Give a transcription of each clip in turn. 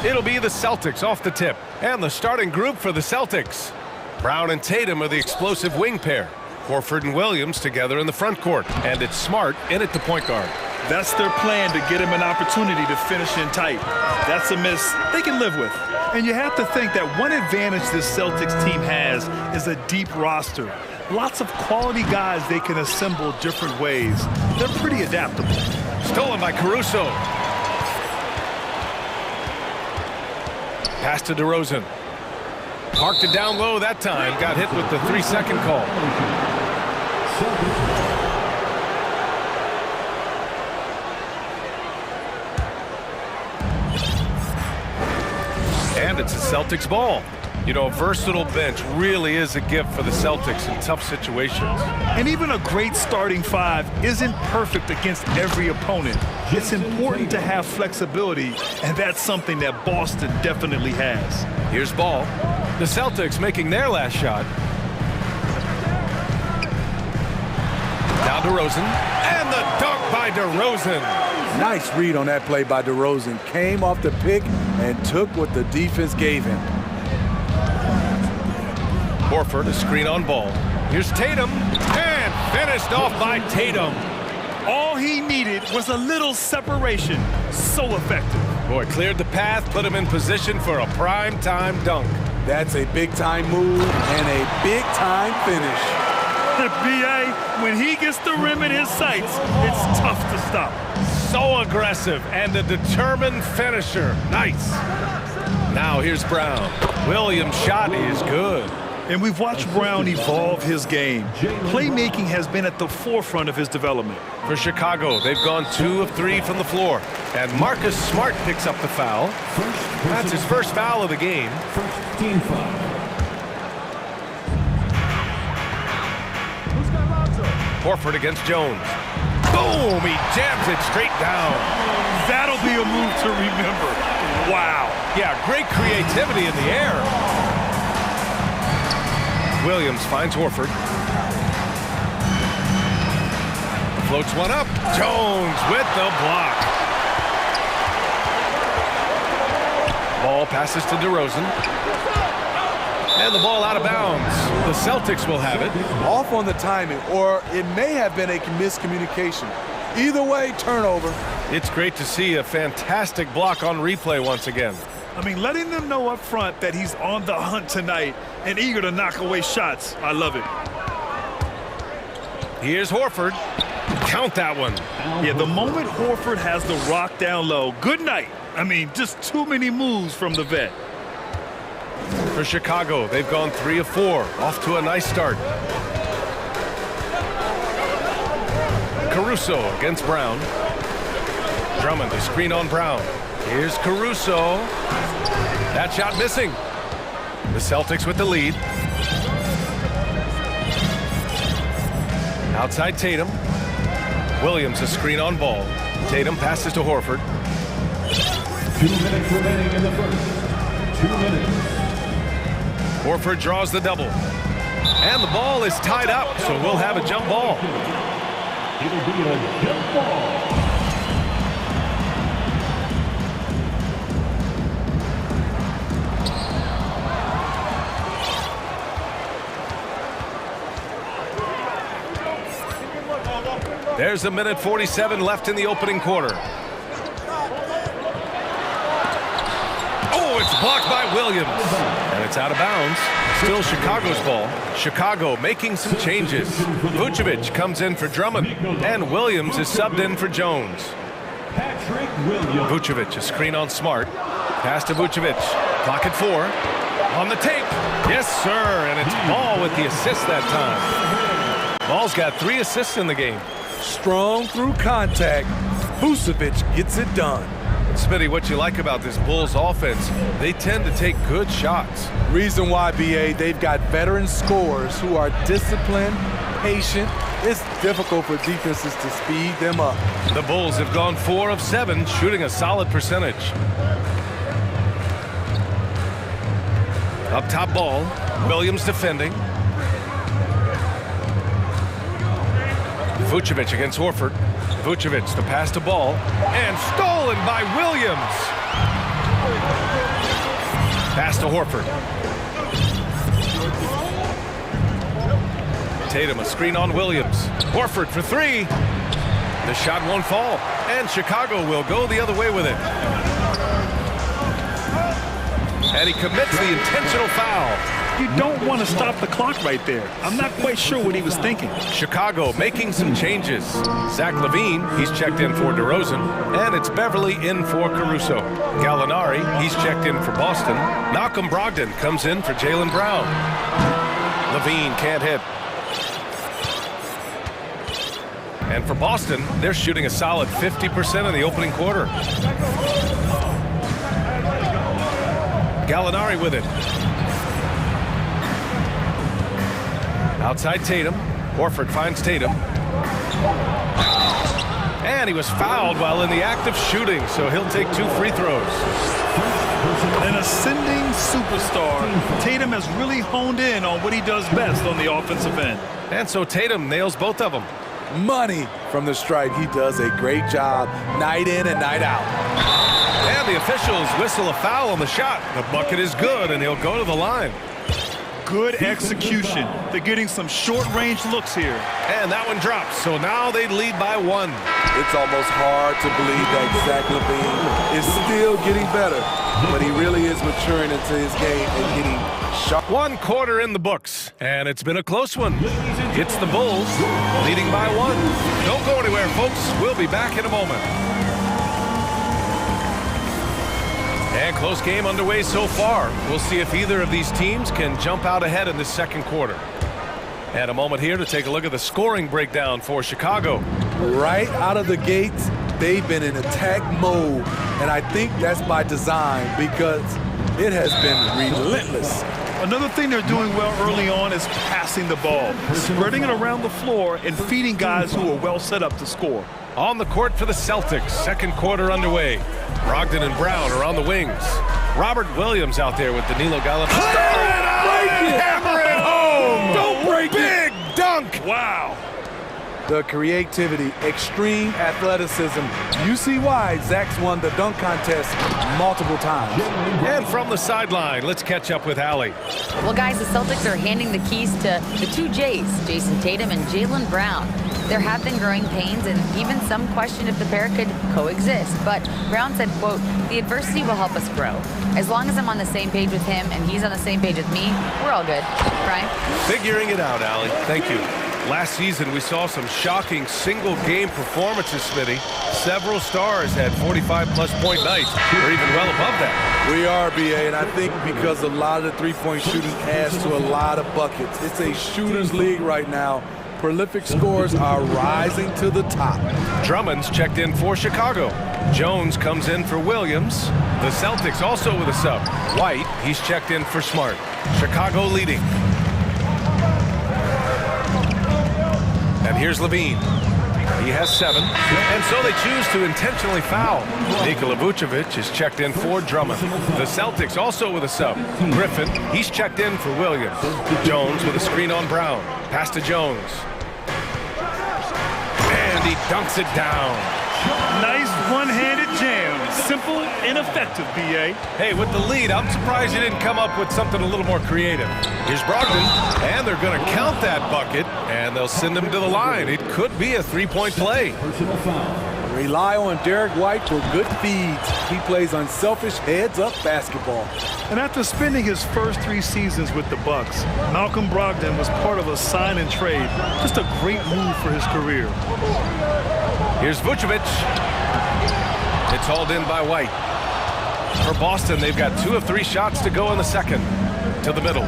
It'll be the Celtics off the tip. And the starting group for the Celtics. Brown and Tatum are the explosive wing pair. Horford and Williams together in the front court. And it's Smart in at the point guard. That's their plan, to get him an opportunity to finish in tight. That's a miss they can live with. And you have to think that one advantage this Celtics team has is a deep roster. Lots of quality guys they can assemble different ways. They're pretty adaptable. Stolen by Caruso. Pass to DeRozan. Parked it down low that time. Got hit with the 3-second call. And it's a Celtics ball. You know, a versatile bench really is a gift for the Celtics in tough situations. And even a great starting five isn't perfect against every opponent. It's important to have flexibility, and that's something that Boston definitely has. Here's ball. The Celtics making their last shot. Now DeRozan. And the dunk by DeRozan. Nice read on that play by DeRozan. Came off the pick and took what the defense gave him. Horford, a screen on ball. Here's Tatum. And finished off by Tatum. All he needed was a little separation. So effective. Boy, cleared the path, put him in position for a prime-time dunk. That's a big-time move and a big-time finish. B.A., when he gets the rim in his sights, it's tough to stop. So aggressive and a determined finisher. Nice. Now here's Brown. Williams' shot is good. And we've watched Brown evolve his game. Playmaking has been at the forefront of his development. For Chicago, they've gone 2 of 3 from the floor. And Marcus Smart picks up the foul. That's his first foul of the game. Team foul. Horford against Jones. Boom! He jams it straight down. That'll be a move to remember. Wow. Yeah, great creativity in the air. Williams finds Horford. Floats one up. Jones with the block. Ball passes to DeRozan. And the ball out of bounds. The Celtics will have it. Off on the timing, or it may have been a miscommunication. Either way, turnover. It's great to see a fantastic block on replay once again. I mean, letting them know up front that he's on the hunt tonight and eager to knock away shots. I love it. Here's Horford. Count that one. Yeah, the moment Horford has the rock down low, good night. I mean, just too many moves from the vet. For Chicago, they've gone 3 of 4. Off to a nice start. Caruso against Brown. Drummond, a screen on Brown. Here's Caruso. That shot missing. The Celtics with the lead. Outside Tatum. Williams, a screen on ball. Tatum passes to Horford. 2 minutes remaining in the first. 2 minutes. Horford draws the double. And the ball is tied up, so we'll have a jump ball. It'll be a jump ball. There's a minute 47 left in the opening quarter. Oh, it's blocked by Williams. And it's out of bounds. Still Chicago's ball. Chicago making some changes. Vucevic comes in for Drummond. And Williams is subbed in for Jones. Vucevic, a screen on Smart. Pass to Vucevic. Clock at 4. On the take. Yes, sir. And it's Ball with the assist that time. Ball's got 3 assists in the game. Strong through contact. Vucevic gets it done. Smitty, what you like about this Bulls offense, they tend to take good shots. Reason why, BA, they've got veteran scorers who are disciplined, patient. It's difficult for defenses to speed them up. The Bulls have gone 4 of 7, shooting a solid percentage. Up top ball, Williams defending. Vucevic against Horford. Vucevic, the pass to Ball, and stolen by Williams. Pass to Horford. Tatum, a screen on Williams. Horford for three. The shot won't fall, and Chicago will go the other way with it. And he commits the intentional foul. You don't want to stop the clock right there. I'm not quite sure what he was thinking. Chicago making some changes. Zach LaVine, he's checked in for DeRozan, and it's Beverly in for Caruso. Gallinari, he's checked in for Boston. Malcolm Brogdon comes in for Jaylen Brown. LaVine can't hit. And for Boston, they're shooting a solid 50% in the opening quarter. Gallinari with it. Outside Tatum. Horford finds Tatum. And he was fouled while in the act of shooting, so he'll take 2 free throws. An ascending superstar, Tatum has really honed in on what he does best on the offensive end. And so Tatum nails both of them. Money from the stripe. He does a great job night in and night out. And the officials whistle a foul on the shot. The bucket is good, and he'll go to the line. Good execution. They're getting some short-range looks here. And that one drops, so now they lead by 1. It's almost hard to believe that Zach LaVine is still getting better, but he really is maturing into his game and getting sharp. 1 quarter in the books, and it's been a close one. It's the Bulls leading by 1. Don't go anywhere, folks. We'll be back in a moment. And close game underway so far. We'll see if either of these teams can jump out ahead in this second quarter. And a moment here to take a look at the scoring breakdown for Chicago. Right out of the gates, they've been in attack mode, and I think that's by design because it has been relentless. Another thing they're doing well early on is passing the ball, spreading it around the floor and feeding guys who are well set up to score. On the court for the Celtics, second quarter underway. Brogdon and Brown are on the wings. Robert Williams out there with Danilo Gallinari. Hammer it home! Don't break it! Big dunk! Wow. The creativity, extreme athleticism. You see why Zach's won the dunk contest multiple times. And from the sideline, let's catch up with Allie. Well, guys, the Celtics are handing the keys to the 2 J's, Jason Tatum and Jaylen Brown. There have been growing pains, and even some question if the pair could coexist. But Brown said, quote, "The adversity will help us grow. As long as I'm on the same page with him and he's on the same page with me, we're all good." Brian? Figuring it out, Allie. Thank you. Last season, we saw some shocking single-game performances, Smitty. Several stars had 45-plus point nights. We're even well above that. We are, BA, and I think because a lot of the three-point shooting adds to a lot of buckets. It's a shooter's league right now. Prolific scores are rising to the top. Drummond's checked in for Chicago. Jones comes in for Williams. The Celtics also with a sub. White, he's checked in for Smart. Chicago leading. And here's LaVine. He has 7. And so they choose to intentionally foul. Nikola Vucevic is checked in for Drummond. The Celtics also with a sub. Griffin, he's checked in for Williams. Jones with a screen on Brown. Pass to Jones. And he dunks it down. Nice one-handed jam. Simple and effective, B.A. Hey, with the lead, I'm surprised he didn't come up with something a little more creative. Here's Brogdon, and they're going to count that bucket, and they'll send him to the line. It could be a 3-point play. Rely on Derek White for good feeds. He plays unselfish heads-up basketball. And after spending his first 3 seasons with the Bucks, Malcolm Brogdon was part of a sign and trade. Just a great move for his career. Here's Vucevic. It's hauled in by White. For Boston, they've got 2 of 3 shots to go in the second. To the middle.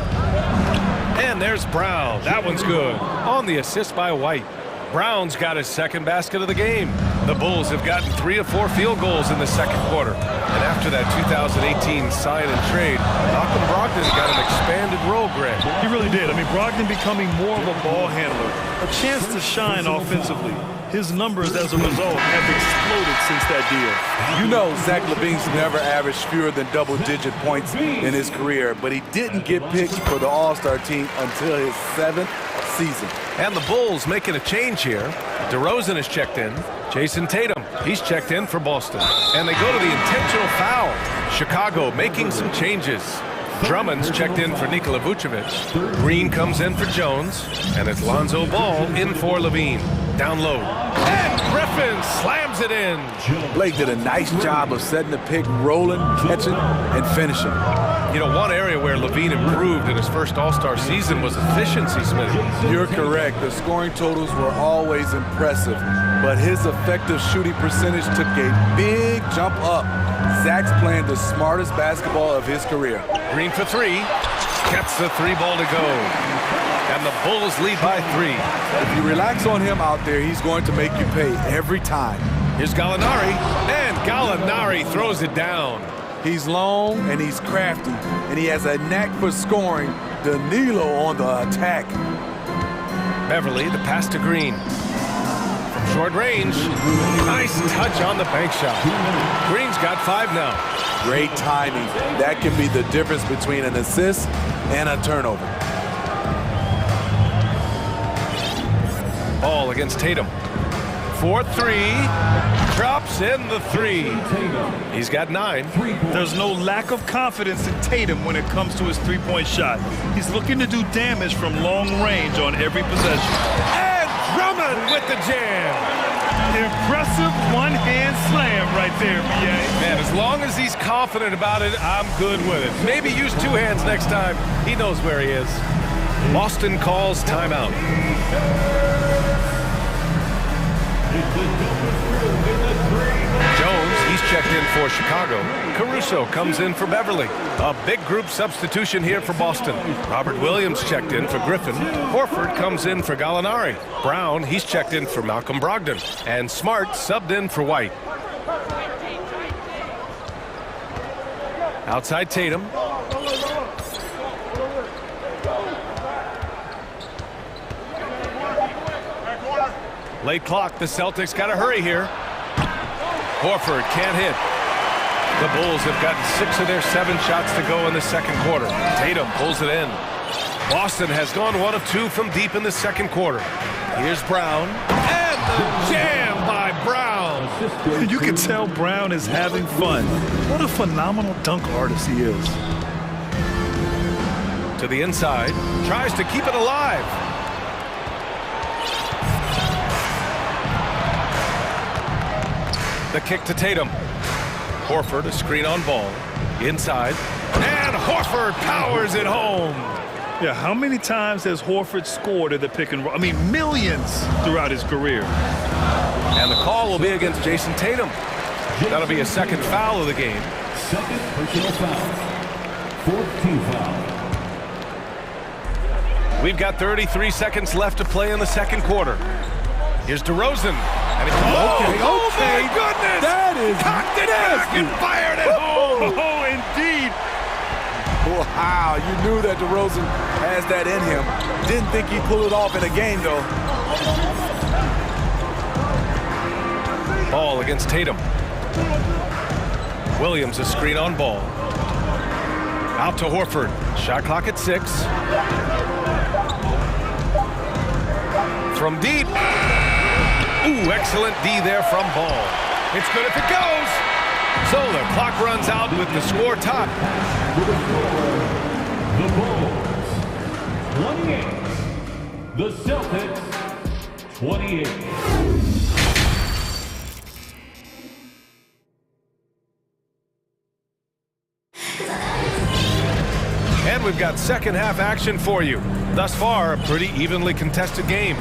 And there's Brown. That one's good. On the assist by White. Brown's got his second basket of the game. The Bulls have gotten 3 of 4 field goals in the second quarter. And after that 2018 sign and trade, Malcolm Brogdon got an expanded role, Greg. He really did. I mean, Brogdon becoming more of a ball handler. A chance to shine offensively. His numbers as a result have exploded since that deal. You know Zach LaVine's never averaged fewer than double-digit points in his career, but he didn't get picked for the All-Star team until his 7th season. And the Bulls making a change here. DeRozan is checked in. Jason Tatum, he's checked in for Boston. And they go to the intentional foul. Chicago making some changes. Drummond's checked in for Nikola Vucevic. Green comes in for Jones. And it's Lonzo Ball in for Levine. Down low. And Griffin slams it in. Blake did a nice job of setting the pick, rolling, catching, and finishing. You know, one area where Levine improved in his first All-Star season was efficiency, Smith. You're correct. The scoring totals were always impressive, but his effective shooting percentage took a big jump up. Zach's playing the smartest basketball of his career. Green for three. Gets the three ball to go. And the Bulls lead by 3. If you relax on him out there, he's going to make you pay every time. Here's Gallinari, and Gallinari throws it down. He's long and he's crafty, and he has a knack for scoring. Danilo on the attack. Beverly, the pass to Green. From short range, nice touch on the bank shot. Green's got 5 now. Great timing. That can be the difference between an assist and a turnover. Ball against Tatum. 4-3. Drops in the 3. He's got 9. There's no lack of confidence in Tatum when it comes to his three-point shot. He's looking to do damage from long range on every possession. And Drummond with the jam. Impressive one-hand slam right there, BA. Man, as long as he's confident about it, I'm good with it. Maybe use 2 hands next time. He knows where he is. Boston calls timeout. Jones, he's checked in for Chicago. Caruso comes in for Beverly. A big group substitution here for Boston. Robert Williams checked in for Griffin. Horford comes in for Gallinari. Brown, he's checked in for Malcolm Brogdon. And Smart subbed in for White. Outside Tatum. Late clock, the Celtics got to hurry here. Horford can't hit. The Bulls have gotten 6 of their 7 shots to go in the second quarter. Tatum pulls it in. Boston has gone 1 of 2 from deep in the second quarter. Here's Brown. And the jam by Brown. You can tell Brown is having fun. What a phenomenal dunk artist he is. To the inside. Tries to keep it alive. The kick to Tatum. Horford, a screen on ball. Inside. And Horford powers it home. Yeah, how many times has Horford scored at the pick and roll? I mean, millions throughout his career. And the call will be against Jason Tatum. That'll be a second foul of the game. Second personal foul. 4th team foul. We've got 33 seconds left to play in the second quarter. Here's DeRozan. And oh my goodness! That is cocked it back and fired it home. Oh, indeed. Wow, you knew that DeRozan has that in him. Didn't think he'd pull it off in a game, though. Ball against Tatum. Williams, a screen on ball. Out to Horford. Shot clock at 6. From deep. Ooh, excellent D there from Ball. It's good if it goes. So the clock runs out with the score top. The Bulls, 28. The Celtics, 28. And we've got second half action for you. Thus far, a pretty evenly contested game.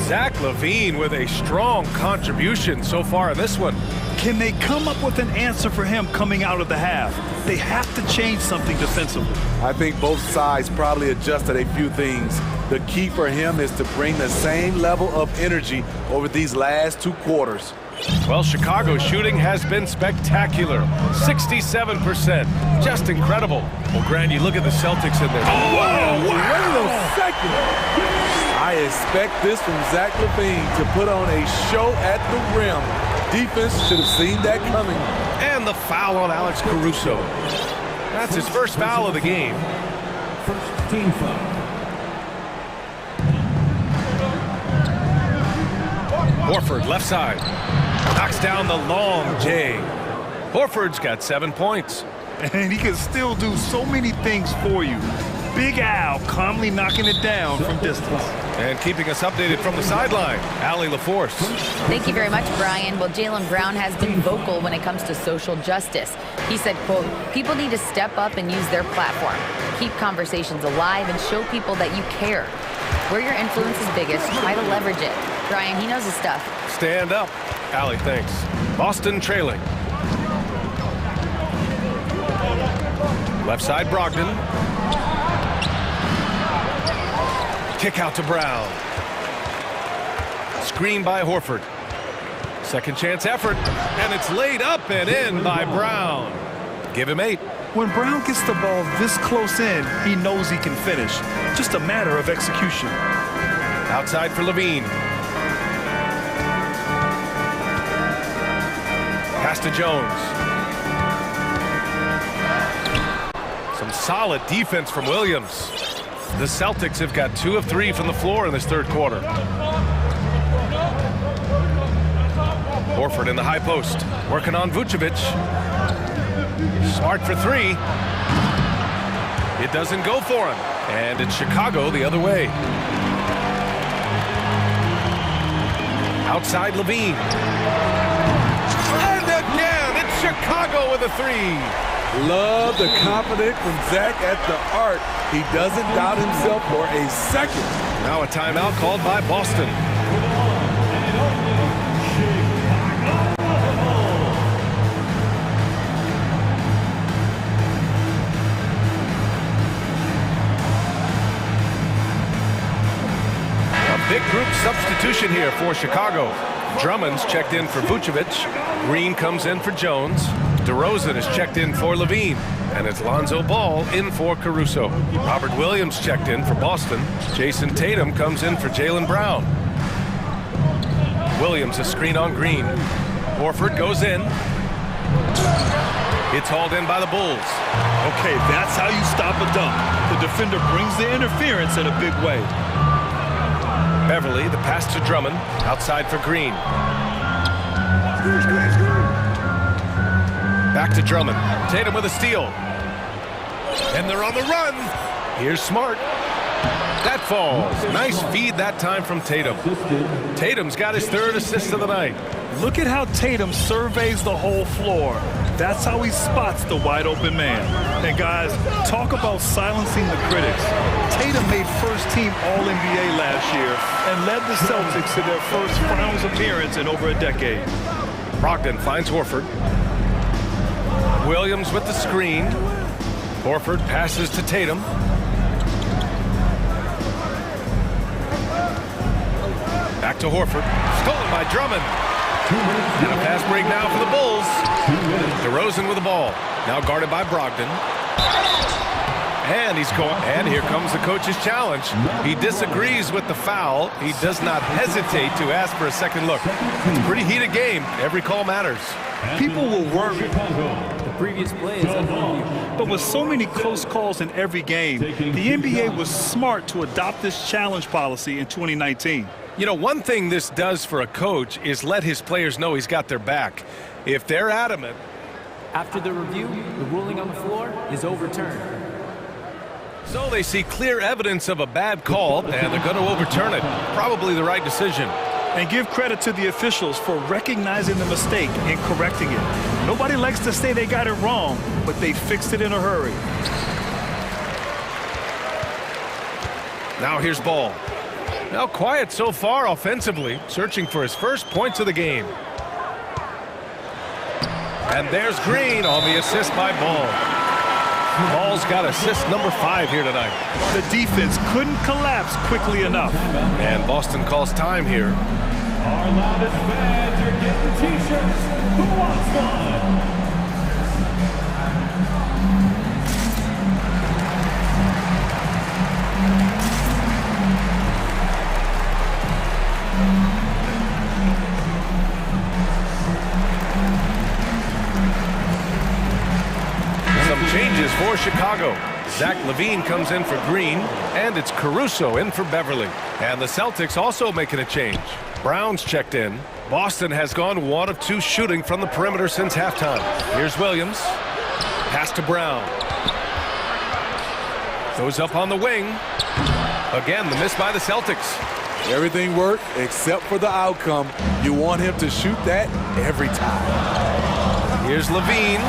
Zach LaVine with a strong contribution so far in this one. Can they come up with an answer for him coming out of the half? They have to change something defensively. I think both sides probably adjusted a few things. The key for him is to bring the same level of energy over these last 2 quarters. Well, Chicago's shooting has been spectacular. 67%. Just incredible. Well, Grant, you look at the Celtics in there. Oh, wow. Wait a second. I expect this from Zach LaVine to put on a show at the rim. Defense should have seen that coming. And the foul on Alex Caruso. That's his first foul of the game. First team foul. Horford, left side. Knocks down the long J. Horford's got 7 points. And he can still do so many things for you. Big Al calmly knocking it down from distance. And keeping us updated from the sideline, Allie LaForce. Thank you very much, Brian. Well, Jaylen Brown has been vocal when it comes to social justice. He said, quote, people need to step up and use their platform. Keep conversations alive and show people that you care. Where your influence is biggest, try to leverage it. Brian, he knows his stuff. Stand up. Allie, thanks. Boston trailing. Left side, Brogdon. Kick out to Brown. Screen by Horford. Second chance effort, and it's laid up and in by Brown. Give him 8. When Brown gets the ball this close in, he knows he can finish. Just a matter of execution. Outside for Levine. Pass to Jones. Some solid defense from Williams. The Celtics have got 2 of 3 from the floor in this third quarter. Horford in the high post, working on Vucevic. Smart for 3. It doesn't go for him. And it's Chicago the other way. Outside Levine. And again, it's Chicago with a 3. Love the confidence from Zach at the arc. He doesn't doubt himself for a second. Now a timeout called by Boston. A big group substitution here for Chicago. Drummond's checked in for Vucevic. Green comes in for Jones. DeRozan is checked in for Levine. And it's Lonzo Ball in for Caruso. Robert Williams checked in for Boston. Jason Tatum comes in for Jaylen Brown. Williams a screen on Green. Horford goes in. It's hauled in by the Bulls. Okay, that's how you stop a dunk. The defender brings the interference in a big way. Beverly, the pass to Drummond. Outside for Green. Back to Drummond. Tatum with a steal. And they're on the run. Here's Smart. That falls. Nice feed that time from Tatum. Tatum's got his 3rd assist of the night. Look at how Tatum surveys the whole floor. That's how he spots the wide open man. And guys, talk about silencing the critics. Tatum made first team All-NBA last year and led the Celtics to their first finals appearance in over a decade. Brogdon finds Horford. Williams with the screen. Horford passes to Tatum. Back to Horford. Stolen by Drummond. And a pass break now for the Bulls. DeRozan with the ball. Now guarded by Brogdon. And he's going. And here comes the coach's challenge. He disagrees with the foul. He does not hesitate to ask for a second look. It's a pretty heated game. Every call matters. People will worry. The previous play is unbelievable. But with so many close calls in every game, the NBA was smart to adopt this challenge policy in 2019. You know, one thing this does for a coach is let his players know he's got their back. If they're adamant. After the review, the ruling on the floor is overturned. So they see clear evidence of a bad call, and they're going to overturn it. Probably the right decision. And give credit to the officials for recognizing the mistake and correcting it. Nobody likes to say they got it wrong, but they fixed it in a hurry. Now here's Ball. Now quiet so far offensively, searching for his first points of the game. And there's Green on the assist by Ball. Ball's got assist number 5 here tonight. The defense couldn't collapse quickly enough. And Boston calls time here. Our loudest fans are getting t-shirts. Who wants one? Changes for Chicago. Zach LaVine comes in for Green, and it's Caruso in for Beverly. And the Celtics also making a change. Brown's checked in. Boston has gone 1 of 2 shooting from the perimeter since halftime. Here's Williams. Pass to Brown. Goes up on the wing. Again, the miss by the Celtics. Everything worked except for the outcome. You want him to shoot that every time. Here's Levine.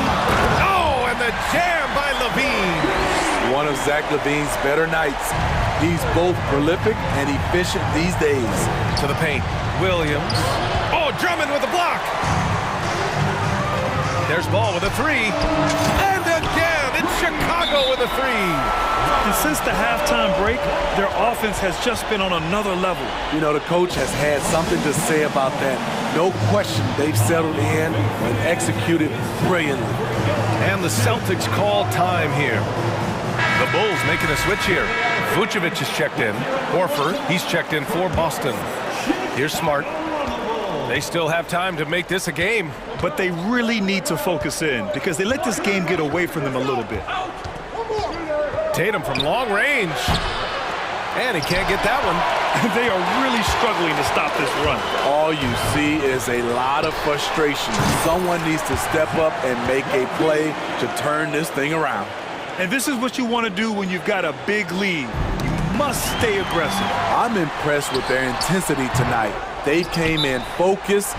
Oh, and the jam by Levine. One of Zach Levine's better nights. He's both prolific and efficient these days. To the paint. Williams. Oh, Drummond with a block. There's Ball with a 3. And again, it's Chicago with a 3. And since the halftime break, their offense has just been on another level. You know, the coach has had something to say about that. No question, they've settled in and executed brilliantly. And the Celtics call time here. The Bulls making a switch here. Vucevic is checked in. Horford, he's checked in for Boston. Here's Smart. They still have time to make this a game. But they really need to focus in because they let this game get away from them a little bit. Tatum from long range. And he can't get that one. They are really struggling to stop this run. All you see is a lot of frustration. Someone needs to step up and make a play to turn this thing around. And this is what you want to do when you've got a big lead. You must stay aggressive. I'm impressed with their intensity tonight. They came in focused.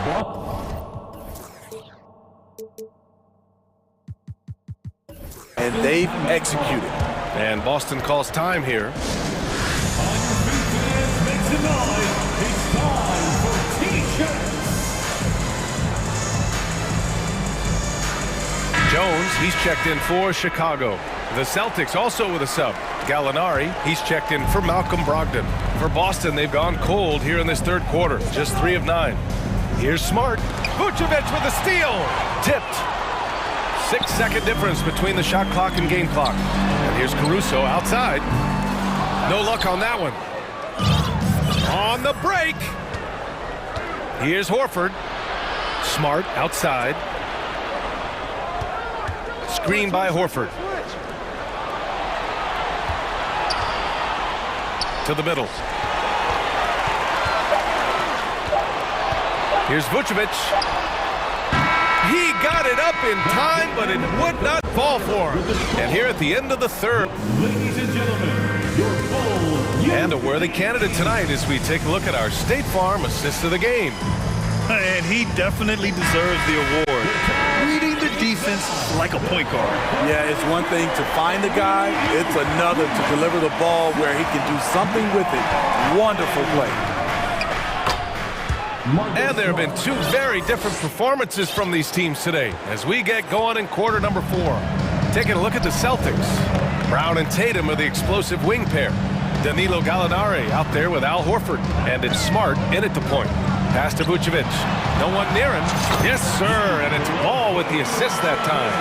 And they've executed. And Boston calls time here. Jones, he's checked in for Chicago. The Celtics also with a sub. Gallinari, he's checked in for Malcolm Brogdon. For Boston, they've gone cold here in this third quarter. Just 3 of 9. Here's Smart. Vucevic with a steal. Tipped. 6-second difference between the shot clock and game clock. And here's Caruso outside. No luck on that one. On the break. Here's Horford. Smart outside. Screen by Horford. To the middle. Here's Vucevic. He got it up in time, but it would not fall for him. And here at the end of the third. Ladies and gentlemen, your full... And a worthy candidate tonight as we take a look at our State Farm assist of the game. And he definitely deserves the award. Reading the defense like a point guard. Yeah, it's one thing to find the guy. It's another to deliver the ball where he can do something with it. Wonderful play. And there have been 2 very different performances from these teams today as we get going in quarter number 4. Taking a look at the Celtics. Brown and Tatum are the explosive wing pair. Danilo Gallinari out there with Al Horford. And it's Smart in at the point. Pass to Vucevic. No one near him. Yes, sir. And it's Ball with the assist that time.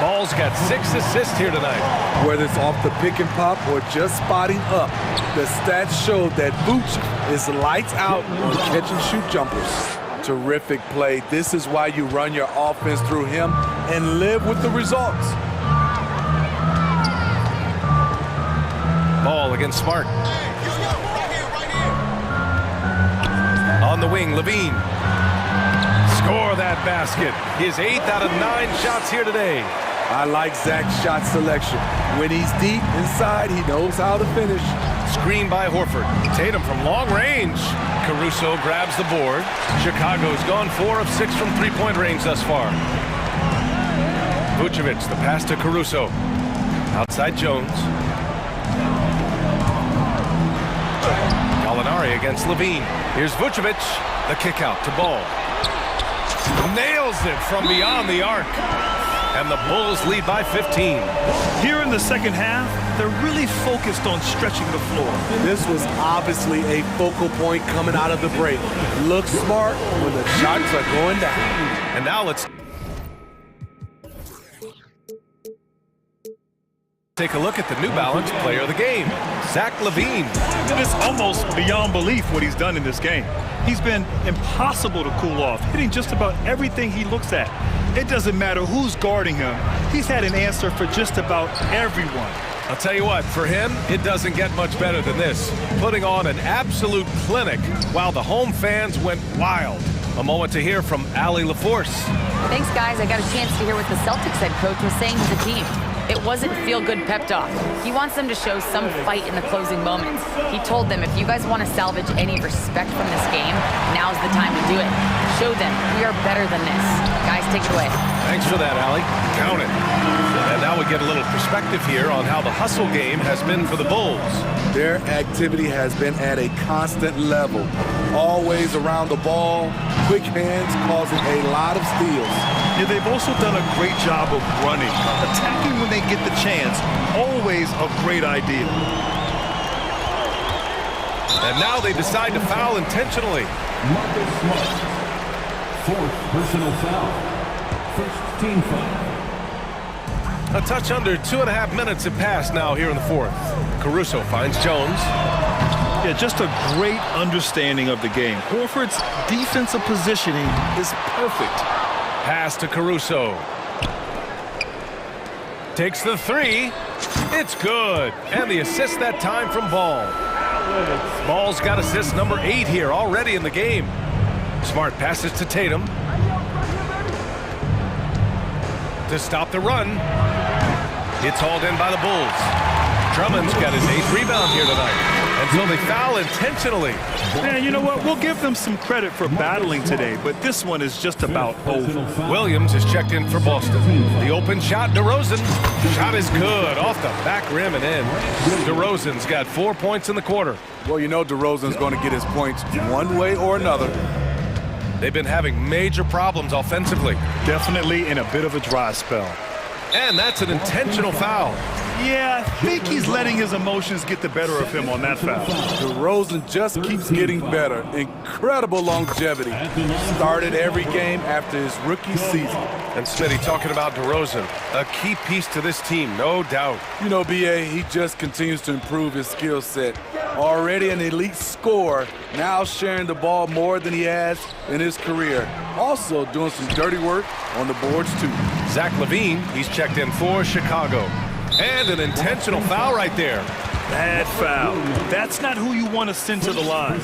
Ball's got 6 assists here tonight. Whether it's off the pick and pop or just spotting up, the stats show that Vooch is lights out on catch and shoot jumpers. Terrific play. This is why you run your offense through him and live with the results. Ball against Smart. On the wing, Levine. Score that basket. His 8th out of 9 shots here today. I like Zach's shot selection. When he's deep inside, he knows how to finish. Screen by Horford. Tatum from long range. Caruso grabs the board. Chicago's gone 4 of 6 from three-point range thus far. Vucevic, the pass to Caruso. Outside Jones. Gallinari against Levine. Here's Vucevic. The kick out to Ball. Nails it from beyond the arc. And the Bulls lead by 15. Here in the second half, they're really focused on stretching the floor. This was obviously a focal point coming out of the break. Look smart when the shots are going down. And now let's take a look at the New Balance player of the game, Zach LaVine. It's almost beyond belief what he's done in this game. He's been impossible to cool off, hitting just about everything he looks at. It doesn't matter who's guarding him. He's had an answer for just about everyone. I'll tell you what, for him, it doesn't get much better than this. Putting on an absolute clinic while the home fans went wild. A moment to hear from Allie LaForce. Thanks, guys. I got a chance to hear what the Celtics head coach was saying to the team. It wasn't feel-good pep talk. He wants them to show some fight in the closing moments. He told them, if you guys want to salvage any respect from this game, now's the time to do it. Show them we are better than this. Guys, take it away. Thanks for that, Allie. Count it. And now we get a little perspective here on how the hustle game has been for the Bulls. Their activity has been at a constant level. Always around the ball, quick hands causing a lot of steals. Yeah, they've also done a great job of running, attacking when they get the chance. Always a great idea. And now they decide to foul intentionally. Marcus Smart. Fourth personal foul. First team foul. A touch under 2.5 minutes have passed now here in the fourth. Caruso finds Jones. Yeah, just a great understanding of the game. Horford's defensive positioning is perfect. Pass to Caruso. Takes the three. It's good. And the assist that time from Ball. Ball's got assist number 8 here already in the game. Smart passes to Tatum. To stop the run. It's hauled in by the Bulls. Drummond's got his 8th rebound here tonight. And so they foul intentionally. Man, you know what? We'll give them some credit for battling today, but this one is just about over. Williams is checked in for Boston. The open shot, DeRozan. Shot is good, off the back rim and in. DeRozan's got 4 points in the quarter. Well, you know DeRozan's going to get his points one way or another. They've been having major problems offensively. Definitely in a bit of a dry spell. And that's an intentional foul. Yeah, I think he's letting his emotions get the better of him on that foul. DeRozan just keeps getting better. Incredible longevity. Started every game after his rookie season. And Smitty talking about DeRozan, a key piece to this team, no doubt. You know, B.A., he just continues to improve his skill set. Already an elite scorer, now sharing the ball more than he has in his career. Also doing some dirty work on the boards, too. Zach LaVine, he's checked in for Chicago. And an intentional foul right there. Bad foul. That's not who you want to send to the line.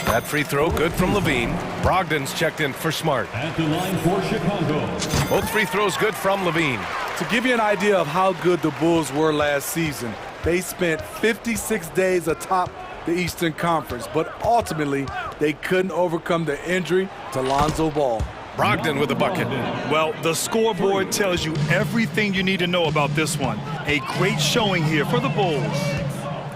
That free throw good from LaVine. Brogdon's checked in for Smart. At the line for Chicago. Both free throws good from LaVine. To give you an idea of how good the Bulls were last season, they spent 56 days atop the Eastern Conference, but ultimately they couldn't overcome the injury to Lonzo Ball. Brogdon with a bucket. Well, the scoreboard tells you everything you need to know about this one. A great showing here for the Bulls.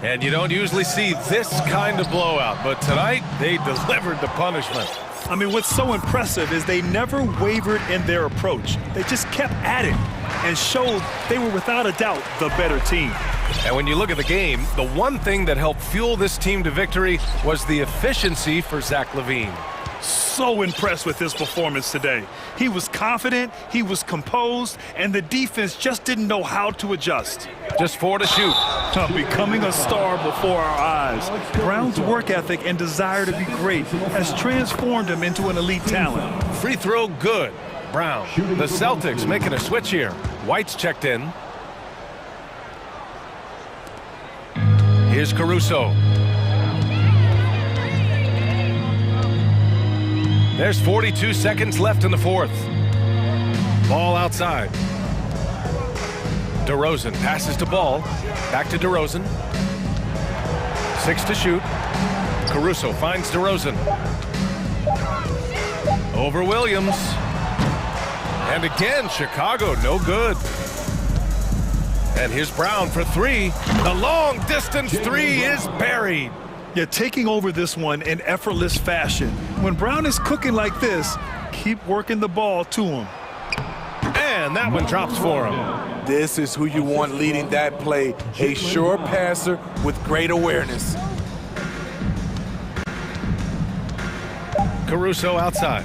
And you don't usually see this kind of blowout, but tonight they delivered the punishment. I mean, what's so impressive is they never wavered in their approach. They just kept at it and showed they were without a doubt the better team. And when you look at the game, the one thing that helped fuel this team to victory was the efficiency for Zach LaVine. So impressed with his performance today. He was confident, he was composed, and the defense just didn't know how to adjust. Just 4 to shoot. Becoming a star before our eyes. Brown's work ethic and desire to be great has transformed him into an elite talent. Free throw good. Brown. The Celtics making a switch here. White's checked in. Here's Caruso. There's 42 seconds left in the fourth. Ball outside. DeRozan passes to Ball. Back to DeRozan. 6 to shoot. Caruso finds DeRozan. Over Williams. And again, Chicago, no good. And here's Brown for 3. The long distance 3 is buried. Yeah, taking over this one in effortless fashion. When Brown is cooking like this, keep working the ball to him. And that one drops for him. This is who you want leading that play. A sure passer with great awareness. Caruso outside.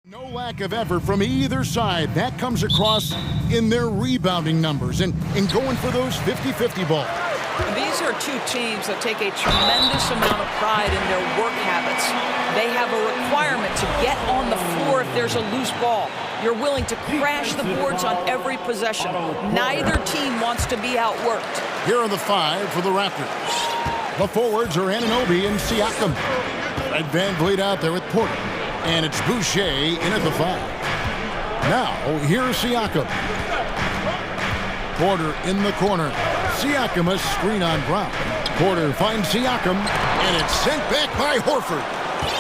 No lack of effort from either side. That comes across in their rebounding numbers and going for those 50-50 balls. These are two teams that take a tremendous amount of pride in their work habits. They have a requirement to get on the floor if there's a loose ball. You're willing to crash the boards on every possession. Neither team wants to be outworked. Here are the five for the Raptors. The forwards are Anunoby and Siakam. Red Van Vliet out there with Porter. And it's Boucher in at the five. Now, here's Siakam. Porter in the corner. Siakam a screen on Brown. Porter finds Siakam, and it's sent back by Horford.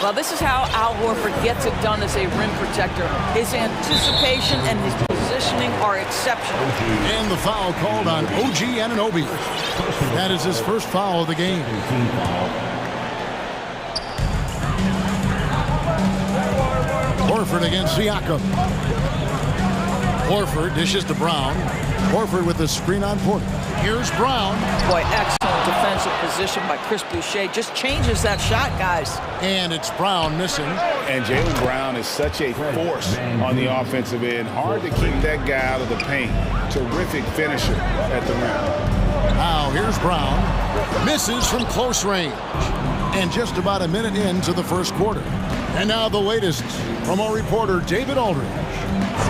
Well, this is how Al Horford gets it done as a rim protector. His anticipation and his positioning are exceptional. And the foul called on OG Anunoby. That is his first foul of the game. Horford against Siakam. Horford dishes to Brown. Horford with the screen on Porter. Here's Brown. Boy, excellent defensive position by Chris Boucher. Just changes that shot, guys. And it's Brown missing. And Jaylen Brown is such a force on the offensive end. Hard to keep that guy out of the paint. Terrific finisher at the rim. Now here's Brown. Misses from close range. And just about a minute into the first quarter. And now the latest from our reporter, David Aldridge.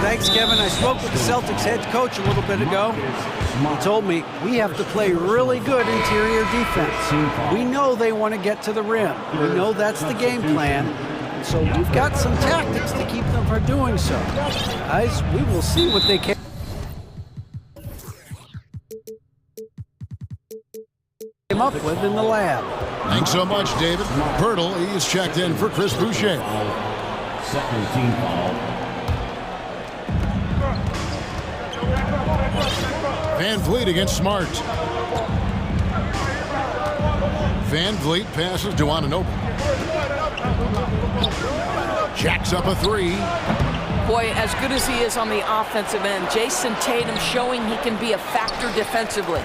Thanks, Kevin. I spoke with the Celtics head coach a little bit ago. He told me we have to play really good interior defense. We know they want to get to the rim. We know that's the game plan. And so we've got some tactics to keep them from doing so. Guys, we will see what they can. Came up with in the lab. Thanks so much, David. Pirtle, he's checked in for Chris Boucher. Second team foul. Van Vliet against Smart. Van Vliet passes to Anunoby. Jacks up a three. Boy, as good as he is on the offensive end, Jason Tatum showing he can be a factor defensively.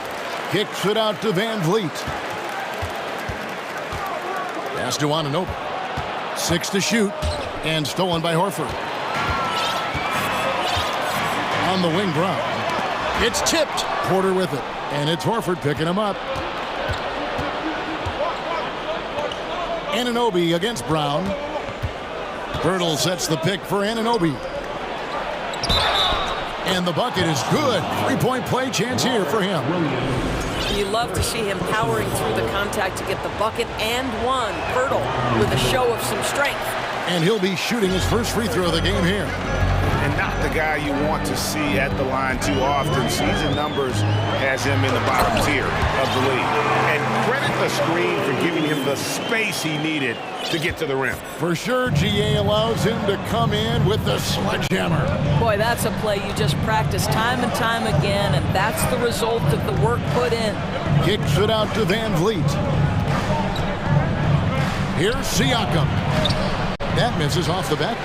Kicks it out to Van Vliet. Pass to Anunoby. 6 to shoot. And stolen by Horford. On the wing, Brown. It's tipped. Porter with it. And it's Horford picking him up. Anunoby against Brown. Pirtle sets the pick for Anunoby. And the bucket is good. 3-point play chance here for him. You love to see him powering through the contact to get the bucket and one. Pirtle with a show of some strength. And he'll be shooting his first free throw of the game here. And not the guy you want to see at the line too often. Season numbers has him in the bottom tier of the league. And credit the screen for giving him the space he needed to get to the rim. For sure, GA allows him to come in with the sledgehammer. Boy, that's a play you just practice time and time again, and that's the result of the work put in. Kicks it out to Van Vliet. Here's Siakam. That misses off the back.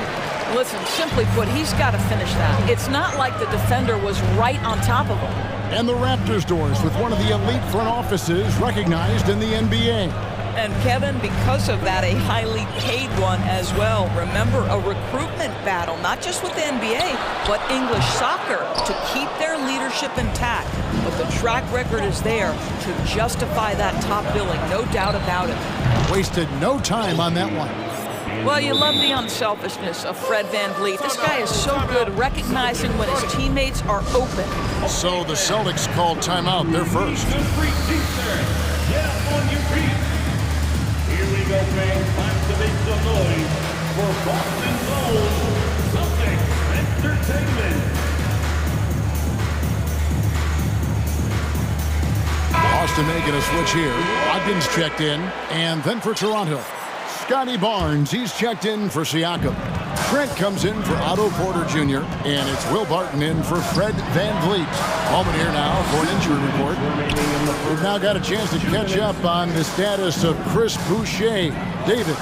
Listen, simply put, he's got to finish that. It's not like the defender was right on top of him. And the Raptors doors with one of the elite front offices recognized in the NBA. And Kevin, because of that, a highly paid one as well. Remember, a recruitment battle, not just with the NBA, but English soccer, to keep their leadership intact. But the track record is there to justify that top billing, no doubt about it. Wasted no time on that one. Well, you love the unselfishness of Fred Van Vliet. This guy is so good recognizing when his teammates are open. So the Celtics called timeout. They're first. Get up on your feet. Here we go, fans. Time to make some noise for Boston's own Celtics Entertainment. Boston making a switch here. Ogden's checked in. And then for Toronto, Scotty Barnes, he's checked in for Siakam. Trent comes in for Otto Porter Jr. And it's Will Barton in for Fred Van Vliet. Allman here now for an injury report. We've now got a chance to catch up on the status of Chris Boucher. David.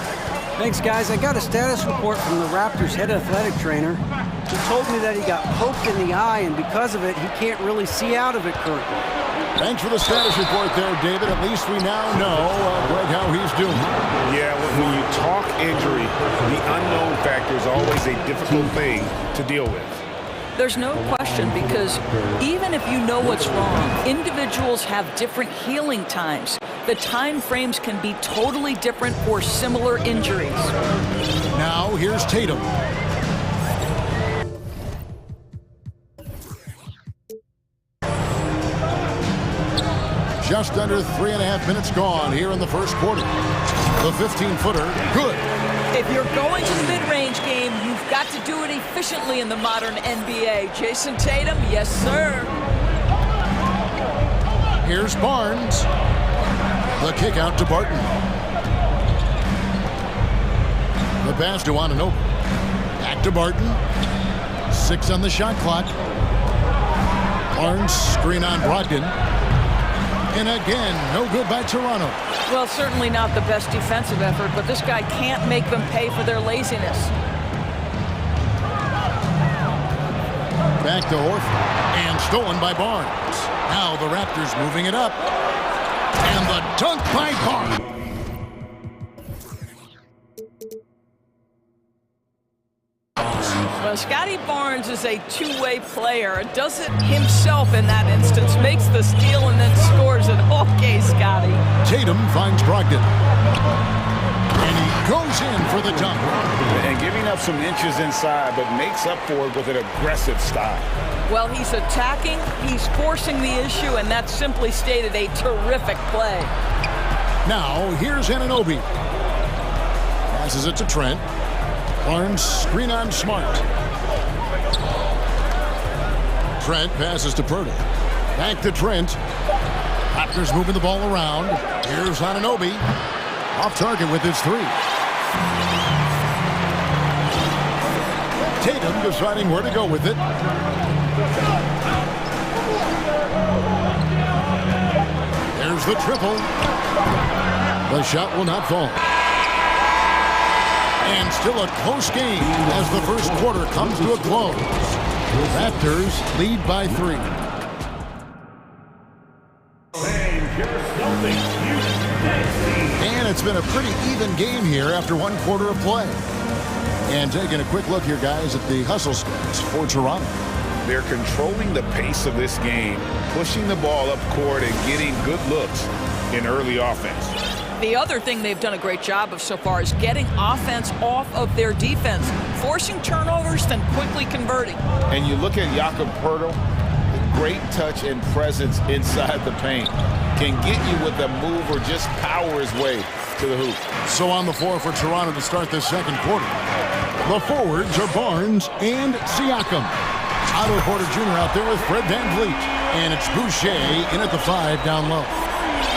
Thanks, guys. I got a status report from the Raptors head athletic trainer. He told me that he got poked in the eye, and because of it, he can't really see out of it currently. Thanks for the status report there, David. At least we now know, Greg, how he's doing. Yeah, when you talk injury, the unknown factor is always a difficult thing to deal with. There's no question, because even if you know what's wrong, individuals have different healing times. The time frames can be totally different for similar injuries. Now here's Tatum. Just under 3.5 minutes gone here in the first quarter. The 15-footer, good. If you're going to the mid-range game, you've got to do it efficiently in the modern NBA. Jason Tatum, yes, sir. Here's Barnes. The kick out to Barton. The pass to Ananobi. Back to Barton. 6 on the shot clock. Barnes screen on Brogdon. And again, no good by Toronto. Well, certainly not the best defensive effort, but this guy can't make them pay for their laziness. Back to Horford. And stolen by Barnes. Now the Raptors moving it up. And the dunk by Barnes. Well, Scotty Barnes is a two-way player. Does it himself in that instance. Makes the steal and then scores it. Okay, Scotty. Tatum finds Brogdon. And he goes in for the dunk. And giving up some inches inside, but makes up for it with an aggressive style. Well, he's attacking, he's forcing the issue, and that's simply stated a terrific play. Now, here's Anunoby. Passes it to Trent. Barnes screen on Smart. Trent passes to Purdy. Back to Trent. Raptors moving the ball around. Here's Anunoby. Off target with his 3. Tatum deciding where to go with it. There's the triple. The shot will not fall. And still a close game as the first quarter comes to a close. Raptors lead by 3. And it's been a pretty even game here after 1 quarter of play. And taking a quick look here, guys, at the hustle stats for Toronto. They're controlling the pace of this game, pushing the ball up court and getting good looks in early offense. The other thing they've done a great job of so far is getting offense off of their defense, forcing turnovers, then quickly converting. And you look at Jakob Poeltl, great touch and presence inside the paint. Can get you with a move or just power his way to the hoop. So on the floor for Toronto to start this second quarter. The forwards are Barnes and Siakam. Otto Porter Jr. out there with Fred VanVleet. And it's Boucher in at the 5 down low.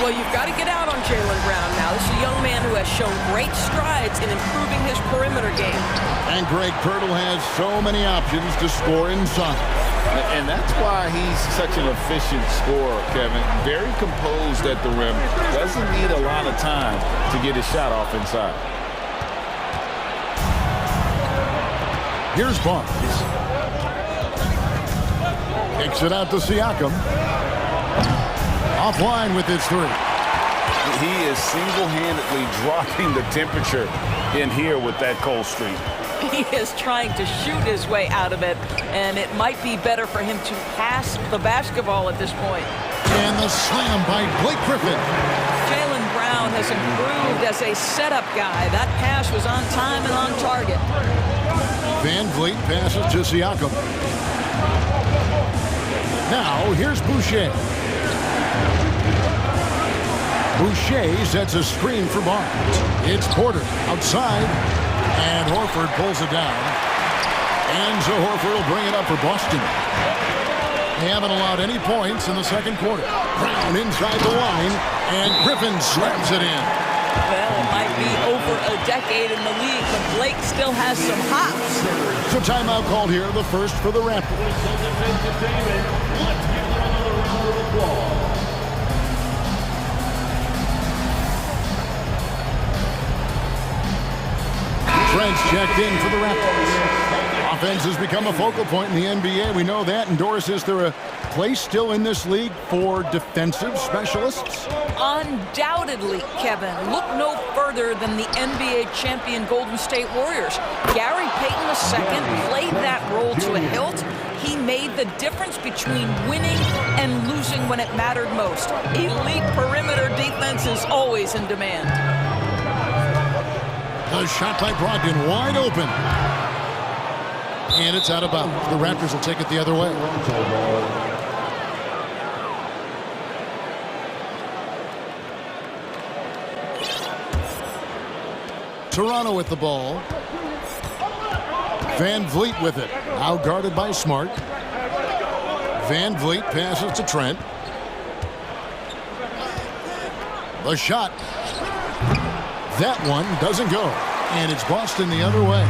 Well, you've got to get out on Jaylen Brown now. This is a young man who has shown great strides in improving his perimeter game. And Greg Poeltl has so many options to score inside. And that's why he's such an efficient scorer, Kevin. Very composed at the rim. Doesn't need a lot of time to get his shot off inside. Here's Barnes. Kicks it out to Siakam. Offline with his 3. He is single-handedly dropping the temperature in here with that cold streak. He is trying to shoot his way out of it, and it might be better for him to pass the basketball at this point. And the slam by Blake Griffin. Jaylen Brown has improved as a setup guy. That pass was on time and on target. VanVleet passes to Siakam. Now, here's Boucher. Boucher sets a screen for Barnes. It's Porter outside, and Horford pulls it down. And so Horford will bring it up for Boston. They haven't allowed any points in the second quarter. Brown inside the line, and Griffin slams it in. Well, it might be over a decade in the league, but Blake still has some hops. So timeout called here, the first for the Raptors. Trent's checked in for the Raptors. Offense has become a focal point in the NBA. We know that. And Doris, is there a place still in this league for defensive specialists? Undoubtedly, Kevin. Look no further than the NBA champion Golden State Warriors. Gary Payton II played that role to a hilt. He made the difference between winning and losing when it mattered most. Elite perimeter defense is always in demand. The shot by Brogdon wide open. And it's out of bounds. The Raptors will take it the other way. Toronto with the ball. Van Vliet with it. Now guarded by Smart. Van Vliet passes to Trent. The shot. That one doesn't go. And it's Boston the other way.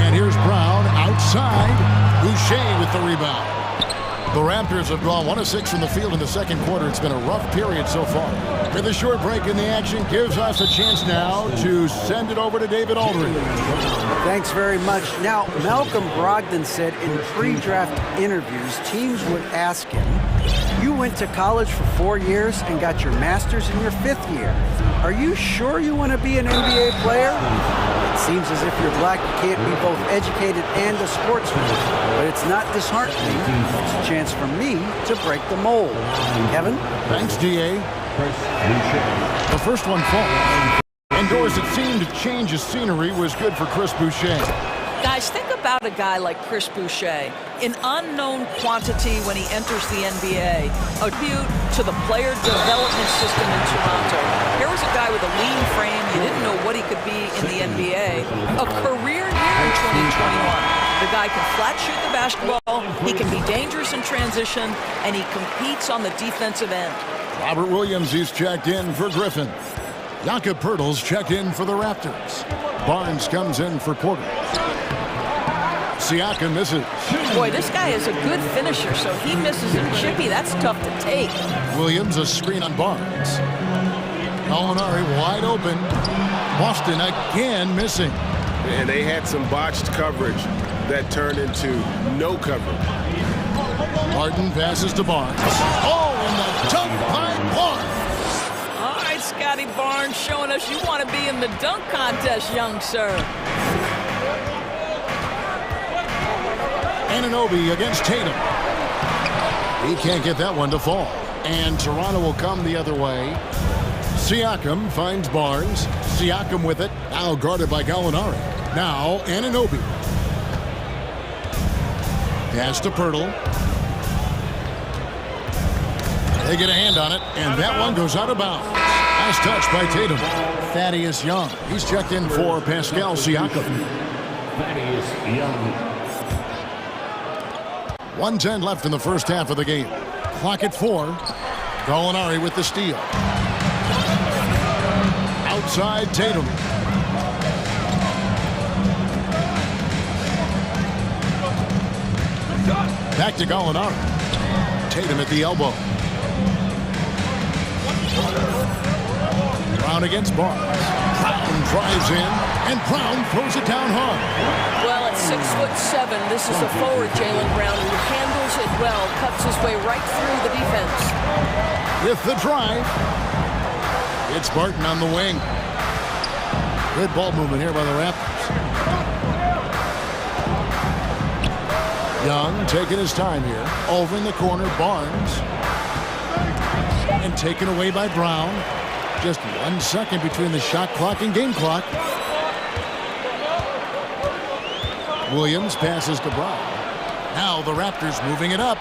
And here's Brown outside. Boucher with the rebound. The Raptors have gone 1 of 6 from the field in the second quarter. It's been a rough period so far. With a short break in the action, gives us a chance now to send it over to David Aldridge. Thanks very much. Now, Malcolm Brogdon said in pre-draft interviews, teams would ask him, you went to college for 4 years and got your master's in your 5th year. Are you sure you want to be an NBA player? It seems as if you're black, you can't be both educated and a sportsman. But it's not disheartening. It's a chance for me to break the mold. Kevin? Thanks, D.A. The first one falls. Indoors, it seemed to change his scenery was good for Chris Boucher. Guys, think about a guy like Chris Boucher, an unknown quantity when he enters the NBA, a tribute to the player development system in Toronto. Here was a guy with a lean frame, you didn't know what he could be in the NBA, a career year in 2021. The guy can flat shoot the basketball, he can be dangerous in transition, and he competes on the defensive end. Robert Williams is checked in for Griffin. Jakob Poeltl's checked in for the Raptors. Barnes comes in for Porter. Siakam misses. Boy, this guy is a good finisher, so he misses and chippy. That's tough to take. Williams a screen on Barnes. Gallinari wide open. Boston again missing. And they had some botched coverage that turned into no coverage. Martin passes to Barnes. Oh, and the dunk by Barnes. All right, Scotty Barnes showing us you want to be in the dunk contest, young sir. Anunoby against Tatum. He can't get that one to fall. And Toronto will come the other way. Siakam finds Barnes. Siakam with it. Now guarded by Gallinari. Now Anunoby. Pass to Poeltl. They get a hand on it, and that one goes out of bounds. Nice touch by Tatum. Thaddeus Young. He's checked in for Pascal Siakam. Thaddeus Young. 1:10 left in the first half of the game. Clock at 4. Gallinari with the steal. Outside Tatum. Back to Gallinari. Tatum at the elbow. Brown against Barnes. Brown drives in, and Brown throws it down hard. Well, at 6'7", this is a forward, Jaylen Brown, who handles it well, cuts his way right through the defense. With the drive, it's Barton on the wing. Good ball movement here by the Raptors. Young taking his time here. Over in the corner, Barnes. And taken away by Brown. Just 1 second between the shot clock and game clock. Williams passes to Brown. Now the Raptors moving it up.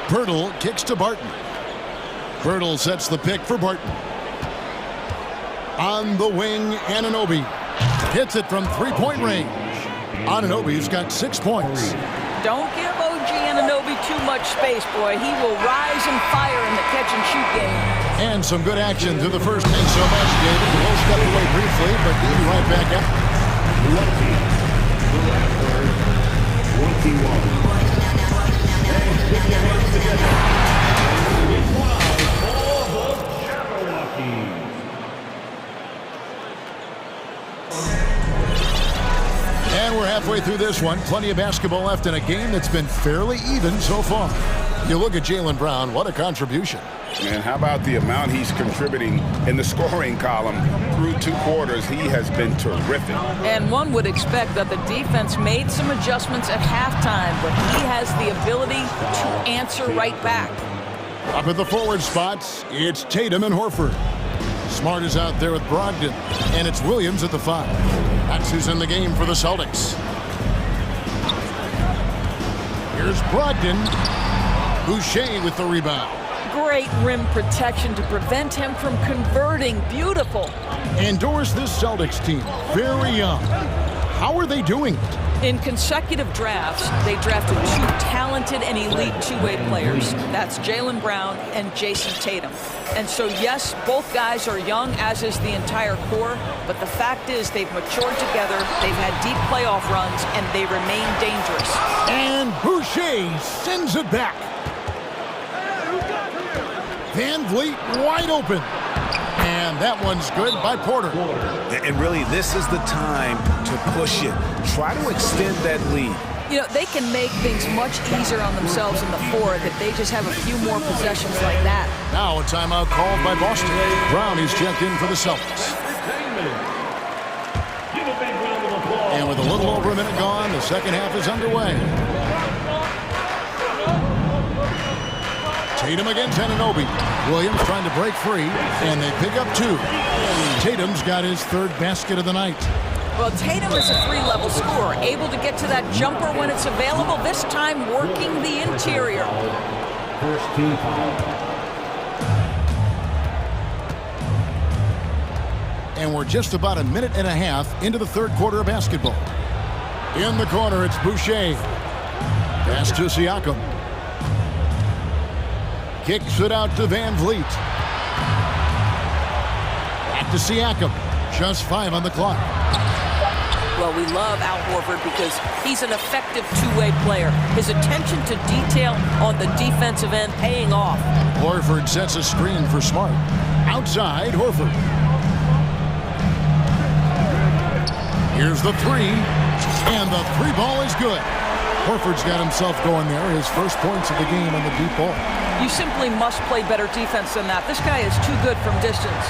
Poeltl kicks to Barton. Poeltl sets the pick for Barton. On the wing, Anunoby hits it from three-point range. Anunoby's got 6 points. Don't give OG Anunoby too much space, boy. He will rise and fire in the catch-and-shoot game. And some good action through the first. Thanks so much, David. We'll step away briefly, but we'll be right back up. 21. And stick your hands together. It's wild for the Jabberwockies. through this one. Plenty of basketball left in a game that's been fairly even so far. You look at Jaylen Brown, what a contribution. Man, how about the amount he's contributing in the scoring column through 2 quarters? He has been terrific. And one would expect that the defense made some adjustments at halftime, but he has the ability to answer right back. Up at the forward spots, it's Tatum and Horford. Smart is out there with Brogdon, and it's Williams at the 5. That's who's in the game for the Celtics. Here's Brogdon. Boucher with the rebound. Great rim protection to prevent him from converting. Beautiful. Indoors, this Celtics team, very young. How are they doing it? In consecutive drafts, they drafted 2 talented and elite two-way players. That's Jaylen Brown and Jason Tatum. And so, yes, both guys are young, as is the entire core, but the fact is they've matured together, they've had deep playoff runs, and they remain dangerous. And Boucher sends it back. Van Vliet wide open. And that one's good by Porter. And really, this is the time to push it. Try to extend that lead. You know, they can make things much easier on themselves in the fourth if they just have a few more possessions like that. Now a timeout called by Boston. Brown is checked in for the Celtics. And with a little over a minute gone, the second half is underway. Tatum against Anunoby. Williams trying to break free, and they pick up 2. Tatum's got his 3rd basket of the night. Well, Tatum is a 3-level scorer, able to get to that jumper when it's available, this time working the interior. First team foul. And we're just about a minute and a half into the 3rd quarter of basketball. In the corner, it's Boucher. Pass to Siakam. Kicks it out to Van Vliet. Back to Siakam. Just 5 on the clock. Well, we love Al Horford because he's an effective two-way player. His attention to detail on the defensive end paying off. Horford sets a screen for Smart. Outside, Horford. Here's the 3. And the 3 ball is good. Horford's got himself going there. His first points of the game on the deep ball. You simply must play better defense than that. This guy is too good from distance.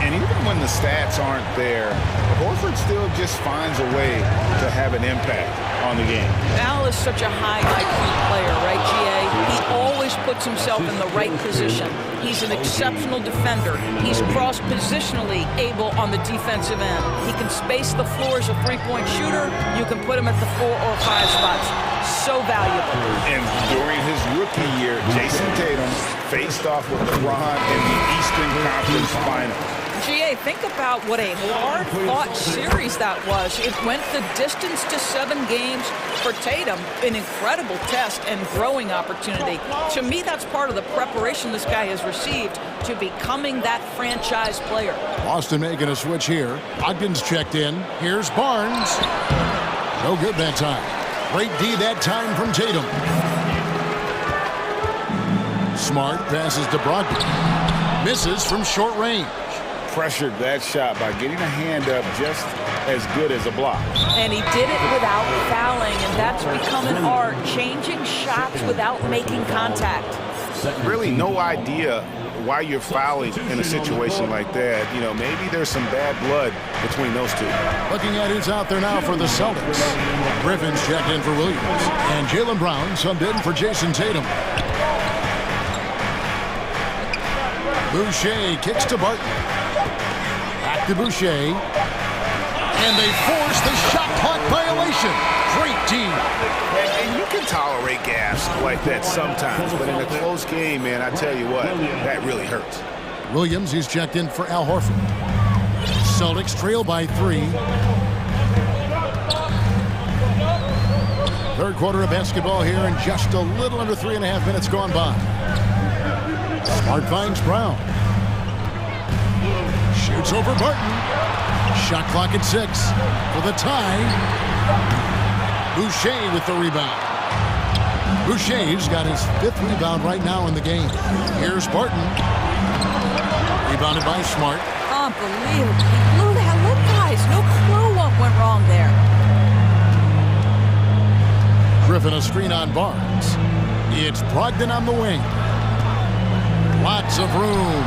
And even when the stats aren't there, Horford still just finds a way to have an impact on the game. Al is such a high IQ player, right, G.A.? He always puts himself in the right position. He's an exceptional defender. He's cross-positionally able on the defensive end. He can space the floor as a three-point shooter. You can put him at the 4 or 5 spots. So valuable. And during his rookie year, Jason Tatum faced off with LeBron in the Eastern Conference Final. G.A., think about what a hard-fought series that was. It went the distance to 7 games. For Tatum, an incredible test and growing opportunity. To me, that's part of the preparation this guy has received to becoming that franchise player. Boston making a switch here. Ogden's checked in. Here's Barnes. No good that time. Great D that time from Tatum. Smart passes to Brogdon. Misses from short range. Pressured that shot by getting a hand up just as good as a block. And he did it without fouling, and that's become an art, changing shots without making contact. Really no idea why you're fouling in a situation like that. You know, maybe there's some bad blood between those two. Looking at who's out there now for the Celtics. Griffin's checked in for Williams. And Jaylen Brown subbed in for Jason Tatum. Boucher kicks to Barton. Back to Boucher. And they force the shot clock violation. Great team. And you can tolerate gaffes like that sometimes, but in a close game, man, I tell you what, that really hurts. Williams, he's checked in for Al Horford. Celtics trail by 3. Third quarter of basketball here, and just a little under 3.5 minutes gone by. Smart finds Brown. Shoots over Barton. Shot clock at 6 for the tie. Boucher with the rebound. Boucher's got his 5th rebound right now in the game. Here's Barton. Rebounded by Smart. Unbelievable. He blew that. Look, guys, no clue what went wrong there. and a screen on Barnes. It's Brogdon on the wing. Lots of room.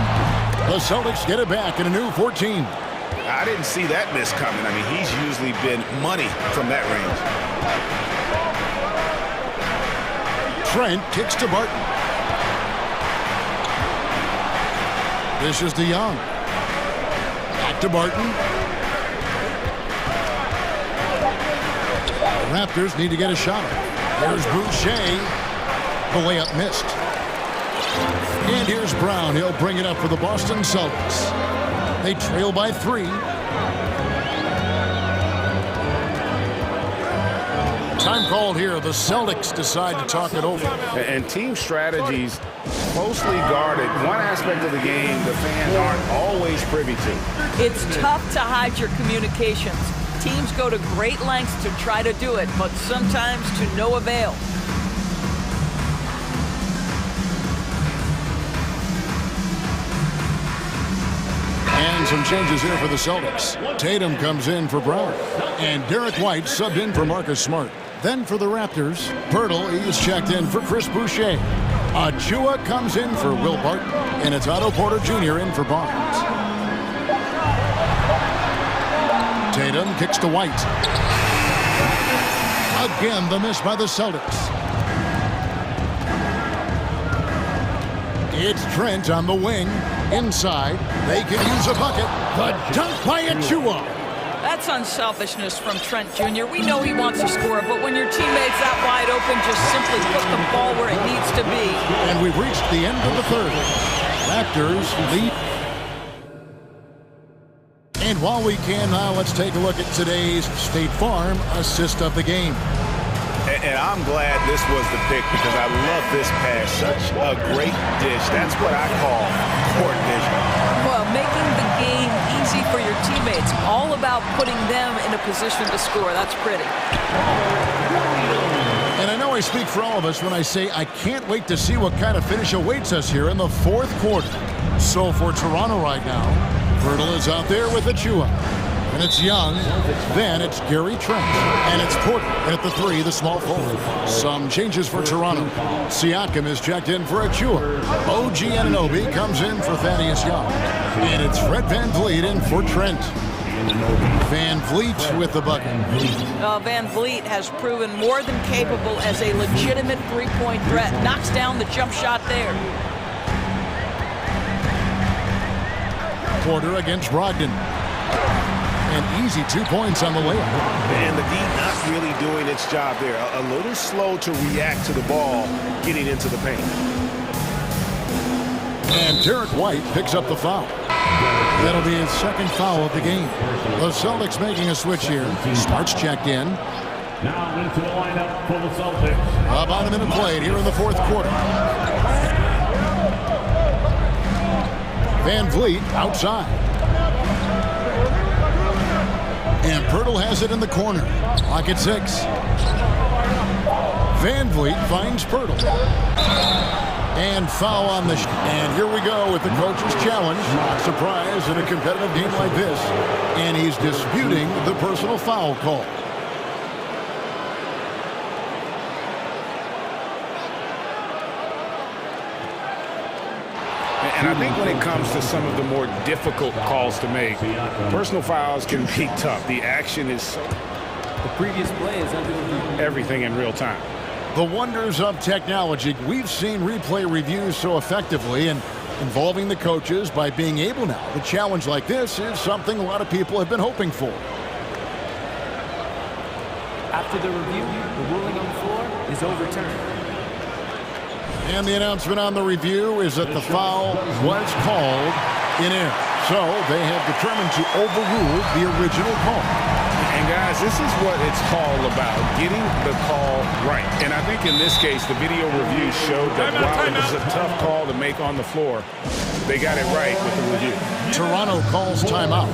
The Celtics get it back in a new 14. I didn't see that miss coming. I mean, he's usually been money from that range. Trent kicks to Barton. This is DeYoung. Back to Barton. The Raptors need to get a shot up. Here's Boucher. The layup missed. And here's Brown. He'll bring it up for the Boston Celtics. They trail by 3. Time called here. The Celtics decide to talk it over. And team strategies closely guarded. One aspect of the game the fans aren't always privy to. It's tough to hide your communications. Teams go to great lengths to try to do it, but sometimes to no avail. And some changes here for the Celtics. Tatum comes in for Brown. And Derek White subbed in for Marcus Smart. Then for the Raptors, Pirtle is checked in for Chris Boucher. Achua comes in for Will Barton. And it's Otto Porter Jr. in for Barnes. Tatum kicks to White. Again, the miss by the Celtics. It's Trent on the wing. Inside, they could use a bucket. The dunk by Achua. That's unselfishness from Trent Jr. We know he wants to score, but when your teammate's that wide open, just simply put the ball where it needs to be. And we've reached the end of the third. Raptors lead. And while we can now, let's take a look at today's State Farm assist of the game. And I'm glad this was the pick because I love this pass. Such a great dish. That's what I call court vision. Well, making the game easy for your teammates. All about putting them in a position to score. That's pretty. And I know I speak for all of us when I say I can't wait to see what kind of finish awaits us here in the fourth quarter. So for Toronto right now, Pirtle is out there with Achua. And it's Young, then it's Gary Trent, and it's Porter at the 3, the small forward. Some changes for Toronto. Siakam is checked in for Achua. OG Anunoby comes in for Thaddeus Young. And it's Fred VanVleet in for Trent. VanVleet with the bucket. VanVleet has proven more than capable as a legitimate three-point threat. Knocks down the jump shot there. Porter against Brogdon. And easy 2 points on the layup. And the D not really doing its job there. A little slow to react to the ball getting into the paint. And Derek White picks up the foul. That'll be his second foul of the game. The Celtics making a switch here. Smart's checked in. Now into the lineup for the Celtics. About a minute played here in the fourth quarter. VanVleet outside. And Pirtle has it in the corner. Clock at 6. VanVleet finds Pirtle. And foul on the and here we go with the coach's challenge. Not surprised in a competitive game like this. And he's disputing the personal foul call. And I think when it comes to some of the more difficult calls to make, personal fouls can be tough. The action is so... The previous play is under review. Everything in real time. The wonders of technology. We've seen replay reviews so effectively and involving the coaches by being able now. The challenge like this is something a lot of people have been hoping for. After the review, the ruling on the floor is overturned. And the announcement on the review is that the foul was called in air. So they have determined to overrule the original call. And guys, this is what it's all about, getting the call right. And I think in this case, the video review showed that while it was a tough call to make on the floor, they got it right with the review. Toronto calls timeout.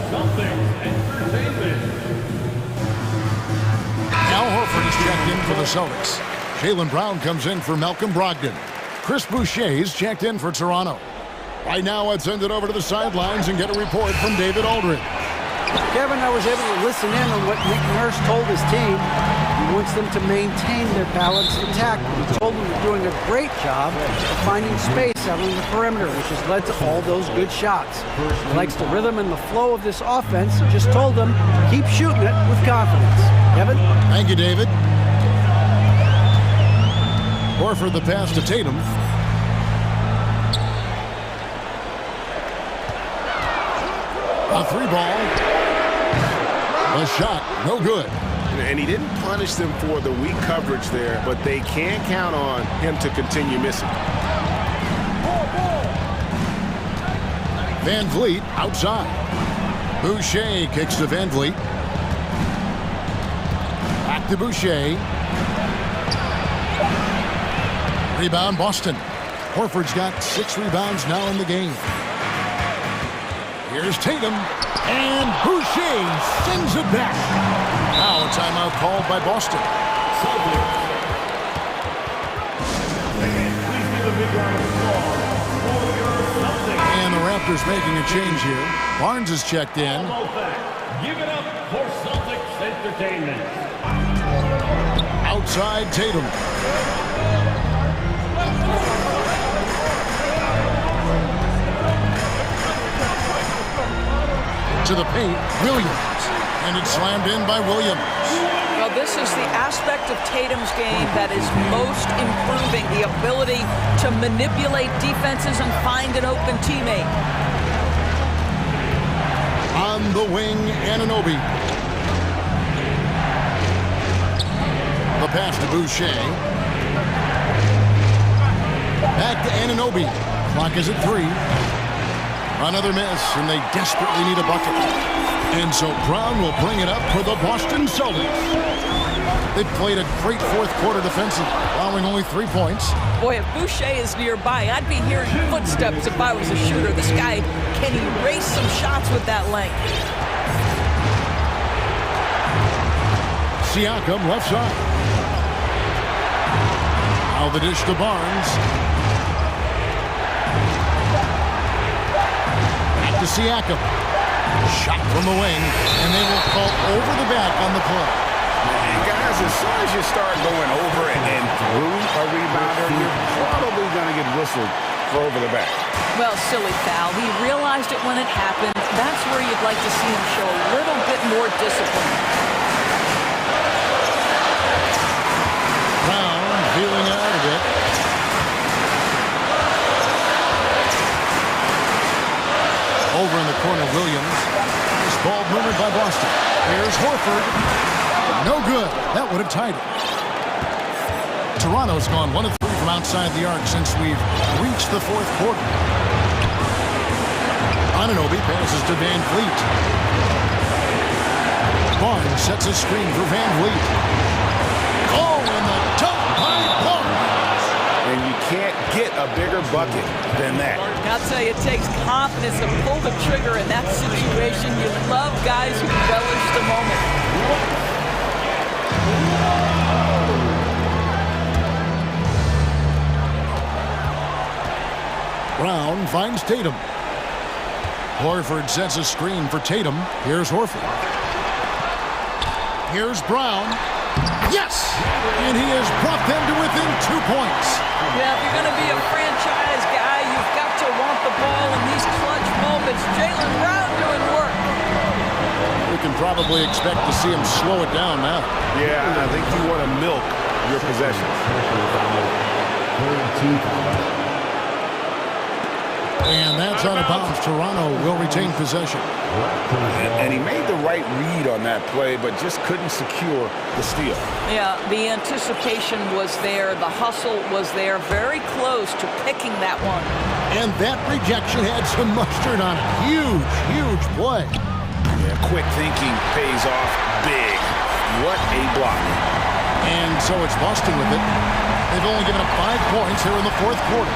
Al Horford is checked in for the Celtics. Jaylen Brown comes in for Malcolm Brogdon. Chris Boucher is checked in for Toronto. Right now, let's send it over to the sidelines and get a report from David Aldridge. Kevin, I was able to listen in on what Nick Nurse told his team. He wants them to maintain their balanced attack. He told them they're doing a great job of finding space out on the perimeter, which has led to all those good shots. He likes the rhythm and the flow of this offense. He just told them, keep shooting it with confidence. Kevin? Thank you, David. Horford the pass to Tatum. A 3-ball. A shot, no good. And he didn't punish them for the weak coverage there, but they can't count on him to continue missing. Van Vliet outside. Boucher kicks to Van Vliet. Back to Boucher. Rebound, Boston. Horford's got 6 rebounds now in the game. Here's Tatum. And Boucher sends it back. Now a timeout called by Boston. And the Raptors making a change here. Barnes is checked in. Give it up for Celtics Entertainment. Outside Tatum. To the paint, Williams. And it's slammed in by Williams. Well, this is the aspect of Tatum's game that is most improving, the ability to manipulate defenses and find an open teammate. On the wing, Anunoby. The pass to Boucher. Back to Anunoby. Clock is at 3. Another miss, and they desperately need a bucket. And so Brown will bring it up for the Boston Celtics. They've played a great fourth quarter defensively, allowing only 3 points. Boy, if Boucher is nearby, I'd be hearing footsteps if I was a shooter. This guy can erase some shots with that length. Siakam left side. Now the dish to Barnes. To Siakam. Shot from the wing, and they will call over the back on the play. And guys, as soon as you start going over and through a rebounder, you're probably going to get whistled for over the back. Well, silly foul. He realized it when it happened. That's where you'd like to see him show a little bit more discipline. Brown feeling out of it. Over in the corner, Williams. This ball moved by Boston. Here's Horford. No good. That would have tied it. Toronto's gone 1 of 3 from outside the arc since we've reached the fourth quarter. Anunoby passes to Van Vliet. Barnes sets a screen for Van Vliet. Oh, and the top by Barnes. And you can't get a bigger bucket than that. I'll tell you, it takes confidence to pull the trigger in that situation. You love guys who relish the moment. Brown finds Tatum. Horford sets a screen for Tatum. Here's Horford. Here's Brown. Yes! And he has brought them to within 2 points. Yeah, if you're going to be a franchise guy, you've got to want the ball in these clutch moments. Jaylen Brown doing work. We can probably expect to see him slow it down now. Yeah, I think you want to milk your possessions. And that's out of bounds. Toronto will retain possession. And he made the right read on that play, but just couldn't secure the steal. Yeah, the anticipation was there. The hustle was there. Very close to picking that one. And that rejection had some mustard on it. Huge, huge play. Yeah, quick thinking pays off big. What a block. And so it's Boston with it. They've only given up 5 points here in the fourth quarter.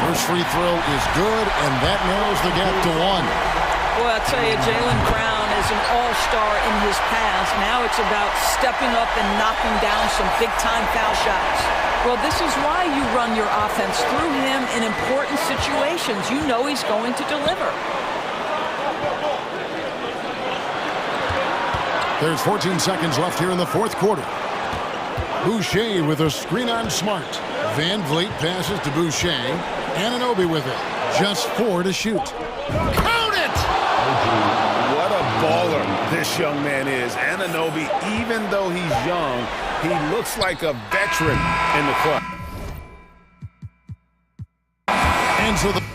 First free throw is good, and that narrows the gap to 1. Boy, I'll tell you, Jaylen Brown is as an all-star in his past. Now it's about stepping up and knocking down some big-time foul shots. Well, this is why you run your offense through him in important situations. You know he's going to deliver. There's 14 seconds left here in the fourth quarter. Boucher with a screen on Smart. Van Vliet passes to Boucher. Anunoby with it. Just 4 to shoot. Count it! What a baller this young man is. Anunoby, even though he's young, he looks like a veteran in the club. And so the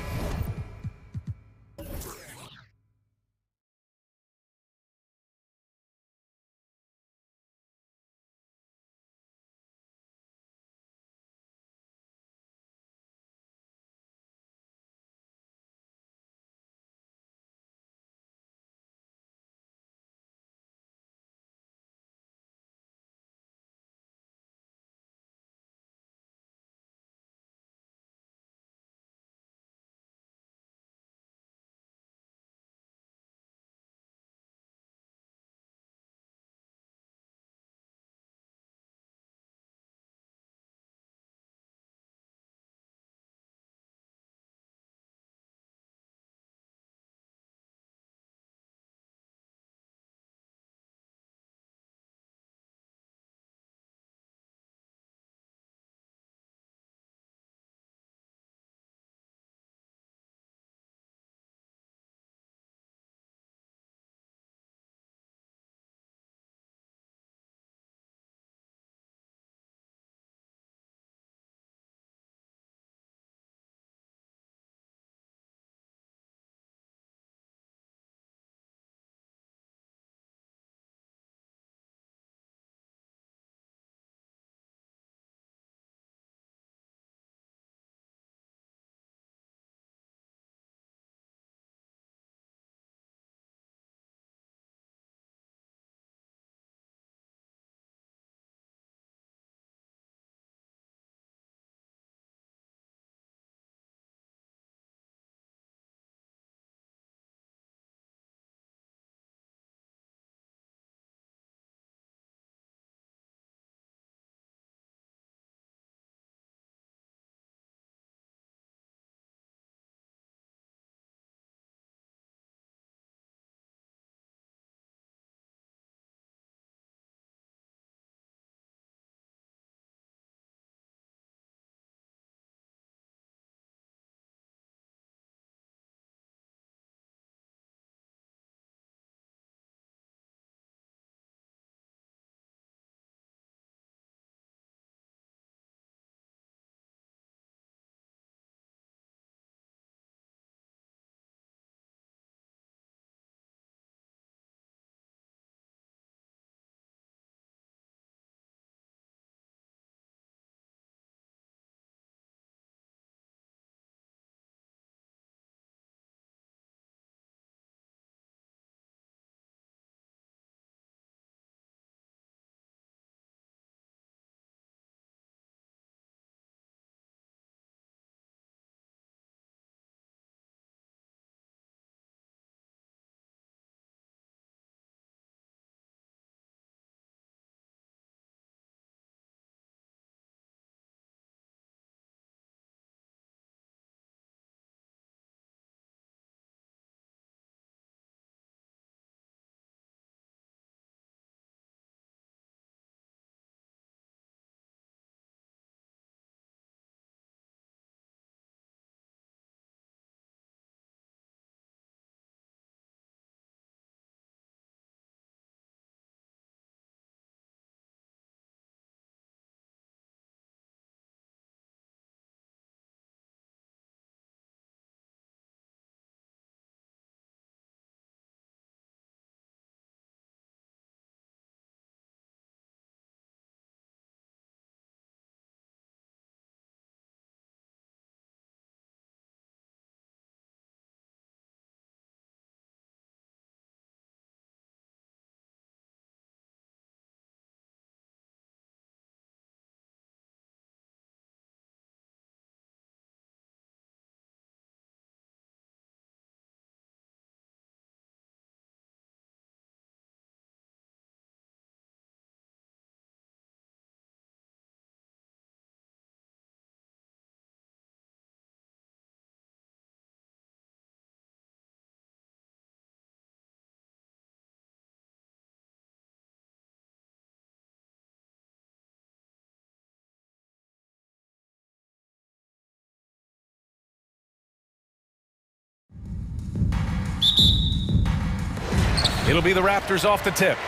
It'll be the Raptors off the tip.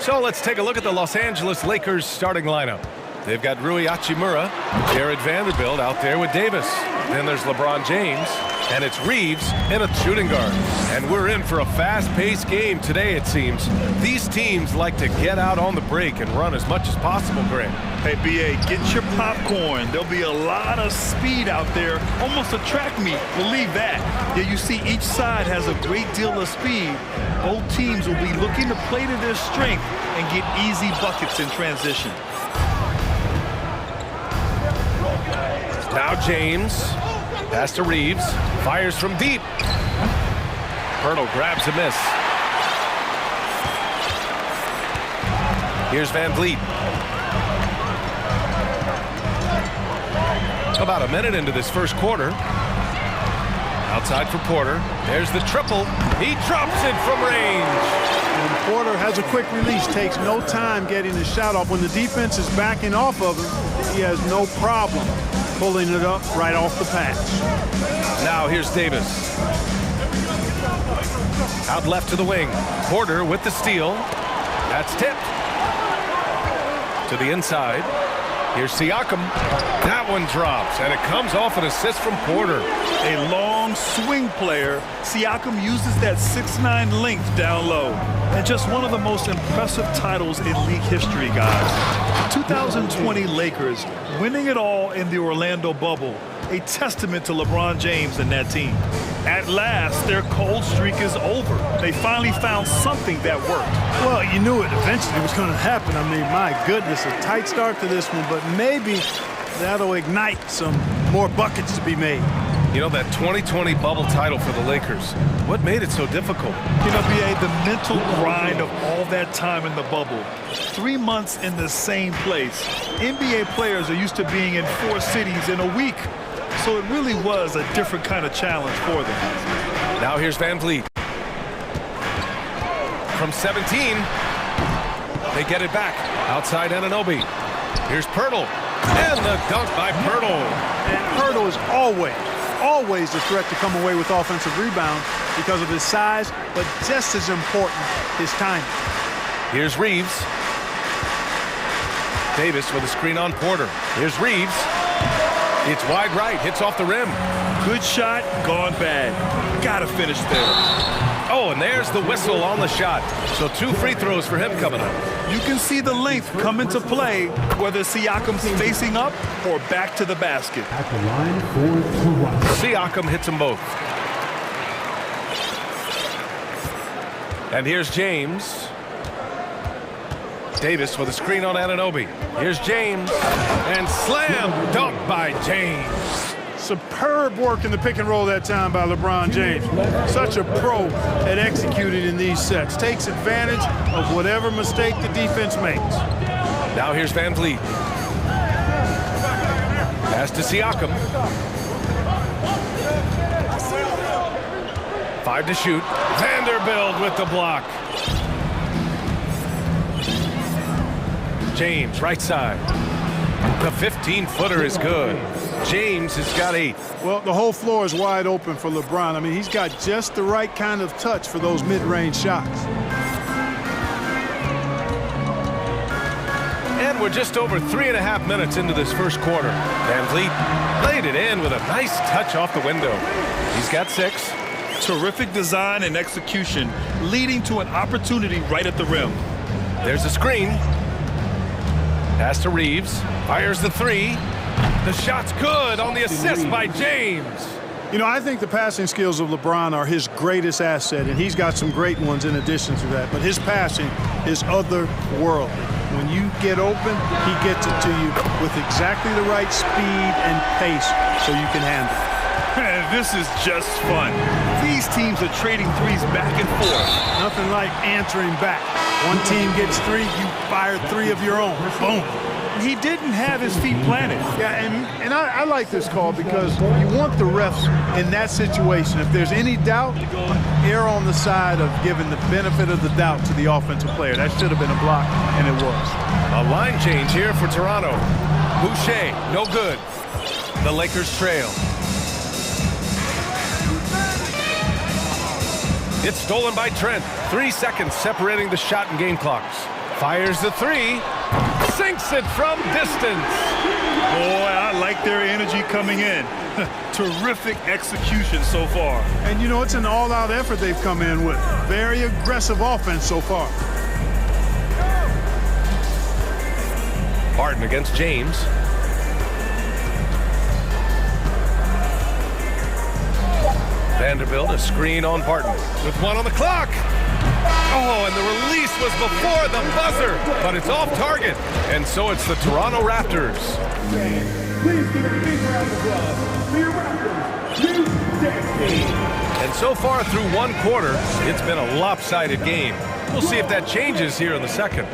So let's take a look at the Los Angeles Lakers starting lineup. They've got Rui Hachimura, Jared Vanderbilt out there with Davis. Then there's LeBron James, and it's Reeves in a shooting guard. And we're in for a fast-paced game today, it seems. These teams like to get out on the break and run as much as possible, Grant. Hey, B.A., get your popcorn. There'll be a lot of speed out there, almost a track meet. Believe that. Yeah, you see each side has a great deal of speed. Both teams will be looking to play to their strength and get easy buckets in transition. Now James, pass to Reeves, fires from deep. Pirtle grabs a miss. Here's Van Vliet. About a minute into this first quarter. Outside for Porter. There's the triple. He drops it from range. And Porter has a quick release, takes no time getting the shot off. When the defense is backing off of him, he has no problem pulling it up right off the pass. Now here's Davis. Out left to the wing. Porter with the steal. That's tipped. To the inside. Here's Siakam. That one drops, and it comes off an assist from Porter. A long swing player. Siakam uses that 6'9" length down low. And just one of the most impressive titles in league history, guys. 2020 Lakers winning it all in the Orlando bubble. A testament to LeBron James and that team. At last, their cold streak is over. They finally found something that worked. Well, you knew it eventually was going to happen. I mean, my goodness, a tight start to this one, but maybe that'll ignite some more buckets to be made. You know, that 2020 bubble title for the Lakers, what made it so difficult? You know, B.A., the mental grind of all that time in the bubble. 3 months in the same place. NBA players are used to being in 4 cities in a week. So it really was a different kind of challenge for them. Now here's Van Vliet. From 17, they get it back. Outside Anunoby. Here's Pirtle. And the dunk by Pirtle. And Pirtle is always a threat to come away with offensive rebounds because of his size, but just as important, his timing. Here's Reeves. Davis with a screen on Porter. Here's Reeves. It's wide right, hits off the rim. Good shot, gone bad. Gotta finish there. Oh, and there's the whistle on the shot. So 2 free throws for him coming up. You can see the length come into play, whether Siakam's facing up or back to the basket. At the line for 2. Siakam hits them both. And here's James. Davis with a screen on Anunoby. Here's James. And slam dunk by James. Superb work in the pick and roll that time by LeBron James. Such a pro at executing in these sets. Takes advantage of whatever mistake the defense makes. Now here's Van Vliet. Pass to Siakam. 5 to shoot. Vanderbilt with the block. James, right side. The 15-footer is good. James has got 8. Well, the whole floor is wide open for LeBron. I mean, he's got just the right kind of touch for those mid-range shots. And we're just over 3.5 minutes into this first quarter. Van Vliet played it in with a nice touch off the window. He's got 6. Terrific design and execution, leading to an opportunity right at the rim. There's a screen. Pass to Reeves. Fires the 3. The shot's good on the assist by James. You know, I think the passing skills of LeBron are his greatest asset, and he's got some great ones in addition to that. But his passing is otherworldly. When you get open, he gets it to you with exactly the right speed and pace so you can handle it. Man, this is just fun. These teams are trading threes back and forth. Nothing like answering back. One team gets 3, you fire 3 of your own. Boom. He didn't have his feet planted. Yeah, and I like this call because you want the refs in that situation. If there's any doubt, err on the side of giving the benefit of the doubt to the offensive player. That should have been a block, and it was. A line change here for Toronto. Boucher, no good. The Lakers trail. It's stolen by Trent. 3 seconds separating the shot and game clocks. Fires the three. Sinks it from distance. Boy, I like their energy coming in. Terrific execution so far. And, you know, it's an all-out effort they've come in with. Very aggressive offense so far. Barton against James. Vanderbilt, a screen on Barton with 1 on the clock. Oh, and the release was before the buzzer, but it's off target. And so it's the Toronto Raptors. Please give a big round of applause for your Raptors, And so far through 1 quarter, it's been a lopsided game. We'll see if that changes here in the second.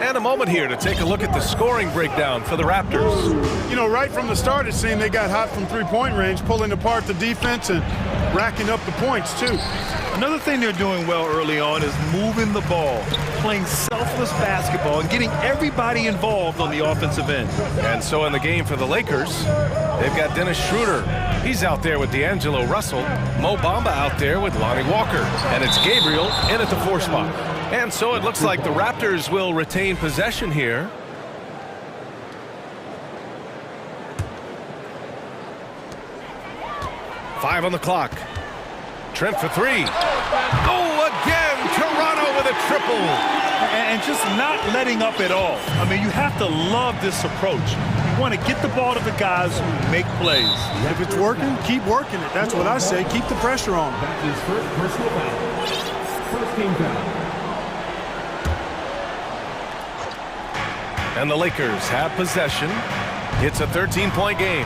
And a moment here to take a look at the scoring breakdown for the Raptors. You know, right from the start, it seemed they got hot from three-point range, pulling apart the defense and racking up the points, too. Another thing they're doing well early on is moving the ball, playing selfless basketball, and getting everybody involved on the offensive end. And so in the game for the Lakers, they've got Dennis Schroeder. He's out there with D'Angelo Russell. Mo Bamba out there with Lonnie Walker. And it's Gabriel in at the 4 spot. And so it looks like the Raptors will retain possession here. Five on the clock. Trent for 3. Oh, again, Toronto with a triple. And just not letting up at all. I mean, you have to love this approach. You want to get the ball to the guys who make plays. If it's working, keep working it. That's what I say. Keep the pressure on. That's his first personal foul. First team foul. And the Lakers have possession. It's a 13-point game.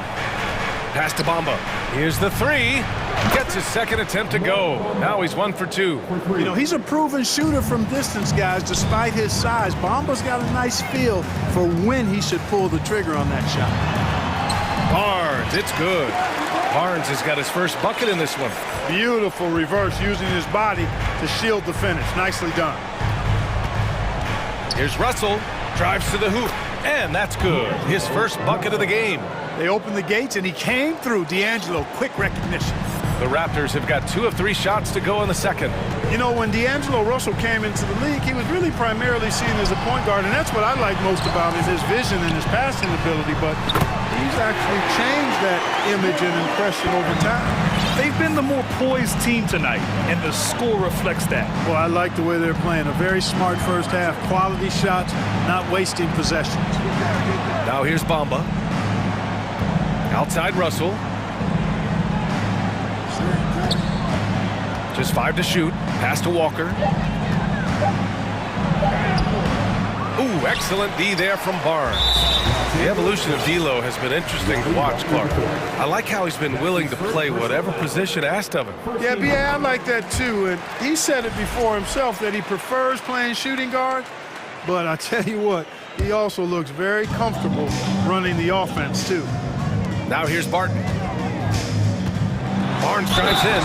Pass to Bamba. Here's the 3. Gets his second attempt to go. Now he's 1 for 2. You know, he's a proven shooter from distance, guys, despite his size. Bamba's got a nice feel for when he should pull the trigger on that shot. Barnes, it's good. Barnes has got his first bucket in this one. Beautiful reverse using his body to shield the finish. Nicely done. Here's Russell. Drives to the hoop. And that's good. His first bucket of the game. They opened the gates, and he came through. D'Angelo, quick recognition. The Raptors have got 2 of 3 shots to go in the second. You know, when D'Angelo Russell came into the league, he was really primarily seen as a point guard, and that's what I like most about him, his vision and his passing ability, but he's actually changed that image and impression over time. They've been the more poised team tonight, and the score reflects that. Well, I like the way they're playing. A very smart first half. Quality shots, not wasting possessions. Now here's Bamba. Outside Russell. Just 5 to shoot. Pass to Walker. Ooh, excellent D there from Barnes. The evolution of D'Lo has been interesting to watch, Clark. I like how he's been willing to play whatever position asked of him. Yeah, B.A., I like that too. And he said it before himself that he prefers playing shooting guard. But I tell you what, he also looks very comfortable running the offense too. Now here's Barton. Barnes drives in.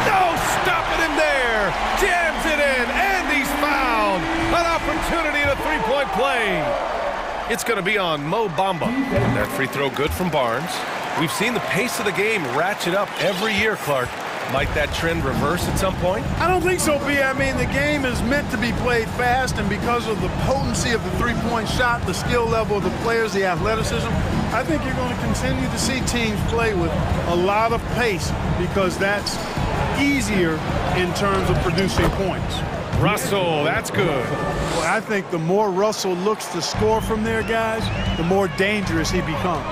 No, stopping him there. Jams it in, and he's fouled. An opportunity at a 3-point play. It's going to be on Mo Bamba. That free throw good from Barnes. We've seen the pace of the game ratchet up every year, Clark. Might that trend reverse at some point? I don't think so, B. I mean, the game is meant to be played fast, and because of the potency of the three-point shot, the skill level of the players, the athleticism, I think you're going to continue to see teams play with a lot of pace because that's easier in terms of producing points. Russell, that's good. Well, I think the more Russell looks to score from there, guys, the more dangerous he becomes.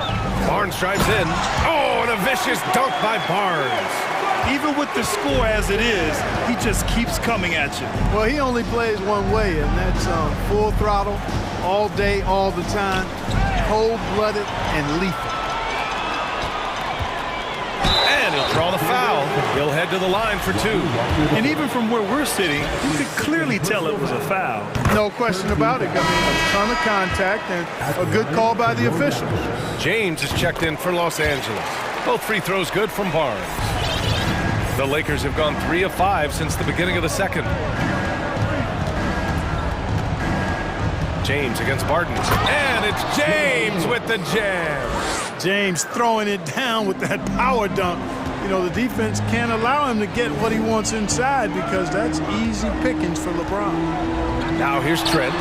Barnes drives in. Oh, and a vicious dunk by Barnes. Even with the score as it is, he just keeps coming at you. Well, he only plays one way, and that's full throttle, all day, all the time, cold-blooded and lethal. And he'll draw the foul. He'll head to the line for 2. And even from where we're sitting, you could clearly tell it was a foul. No question about it. I mean, a ton of contact and a good call by the officials. James is checked in for Los Angeles. Both free throws good from Barnes. The Lakers have gone 3 of 5 since the beginning of the second. James against Barton. And it's James with the jam. James throwing it down with that power dunk. you know, the defense can't allow him to get what he wants inside because that's easy pickings for LeBron. Now here's Trent.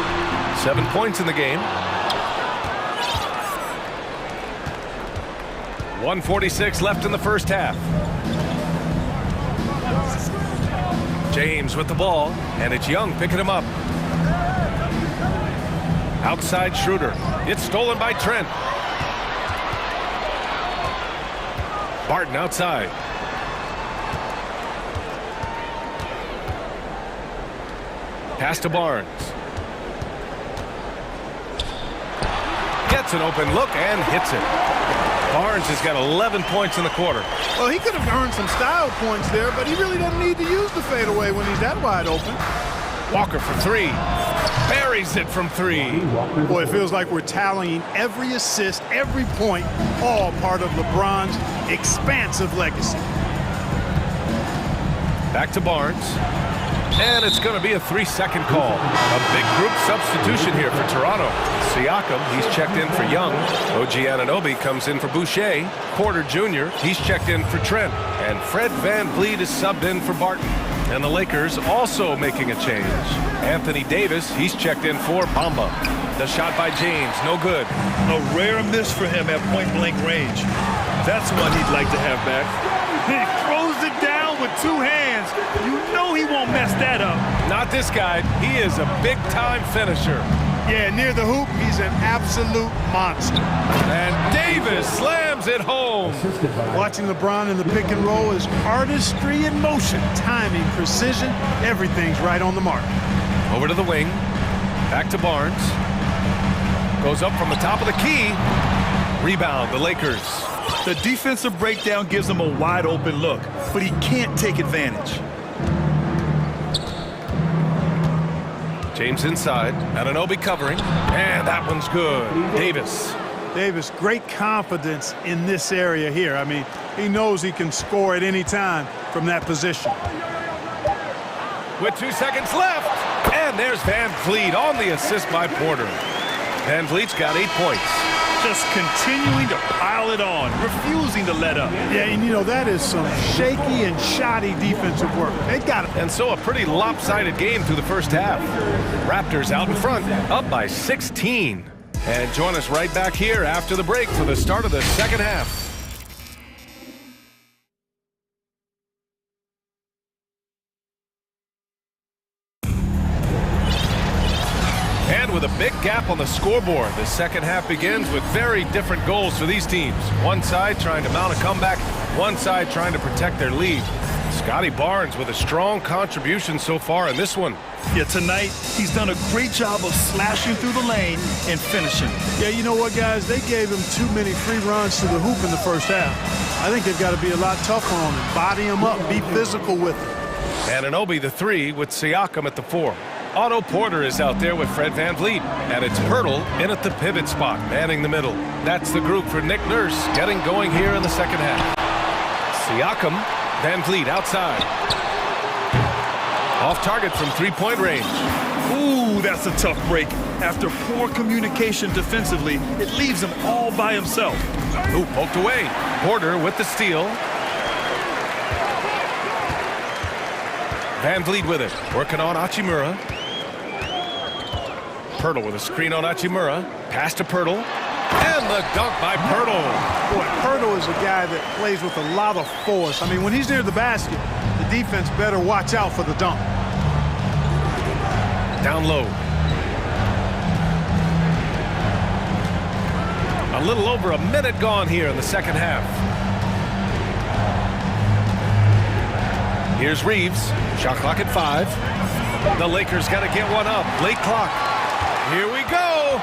7 points in the game. 1:46 left in the first half. James with the ball, and it's Young picking him up. Outside Schroeder. It's stolen by Trent. Barton outside. Pass to Barnes. Gets an open look and hits it. Barnes has got 11 points in the quarter. Well, he could have earned some style points there, but he really doesn't need to use the fadeaway when he's that wide open. Walker for three. Buries it from three. Boy, it feels like we're tallying every assist, every point, all part of LeBron's expansive legacy. Back to Barnes. And it's going to be a 3-second call. A big group substitution here for Toronto. Siakam, he's checked in for Young. OG Anunoby comes in for Boucher. Porter Jr., he's checked in for Trent. And Fred VanVleet is subbed in for Barton. And the Lakers also making a change. Anthony Davis, he's checked in for Bamba. The shot by James, no good. A rare miss for him at point-blank range. That's one he'd like to have back. He throws it down with two hands. You know he won't mess that up. Not this guy. He is a big-time finisher. Yeah, near the hoop, he's an absolute monster. And Davis slams it home. Watching LeBron in the pick and roll is artistry in motion. Timing, precision, everything's right on the mark. Over to the wing. Back to Barnes. Goes up from the top of the key. Rebound, the Lakers. The defensive breakdown gives him a wide open look, but he can't take advantage. James inside. Anunoby covering. And that one's good. Davis, great confidence in this area here. I mean, he knows he can score at any time from that position. With 2 seconds left. And there's VanVleet on the assist by Porter. VanVleet's got 8 points. Just continuing to pile it on, refusing to let up. Yeah, and you know, that is some shaky and shoddy defensive work. They got it. And so a pretty lopsided game through the first half. Raptors out in front, up by 16. And join us right back here after the break for the start of the second half. With a big gap on the scoreboard, the second half begins with very different goals for these teams. One side trying to mount a comeback, one side trying to protect their lead. Scotty Barnes with a strong contribution so far in this one. Yeah, tonight he's done a great job of slashing through the lane and finishing. Yeah, you know what, guys? They gave him too many free runs to the hoop in the first half. I think they've got to be a lot tougher on him, body him up, be physical with him. Anunoby the 3 with Siakam at the 4. Otto Porter is out there with Fred VanVleet. And it's Pirtle in at the pivot spot, manning the middle. That's the group for Nick Nurse getting going here in the second half. Siakam, VanVleet outside. Off target from three-point range. Ooh, that's a tough break. After poor communication defensively, it leaves him all by himself. Ooh, poked away. Porter with the steal. VanVleet with it, working on Hachimura. Pirtle with a screen on Hachimura. Pass to Pirtle. And the dunk by Pirtle. Boy, Pirtle is a guy that plays with a lot of force. I mean, when he's near the basket, the defense better watch out for the dunk. Down low. A little over a minute gone here in the second half. Here's Reeves. Shot clock at 5. The Lakers got to get one up. Late clock. Here we go.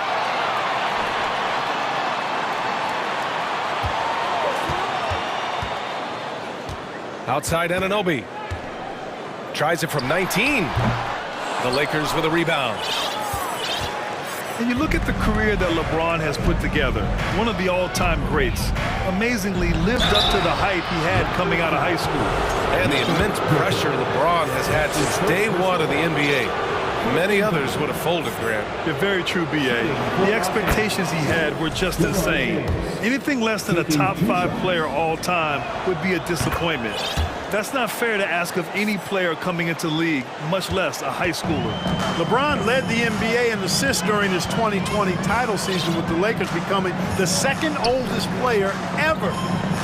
Outside Anunoby. Tries it from 19. The Lakers with a rebound. And you look at the career that LeBron has put together. One of the all-time greats. Amazingly lived up to the hype he had coming out of high school. And the immense pressure LeBron has had since day one of the NBA. Many others would have folded, Grant. You're very true, B.A. The expectations he had were just insane. Anything less than a top 5 player all time would be a disappointment. That's not fair to ask of any player coming into the league, much less a high schooler. LeBron led the NBA in assists during his 2020 title season, with the Lakers becoming the second oldest player ever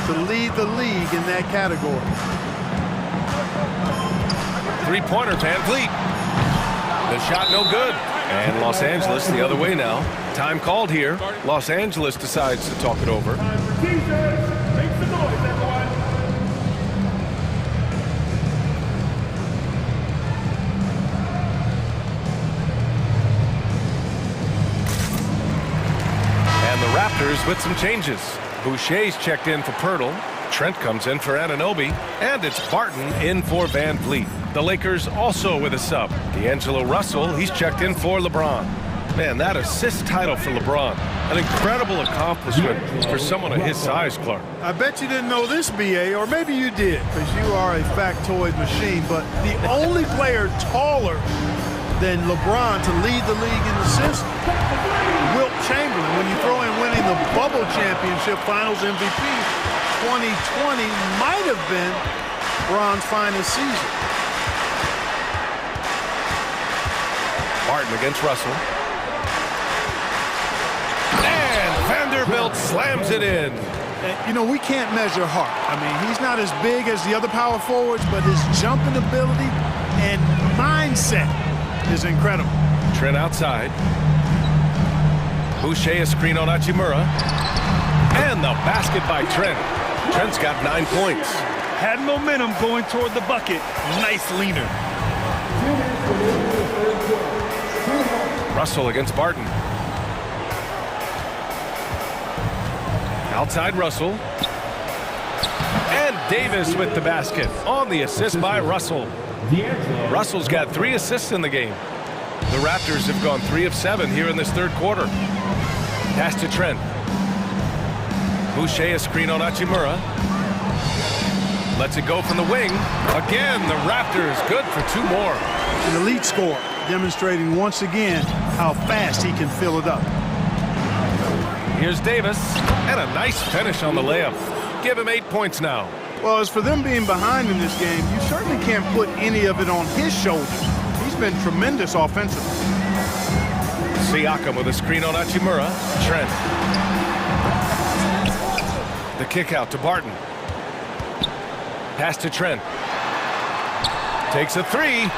to lead the league in that category. Three-pointer, Van Vliet. The shot no good. And Los Angeles the other way now. Time called here. Los Angeles decides to talk it over. Make some noise, everyone. And the Raptors with some changes. Boucher's checked in for Pirtle. Trent comes in for Anunoby. And it's Barton in for Van Vliet. The Lakers also with a sub. D'Angelo Russell, he's checked in for LeBron. Man, that assist title for LeBron. An incredible accomplishment for someone of his size, Clark. I bet you didn't know this, B.A., or maybe you did, because you are a factoid machine, but the only player taller than LeBron to lead the league in assists, Wilt Chamberlain. When you throw in winning the Bubble Championship Finals MVP, 2020 might have been LeBron's finest season. Barton against Russell. And Vanderbilt slams it in. You know, we can't measure heart. I mean, he's not as big as the other power forwards, but his jumping ability and mindset is incredible. Trent outside. Boucher a screen on Hachimura. And the basket by Trent. Trent's got 9 points. Had momentum going toward the bucket. Nice leaner. Russell against Barton. Outside Russell. And Davis with the basket on the assist by Russell. Russell's got 3 assists in the game. The Raptors have gone 3 of 7 here in this third quarter. Pass to Trent. Boucher a screen on Hachimura. Lets it go from the wing. Again, the Raptors good for 2 more. An elite scorer, demonstrating once again how fast he can fill it up. Here's Davis, and a nice finish on the layup. Give him 8 points now. Well, as for them being behind in this game, you certainly can't put any of it on his shoulders. He's been tremendous offensively. Siakam with a screen on Hachimura. Trent. The kick out to Barton. Pass to Trent. Takes a 3.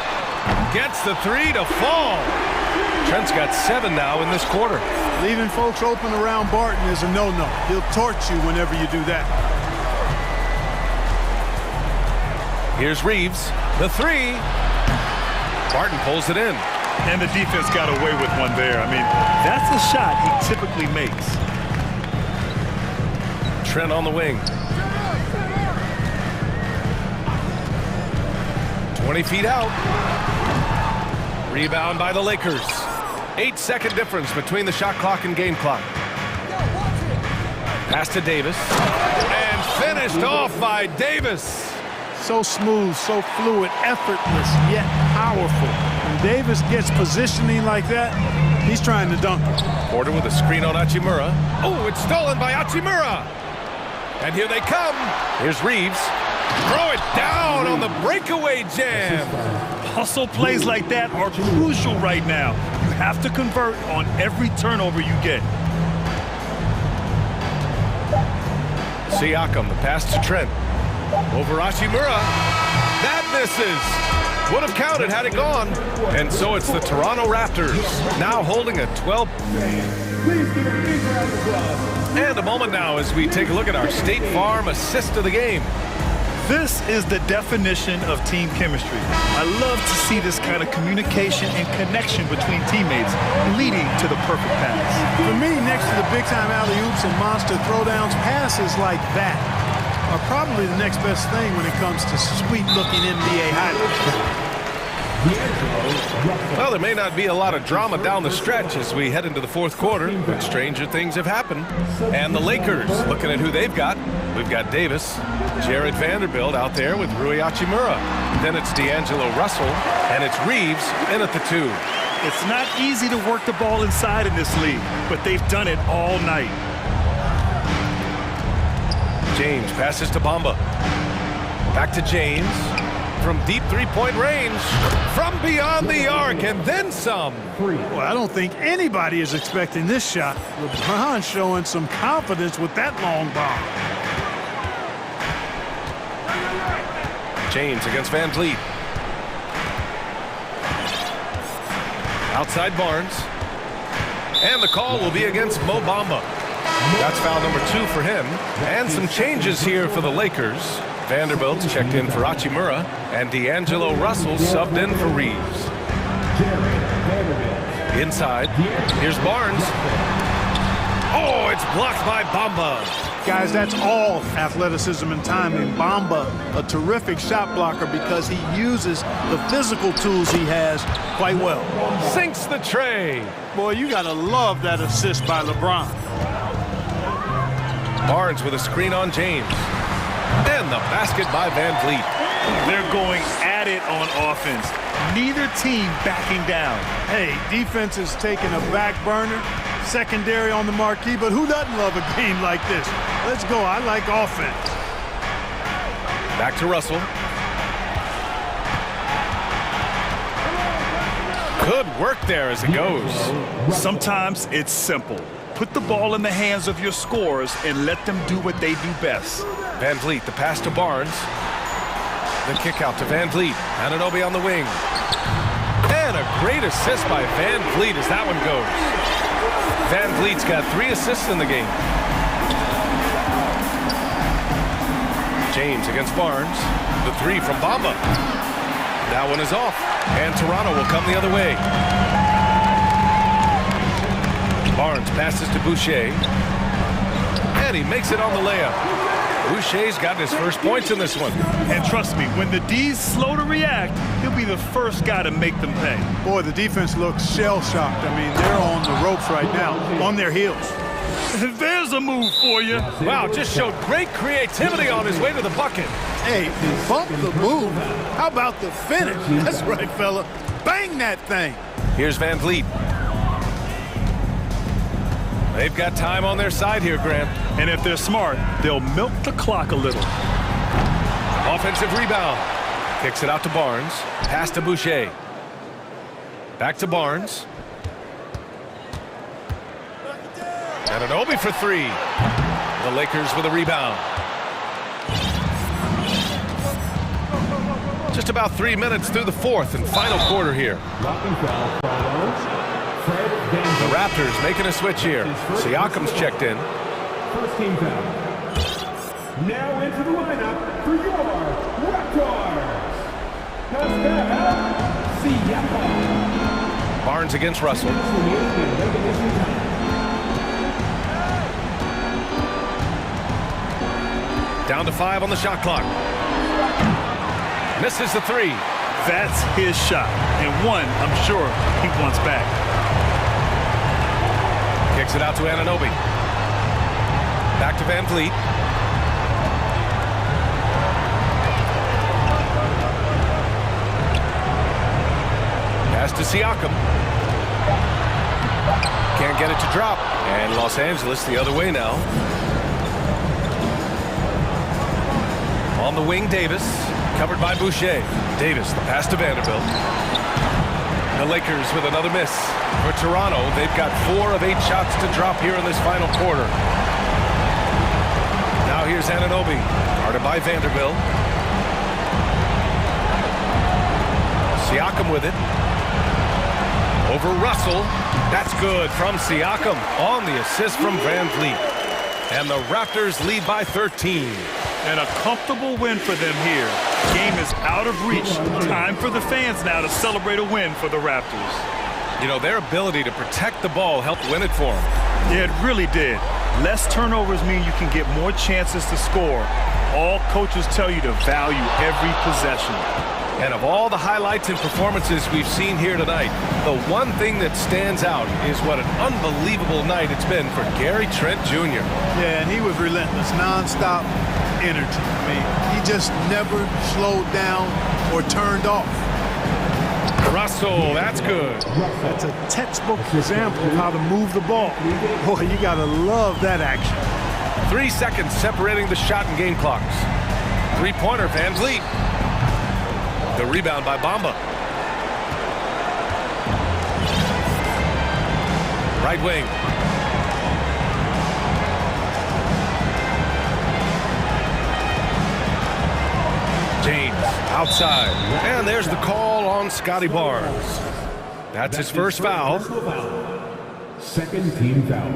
Gets the 3 to fall. Trent's got 7 now in this quarter. Leaving folks open around Barton is a no-no. He'll torch you whenever you do that. Here's Reeves. The 3. Barton pulls it in. And the defense got away with one there. I mean, that's a shot he typically makes. Trent on the wing. 20 feet out. Rebound by the Lakers. 8-second difference between the shot clock and game clock. Pass to Davis. And finished off by Davis. So smooth, so fluid, effortless, yet powerful. When Davis gets positioning like that, he's trying to dunk it. Porter with a screen on Hachimura. Oh, it's stolen by Hachimura. And here they come. Here's Reeves. Throw it down on the breakaway jam. Hustle plays like that are crucial right now. You have to convert on every turnover you get. Siakam, the pass to Trent. Over Hachimura. That misses. Would have counted had it gone. And so it's the Toronto Raptors now holding a 12. Please give a big round of applause. And a moment now as we take a look at our State Farm assist of the game. This is the definition of team chemistry. I love to see this kind of communication and connection between teammates leading to the perfect pass. For me, next to the big-time alley-oops and monster throwdowns, passes like that are probably the next best thing when it comes to sweet-looking NBA highlights. Well, there may not be a lot of drama down the stretch as we head into the fourth quarter, but stranger things have happened. And the Lakers, looking at who they've got, We've got Davis, Jared Vanderbilt out there with Rui Hachimura. Then it's D'Angelo Russell, and it's Reeves in at the 2. It's not easy to work the ball inside in this league, but they've done it all night. James passes to Bamba. Back to James. From deep three-point range, from beyond the arc, and then some. Well, I don't think anybody is expecting this shot. LeBron showing some confidence with that long bomb. James against Van Vliet. Outside Barnes. And the call will be against Mo Bamba. That's foul number 2 for him. And some changes here for the Lakers. Vanderbilt checked in for Hachimura, and D'Angelo Russell subbed in for Reeves. Inside, here's Barnes. Oh, it's blocked by Bamba. Guys, that's all athleticism and timing. Bamba, a terrific shot blocker because he uses the physical tools he has quite well. Sinks the tray. Boy, you gotta love that assist by LeBron. Barnes with a screen on James. And the basket by Van Vliet. They're going at it on offense. Neither team backing down. Hey, defense is taking a back burner, secondary on the marquee, but who doesn't love a game like this? Let's go. I like offense. Back to Russell. Good work there as it goes. Sometimes it's simple. Put the ball in the hands of your scorers and let them do what they do best. Van Vliet, the pass to Barnes. The kick out to Van Vliet. Anunoby on the wing. And a great assist by Van Vliet as that one goes. Van Vliet's got 3 assists in the game. James against Barnes. The 3 from Bamba. That one is off. And Toronto will come the other way. Barnes passes to Boucher. And he makes it on the layup. Boucher's gotten his first points in this one. And trust me, when the D's slow to react, he'll be the first guy to make them pay. Boy, the defense looks shell-shocked. I mean, they're on the ropes right now, on their heels. There's a move for you. Wow, just showed great creativity on his way to the bucket. Hey, bump the move. How about the finish? That's right, fella. Bang that thing. Here's Van Vliet. They've got time on their side here, Grant. And if they're smart, they'll milk the clock a little. Offensive rebound. Kicks it out to Barnes. Pass to Boucher. Back to Barnes. Anunoby for 3. The Lakers with a rebound. Just about 3 minutes through the 4th and final quarter here. The Raptors making a switch here. Siakam's checked in. First team foul. Now into the lineup for your Raptors. Siakam. Barnes against Russell. Down to 5 on the shot clock. Misses the 3. That's his shot. And one, I'm sure, he wants back. Kicks it out to Anunoby. Back to Van Vliet. Pass to Siakam. Can't get it to drop. And Los Angeles the other way now. On the wing, Davis. Covered by Boucher. Davis, the pass to Vanderbilt. The Lakers with another miss. For Toronto, they've got 4 of 8 shots to drop here in this final quarter. Now here's Anunoby, guarded by Vanderbilt. Siakam with it. Over Russell. That's good from Siakam on the assist from Van Vliet. And the Raptors lead by 13. And a comfortable win for them here. Game is out of reach. Time for the fans now to celebrate a win for the Raptors. You know, their ability to protect the ball helped win it for them. Yeah, it really did. Less turnovers mean you can get more chances to score. All coaches tell you to value every possession. And of all the highlights and performances we've seen here tonight, the one thing that stands out is what an unbelievable night it's been for Gary Trent Jr. Yeah, and he was relentless, nonstop. energy. I mean, he just never slowed down or turned off. Russell, that's good. That's a textbook example of how to move the ball. Boy, you got to love that action. 3 seconds separating the shot and game clocks. Three-pointer, Van Vliet. The rebound by Bamba. Right wing. James outside. And there's the call on Scotty Barnes. That's his first foul. Second team foul.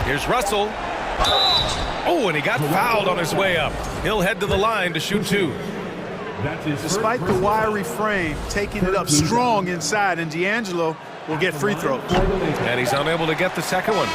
Here's Russell. Oh, and he got fouled on his way up. He'll head to the line to shoot two. Despite the wiry frame, taking it up strong inside, and D'Angelo will get free throws. And he's unable to get the second one.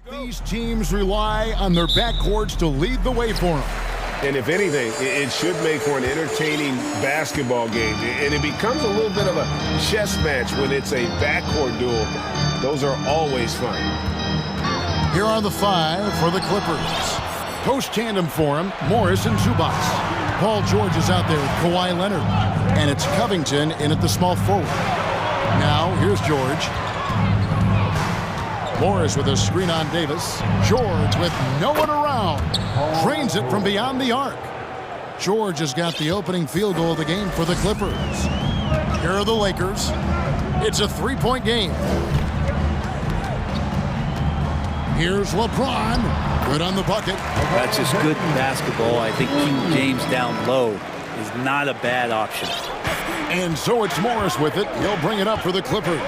These teams rely on their backcourts to lead the way for them. And if anything, it should make for an entertaining basketball game. And it becomes a little bit of a chess match when it's a backcourt duel. Those are always fun. Here are the 5 for the Clippers. Post tandem for him, Morris and Zubac. Paul George is out there with Kawhi Leonard. And it's Covington in at the small forward. Now, here's George. Morris with a screen on Davis. George with no one around. Drains it from beyond the arc. George has got the opening field goal of the game for the Clippers. Here are the Lakers. It's a 3-point game. Here's LeBron. Good on the bucket. That's just good basketball. I think keeping James down low is not a bad option. And so it's Morris with it. He'll bring it up for the Clippers.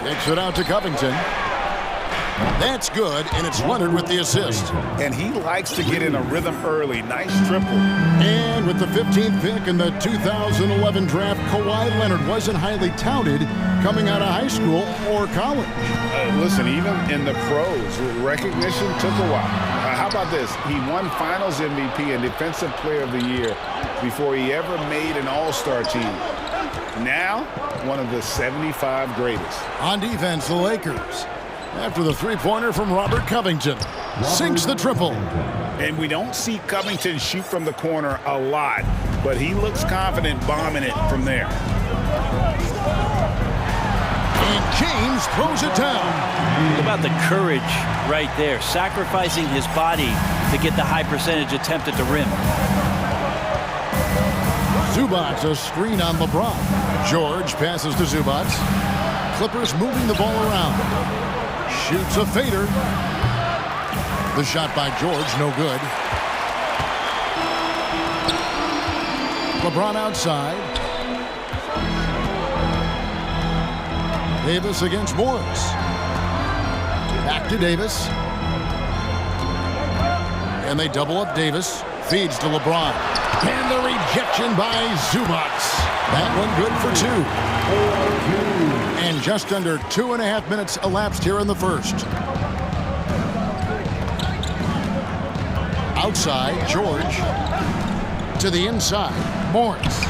Kicks it out to Covington. That's good, and it's Leonard with the assist. And he likes to get in a rhythm early. Nice triple. And with the 15th pick in the 2011 draft, Kawhi Leonard wasn't highly touted coming out of high school or college. Listen, even in the pros, recognition took a while. How about this? He won Finals MVP and Defensive Player of the Year before he ever made an All-Star team. Now, one of the 75 greatest. On defense, the Lakers. After the three-pointer from Robert Covington. Sinks the triple. And we don't see Covington shoot from the corner a lot, but he looks confident bombing it from there. And James throws it down. What about the courage right there? Sacrificing his body to get the high percentage attempt at the rim. Zubac, a screen on LeBron. George passes to Zubac. Clippers moving the ball around. Shoots a fader. The shot by George, no good. LeBron outside. Davis against Morris. Back to Davis. And they double up Davis. Feeds to LeBron. And the rejection by Zubac. That one good for 2. And just under 2.5 minutes elapsed here in the first. Outside, George. To the inside, Morris.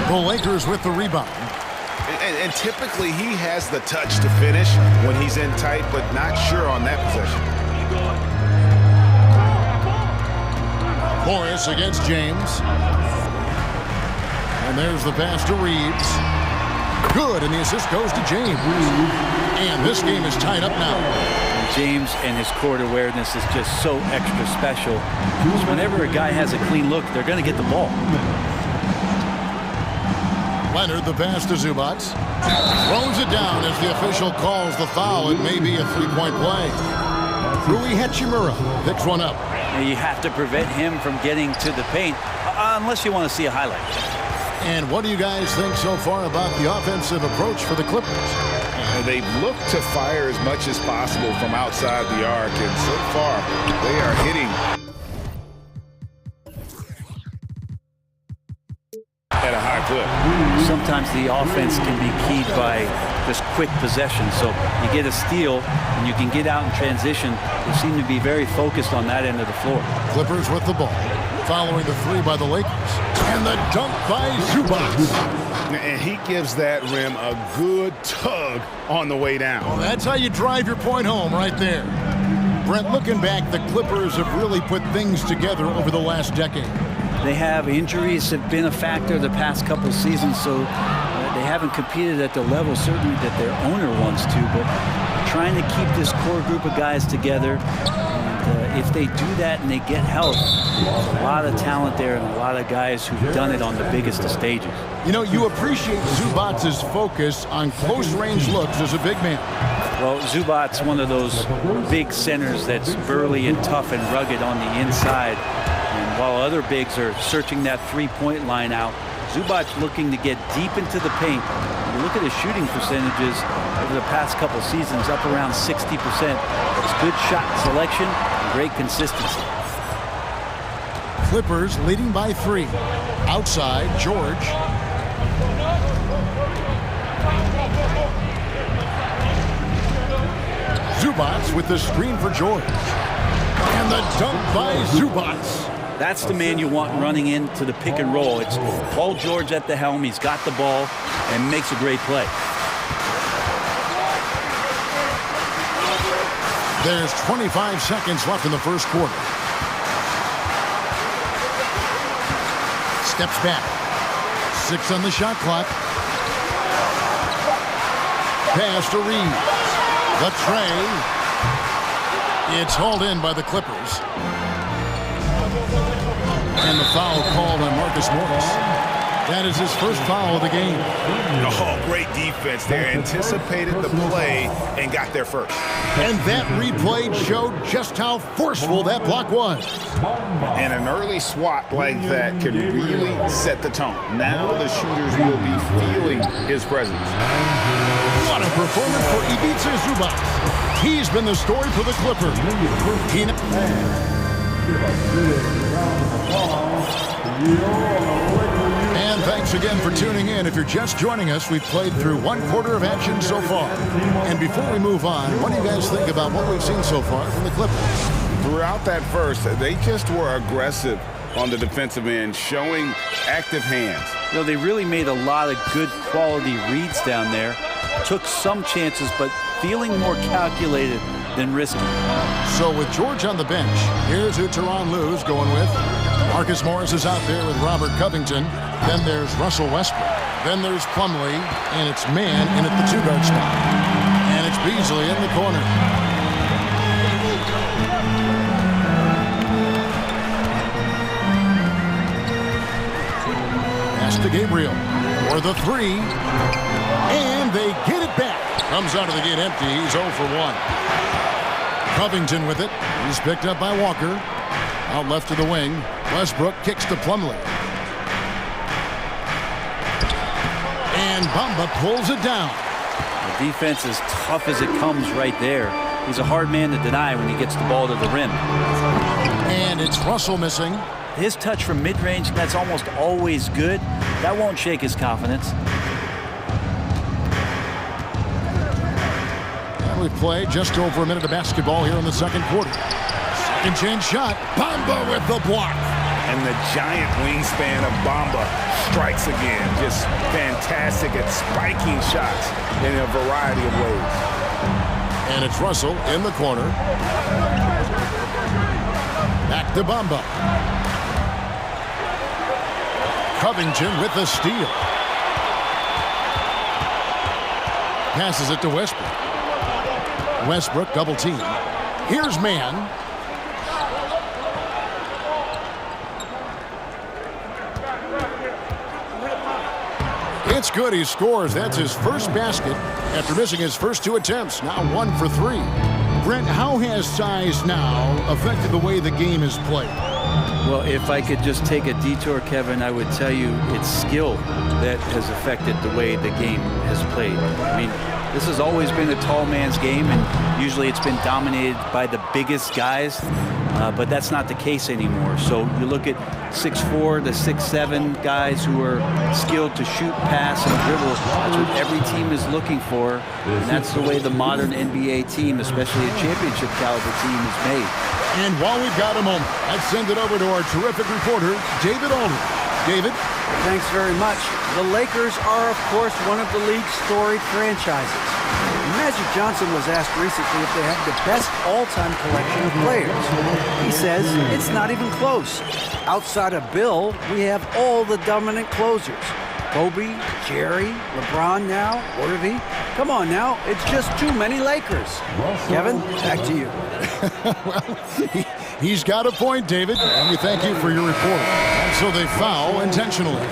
The Lakers with the rebound. And typically he has the touch to finish when he's in tight, but not sure on that possession. Morris against James. And there's the pass to Reeves. Good, and the assist goes to James. And this game is tied up now. James and his court awareness is just so extra special. Because whenever a guy has a clean look, they're going to get the ball. Leonard, the pass to Zubac. Throws it down as the official calls the foul. It may be a three-point play. Rui Hachimura picks one up. You have to prevent him from getting to the paint, unless you want to see a highlight. And what do you guys think so far about the offensive approach for the Clippers? They've looked to fire as much as possible from outside the arc, and so far they are hitting at a high clip. Sometimes the offense can be keyed by just quick possession. So you get a steal and you can get out in transition. They seem to be very focused on that end of the floor. Clippers with the ball. Following the three by the Lakers. And the dunk by Zubac. And he gives that rim a good tug on the way down. Well, that's how you drive your point home right there. Brent, looking back, the Clippers have really put things together over the last decade. They have injuries have been a factor the past couple seasons, so they haven't competed at the level certainly that their owner wants to, but trying to keep this core group of guys together. And if they do that and they get help, there's a lot of talent there and a lot of guys who've done it on the biggest of stages. You know, you appreciate Zubac's focus on close-range looks as a big man. Well, Zubac's one of those big centers that's burly and tough and rugged on the inside. And while other bigs are searching that three-point line out, Zubac's looking to get deep into the paint. You look at his shooting percentages over the past couple seasons, up around 60%. It's good shot selection and great consistency. Clippers leading by 3. Outside, George. Zubac with the screen for George. And the dunk by Zubac. That's the man you want running into the pick and roll. It's Paul George at the helm. He's got the ball and makes a great play. There's 25 seconds left in the first quarter. Steps back. 6 on the shot clock. Pass to Reed. The tray. It's hauled in by the Clippers. And the foul called on Marcus Morris. That is his first foul of the game. Oh, great defense there. Anticipated the play and got there first. And that replay showed just how forceful that block was. And an early swat like that can really set the tone. Now the shooters will be feeling his presence. What a performance for Ivica Zubac. He's been the story for the Clippers. And thanks again for tuning in. If you're just joining us, we've played through 1 quarter of action so far. And before we move on, what do you guys think about what we've seen so far from the Clippers? Throughout that first, they just were aggressive on the defensive end, showing active hands. You know, they really made a lot of good quality reads down there. Took some chances, but feeling more calculated than risky. So with George on the bench, here's who Tyronn Lue's going with. Marcus Morris is out there with Robert Covington. Then there's Russell Westbrook. Then there's Plumlee, and it's man in at the 2-guard spot. And it's Beasley in the corner. Pass to Gabriel for the 3. And they get it back. Comes out of the gate empty. He's 0 for 1. Covington with it. He's picked up by Walker. Out left to the wing. Westbrook kicks to Plumlee. And Bamba pulls it down. The defense is tough as it comes right there. He's a hard man to deny when he gets the ball to the rim. And it's Russell missing. His touch from mid-range, that's almost always good. That won't shake his confidence. And we play just over a minute of basketball here in the second quarter. Second chance shot. Bamba with the block. And the giant wingspan of Bamba strikes again. Just fantastic at spiking shots in a variety of ways. And it's Russell in the corner. Back to Bamba. Covington with the steal. Passes it to Westbrook. Westbrook double team. Here's man. It's good. He scores. That's his first basket after missing his first 2 attempts. Now 1 for 3. Brent, how has size now affected the way the game is played? Well, if I could just take a detour, Kevin, I would tell you it's skill that has affected the way the game has played. I mean, this has always been a tall man's game, and usually it's been dominated by the biggest guys, but that's not the case anymore. So you look at 6'4" to 6'7" guys who are skilled to shoot, pass, and dribble. That's what every team is looking for, and that's the way the modern NBA team, especially a championship caliber team, is made. And while we've got a moment, let's send it over to our terrific reporter, David Aldridge. David? Thanks very much. The Lakers are, of course, one of the league's storied franchises. Magic Johnson was asked recently if they have the best all-time collection of players. He says it's not even close. Outside of Bill, we have all the dominant closers. Kobe, Jerry, LeBron now, Irving. Come on now, it's just too many Lakers. Kevin, back to you. Well, he's got a point, David, and we thank you for your report. So they foul intentionally.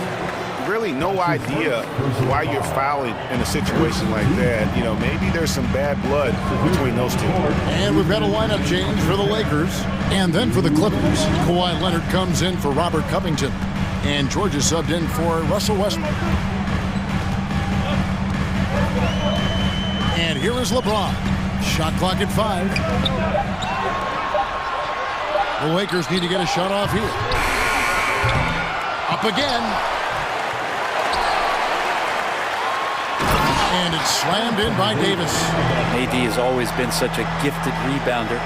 Really no idea why you're fouling in a situation like that. You know, maybe there's some bad blood between those two. And we've got a lineup change for the Lakers. And then for the Clippers, Kawhi Leonard comes in for Robert Covington. And George is subbed in for Russell Westbrook. And here is LeBron. Shot clock at 5. The Lakers need to get a shot off here. Up again. And it's slammed in by Davis. AD has always been such a gifted rebounder.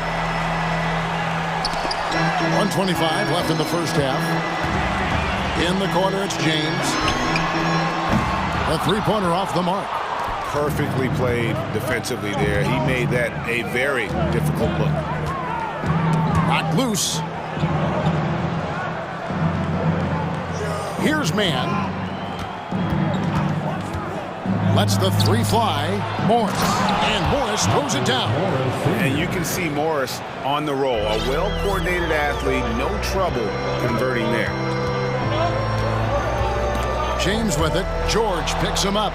1:25 left in the first half. In the corner, it's James. A three-pointer off the mark. Perfectly played defensively there. He made that a very difficult look. Knocked loose. Here's Mann. Lets the three fly. Morris. And Morris throws it down. And you can see Morris on the roll. A well-coordinated athlete, no trouble converting there. James with it. George picks him up.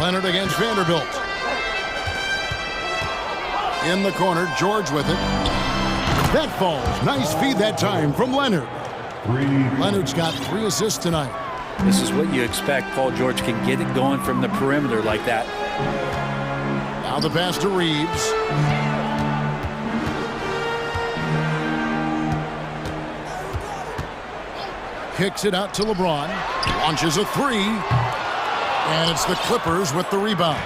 Leonard against Vanderbilt. In the corner, George with it. That falls. Nice feed that time from Leonard. Leonard's got 3 assists tonight. This is what you expect. Paul George can get it going from the perimeter like that. Now the pass to Reeves. Kicks it out to LeBron. Launches a three. And it's the Clippers with the rebound.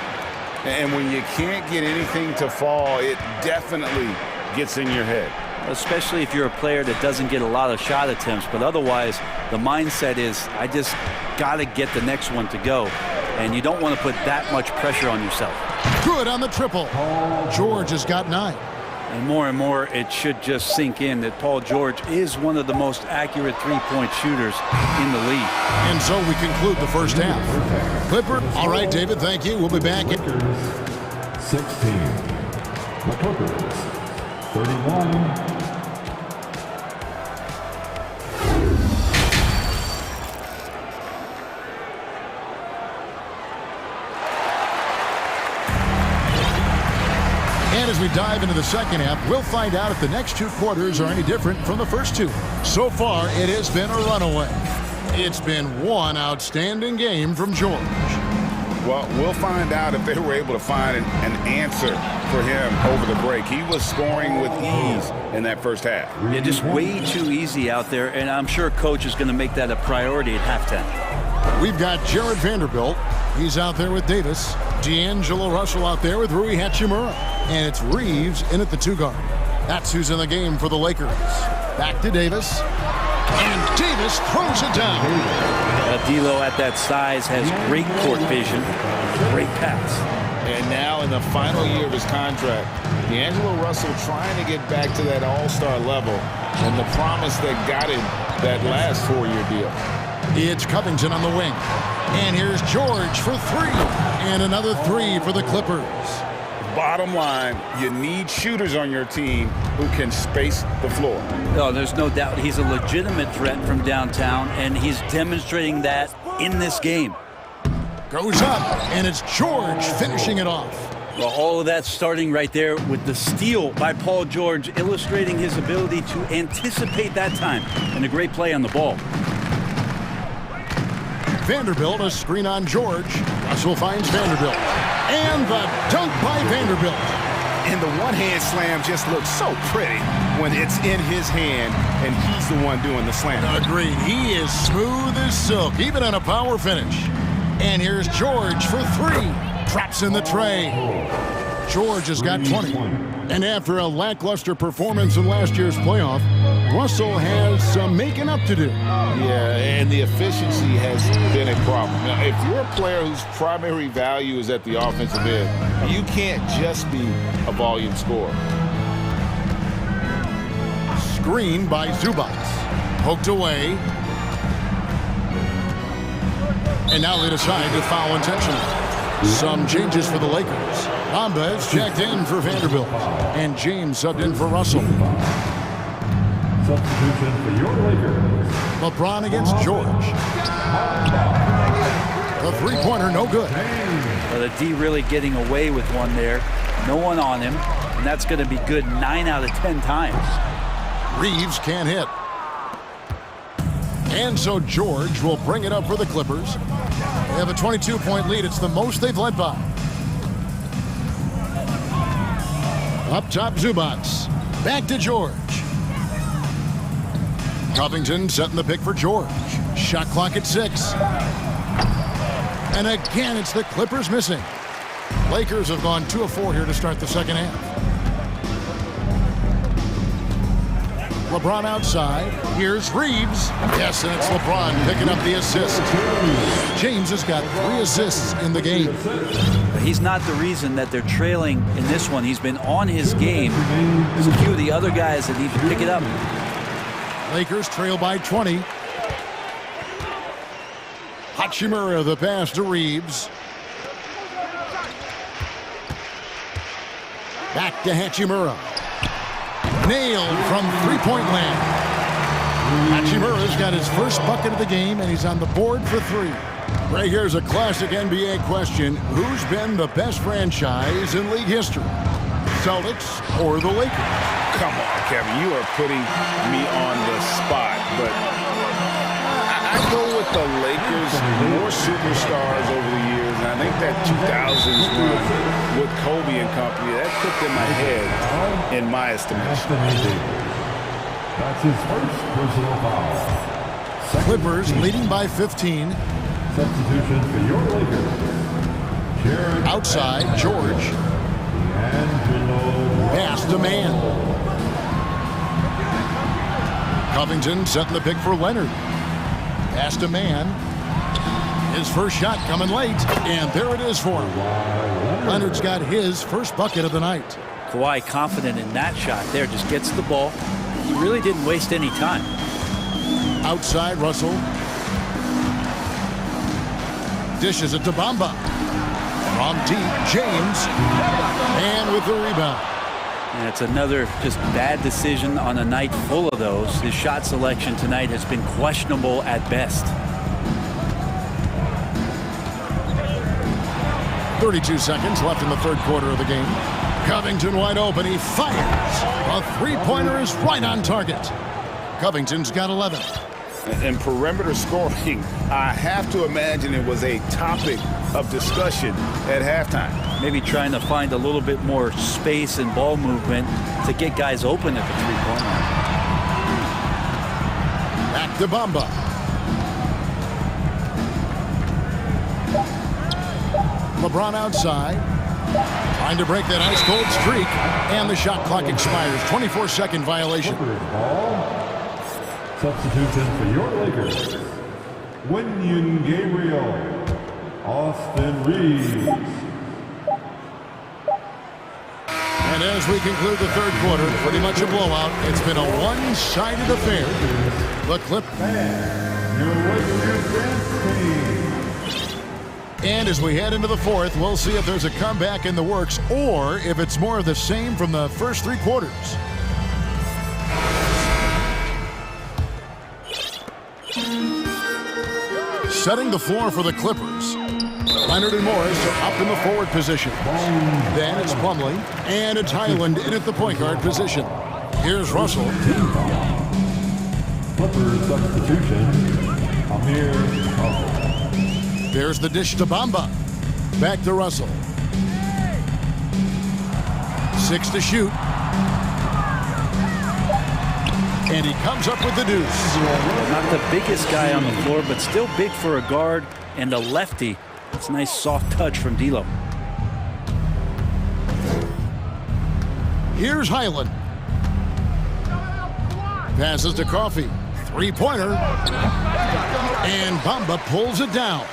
And when you can't get anything to fall, it definitely gets in your head. Especially if you're a player that doesn't get a lot of shot attempts. But otherwise, the mindset is, I just got to get the next one to go. And you don't want to put that much pressure on yourself. Good on the triple. George has got 9. And more, it should just sink in that Paul George is one of the most accurate three-point shooters in the league. And so we conclude the first half. Clipper. All right, David, thank you. We'll be back. 16. The Clippers, 31. And as we dive into the second half, we'll find out if the next 2 quarters are any different from the first 2. So far, it has been a runaway. It's been one outstanding game from George. Well, we'll find out if they were able to find an answer for him over the break. He was scoring with ease in that first half. Yeah, just way too easy out there, and I'm sure Coach is going to make that a priority at halftime. We've got Jared Vanderbilt. He's out there with Davis. D'Angelo Russell out there with Rui Hachimura. And it's Reeves in at the 2 guard. That's who's in the game for the Lakers. Back to Davis. And Davis throws it down. D'Lo at that size has great court vision. Great pass. And now in the final year of his contract, D'Angelo Russell trying to get back to that all-star level and the promise that got him that last 4-year deal. It's Covington on the wing. And here's George for 3. And another 3 for the Clippers. Bottom line, you need shooters on your team who can space the floor. No, there's no doubt he's a legitimate threat from downtown, and he's demonstrating that in this game. Goes up, and it's George finishing it off. Well, all of that starting right there with the steal by Paul George, illustrating his ability to anticipate that time, and a great play on the ball. Vanderbilt, a screen on George. Russell finds Vanderbilt. And the dunk by Vanderbilt. And the one-hand slam just looks so pretty when it's in his hand and he's the one doing the slam. Agreed. He is smooth as silk, even on a power finish. And here's George for 3. Traps in the tray. George has got 20. And after a lackluster performance in last year's playoff, Russell has some making up to do. Yeah, and the efficiency has been a problem. Now, if you're a player whose primary value is at the offensive end, you can't just be a volume scorer. Screen by Zubac. Poked away. And now laid aside to foul intentional. Some changes for the Lakers. Bamba is checked in for Vanderbilt. And James subbed in for Russell. Substitution for your Lakers. LeBron against George. The three-pointer, no good. Well, the D really getting away with one there. No one on him. And that's going to be good 9 out of 10 times. Reeves can't hit. And so George will bring it up for the Clippers. They have a 22-point lead. It's the most they've led by. Up top, Zubac. Back to George. Covington setting the pick for George. shot clock at 6. And again, it's the Clippers missing. Lakers have gone 2 of 4 here to start the second half. LeBron outside. Here's Reeves. Yes, and it's LeBron picking up the assist. James has got 3 assists in the game. He's not the reason that they're trailing in this one. He's been on his game. There's a few of the other guys that need to pick it up. Lakers trail by 20. Hachimura, the pass to Reeves. Back to Hachimura. Nailed from three-point land. Hachimura's got his first bucket of the game, and he's on the board for 3. Right here's a classic NBA question. Who's been the best franchise in league history? Celtics or the Lakers? Come on, Kevin. You are putting me on the spot, but I go with the Lakers. More superstars over the years, and I think that 2000s run with Kobe and company, that clicked in my head, in my estimation. That's his first personal foul. Clippers leading by 15. Substitution for your Lakers. Outside, George. Pass to man. Covington setting the pick for Leonard. Pass to man. His first shot coming late, and there it is for him. Leonard's got his first bucket of the night. Kawhi confident in that shot there, just gets the ball. He really didn't waste any time. Outside, Russell. Dishes it to Bamba. From deep, James. And with the rebound. And it's another just bad decision on a night full of those. His shot selection tonight has been questionable at best. 32 seconds left in the third quarter of the game. Covington wide open. He fires. A three-pointer is right on target. Covington's got 11. And perimeter scoring, I have to imagine it was a topic of discussion at halftime. Maybe trying to find a little bit more space and ball movement to get guys open at the three-point line. Back to Bamba. LeBron outside. Trying to break that ice-cold streak. And the shot clock expires. 24-second violation. Substitution for your Lakers. Wenyon Gabriel. Austin Reeves. And as we conclude the third quarter, pretty much a blowout. It's been a one-sided affair. The Clip. And as we head into the fourth, we'll see if there's a comeback in the works or if it's more of the same from the first 3 quarters. Setting the floor for the Clippers. Leonard and Morris are up in the forward position. Then it's Plumlee, and it's Highland in at the point guard position. Here's Russell. Clippers substitution. Amir. There's the dish to Bamba. Back to Russell. 6 to shoot. And he comes up with the deuce. Not the biggest guy on the floor, but still big for a guard and a lefty. It's a nice soft touch from D'Lo. Here's Highland. Passes to Coffey. Three-pointer. And Bamba pulls it down.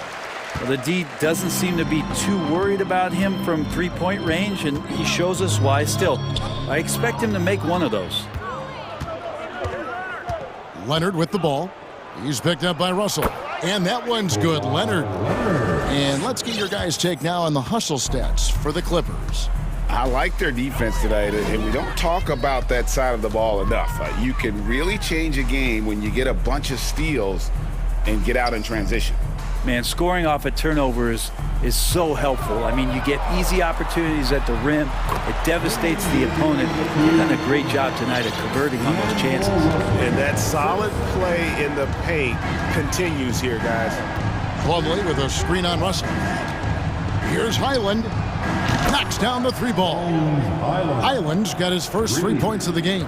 Well, the D doesn't seem to be too worried about him from three-point range, and he shows us why still. I expect him to make one of those. Leonard with the ball. He's picked up by Russell. And that one's good, Leonard. And let's get your guys' take now on the hustle stats for the Clippers. I like their defense tonight, and we don't talk about that side of the ball enough. You can really change a game when you get a bunch of steals and get out in transition. Man, scoring off of turnovers is so helpful. I mean, you get easy opportunities at the rim. It devastates the opponent. You've done a great job tonight at converting on those chances. And that solid play in the paint continues here, guys. Plumlee with a screen on Russell. Here's Highland. Knocks down the 3 ball. Highland's got his first 3 points of the game.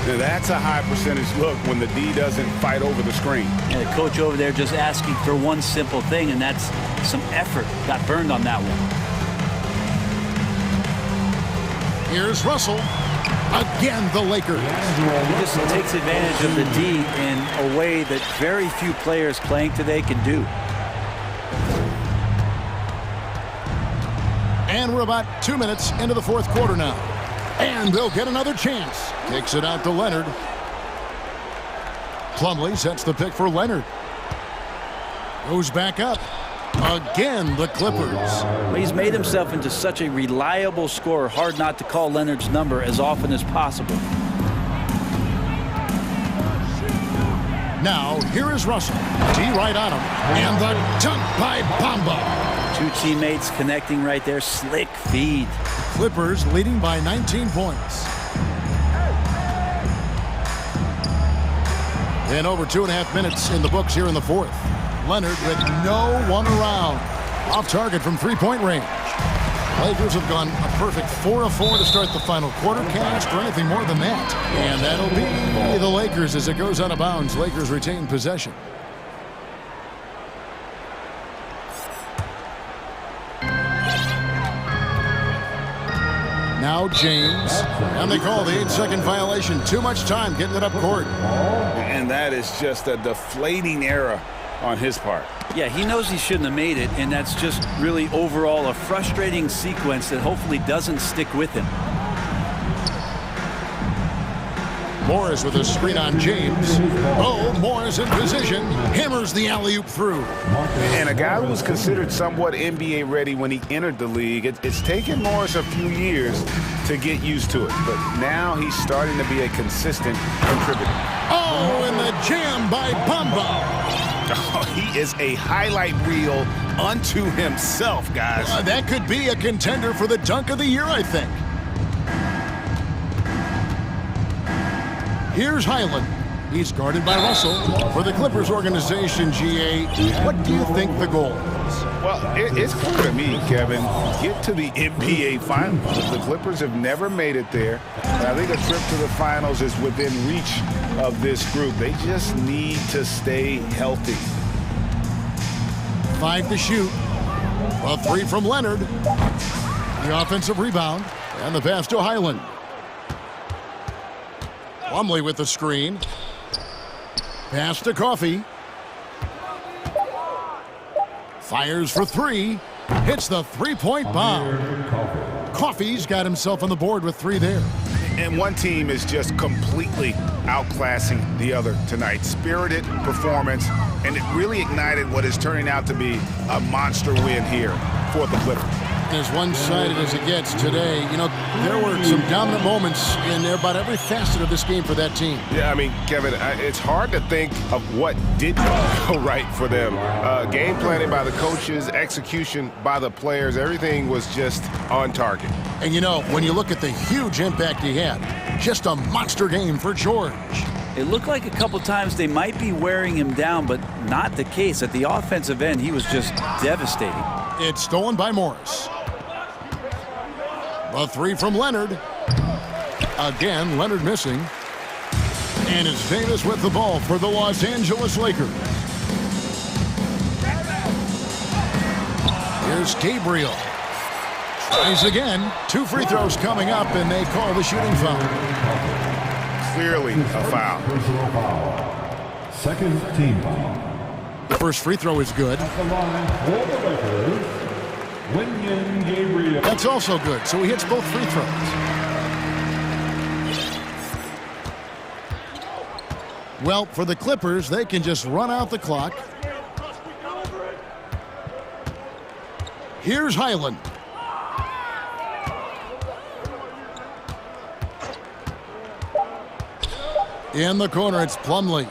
Now that's a high percentage look when the D doesn't fight over the screen. And the coach over there just asking for one simple thing, and that's some effort. Got burned on that one. Here's Russell. Again, the Lakers. He just takes advantage of the D in a way that very few players playing today can do. And we're about 2 minutes into the fourth quarter now. And they'll get another chance. Kicks it out to Leonard. Plumlee sets the pick for Leonard. Goes back up. Again, the Clippers. Well, he's made himself into such a reliable scorer. Hard not to call Leonard's number as often as possible. Now, here is Russell. D right on him. And the dunk by Bamba. Two teammates connecting right there. Slick feed. Clippers leading by 19 points. And over 2.5 minutes in the books here in the fourth. Leonard with no one around. Off target from three-point range. Lakers have gone a perfect 4 of 4 to start the final quarter. Can't ask for anything more than that. And that'll be the Lakers as it goes out of bounds. Lakers retain possession. Now James, and they call the 8-second violation. Too much time getting it up court. And that is just a deflating error on his part. Yeah, he knows he shouldn't have made it, and that's just really overall a frustrating sequence that hopefully doesn't stick with him. Morris with a screen on James. Oh, Morris in position. Hammers the alley-oop through. And a guy who was considered somewhat NBA ready when he entered the league. It's taken Morris a few years to get used to it, but now he's starting to be a consistent contributor. Oh, and the jam by Bamba. Oh, he is a highlight reel unto himself, guys. That could be a contender for the dunk of the year, I think. Here's Highland. He's guarded by Russell. For the Clippers organization, GA, what do you think the goal is? Well, it's clear to me, Kevin. Get to the NBA Finals. The Clippers have never made it there. I think a trip to the Finals is within reach of this group. They just need to stay healthy. 5 to shoot. A 3 from Leonard. The offensive rebound. And the pass to Highland. Plumlee with the screen. Pass to Coffey. Fires for 3. Hits the three-point bomb. Coffey's got himself on the board with 3 there. And one team is just completely outclassing the other tonight. Spirited performance, and it really ignited what is turning out to be a monster win here for the Clippers. As one-sided as it gets today, you know, there were some dominant moments in about every facet of this game for that team. Yeah, I mean, Kevin, it's hard to think of what didn't go right for them. Game planning by the coaches, execution by the players, everything was just on target. And, you know, when you look at the huge impact he had, just a monster game for George. It looked like a couple times they might be wearing him down, but not the case. At the offensive end, he was just devastating. It's stolen by Morris. A 3 from Leonard. Again, Leonard missing. And it's Davis with the ball for the Los Angeles Lakers. Here's Gabriel. Tries again. 2 free throws coming up, and they call the shooting foul. Clearly a foul. Second team foul. The first free throw is good. At the line for the Lakers, Wenyen Gabriel. That's also good, so he hits both free throws. Well, for the Clippers, they can just run out the clock. Here's Highland. In the corner, it's Plumlee.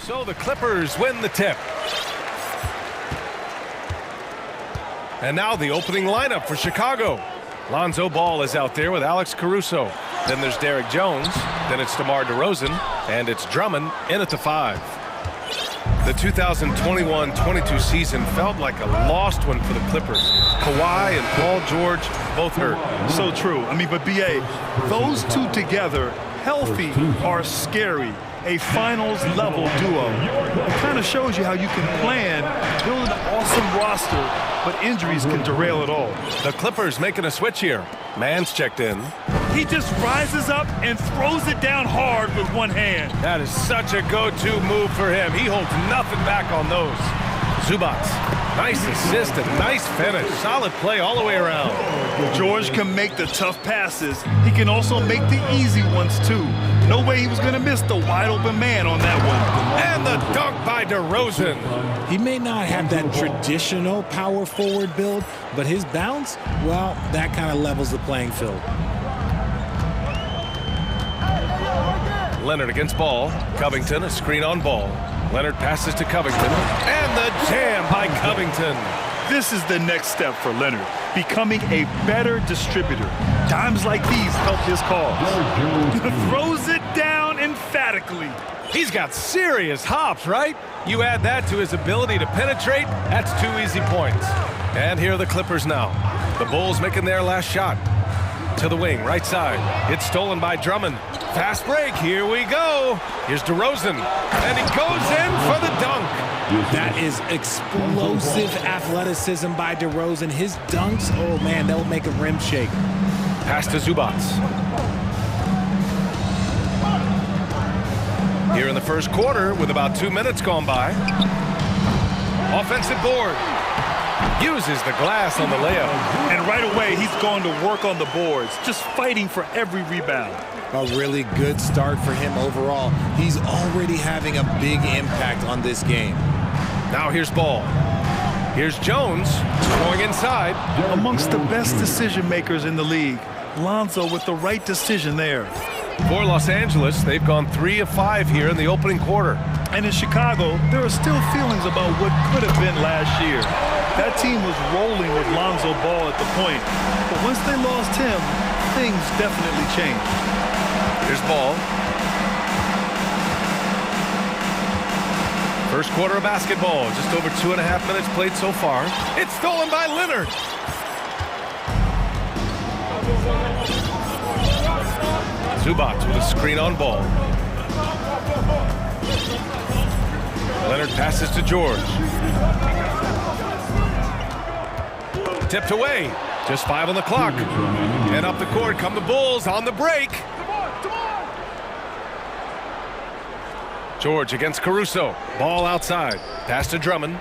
So the Clippers win the tip. And now the opening lineup for Chicago. Lonzo Ball is out there with Alex Caruso. Then there's Derrick Jones. Then it's DeMar DeRozan. And it's Drummond in at the 5. The 2021-22 season felt like a lost one for the Clippers. Kawhi and Paul George both hurt. So true. I mean, but B.A., those two together, healthy, are scary. A finals-level duo. It kind of shows you how you can plan, build an awesome roster, but injuries can derail it all. The Clippers making a switch here. Mann's checked in. He just rises up and throws it down hard with one hand. That is such a go-to move for him. He holds nothing back on those. Zubac, nice assist and nice finish. Solid play all the way around. George can make the tough passes. He can also make the easy ones, too. No way he was going to miss the wide-open man on that one. And the dunk by DeRozan. He may not have that traditional power forward build, but his bounce, well, that kind of levels the playing field. Leonard against Ball. Covington, a screen on Ball. Leonard passes to Covington. And the jam by Covington. This is the next step for Leonard, becoming a better distributor. Times like these help his cause. Throws it down emphatically. He's got serious hops, right? You add that to his ability to penetrate, that's 2 easy points. And here are the Clippers now. The Bulls making their last shot. To the wing, right side. It's stolen by Drummond. Fast break, here we go. Here's DeRozan, and he goes in for the dunk. That is explosive athleticism by DeRozan. His dunks, oh man, that will make a rim shake. Pass to Zubac. Here in the first quarter, with about 2 minutes gone by. Offensive board. Uses the glass on the layup. And right away, he's going to work on the boards, just fighting for every rebound. A really good start for him overall. He's already having a big impact on this game. Now here's Ball. Here's Jones going inside. Amongst the best decision makers in the league. Lonzo with the right decision there. For Los Angeles, they've gone 3 of 5 here in the opening quarter. And in Chicago, there are still feelings about what could have been last year. That team was rolling with Lonzo Ball at the point. But once they lost him, things definitely changed. Here's Ball. First quarter of basketball, just over 2.5 minutes played so far. It's stolen by Leonard. Zubac with a screen on Ball. Leonard passes to George. Tipped away. Just 5 on the clock. And up the court come the Bulls on the break. George against Caruso. Ball outside. Pass to Drummond.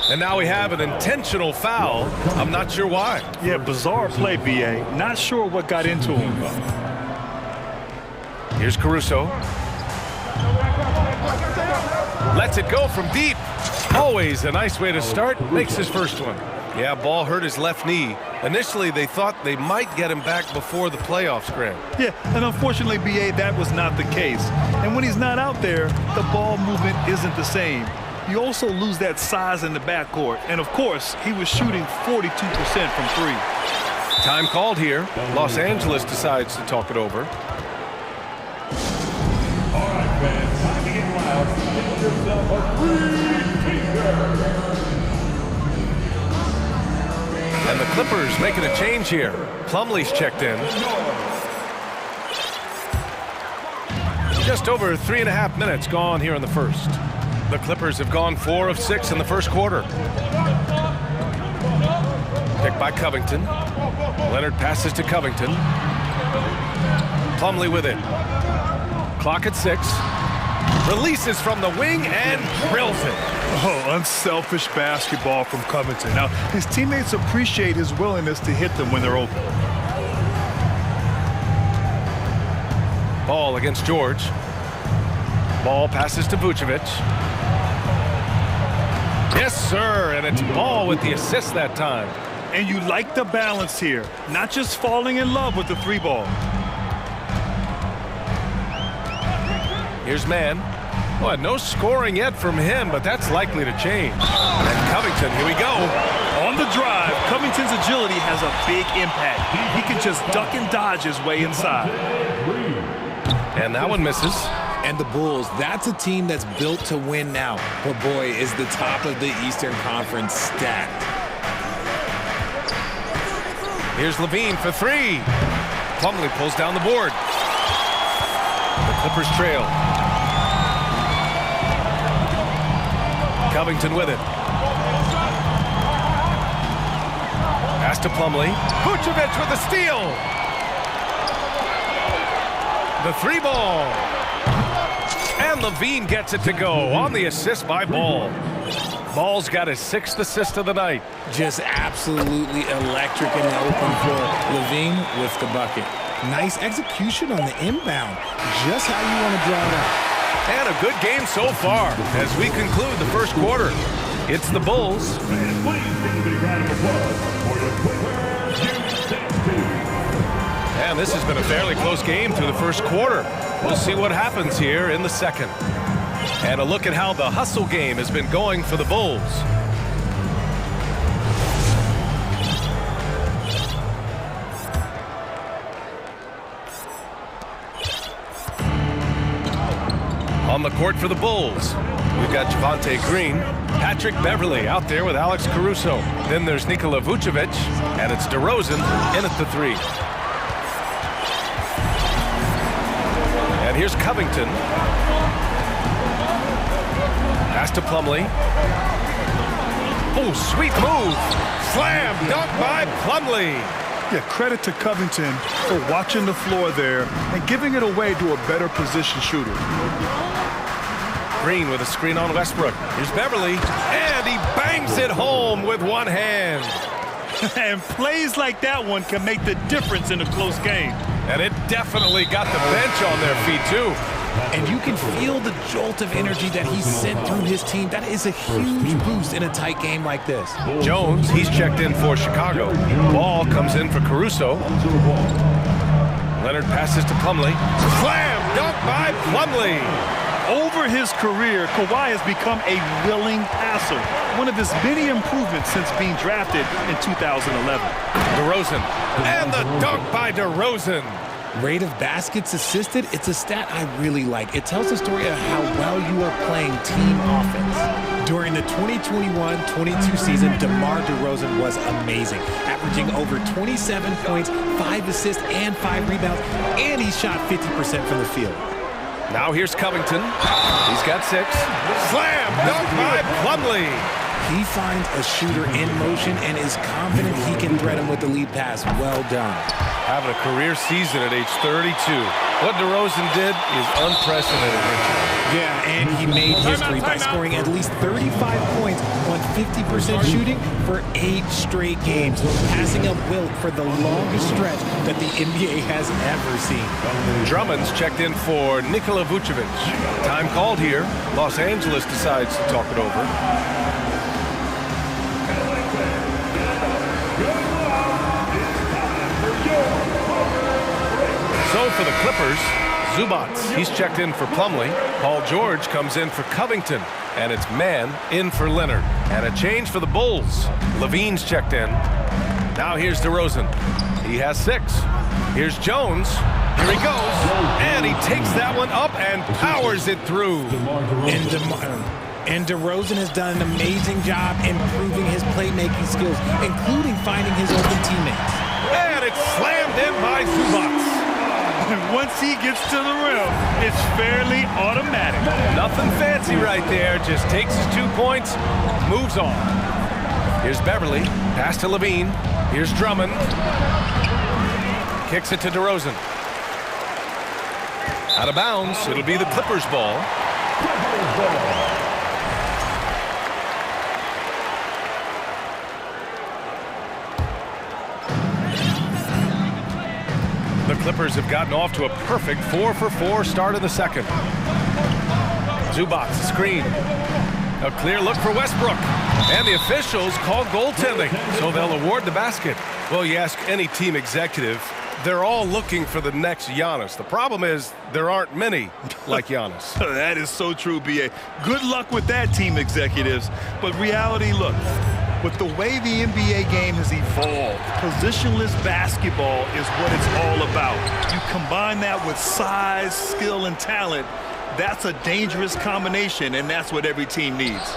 And now we have an intentional foul. I'm not sure why. Yeah, bizarre play, B.A. Not sure what got into him. Here's Caruso. Lets it go from deep. Always a nice way to start. Makes his first one. Yeah, Ball hurt his left knee. Initially, they thought they might get him back before the playoff scrim. Yeah, and unfortunately, B.A., that was not the case. And when he's not out there, the ball movement isn't the same. You also lose that size in the backcourt. And, of course, he was shooting 42% from 3. Time called here. Los Angeles decides to talk it over. All right, fans, time to get loud. Get yourself a free t-shirt. And the Clippers making a change here. Plumlee's checked in. Just over 3.5 minutes gone here in the first. The Clippers have gone 4 of 6 in the first quarter. Picked by Covington. Leonard passes to Covington. Plumlee with it. Clock at 6. Releases from the wing and drills it. Oh, unselfish basketball from Covington. Now, his teammates appreciate his willingness to hit them when they're open. Ball against George. Ball passes to Vucevic. Yes, sir, and it's Ball with the assist that time. And you like the balance here, not just falling in love with the 3 ball. Here's Mann. Well, no scoring yet from him, but that's likely to change. And Covington, here we go. On the drive, Covington's agility has a big impact. He can just duck and dodge his way inside. And that one misses. And the Bulls, that's a team that's built to win now. But boy, is the top of the Eastern Conference stacked. Here's Levine for three. Plumlee pulls down the board. The Clippers trail. Covington with it. Pass to Plumlee. Vucevic with the steal. The three ball. And Levine gets it to go on the assist by Ball. Ball's got his 6th assist of the night. Just absolutely electric in the open floor. Levine with the bucket. Nice execution on the inbound. Just how you want to draw it up. And a good game so far as we conclude the first quarter. It's the Bulls. And this has been a fairly close game through the first quarter. We'll see what happens here in the second. And a look at how the hustle game has been going for the Bulls. On the court for the Bulls, we've got Javonte Green, Patrick Beverley out there with Alex Caruso. Then there's Nikola Vucevic, and it's DeRozan in at the three. And here's Covington. Pass to Plumlee. Oh, sweet move. Slam dunk by Plumlee. Yeah, credit to Covington for watching the floor there and giving it away to a better position shooter. Green with a screen on Westbrook. Here's Beverley, and he bangs it home with one hand. And plays like that one can make the difference in a close game. And it definitely got the bench on their feet, too. And you can feel the jolt of energy that he sent through his team. That is a huge boost in a tight game like this. Jones, he's checked in for Chicago. Ball comes in for Caruso. Leonard passes to Plumlee. Slam dunk by Plumlee. Over his career, Kawhi has become a willing passer, one of his many improvements since being drafted in 2011. DeRozan, and the dunk by DeRozan. Rate of baskets assisted, it's a stat I really like. It tells the story of how well you are playing team offense. During the 2021-22 season, DeMar DeRozan was amazing, averaging over 27 points, 5 assists, and 5 rebounds, and he shot 50% from the field. Now here's Covington. He's got 6. Slam dunk by Plumlee. He finds a shooter in motion and is confident he can thread him with the lead pass. Well done. Having a career season at age 32. What DeRozan did is unprecedented. Yeah, and he made history by scoring at least 35 points on 50% shooting for 8 straight games, passing up Wilt for the longest stretch that the NBA has ever seen. Drummond's checked in for Nikola Vucevic. Time called here. Los Angeles decides to talk it over. So for the Clippers, Zubac, he's checked in for Plumlee. Paul George comes in for Covington. And it's Mann in for Leonard. And a change for the Bulls. Levine's checked in. Now here's DeRozan. He has 6. Here's Jones. Here he goes. And he takes that one up and powers it through. And DeRozan has done an amazing job improving his playmaking skills, including finding his open teammates. And it's slammed in by Zubac. Once he gets to the rim, it's fairly automatic. Nothing fancy right there. Just takes his 2 points, moves on. Here's Beverley. Pass to Levine. Here's Drummond. Kicks it to DeRozan. Out of bounds. It'll be the Clippers' ball. The Clippers have gotten off to a perfect 4-for-4 start in the second. Zubac, screen. A clear look for Westbrook. And the officials call goaltending, so they'll award the basket. Well, you ask any team executive, they're all looking for the next Giannis. The problem is there aren't many like Giannis. That is so true, B.A. Good luck with that, team executives. But reality, look, with the way the NBA game has evolved, positionless basketball is what it's all about. You combine that with size, skill, and talent, that's a dangerous combination, and that's what every team needs.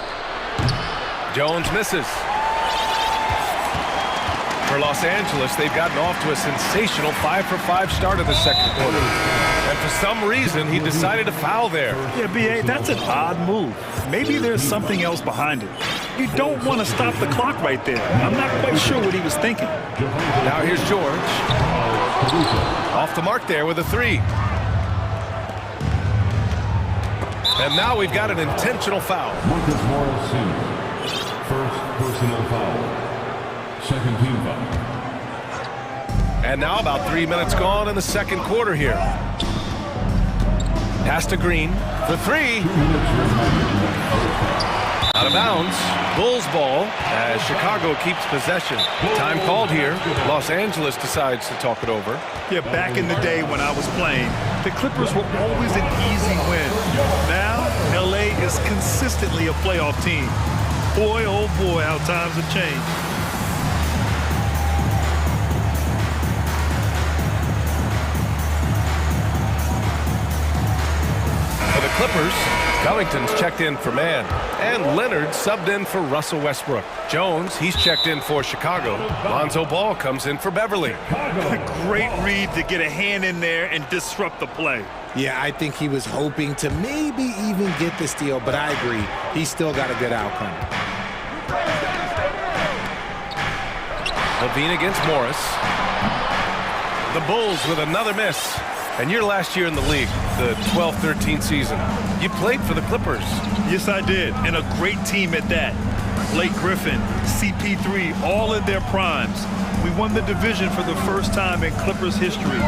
Jones misses. For Los Angeles, they've gotten off to a sensational 5-for-5 start in the second quarter. And for some reason, he decided to foul there. Yeah, B.A., that's an odd move. Maybe there's something else behind it. You don't want to stop the clock right there. I'm not quite sure what he was thinking. Now here's George. Off the mark there with a three. And now we've got an intentional foul. Marcus Morris Sr. First personal foul. Second team foul. And now about 3 minutes gone in the second quarter here. Pass to Green for three. Out of bounds. Bulls ball as Chicago keeps possession. Time called here. Los Angeles decides to talk it over. Yeah, back in the day when I was playing, the Clippers were always an easy win. Now, LA is consistently a playoff team. Boy, oh boy, how times have changed. For the Clippers, Covington's checked in for man, and Leonard subbed in for Russell Westbrook. Jones, he's checked in for Chicago. Lonzo Ball comes in for Beverly. Great read to get a hand in there and disrupt the play. Yeah, I think he was hoping to maybe even get the steal, but I agree. He still got a good outcome. Levine against Morris. The Bulls with another miss. And your last year in the league, the 12-13 season, you played for the Clippers. Yes, I did, and a great team at that. Blake Griffin, CP3, all in their primes. We won the division for the first time in Clippers history.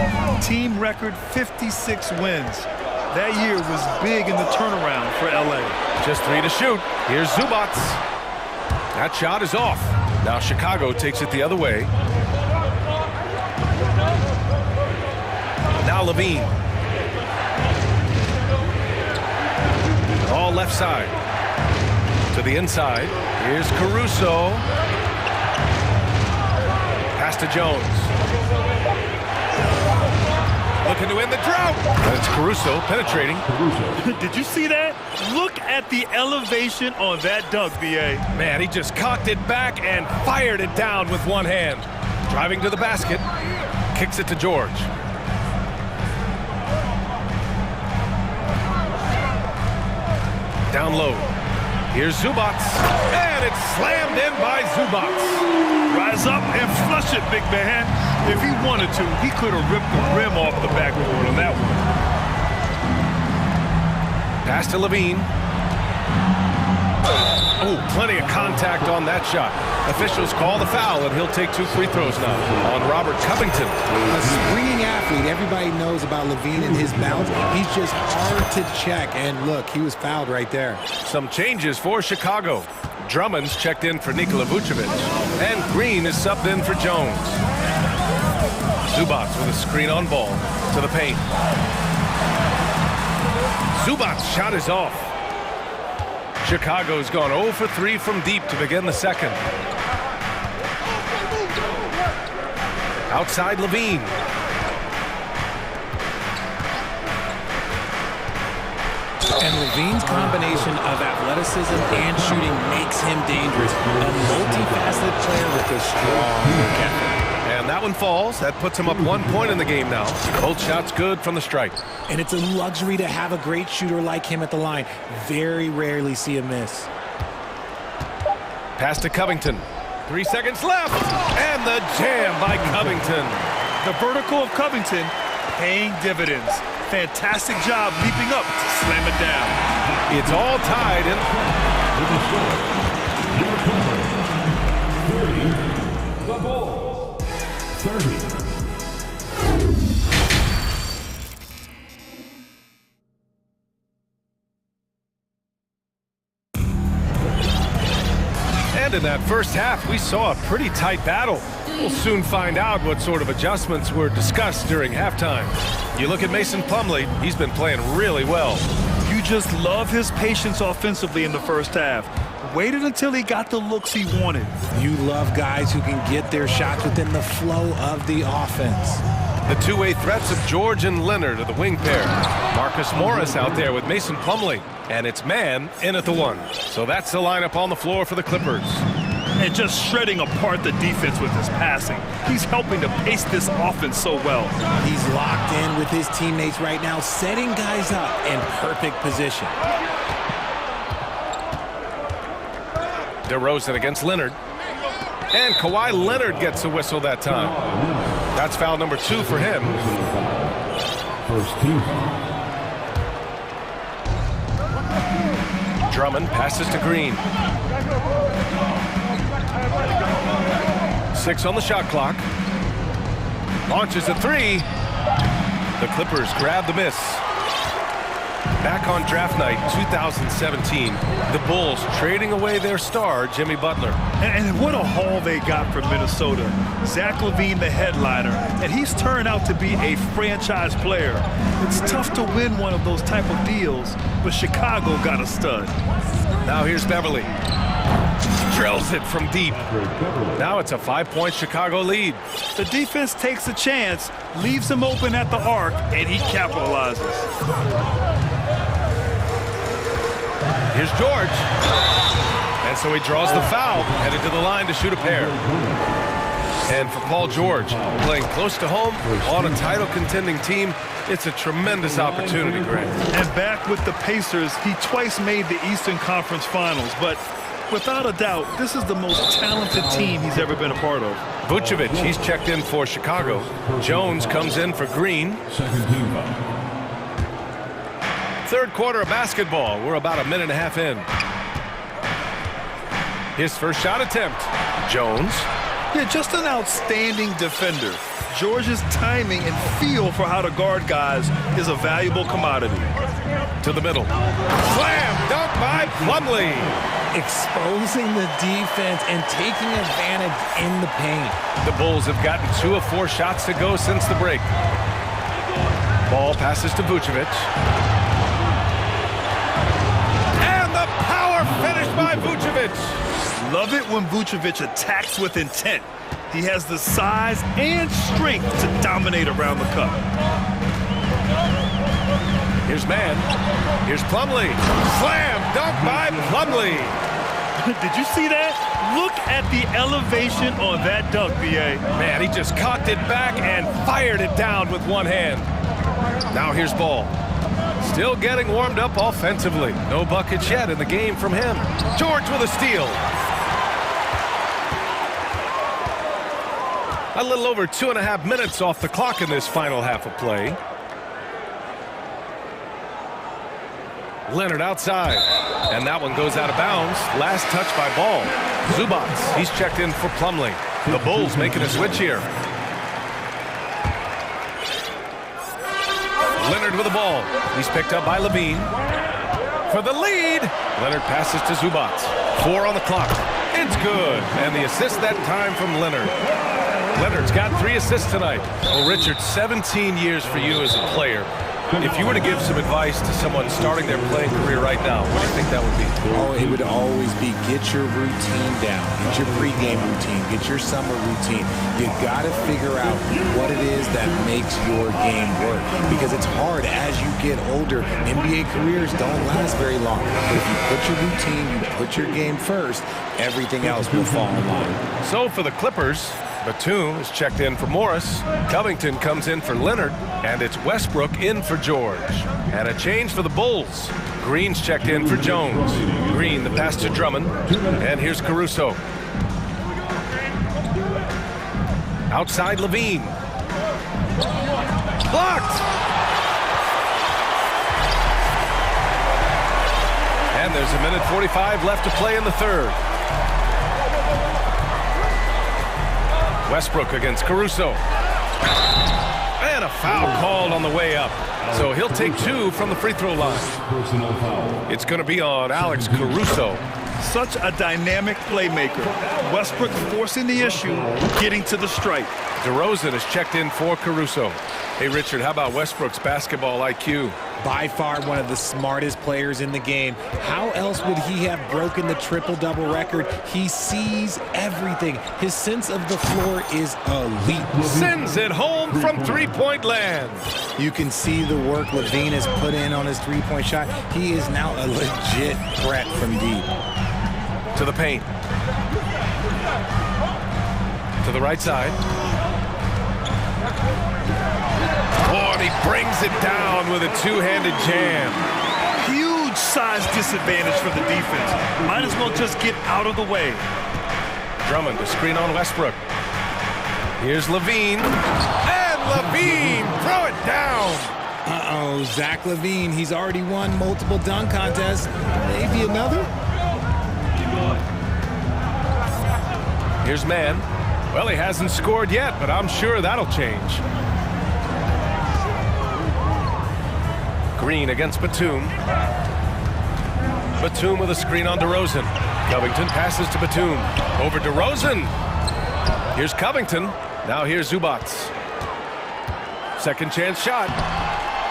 Team record 56 wins. That year was big in the turnaround for LA. Just three to shoot. Here's Zubac. That shot is off. Now Chicago takes it the other way. Now Levine. All left side. To the inside. Here's Caruso. Pass to Jones. Looking to win the drought. And it's Caruso penetrating. Did you see that? Look at the elevation on that dunk, B.A. Man, he just cocked it back and fired it down with one hand. Driving to the basket. Kicks it to George. Down low. Here's Zubac. And it's slammed in by Zubac. Rise up and flush it, big man. If he wanted to, he could have ripped the rim off the backboard on that one. Pass to Levine. Oh, plenty of contact on that shot. Officials call the foul, and he'll take 2 free throws now on Robert Covington. A springing athlete. Everybody knows about Levine and his bounce. He's just hard to check. And look, he was fouled right there. Some changes for Chicago. Drummond's checked in for Nikola Vucevic. And Green is subbed in for Jones. Zubac with a screen on ball to the paint. Zubac's shot is off. Chicago's gone 0 for 3 from deep to begin the second. Outside Levine. And Levine's combination of athleticism and shooting makes him dangerous. A multifaceted player with a strong work ethic. And that one falls. That puts him up 1 point in the game now. Both shots good from the strike. And it's a luxury to have a great shooter like him at the line. Very rarely see a miss. Pass to Covington. 3 seconds left. And the jam by Covington. The vertical of Covington paying dividends. Fantastic job leaping up to slam it down. It's all tied in. The Bulls. 30. And in that first half, we saw a pretty tight battle. We'll soon find out what sort of adjustments were discussed during halftime. You look at Mason Plumlee, he's been playing really well. You just love his patience offensively in the first half. Waited until he got the looks he wanted. You love guys who can get their shots within the flow of the offense. The two-way threats of George and Leonard are the wing pair. Marcus Morris out there with Mason Plumlee. And it's man in at the one. So that's the lineup on the floor for the Clippers. And just shredding apart the defense with his passing. He's helping to pace this offense so well. He's locked in with his teammates right now, setting guys up in perfect position. DeRozan against Leonard. And Kawhi Leonard gets a whistle that time. That's foul number 2 for him. First team. Drummond passes to Green. 6 on the shot clock. Launches a 3. The Clippers grab the miss. Back on draft night 2017, the Bulls trading away their star, Jimmy Butler. And what a haul they got from Minnesota. Zach LaVine, the headliner, and he's turned out to be a franchise player. It's tough to win one of those type of deals, but Chicago got a stud. Now here's Beverly. Drills it from deep. Now it's a 5-point Chicago lead. The defense takes a chance, leaves him open at the arc, and he capitalizes. Here's George. And so he draws the foul, headed to the line to shoot a pair. And for Paul George, playing close to home on a title-contending team, it's a tremendous opportunity, Grant. And back with the Pacers, he twice made the Eastern Conference Finals, but without a doubt, this is the most talented team he's ever been a part of. Vucevic, he's checked in for Chicago. Jones comes in for Green. Second team foul. Third quarter of basketball. We're about a minute and a half in. His first shot attempt. Jones. Yeah, just an outstanding defender. George's timing and feel for how to guard guys is a valuable commodity. To the middle. Slam dunk by Plumlee. Exposing the defense and taking advantage in the paint. The Bulls have gotten 2 of 4 shots to go since the break. Ball passes to Vucevic. And the power finish by Vucevic. Love it when Vucevic attacks with intent. He has the size and strength to dominate around the cup. Here's man. Here's Plumlee. Slam dunk by Plumlee. Did you see that? Look at the elevation on that dunk, B.A. Man, he just cocked it back and fired it down with one hand. Now here's Ball. Still getting warmed up offensively. No buckets yet in the game from him. George with a steal. A little over 2.5 minutes off the clock in this final half of play. Leonard outside. And that one goes out of bounds. Last touch by Ball. Zubac, he's checked in for Plumlee. The Bulls making a switch here. Leonard with the ball. He's picked up by LaVine. For the lead. Leonard passes to Zubac. 4 on the clock. It's good. And the assist that time from Leonard. Leonard's got 3 assists tonight. Well, Richard, 17 years for you as a player. If you were to give some advice to someone starting their playing career right now, what do you think that would be? Oh, it would always be get your routine down. Get your pregame routine. Get your summer routine. You got to figure out what it is that makes your game work. Because it's hard as you get older. NBA careers don't last very long. But if you put your routine, you put your game first, everything else will fall in line. So for the Clippers, Batum is checked in for Morris. Covington comes in for Leonard. And it's Westbrook in for George. And a change for the Bulls. Green's checked in for Jones. Green, the pass to Drummond. And here's Caruso. Outside LaVine. Blocked! And there's a minute 45 left to play in the third. Westbrook against Caruso. And a foul called on the way up. So he'll take 2 from the free throw line. It's going to be on Alex Caruso. Such a dynamic playmaker. Westbrook forcing the issue, getting to the stripe. DeRozan is checked in for Caruso. Hey, Richard, how about Westbrook's basketball IQ? By far one of the smartest players in the game. How else would he have broken the triple-double record? He sees everything. His sense of the floor is elite. Sends it home from three-point land. You can see the work Levine has put in on his three-point shot. He is now a legit threat from deep. To the paint. To the right side. Oh, and he brings it down with a two-handed jam. Huge size disadvantage for the defense. Might as well just get out of the way. Drummond, the screen on Westbrook. Here's Levine. And Levine, throw it down. Uh-oh, Zach Levine, he's already won multiple dunk contests. Maybe another? Here's Mann. Well, he hasn't scored yet, but I'm sure that'll change. Green against Batum. Batum with a screen on DeRozan. Covington passes to Batum. Over DeRozan. Here's Covington. Now here's Zubac. Second chance shot.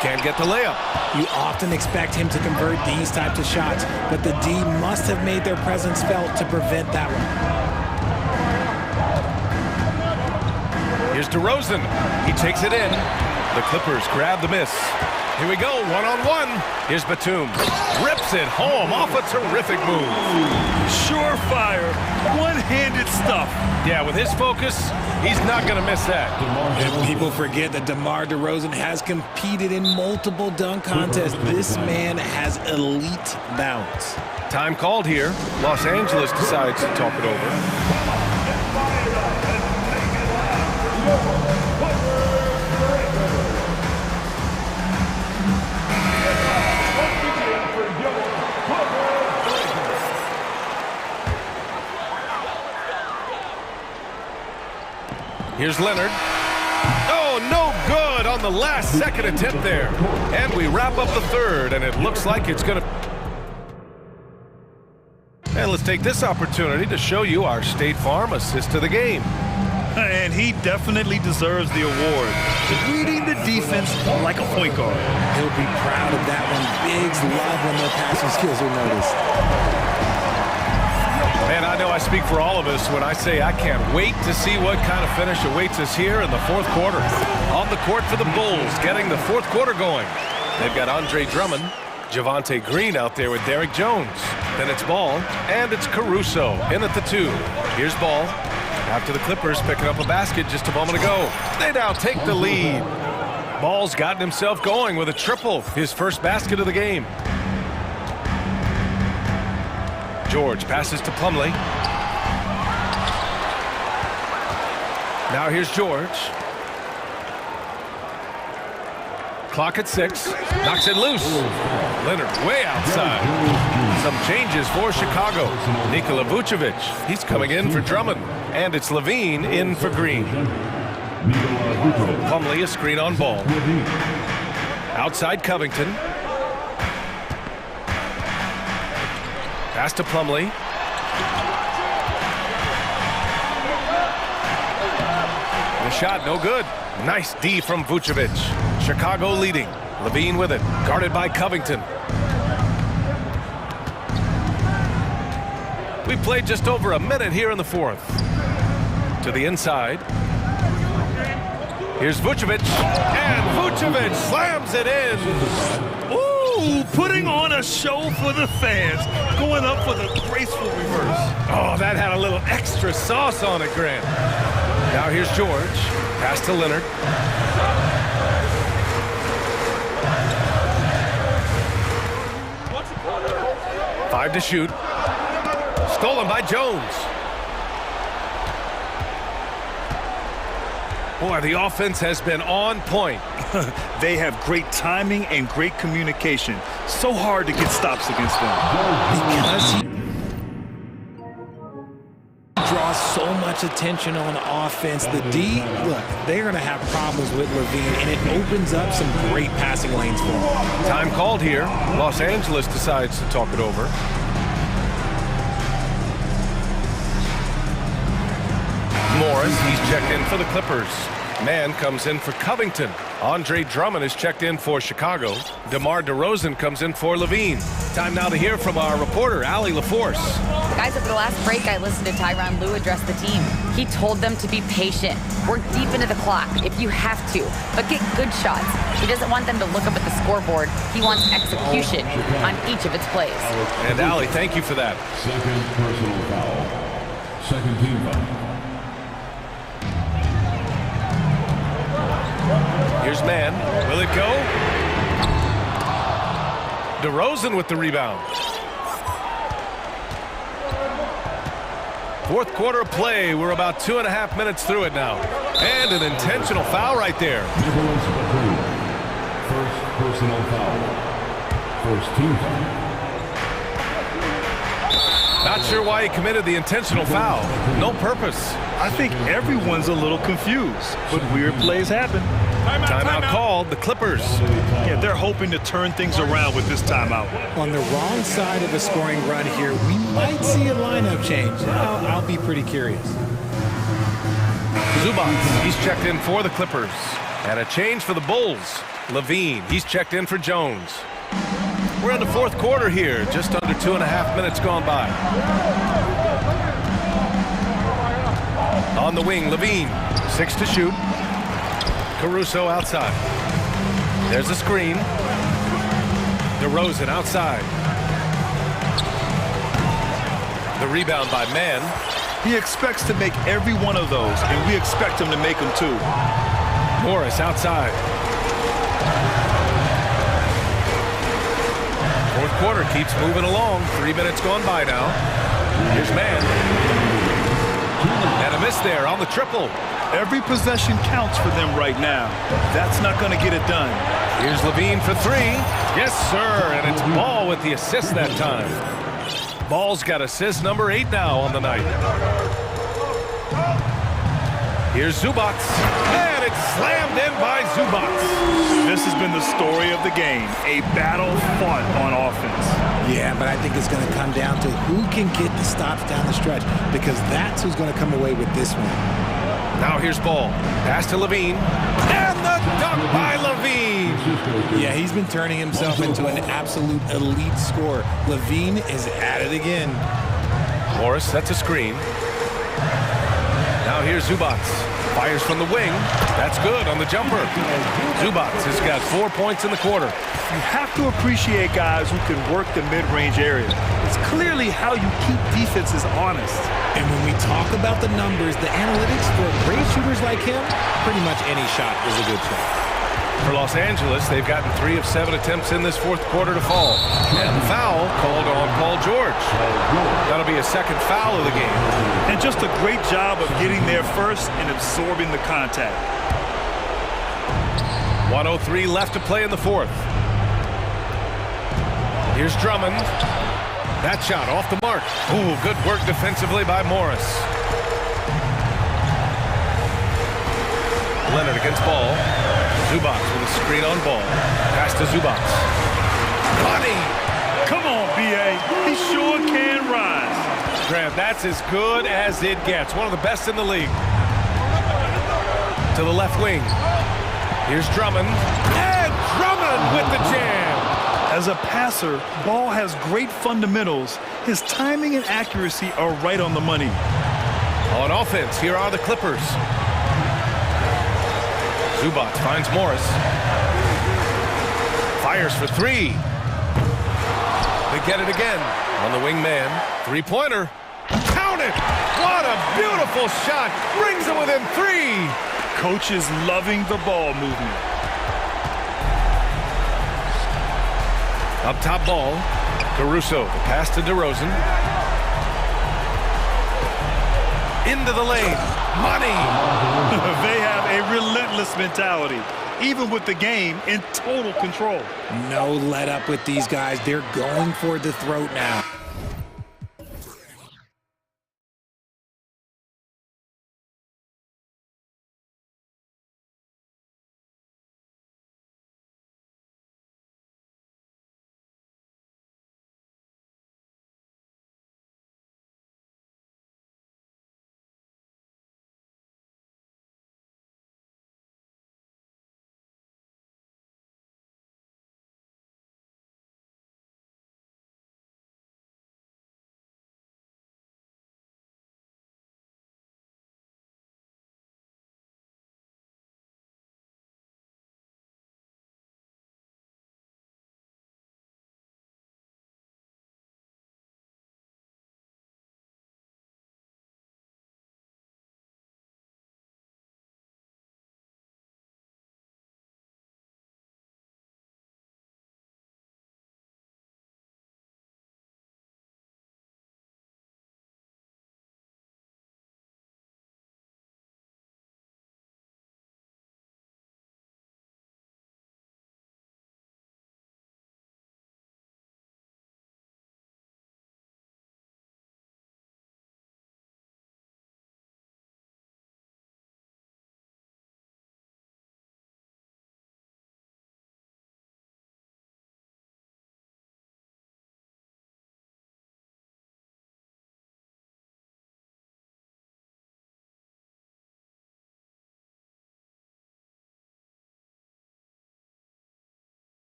Can't get the layup. You often expect him to convert these types of shots, but the D must have made their presence felt to prevent that one. Here's DeRozan. He takes it in. The Clippers grab the miss. Here we go, one-on-one. Here's Batum. Rips it home off a terrific move. Surefire, one-handed stuff. Yeah, with his focus, he's not going to miss that. And people forget that DeMar DeRozan has competed in multiple dunk contests. This man has elite bounce. Time called here. Los Angeles decides to talk it over. Here's Leonard. Oh, no good on the last second attempt there. And we wrap up the third, and it looks like it's going to... And let's take this opportunity to show you our State Farm assist to the game. And he definitely deserves the award. Reading the defense like a point guard. He'll be proud of that one. Bigs love when their passing skills are noticed. Man, I know I speak for all of us when I say I can't wait to see what kind of finish awaits us here in the fourth quarter. On the court for the Bulls, getting the fourth quarter going. They've got Andre Drummond, Javonte Green out there with Derrick Jones. Then it's Ball, and it's Caruso in at the 2. Here's Ball. After the Clippers picking up a basket just a moment ago. They now take the lead. Ball's gotten himself going with a triple, his first basket of the game. George passes to Plumlee. Now here's George. Clock at 6. Knocks it loose. Leonard way outside. Some changes for Chicago. Nikola Vucevic. He's coming in for Drummond. And it's Levine in for Green. Plumlee a screen on Ball. Outside Covington. Pass to Plumlee. The shot, no good. Nice D from Vucevic. Chicago leading. Levine with it. Guarded by Covington. We played just over a minute here in the fourth. To the inside. Here's Vucevic. And Vucevic slams it in. Ooh, putting on a show for the fans. Going up for the graceful reverse. Oh, that had a little extra sauce on it, Grant. Now here's George. Pass to Leonard. Five to shoot. Stolen by Jones. Boy, the offense has been on point. They have great timing and great communication. So hard to get stops against them. Because he draws so much attention on offense. The D, look, they're going to have problems with Levine, and it opens up some great passing lanes for him. Time called here. Los Angeles decides to talk it over. Morris, he's checked in for the Clippers. Mann comes in for Covington. Andre Drummond is checked in for Chicago. DeMar DeRozan comes in for Levine. Time now to hear from our reporter, Allie LaForce. Guys, over the last break, I listened to Tyronn Lue address the team. He told them to be patient, work deep into the clock if you have to, but get good shots. He doesn't want them to look up at the scoreboard. He wants execution on each of its plays. And Allie, thank you for that. Second personal foul. Second team foul. Here's Mann. Will it go? DeRozan with the rebound. Fourth quarter of play. We're about 2.5 minutes through it now. And an intentional foul right there. First personal foul. First team foul. Not sure why he committed the intentional foul. No purpose. I think everyone's a little confused, but weird plays happen. Timeout called, the Clippers. Yeah, they're hoping to turn things around with this timeout. On the wrong side of a scoring run here, we might see a lineup change. I'll be pretty curious. Zubac, he's checked in for the Clippers. And a change for the Bulls. Levine, he's checked in for Jones. We're in the fourth quarter here, just under 2.5 minutes gone by. On the wing, Levine, 6 to shoot. Caruso outside. There's a screen. DeRozan outside. The rebound by Mann. He expects to make every one of those, and we expect him to make them too. Morris outside. Fourth quarter keeps moving along. 3 minutes gone by now. Here's Mann. And a miss there on the triple. Every possession counts for them right now. That's not going to get it done. Here's Levine for 3. Yes, sir. And it's Ball with the assist that time. Ball's got assist number 8 now on the night. Here's Zubac. And it's slammed in by Zubac. This has been the story of the game. A battle fought on offense. Yeah, but I think it's going to come down to who can get the stops down the stretch, because that's who's going to come away with this one. Now here's Ball. Pass to Levine. And the dunk by Levine. Yeah, he's been turning himself into an absolute elite scorer. Levine is at it again. Morris sets a screen. Now here's Zubac. Fires from the wing. That's good on the jumper. Zubac has got 4 points in the quarter. You have to appreciate guys who can work the mid-range area. It's clearly how you keep defenses honest. And when we talk about the numbers, the analytics for great shooters like him, pretty much any shot is a good shot. For Los Angeles, they've gotten 3 of 7 attempts in this fourth quarter to fall. And the foul called on Paul George. That'll be a second foul of the game. And just a great job of getting there first and absorbing the contact. 1:03 left to play in the fourth. Here's Drummond. That shot off the mark. Ooh, good work defensively by Morris. Leonard against Ball. Zubac with a screen on Ball. Pass to Zubac. Money! Come on, B.A. He sure can rise. Graham, that's as good as it gets. One of the best in the league. To the left wing. Here's Drummond. And Drummond with the jam! As a passer, Ball has great fundamentals. His timing and accuracy are right on the money. On offense, here are the Clippers. Zubac finds Morris. Fires for 3. They get it again. On the wing man. 3-pointer. Count it! What a beautiful shot! Brings it within 3! Coach is loving the ball movement. Up top Ball. Caruso. The pass to DeRozan. Into the lane. Money! They have a relentless mentality, even with the game in total control. No let up with these guys. They're going for the throat now.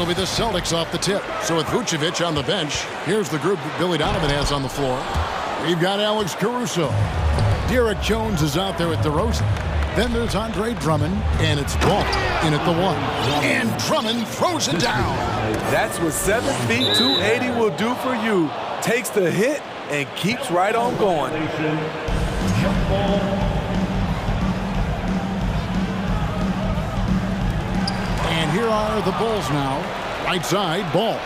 be the Celtics off the tip. So with Vucevic on the bench, here's the group that Billy Donovan has on the floor. We've got Alex Caruso. Derek Jones is out there with DeRozan. Then there's Andre Drummond, and it's Ball in at the 1. And Drummond throws it down. That's what 7 feet 280 will do for you. Takes the hit and keeps right on going. And here are the Bulls now. Right side, Ball.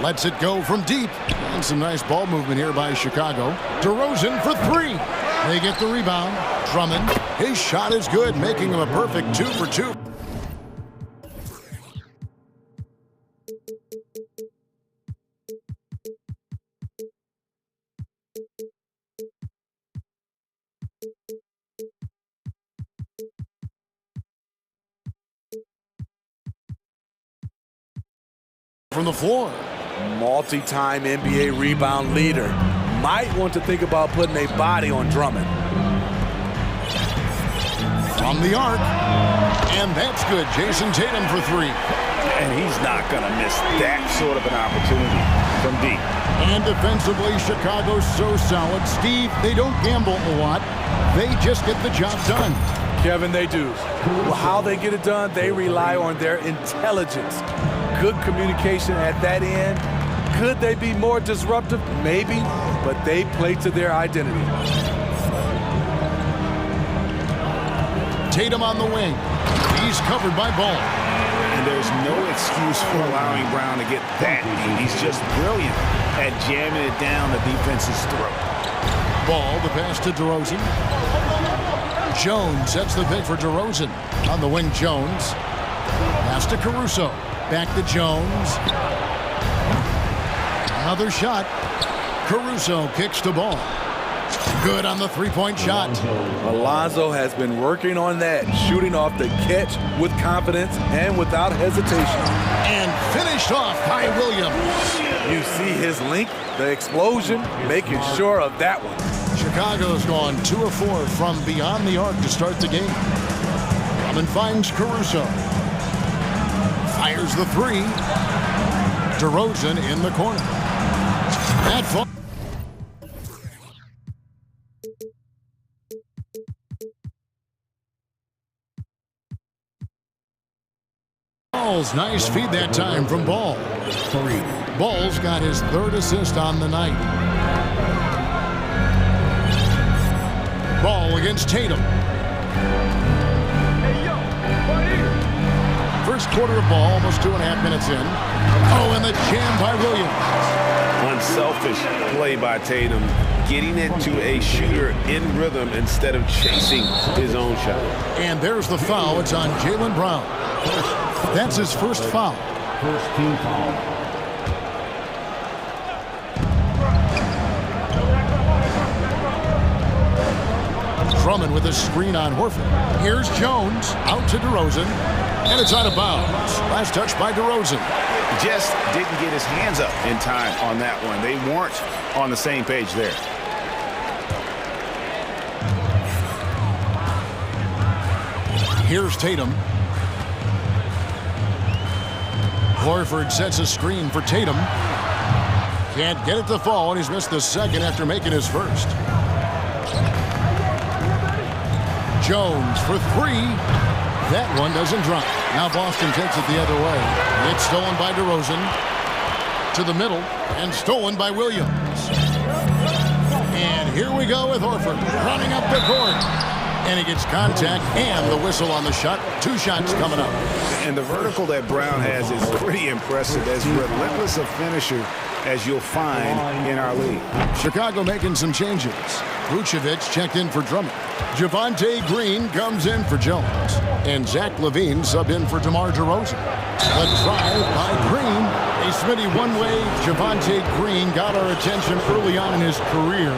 Lets it go from deep. And some nice ball movement here by Chicago. DeRozan for 3. They get the rebound. Drummond, his shot is good, making him a perfect 2 for 2. From the floor. Multi-time NBA rebound leader. Might want to think about putting a body on Drummond. From the arc. And that's good. Jason Tatum for 3. And he's not going to miss that sort of an opportunity from deep. And defensively, Chicago's so solid. Steve, they don't gamble a lot. They just get the job done. Kevin, they do. Well, how they get it done, they rely on their intelligence. Good communication at that end. Could they be more disruptive? Maybe, but they play to their identity. Tatum on the wing. He's covered by Ball. And there's no excuse for allowing Brown to get that deep. He's just brilliant at jamming it down the defense's throat. Ball, the pass to DeRozan. Jones sets the pick for DeRozan. On the wing, Jones. Pass to Caruso. Back to Jones. Another shot. Caruso kicks the ball. Good on the three-point shot. Alonzo has been working on that, shooting off the catch with confidence and without hesitation. And finished off by Williams. You see his length, the explosion, making sure of that one. Chicago's gone 2 of 4 from beyond the arc to start the game. Drummond finds Caruso. Fires the 3. DeRozan in the corner. That Ball's nice feed that time from Ball. Ball's got his 3rd assist on the night. Ball against Tatum. First quarter of ball, almost 2.5 minutes in. Oh, and the jam by Williams. Unselfish play by Tatum, getting it to a shooter in rhythm instead of chasing his own shot. And there's the foul. It's on Jaylen Brown. That's his first foul. First team foul. Drummond with a screen on Horford. Here's Jones out to DeRozan. And it's out of bounds. Last touch by DeRozan. Just didn't get his hands up in time on that one. They weren't on the same page there. Here's Tatum. Horford sets a screen for Tatum. Can't get it to fall, and he's missed the second after making his first. Jones for 3. That one doesn't drop. Now Boston takes it the other way. It's stolen by DeRozan. To the middle, and stolen by Williams. And here we go with Horford running up the court. And he gets contact and the whistle on the shot. 2 shots coming up. And the vertical that Brown has is pretty impressive. As relentless a finisher as you'll find in our league. Chicago making some changes. Vucevic checked in for Drummond. Javonte Green comes in for Jones. And Zach LaVine subbed in for DeMar DeRozan. The drive by Green. A Smitty one-way. Javonte Green got our attention early on in his career.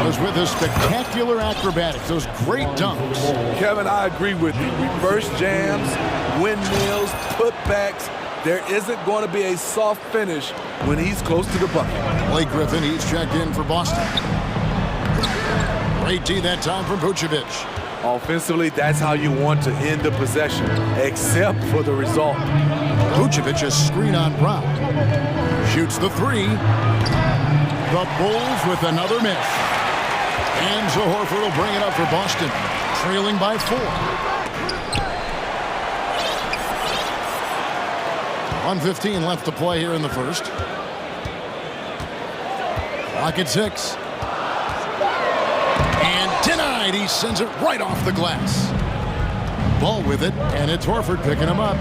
Was with his spectacular acrobatics. Those great dunks. Kevin, I agree with you. Reverse jams, windmills, putbacks. There isn't going to be a soft finish when he's close to the bucket. Blake Griffin, he's checked in for Boston. Great D that time from Vucevic. Offensively, that's how you want to end the possession, except for the result. Vucevic a screen on Brown. Shoots the three. The Bulls with another miss. And Horford will bring it up for Boston, trailing by 4. 1:15 left to play here in the first. Clock at 6. And denied. He sends it right off the glass. Ball with it, and it's Horford picking him up.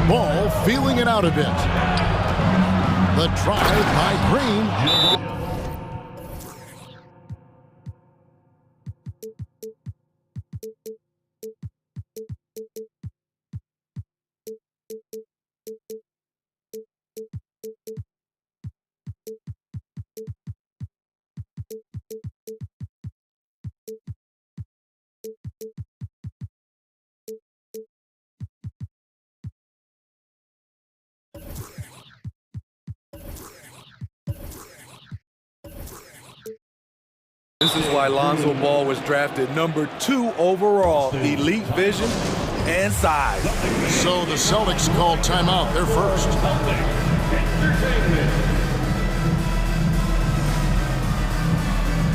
Ball feeling it out a bit. The drive by Green. This is why Lonzo Ball was drafted number 2 overall. Elite vision and size. So the Celtics called timeout. They're first.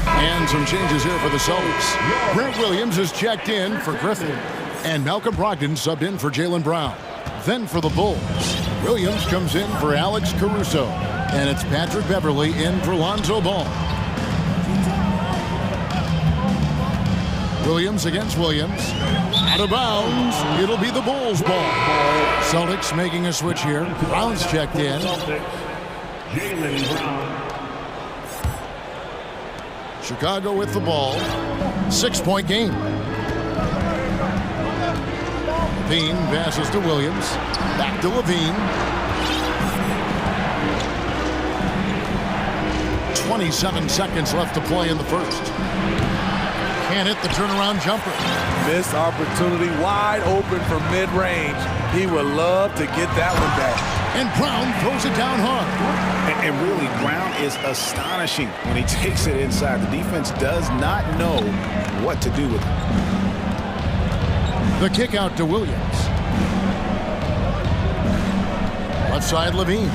And some changes here for the Celtics. Grant Williams is checked in for Griffin. And Malcolm Brogdon subbed in for Jaylen Brown. Then for the Bulls, Williams comes in for Alex Caruso. And it's Patrick Beverley in for Lonzo Ball. Williams against Williams. Out of bounds. It'll be the Bulls' ball. Celtics making a switch here. Brown's checked in. Jaylen Brown. Chicago with the ball. 6-point game. Levine passes to Williams. Back to Levine. 27 seconds left to play in the first. Can't hit the turnaround jumper. Missed opportunity, wide open from mid-range. He would love to get that one back. And Brown throws it down hard. And really, Brown is astonishing when he takes it inside. The defense does not know what to do with it. The kick out to Williams. Left side, Levine.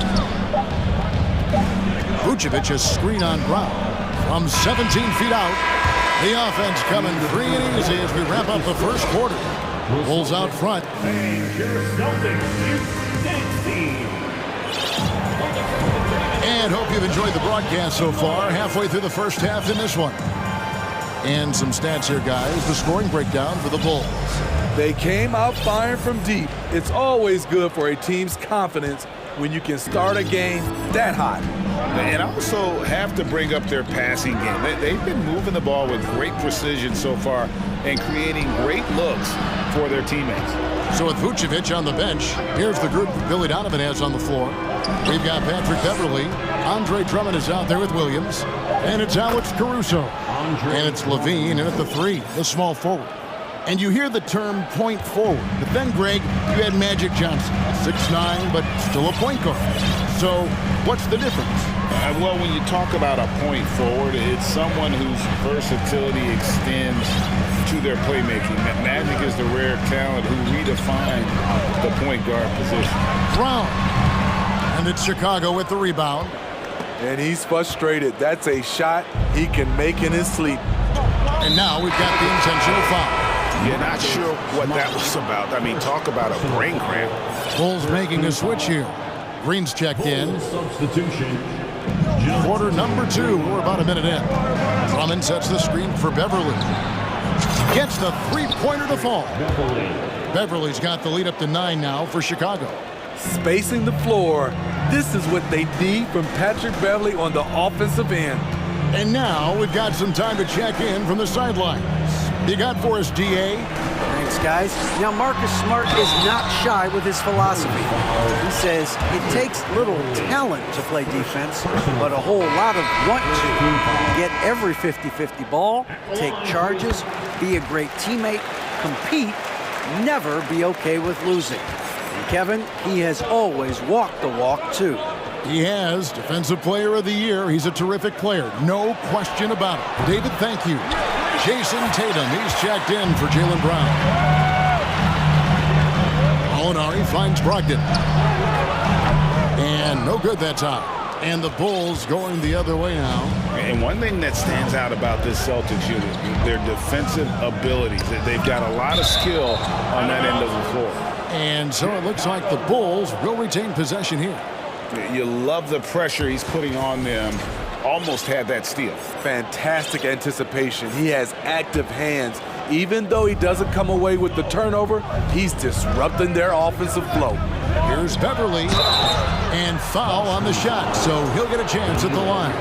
Vucevic a screen on Brown. From 17 feet out. The offense coming free and easy as we wrap up the first quarter. Bulls out front. And hope you've enjoyed the broadcast so far. Halfway through the first half in this one. And some stats here, guys. The scoring breakdown for the Bulls. They came out firing from deep. It's always good for a team's confidence when you can start a game that hot. And also have to bring up their passing game. They've been moving the ball with great precision so far and creating great looks for their teammates. So with Vucevic on the bench, here's the group Billy Donovan has on the floor. We've got Patrick Beverley. Andre Drummond is out there with Williams. And it's Alex Caruso. And it's Levine in at the 3, the small forward. And you hear the term point forward. But then, Greg, you had Magic Johnson, 6'9", but still a point guard. So what's the difference? Well, when you talk about a point forward, it's someone whose versatility extends to their playmaking. Magic is the rare talent who redefined the point guard position. Brown. And it's Chicago with the rebound. And he's frustrated. That's a shot he can make in his sleep. And now we've got the intentional foul. You're not sure what that was about. I mean, talk about a brain cramp. Bulls making a switch here. Green's checked in. Substitution. Quarter number 2. We're about a minute in. Drummond sets the screen for Beverley. Gets the three-pointer to fall. Beverley's got the lead up to 9 now for Chicago. Spacing the floor. This is what they need from Patrick Beverley on the offensive end. And now we've got some time to check in from the sidelines. You got for us, DA? Thanks, guys. Now, Marcus Smart is not shy with his philosophy. He says it takes little talent to play defense, but a whole lot of want to. Get every 50-50 ball, take charges, be a great teammate, compete, never be okay with losing. And Kevin, he has always walked the walk, too. He has Defensive Player of the Year. He's a terrific player. No question about it. David, thank you. Jason Tatum, he's checked in for Jaylen Brown. Molinari finds Brogdon. And no good that time. And the Bulls going the other way now. And one thing that stands out about this Celtics unit, their defensive abilities. They've got a lot of skill on that end of the floor. And so it looks like the Bulls will retain possession here. You love the pressure he's putting on them. Almost had that steal. Fantastic anticipation. He has active hands. Even though he doesn't come away with the turnover, he's disrupting their offensive flow. Here's Beverly, and foul on the shot, so he'll get a chance at the line.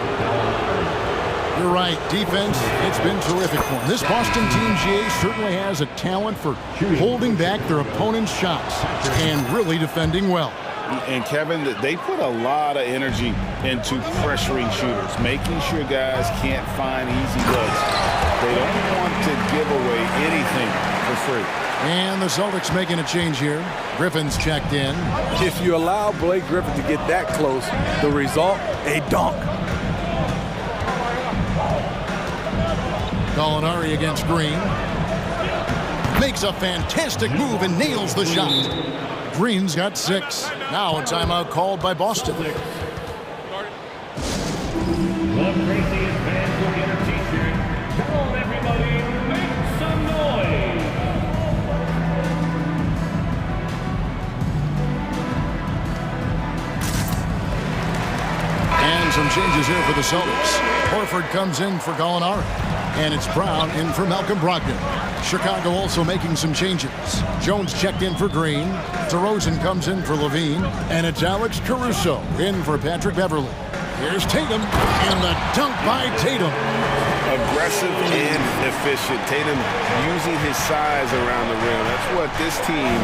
You're right, defense, it's been terrific for him. This Boston team, GA, certainly has a talent for holding back their opponent's shots and really defending well. And Kevin, they put a lot of energy into pressuring shooters, making sure guys can't find easy looks. They don't want to give away anything for free. And the Celtics making a change here. Griffin's checked in. If you allow Blake Griffin to get that close, the result, a dunk. Gallinari against Green. Makes a fantastic move and nails the shot. Green's got 6. Now a timeout called by Boston. The craziest fans will get a t-shirt. Come on, everybody, make some noise. And some changes here for the Celtics. Horford comes in for Gallinari. And it's Brown in for Malcolm Brogdon. Chicago also making some changes. Jones checked in for Green. DeRozan comes in for Levine. And it's Alex Caruso in for Patrick Beverly. Here's Tatum, and the dunk by Tatum. Aggressive and efficient. Tatum using his size around the rim. That's what this team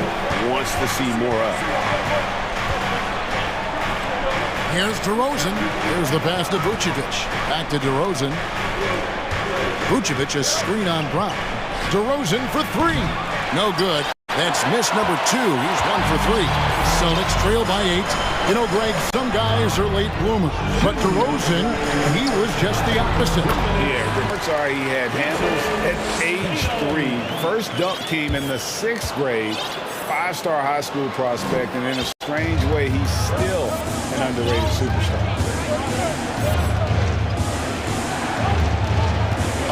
wants to see more of. Here's DeRozan. Here's the pass to Vucevic. Back to DeRozan. Vucevic a screen on Brown. DeRozan for 3. No good. That's miss number 2. He's 1 for 3. Celtics trail by 8. You know, Greg, some guys are late bloomers, but DeRozan, he was just the opposite. Yeah, sorry, he had handles at age 3. First dunk team in the 6th grade. 5-star high school prospect, and in a strange way, he's still an underrated superstar.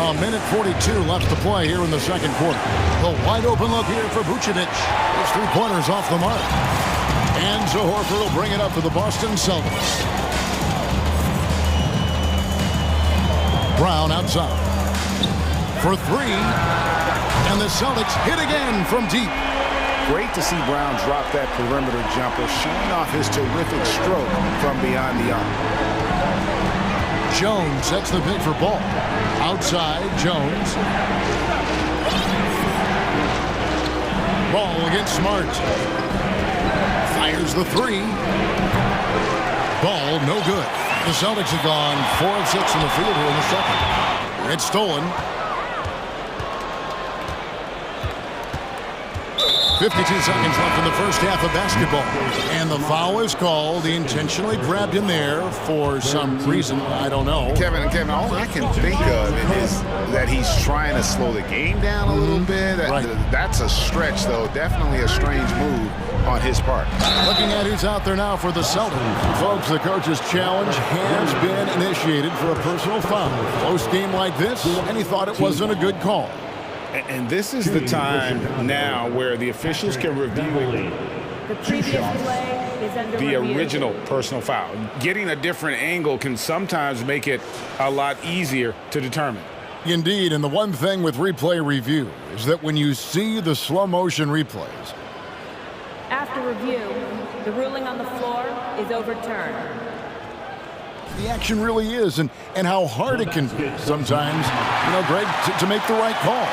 A minute 42 left to play here in the second quarter. The wide open look here for Vucevic. His 3-pointers off the mark. And so Horford will bring it up for the Boston Celtics. Brown outside for 3. And the Celtics hit again from deep. Great to see Brown drop that perimeter jumper, showing off his terrific stroke from beyond the arc. Jones sets the pick for Ball. Outside, Jones. Ball against Smart. Fires the 3. Ball, no good. The Celtics have gone 4 of 6 in the field here in the second. It's stolen. 52 seconds left in the first half of basketball. And the foul is called. He intentionally grabbed him there for some reason. I don't know. Kevin, all I can think of is that he's trying to slow the game down a little bit. Right. That's a stretch, though. Definitely a strange move on his part. Looking at who's out there now for the Celtics. Folks, the coach's challenge has been initiated for a personal foul. Close game like this, and he thought it wasn't a good call. And this is the time now where the officials can review the original personal foul. Getting a different angle can sometimes make it a lot easier to determine. Indeed, and the one thing with replay review is that when you see the slow motion replays. After review, the ruling on the floor is overturned. The action really is, and how hard it can be sometimes, you know, Greg, to make the right call.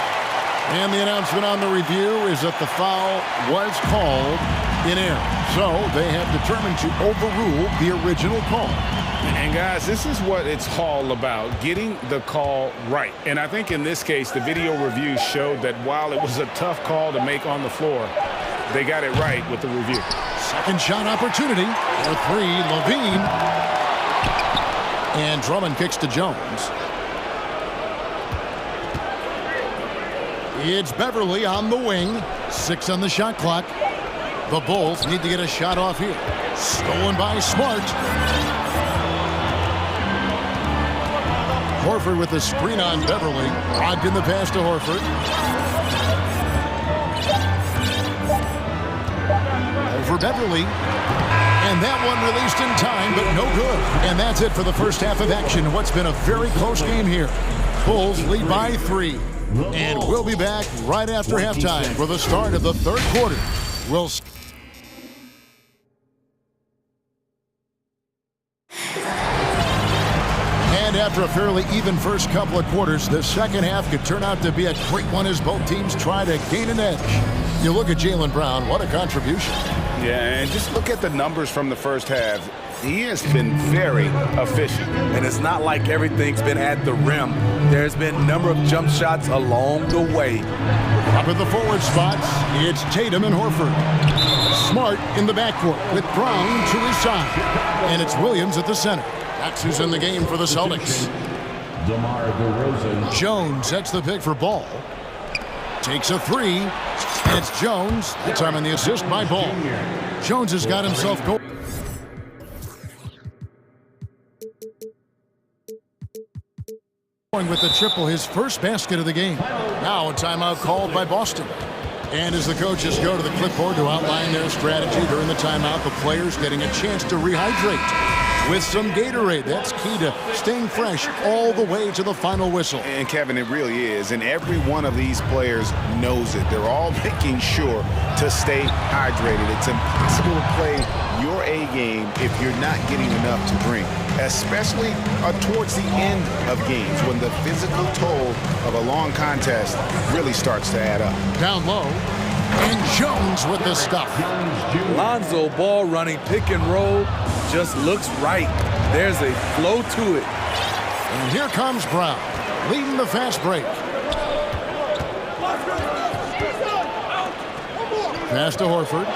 And the announcement on the review is that the foul was called in error. So they have determined to overrule the original call. And guys, this is what it's all about, getting the call right. And I think in this case, the video review showed that while it was a tough call to make on the floor, they got it right with the review. Second shot opportunity for three. Levine. And Drummond kicks to Jones. It's Beverly on the wing. 6 on the shot clock. The Bulls need to get a shot off here. Stolen by Smart. Horford with the screen on Beverly. Brogdon the pass to Horford. Over Beverly. And that one released in time, but no good. And that's it for the first half of action. What's been a very close game here. Bulls lead by 3. And we'll be back right after halftime for the start of the third quarter. We'll after a fairly even first couple of quarters, the second half could turn out to be a great one as both teams try to gain an edge. You look at Jaylen Brown, what a contribution. Yeah, and just look at the numbers from the first half. He has been very efficient. And it's not like everything's been at the rim. There's been a number of jump shots along the way. Up at the forward spots, it's Tatum and Horford. Smart in the backcourt with Brown to his side. And it's Williams at the center. That's who's in the game for the Celtics. DeMar DeRozan. Jones sets the pick for Ball. Takes a three. And it's Jones. That time on the assist by Ball. Jones has got himself going. With the triple, his first basket of the game. Now a timeout called by Boston. And as the coaches go to the clipboard to outline their strategy during the timeout, the players getting a chance to rehydrate with some Gatorade. That's key to staying fresh all the way to the final whistle. And Kevin, it really is. And every one of these players knows it. They're all making sure to stay hydrated. It's impossible to play your A game if you're not getting enough to drink, especially towards the end of games when the physical toll of a long contest really starts to add up. Down low, and Jones with the stuff. Lonzo Ball running pick and roll just looks right. There's a flow to it. And here comes Brown, leading the fast break. Pass to Horford.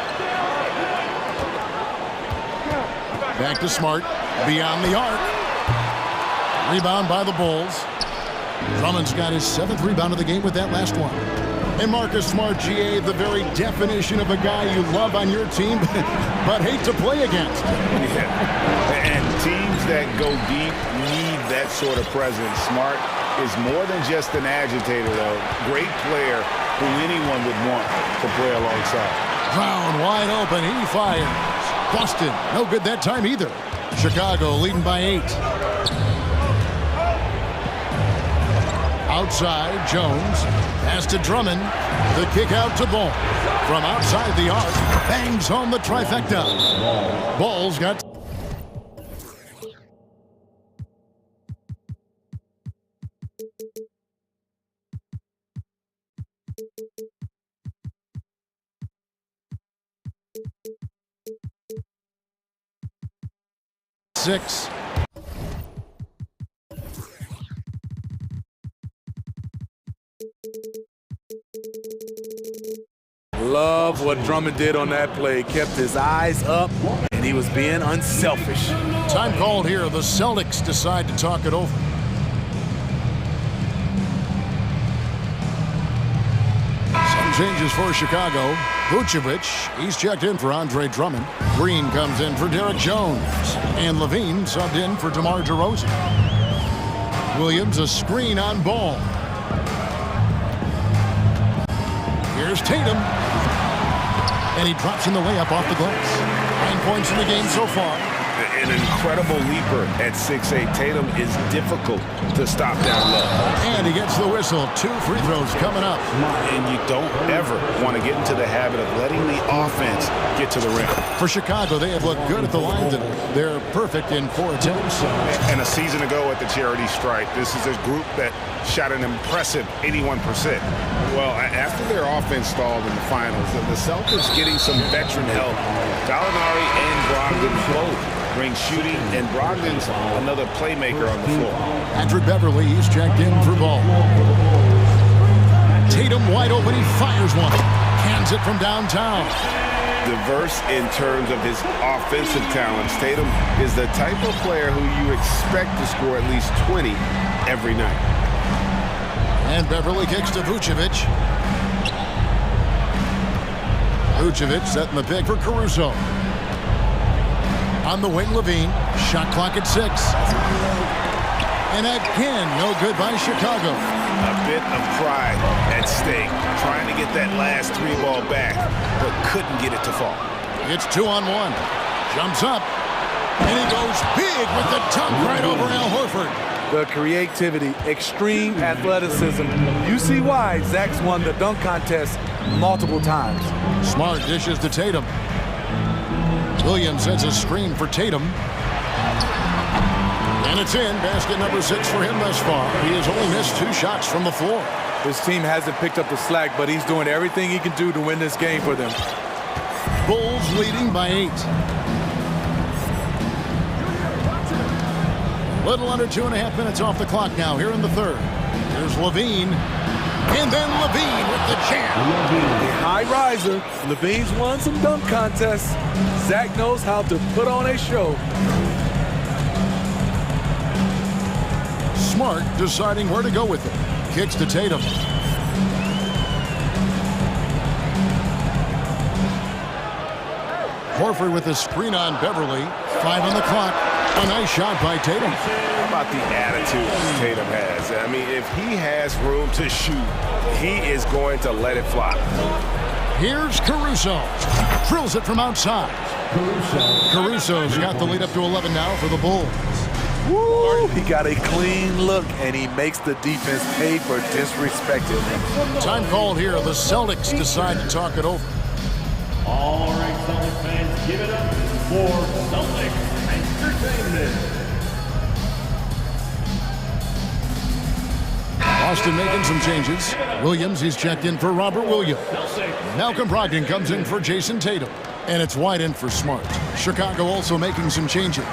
Back to Smart. Beyond the arc. Rebound by the Bulls. Drummond's got his 7th rebound of the game with that last one. And Marcus Smart, GA, the very definition of a guy you love on your team, but hate to play against. Yeah. And teams that go deep need that sort of presence. Smart is more than just an agitator, though. Great player who anyone would want to play alongside. Brown wide open. He fires. Boston, no good that time either. Chicago leading by 8. Outside, Jones. Pass to Drummond. The kick out to Ball. From outside the arc, bangs home the trifecta. Ball's got... Six. Love what Drummond did on that play. Kept his eyes up, and he was being unselfish. Time called here. The Celtics decide to talk it over. Some changes for Chicago. Vucevic, he's checked in for Andre Drummond. Green comes in for Derek Jones. And Levine subbed in for DeMar DeRozan. Williams, a screen on Ball. Here's Tatum. And he drops in the layup off the glass. 9 points in the game so far. An incredible leaper at 6'8". Tatum is difficult to stop down low. And he gets the whistle. 2 free throws coming up. And you don't ever want to get into the habit of letting the offense get to the rim. For Chicago, they have looked good at the line today. They're perfect in 4 attempts. And a season ago at the charity stripe, this is a group that shot an impressive 81%. Well, after their offense stalled in the finals, the Celtics getting some veteran help. Gallinari and Brogdon both bring shooting, and Brogdon's another playmaker on the floor. Patrick Beverly, he's checked in for Ball. Tatum wide open, he fires one. Cans it from downtown. diverse in terms of his offensive talents. Tatum is the type of player who you expect to score at least 20 every night. And Beverly kicks to Vucevic. Vucevic setting the pick for Caruso. On the wing, Levine. Shot clock at 6. And again, no good by Chicago. A bit of pride at stake, trying to get that last 3 ball back, but couldn't get it to fall. It's 2-on-1. Jumps up, and he goes big with the dunk right over Al Horford. The creativity, extreme athleticism. You see why Zach's won the dunk contest multiple times. Smart dishes to Tatum. Williams sets a screen for Tatum. And it's in. Basket number 6 for him thus far. He has only missed 2 shots from the floor. His team hasn't picked up the slack, but he's doing everything he can do to win this game for them. Bulls leading by 8. Little under 2.5 minutes off the clock now here in the third. Here's Levine. And then Levine with the jam. A high riser. Levine's won some dunk contests. Zach knows how to put on a show. Smart deciding where to go with it. Kicks to Tatum. Horford with a screen on Beverly. 5 on the clock. A nice shot by Tatum. How about the attitude Tatum has? I mean, if he has room to shoot, he is going to let it fly. Here's Caruso. Drills it from outside. Caruso's got the lead up to 11 now for the Bulls. Woo! He got a clean look, and he makes the defense pay for disrespecting him. Time called here. The Celtics decide to talk it over. All right, Celtics fans, give it up for Celtics Entertainment. Boston making some changes. Williams, he's checked in for Robert Williams. Malcolm Brogdon comes in for Jason Tatum. And it's White in for Smart. Chicago also making some changes.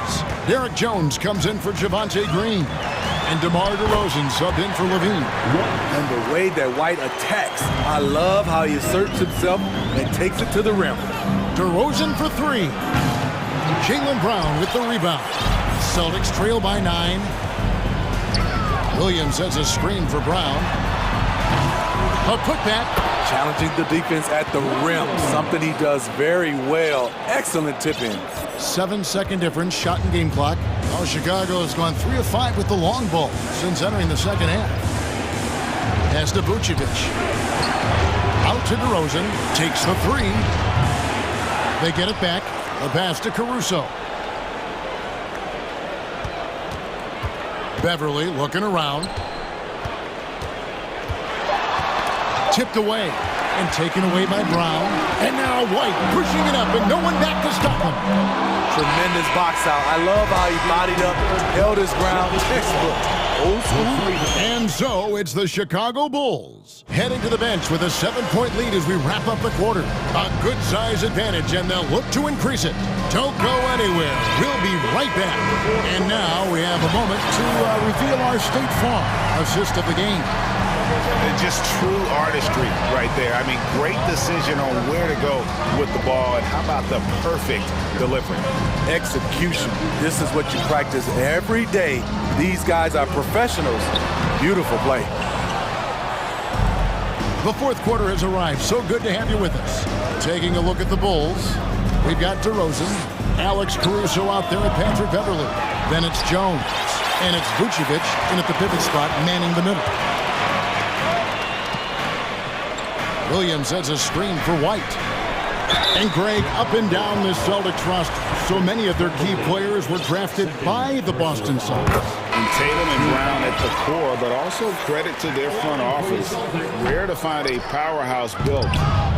Derek Jones comes in for Javonte Green. And DeMar DeRozan subbed in for Levine. And the way that White attacks, I love how he asserts himself and takes it to the rim. DeRozan for 3. Jaylen Brown with the rebound. Celtics trail by 9. Williams has a screen for Brown. A putback. Challenging the defense at the rim, something he does very well. Excellent tip-in. 7-second difference, shot and game clock. Now Chicago has gone 3 of 5 with the long ball since entering the second half. Pass to Vucevic. Out to DeRozan, takes the 3. They get it back. A pass to Caruso. Beverly looking around. Tipped away and taken away by Brown. And now White pushing it up and no one back to stop him. Tremendous box out. I love how he bodied up, held his ground. Textbook. Old school. And so it's the Chicago Bulls heading to the bench with a 7-point lead as we wrap up the quarter. A good size advantage and they'll look to increase it. Don't go anywhere. We'll be right back. And now we have a moment to reveal our State Farm assist of the game. Just true artistry right there. I mean, great decision on where to go with the ball, and how about the perfect delivery? Execution. This is what you practice every day. These guys are professionals. Beautiful play. The fourth quarter has arrived. So good to have you with us. Taking a look at the Bulls, we've got DeRozan, Alex Caruso out there at Patrick Beverly. Then it's Jones, and it's Vucevic in at the pivot spot, manning the middle. Williams has a screen for White. And Greg, up and down this Celtics roster, so many of their key players were drafted by the Boston Celtics. And Tatum and Brown at the core, but also credit to their front office. Rare to find a powerhouse built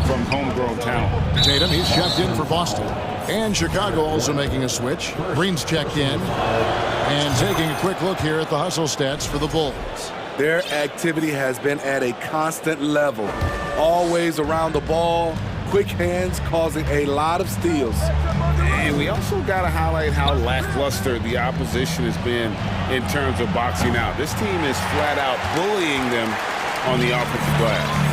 from homegrown talent. Tatum, he's checked in for Boston. And Chicago also making a switch. Green's checked in. And taking a quick look here at the hustle stats for the Bulls. Their activity has been at a constant level. Always around the ball, quick hands causing a lot of steals. And we also got to highlight how lackluster the opposition has been in terms of boxing out. This team is flat out bullying them on the offensive glass.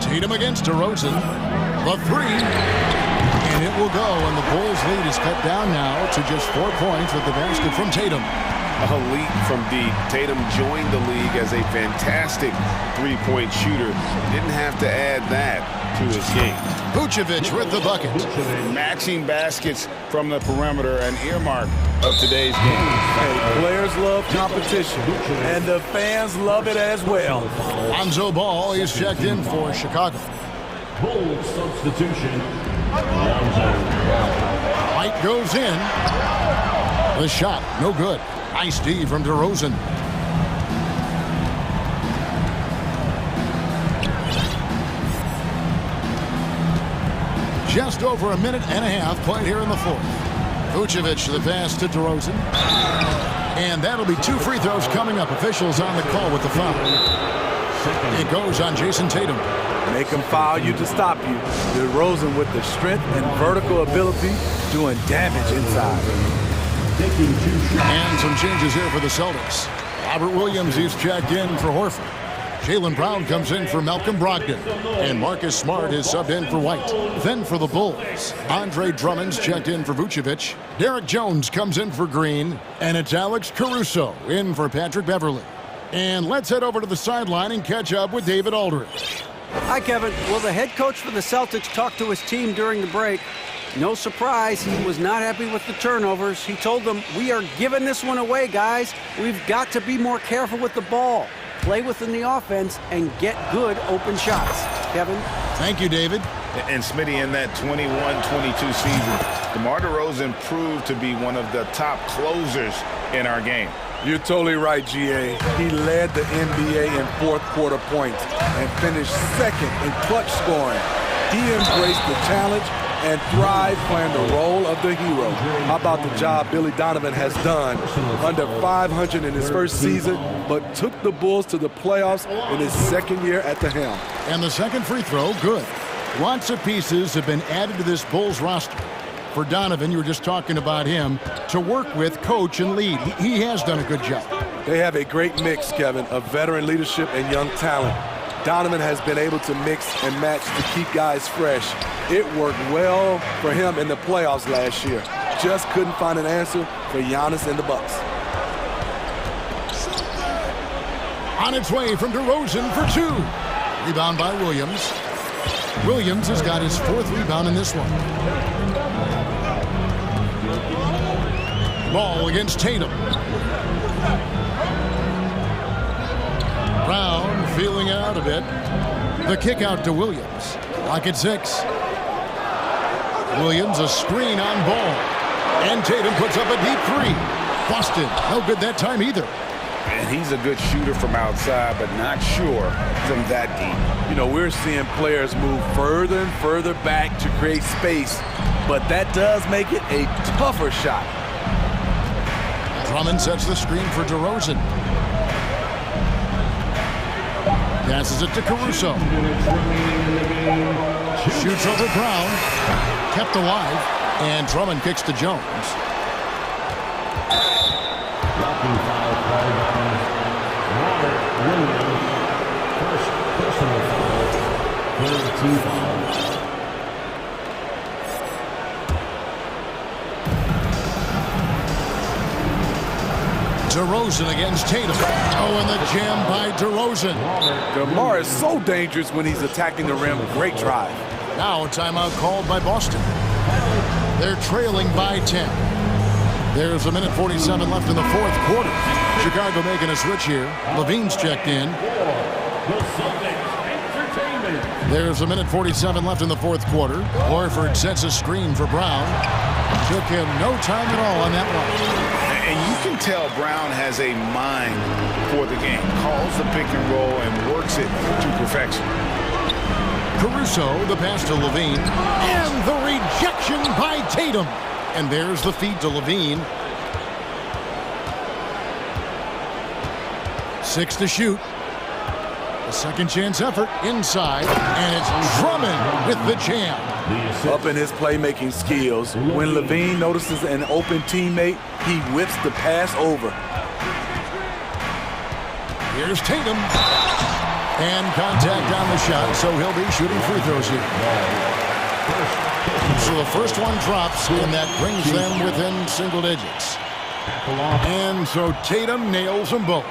Tatum against DeRozan. The three. And it will go, and the Bulls' lead is cut down now to just 4 points with the basket from Tatum. A leap from deep. Tatum joined the league as a fantastic three-point shooter. Didn't have to add that to his game. Vucevic with the bucket. Matching baskets from the perimeter, an earmark of today's game. Hey, players love competition, and the fans love it as well. Lonzo Ball is checked in for Chicago. Bold substitution. White goes in. The shot, no good. Nice D from DeRozan. Just over a minute and a half played here in the fourth. Vucevic the pass to DeRozan. And that'll be 2 free throws coming up. Officials on the call with the foul. It goes on Jason Tatum. Make him foul you to stop you. DeRozan with the strength and vertical ability doing damage inside. And some changes here for the Celtics. Robert Williams is checked in for Horford. Jaylen Brown comes in for Malcolm Brogdon. And Marcus Smart is subbed in for White. Then for the Bulls, Andre Drummond's checked in for Vucevic. Derek Jones comes in for Green. And it's Alex Caruso in for Patrick Beverley. And let's head over to the sideline and catch up with David Aldridge. Hi, Kevin. Well, the head coach for the Celtics talked to his team during the break. No surprise, he was not happy with the turnovers. He told them, we are giving this one away, guys. We've got to be more careful with the ball, play within the offense, and get good open shots. Kevin? Thank you, David. And Smitty, in that 21-22 season, DeMar DeRozan proved to be one of the top closers in our game. You're totally right, GA. He led the NBA in fourth quarter points and finished second in clutch scoring. He embraced the challenge and thrived playing the role of the hero. How about the job Billy Donovan has done? Under 500 in his first season, but took the Bulls to the playoffs in his second year at the helm. And the second free throw, good. Lots of pieces have been added to this Bulls roster. For Donovan, you were just talking about him, to work with, coach, and lead. He has done a good job. They have a great mix, Kevin, of veteran leadership and young talent. Donovan has been able to mix and match to keep guys fresh. It worked well for him in the playoffs last year. Just couldn't find an answer for Giannis and the Bucks. On its way from DeRozan for 2. Rebound by Williams. Williams has got his 4th rebound in this one. Ball against Tatum. Brown feeling out a bit. The kick out to Williams. Clock at 6. Williams a screen on Ball. And Tatum puts up a deep 3. Busted. No good that time either. And he's a good shooter from outside, but not sure from that deep. You know, we're seeing players move further and further back to create space, but that does make it a tougher shot. Drummond sets the screen for DeRozan. Passes it to Caruso. Shoots over Brown. Kept alive. And Drummond kicks to Jones. Blocking foul called on Robert Williams. First personal foul. Third team foul. DeRozan against Tatum. Oh, and the jam by DeRozan. DeMar is so dangerous when he's attacking the rim. Great drive. Now a timeout called by Boston. They're trailing by 10. There's a minute 47 left in the fourth quarter. Chicago making a switch here. Levine's checked in. There's a minute 47 left in the fourth quarter. Horford sets a screen for Brown. Took him no time at all on that one. And you can tell Brown has a mind for the game. Calls the pick and roll and works it to perfection. Caruso, the pass to Levine. And the rejection by Tatum. And there's the feed to Levine. 6 to shoot. A second chance effort inside. And it's Drummond with the jam. Up in his playmaking skills, when Levine notices an open teammate, he whips the pass over. Here's Tatum. And contact on the shot, so he'll be shooting free throws here. So the first one drops, and that brings them within single digits. And so Tatum nails them both.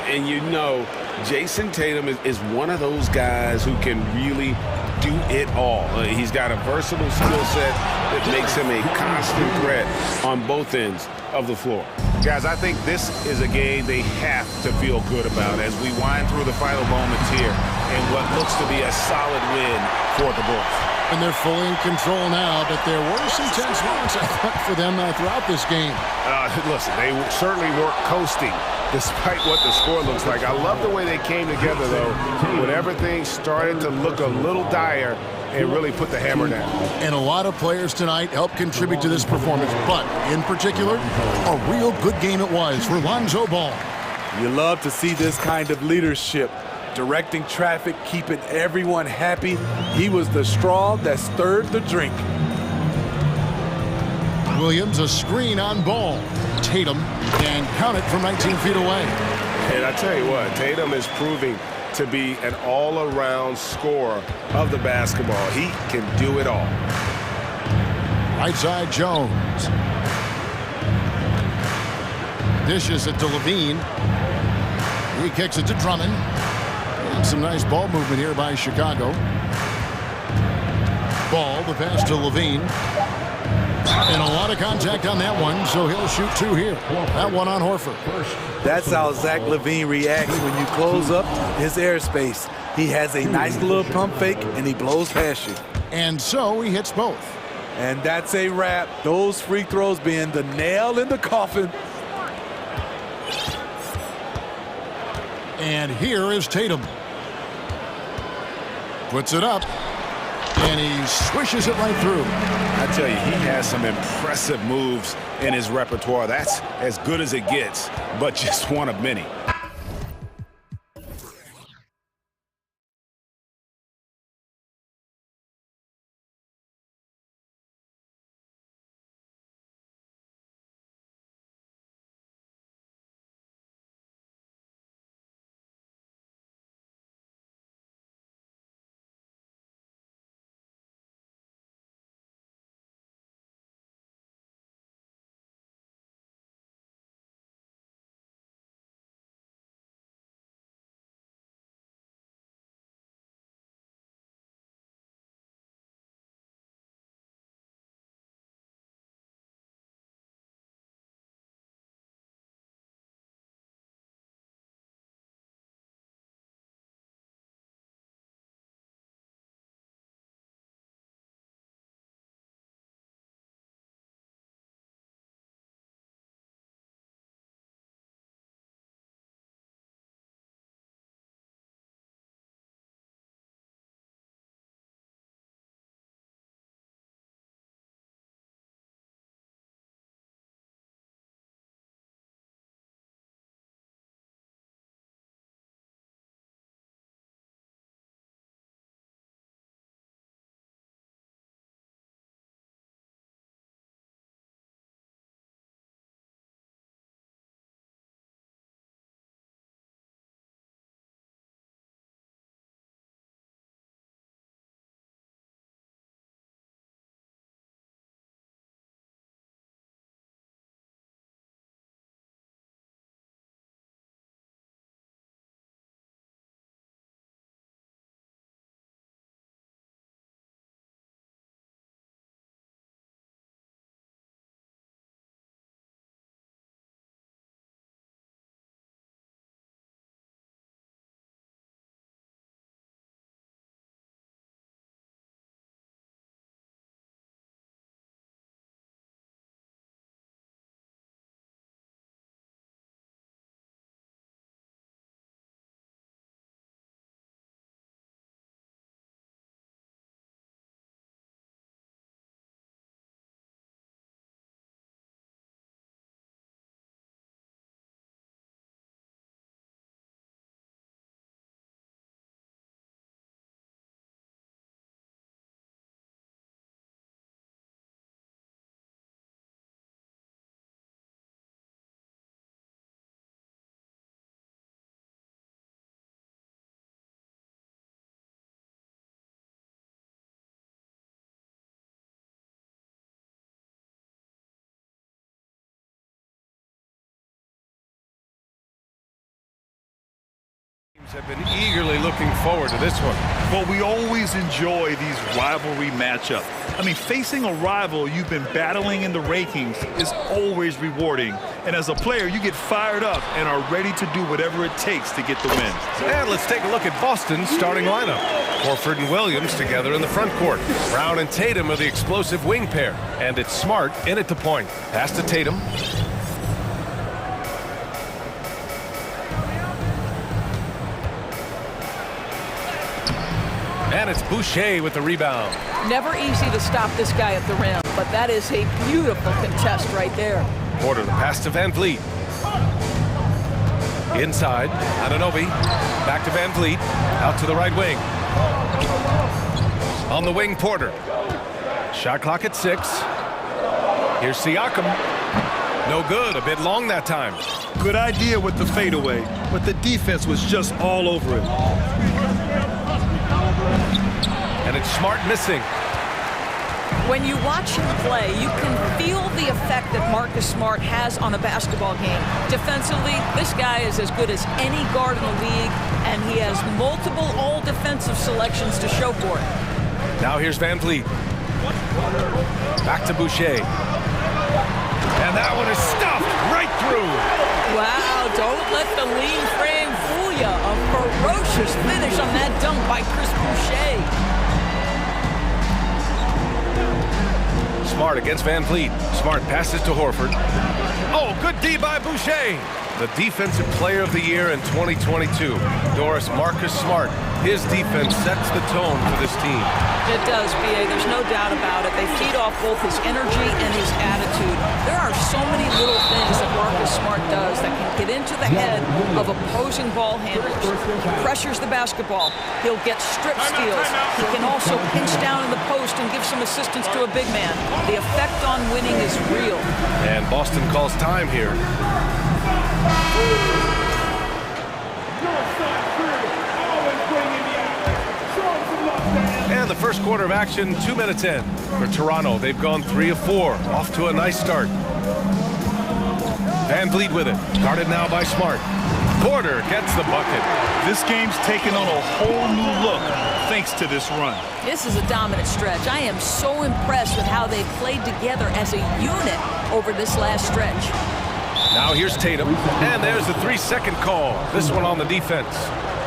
And you know, Jason Tatum is one of those guys who can really do it all. He's got a versatile skill set that makes him a constant threat on both ends of the floor. Guys, I think this is a game they have to feel good about as we wind through the final moments here in what looks to be a solid win for the Bulls. And they're fully in control now, but there were some tense moments, I thought, for them throughout this game. Listen, they certainly weren't coasting despite what the score looks like. I love the way they came together, though, when everything started to look a little dire and really put the hammer down. And a lot of players tonight helped contribute to this performance, but in particular, a real good game it was for Lonzo Ball. You love to see this kind of leadership. Directing traffic, keeping everyone happy. He was the straw that stirred the drink. Williams, a screen on Ball. Tatum, and count it from 19 feet away. And I tell you what, Tatum is proving to be an all-around scorer of the basketball. He can do it all. Right side, Jones. Dishes it to Levine. He kicks it to Drummond. And some nice ball movement here by Chicago. Ball, the pass to Levine. And a lot of contact on that one, so he'll shoot two here. That one on Horford. That's how Zach LaVine reacts when you close up his airspace. He has a nice little pump fake, and he blows past you. And so he hits both. And that's a wrap. Those free throws being the nail in the coffin. And here is Tatum. Puts it up. And he swishes it right through. I tell you, he has some impressive moves in his repertoire. That's as good as it gets, but just one of many. have been eagerly looking forward to this one. Well, we always enjoy these rivalry matchups. I mean, facing a rival you've been battling in the rankings is always rewarding. And as a player, you get fired up and are ready to do whatever it takes to get the win. And let's take a look at Boston's starting lineup. Horford and Williams together in the front court. Brown and Tatum are the explosive wing pair. And it's Smart in at the point. Pass to Tatum. And it's Boucher with the rebound. Never easy to stop this guy at the rim, but that is a beautiful contest right there. Porter, the pass to Van Vliet. Inside, Anunoby. Back to Van Vliet. Out to the right wing. On the wing, Porter. Shot clock at 6. Here's Siakam. No good. A bit long that time. Good idea with the fadeaway, but the defense was just all over it. And it's Smart missing. When you watch him play, you can feel the effect that Marcus Smart has on a basketball game. Defensively, this guy is as good as any guard in the league, and he has multiple all-defensive selections to show for it. Now here's Van Vliet. Back to Boucher. And that one is stuffed right through. Wow, don't let the lean frame fool you. A ferocious finish on that dunk by Chris Boucher. Smart against Van Vliet. Smart passes to Horford. Oh, good D by Boucher. The Defensive Player of the Year in 2022. Doris, Marcus Smart. His defense sets the tone for this team. It does, B.A. There's no doubt about it. They feed off both his energy and his attitude. There are so many little things that Marcus Smart does that can get into the head of opposing ball handlers. He pressures the basketball. He'll get strip steals. He can also pinch down in the post and give some assistance to a big man. The effect on winning is real. And Boston calls time here. And the first quarter of action, 2 minutes in. For Toronto, they've gone 3 of 4. Off to a nice start. Van Vliet with it. Guarded now by Smart. Porter gets the bucket. This game's taken on a whole new look thanks to this run. This is a dominant stretch. I am so impressed with how they played together as a unit over this last stretch. Now here's Tatum, and there's the 3-second call. This one on the defense.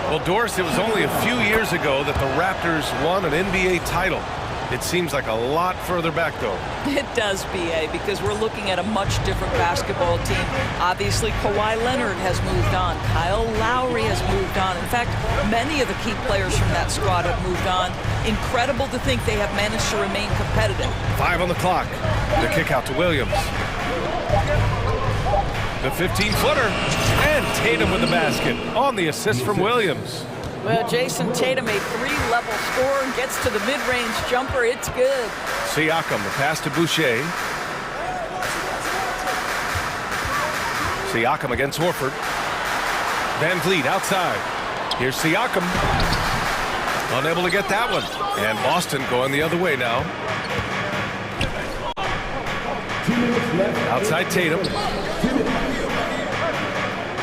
Well, Doris, it was only a few years ago that the Raptors won an NBA title. It seems like a lot further back, though. It does, B.A., because we're looking at a much different basketball team. Obviously, Kawhi Leonard has moved on. Kyle Lowry has moved on. In fact, many of the key players from that squad have moved on. Incredible to think they have managed to remain competitive. 5 on the clock. The kick out to Williams. The 15-footer, and Tatum with the basket on the assist from Williams. Well, Jason Tatum, a 3-level scorer, gets to the mid-range jumper. It's good. Siakam, the pass to Boucher. Siakam against Horford. Van Vliet outside. Here's Siakam. Unable to get that one. And Boston going the other way now. Outside Tatum.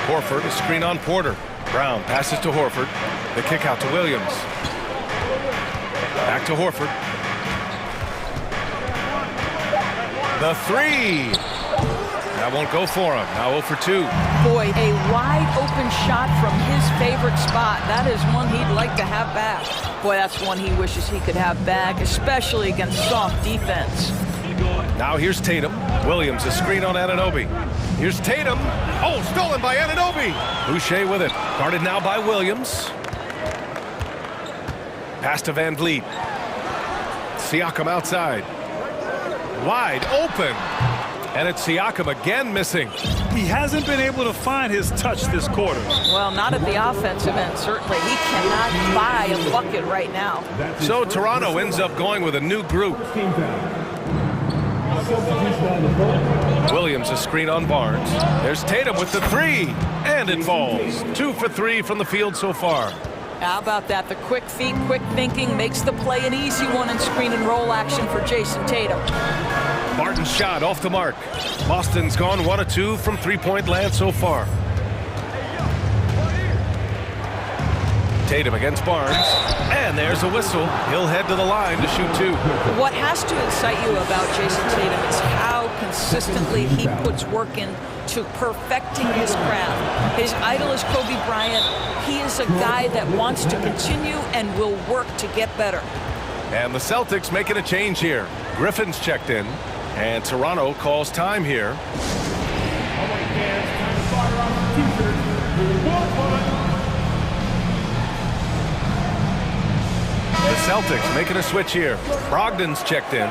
Horford, a screen on Porter. Brown passes to Horford. The kick out to Williams. Back to Horford. The 3. That won't go for him. Now 0 for 2. Boy, a wide open shot from his favorite spot. That is one he'd like to have back. Boy, that's one he wishes he could have back, especially against soft defense. Now here's Tatum. Williams, a screen on Anunoby. Here's Tatum. Oh, stolen by Anunoby. Boucher with it. Guarded now by Williams. Pass to Van Vliet. Siakam outside. Wide open. And it's Siakam again missing. He hasn't been able to find his touch this quarter. Well, not at the offensive end, certainly. He cannot buy a bucket right now. So Toronto ends up going with a new group. Williams, a screen on Barnes. There's Tatum with the 3, and it falls. 2 for 3 from the field so far. How about that? The quick feet, quick thinking makes the play an easy one in screen and roll action for Jason Tatum. Martin's shot off the mark. Boston's gone 1 of 2 from 3-point land so far. Tatum against Barnes. And there's a whistle. He'll head to the line to shoot 2. What has to excite you about Jason Tatum is how consistently he puts work in to perfecting his craft. His idol is Kobe Bryant. He is a guy that wants to continue and will work to get better. And the Celtics making a change here. Griffin's checked in, and Toronto calls time here. The Celtics making a switch here. Brogdon's checked in.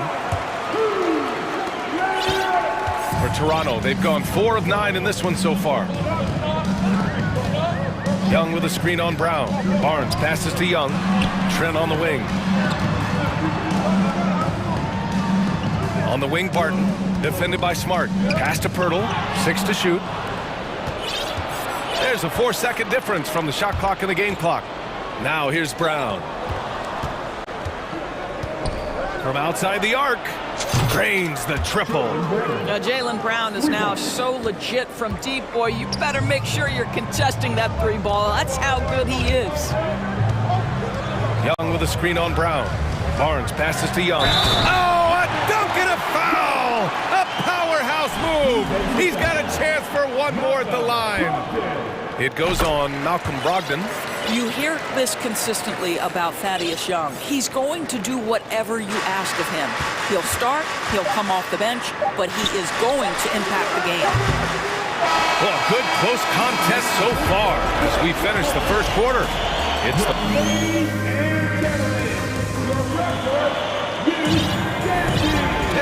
For Toronto, they've gone 4 of 9 in this one so far. Young with a screen on Brown. Barnes passes to Young. Trent on the wing. On the wing, Barton. Defended by Smart. Pass to Pirtle. 6 to shoot. There's a 4-second difference from the shot clock and the game clock. Now here's Brown. From outside the arc. Drains the triple. Now Jaylen Brown is now so legit from deep. Boy, you better make sure you're contesting that 3 ball. That's how good he is. Young with a screen on Brown. Barnes passes to Young. Oh, a dunk and a foul! A powerhouse move! He's got a chance for one more at the line. It goes on Malcolm Brogdon. You hear this consistently about Thaddeus Young. He's going to do whatever you ask of him. He'll start, he'll come off the bench, but he is going to impact the game. Well, a good close contest so far as we finish the first quarter. It's the...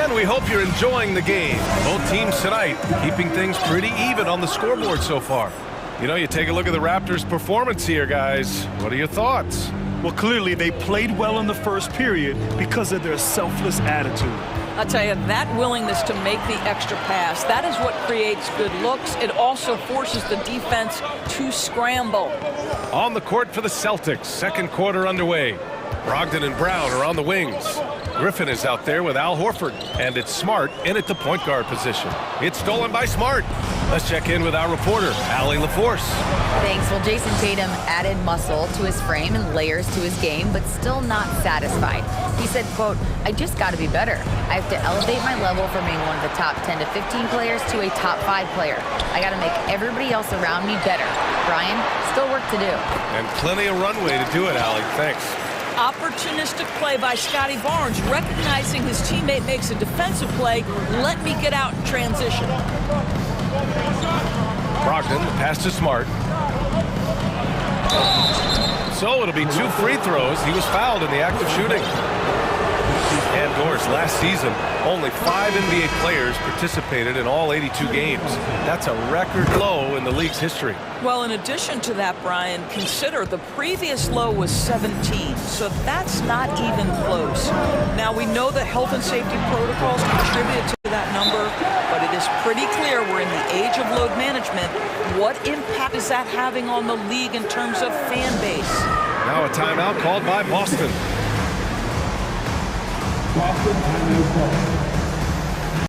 And we hope you're enjoying the game. Both teams tonight keeping things pretty even on the scoreboard so far. You know, you take a look at the Raptors' performance here, guys. What are your thoughts? Well, clearly they played well in the first period because of their selfless attitude. I'll tell you, that willingness to make the extra pass, that is what creates good looks. It also forces the defense to scramble. On the court for the Celtics, second quarter underway. Brogdon and Brown are on the wings. Griffin is out there with Al Horford, and it's Smart in at the point guard position. It's stolen by Smart. Let's check in with our reporter, Allie LaForce. Thanks. Well, Jason Tatum added muscle to his frame and layers to his game, but still not satisfied. He said, quote, "I just got to be better. I have to elevate my level from being one of the top 10 to 15 players to a top 5 player. I got to make everybody else around me better. Brian, still work to do." And plenty of runway to do it, Allie. Thanks. Opportunistic play by Scotty Barnes, recognizing his teammate makes a defensive play. Let me get out in transition. Brogdon, the pass to Smart. So it'll be 2 free throws. He was fouled in the act of shooting. And Gores, last season, only 5 NBA players participated in all 82 games. That's a record low in the league's history. Well, in addition to that, Brian, consider the previous low was 17, so that's not even close. Now, we know that health and safety protocols contributed to that number, but it is pretty clear we're in the age of load management. What impact is that having on the league in terms of fan base? Now a timeout called by Boston.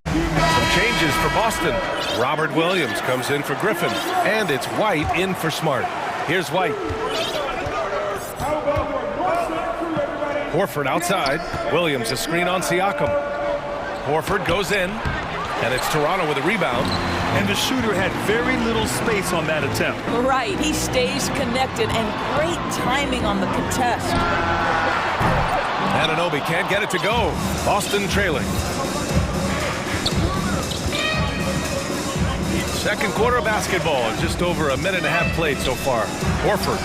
Some changes for Boston. Robert Williams comes in for Griffin, and it's White in for Smart. Here's White. Horford outside. Williams a screen on Siakam. Horford goes in, and it's Toronto with a rebound. And the shooter had very little space on that attempt. Right, he stays connected, and great timing on the contest. Anunoby can't get it to go. Boston trailing. Second quarter of basketball, just over a minute and a half played so far. Horford.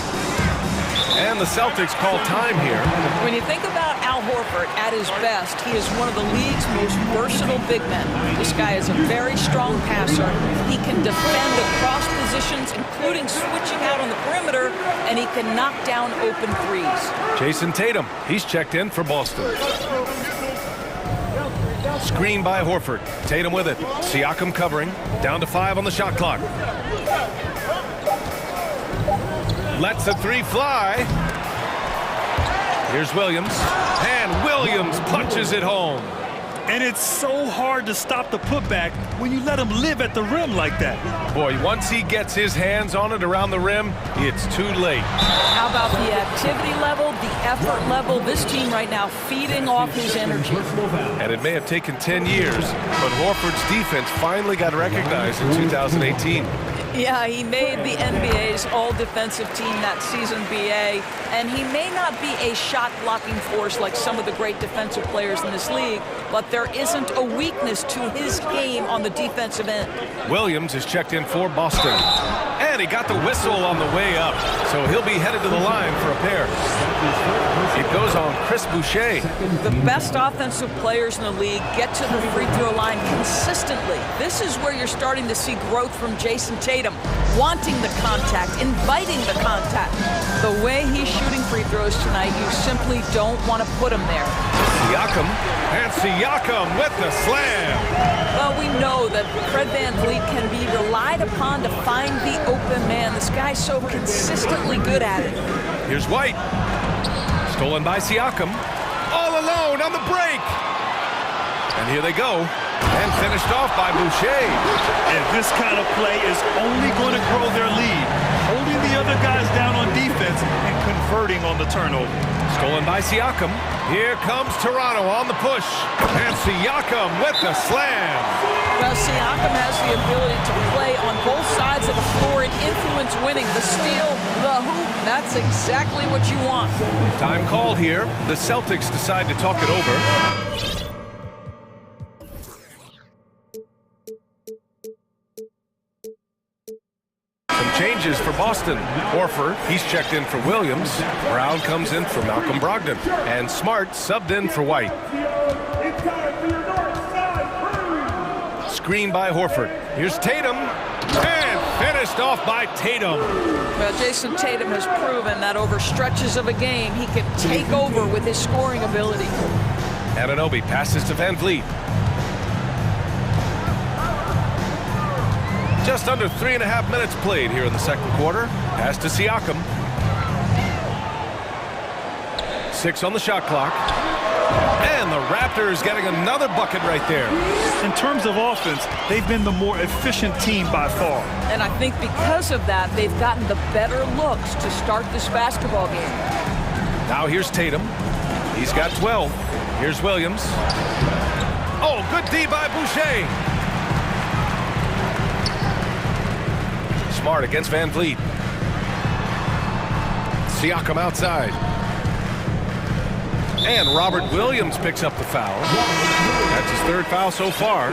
And the Celtics call time here. When you think about Al Horford at his best, he is one of the league's most versatile big men. This guy is a very strong passer. He can defend across positions, including switching out on the perimeter, and he can knock down open threes. Jason Tatum, he's checked in for Boston. Screen by Horford. Tatum with it. Siakam covering. Down to 5 on the shot clock. Lets the 3 fly. Here's Williams. And Williams punches it home. And it's so hard to stop the putback when you let him live at the rim like that. Boy, once he gets his hands on it around the rim, it's too late. How about the activity level, the effort level? This team right now feeding off his energy. And it may have taken 10 years, but Horford's defense finally got recognized in 2018. Yeah, he made the NBA's all-defensive team that season, BA, and he may not be a shot-blocking force like some of the great defensive players in this league, but there isn't a weakness to his game on the defensive end. Williams is checked in for Boston. And he got the whistle on the way up, so he'll be headed to the line for a pair. It goes on Chris Boucher. The best offensive players in the league get to the free throw line consistently. This is where you're starting to see growth from Jason Tatum, wanting the contact, inviting the contact. The way he's shooting free throws tonight, you simply don't want to put him there. Siakam, and Siakam with the slam. Well, we know that Fred VanVleet can be relied upon to find the open man. This guy's so consistently good at it. Here's White. Stolen by Siakam. All alone on the break. And here they go. And finished off by Boucher. And this kind of play is only going to grow their lead. Holding the other guys down on defense and converting on the turnover. Stolen by Siakam. Here comes Toronto on the push. And Siakam with the slam. Well, Siakam has the ability to play on both sides of the floor and influence winning. The steal, the hoop, that's exactly what you want. Time called here. The Celtics decide to talk it over. Some changes for Boston. Horford, he's checked in for Williams. Brown comes in for Malcolm Brogdon. And Smart subbed in for White. Screen by Horford. Here's Tatum. And finished off by Tatum. Well, Jason Tatum has proven that over stretches of a game, he can take over with his scoring ability. Anunoby passes to VanVleet. Just under 3.5 minutes played here in the second quarter. Pass to Siakam. 6 on the shot clock. And the Raptors getting another bucket right there. In terms of offense, they've been the more efficient team by far. And I think because of that, they've gotten the better looks to start this basketball game. Now here's Tatum. He's got 12. Here's Williams. Oh, good D by Boucher. Smart against VanVleet. Siakam outside. And Robert Williams picks up the foul. That's his third foul so far.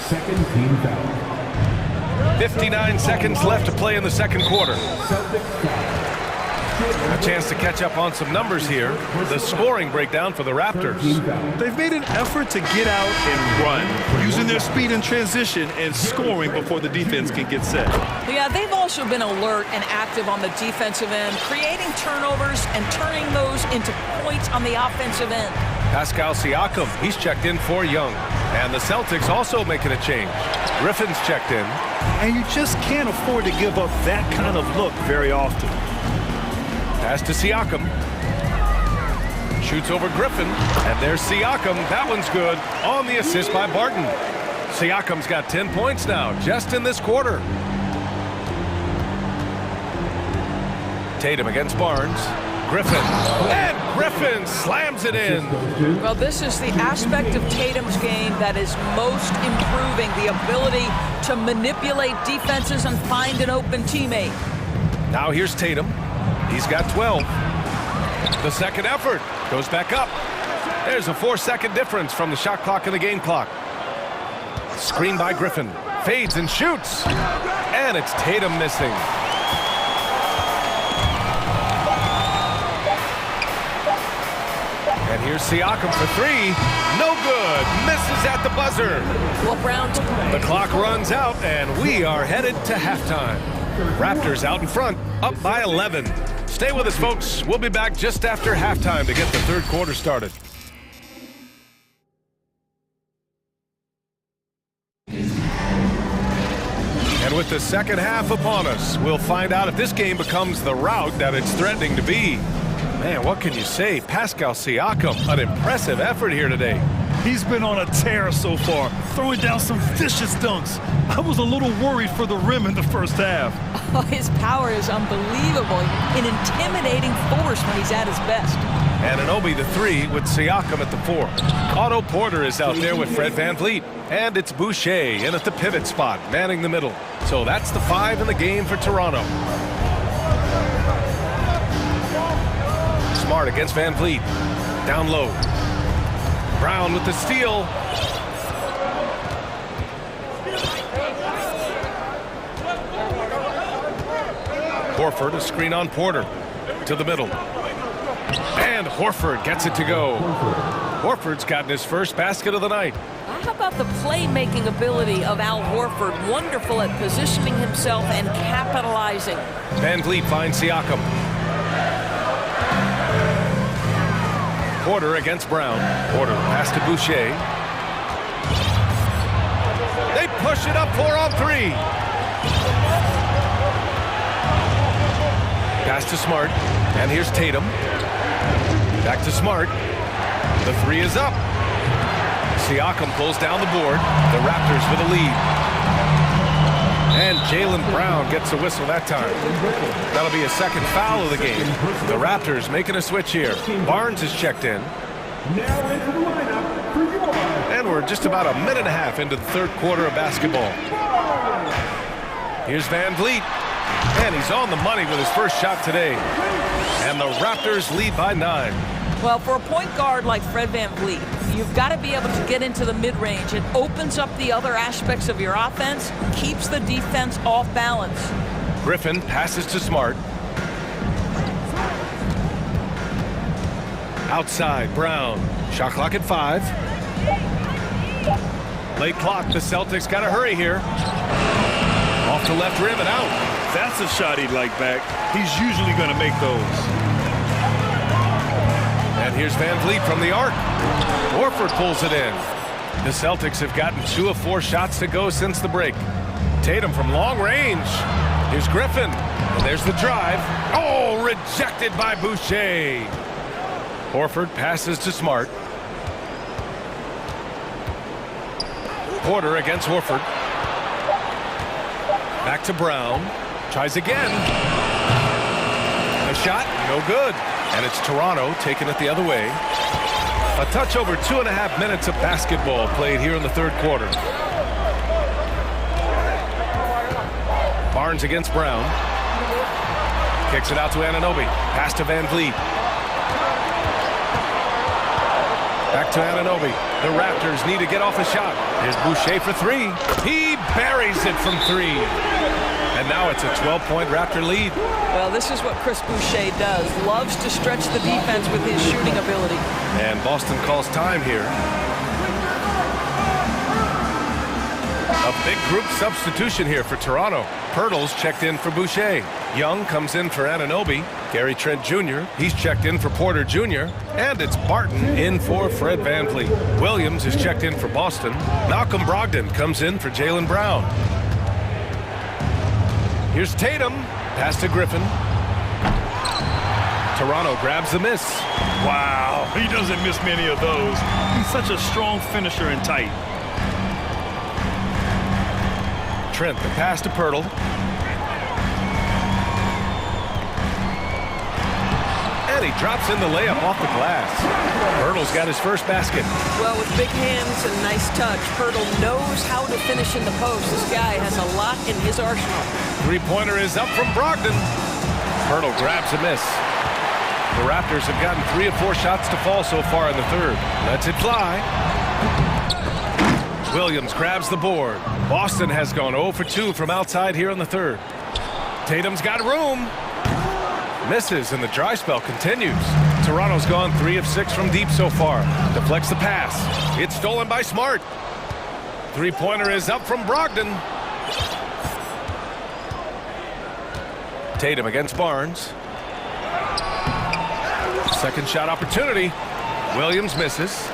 Second team foul. 59 seconds left to play in the second quarter. A chance to catch up on some numbers here. The scoring breakdown for the Raptors. They've made an effort to get out and run, using their speed in transition and scoring before the defense can get set. Yeah, they've also been alert and active on the defensive end, creating turnovers and turning those into points on the offensive end. Pascal Siakam, he's checked in for Young. And the Celtics also making a change. Griffin's checked in. And you just can't afford to give up that kind of look very often. Pass to Siakam. Shoots over Griffin. And there's Siakam. That one's good. On the assist by Barton. Siakam's got 10 points now, just in this quarter. Tatum against Barnes. Griffin. And Griffin slams it in. Well, this is the aspect of Tatum's game that is most improving, the ability to manipulate defenses and find an open teammate. Now here's Tatum. He's got 12. The second effort goes back up. There's a 4-second difference from the shot clock and the game clock. Screen by Griffin. Fades and shoots. And it's Tatum missing. And here's Siakam for 3. No good. Misses at the buzzer. Well, Brown. The clock runs out, and we are headed to halftime. Raptors out in front, up by 11. Stay with us, folks. We'll be back just after halftime to get the third quarter started. And with the second half upon us, we'll find out if this game becomes the rout that it's threatening to be. Man, what can you say? Pascal Siakam, an impressive effort here today. He's been on a tear so far, throwing down some vicious dunks. I was a little worried for the rim in the first half. Oh, his power is unbelievable. An intimidating force when he's at his best. Anunoby the 3 with Siakam at the 4. Otto Porter is out there with Fred VanVleet. And it's Boucher in at the pivot spot, manning the middle. So that's the 5 in the game for Toronto. Smart against VanVleet. Down low. Brown with the steal. Horford, a screen on Porter. To the middle. And Horford gets it to go. Horford's gotten his first basket of the night. How about the playmaking ability of Al Horford? Wonderful at positioning himself and capitalizing. VanVleet finds Siakam. Porter against Brown. Porter pass to Boucher. They push it up 4-on-3. Pass to Smart. And here's Tatum. Back to Smart. The 3 is up. Siakam pulls down the board. The Raptors with a lead. And Jaylen Brown gets a whistle that time. That'll be a second foul of the game. The Raptors making a switch here. Barnes is checked in. Now into the lineup for your... And we're just about a minute and a half into the third quarter of basketball. Here's VanVleet. And he's on the money with his first shot today. And the Raptors lead by 9. Well, for a point guard like Fred VanVleet, you've got to be able to get into the mid-range. It opens up the other aspects of your offense, keeps the defense off balance. Griffin passes to Smart. Outside, Brown. Shot clock at 5. Late clock, the Celtics got to hurry here. Off the left rim and out. That's a shot he'd like back. He's usually going to make those. And here's VanVleet from the arc. Horford pulls it in. The Celtics have gotten 2 of 4 shots to go since the break. Tatum from long range. Here's Griffin. And there's the drive. Oh, rejected by Boucher. Horford passes to Smart. Porter against Horford. Back to Brown. Tries again. A shot, no good. And it's Toronto taking it the other way. A touch over 2.5 minutes of basketball played here in the third quarter. Barnes against Brown. Kicks it out to Anunoby. Pass to VanVleet. Back to Anunoby. The Raptors need to get off a shot. Here's Boucher for 3. He buries it from 3. And now it's a 12-point Raptor lead. Well, this is what Chris Boucher does. Loves to stretch the defense with his shooting ability. And Boston calls time here. A big group substitution here for Toronto. Pirtle's checked in for Boucher. Young comes in for Anunoby. Gary Trent Jr., he's checked in for Porter Jr. And it's Barton in for Fred VanVleet. Williams is checked in for Boston. Malcolm Brogdon comes in for Jaylen Brown. Here's Tatum. Pass to Griffin. Toronto grabs the miss. Wow, he doesn't miss many of those. He's such a strong finisher and tight. Trent, the pass to Pirtle. And he drops in the layup off the glass. Pirtle's got his first basket. Well, with big hands and nice touch, Pirtle knows how to finish in the post. This guy has a lot in his arsenal. Three-pointer is up from Brogdon. Pirtle grabs a miss. The Raptors have gotten 3 of 4 shots to fall so far in the third. Lets it fly. Williams grabs the board. Boston has gone 0 for 2 from outside here in the third. Tatum's got room. Misses, and the dry spell continues. Toronto's gone 3 of 6 from deep so far. Deflects the pass. It's stolen by Smart. Three-pointer is up from Brogdon. Tatum against Barnes. Second shot opportunity. Williams misses.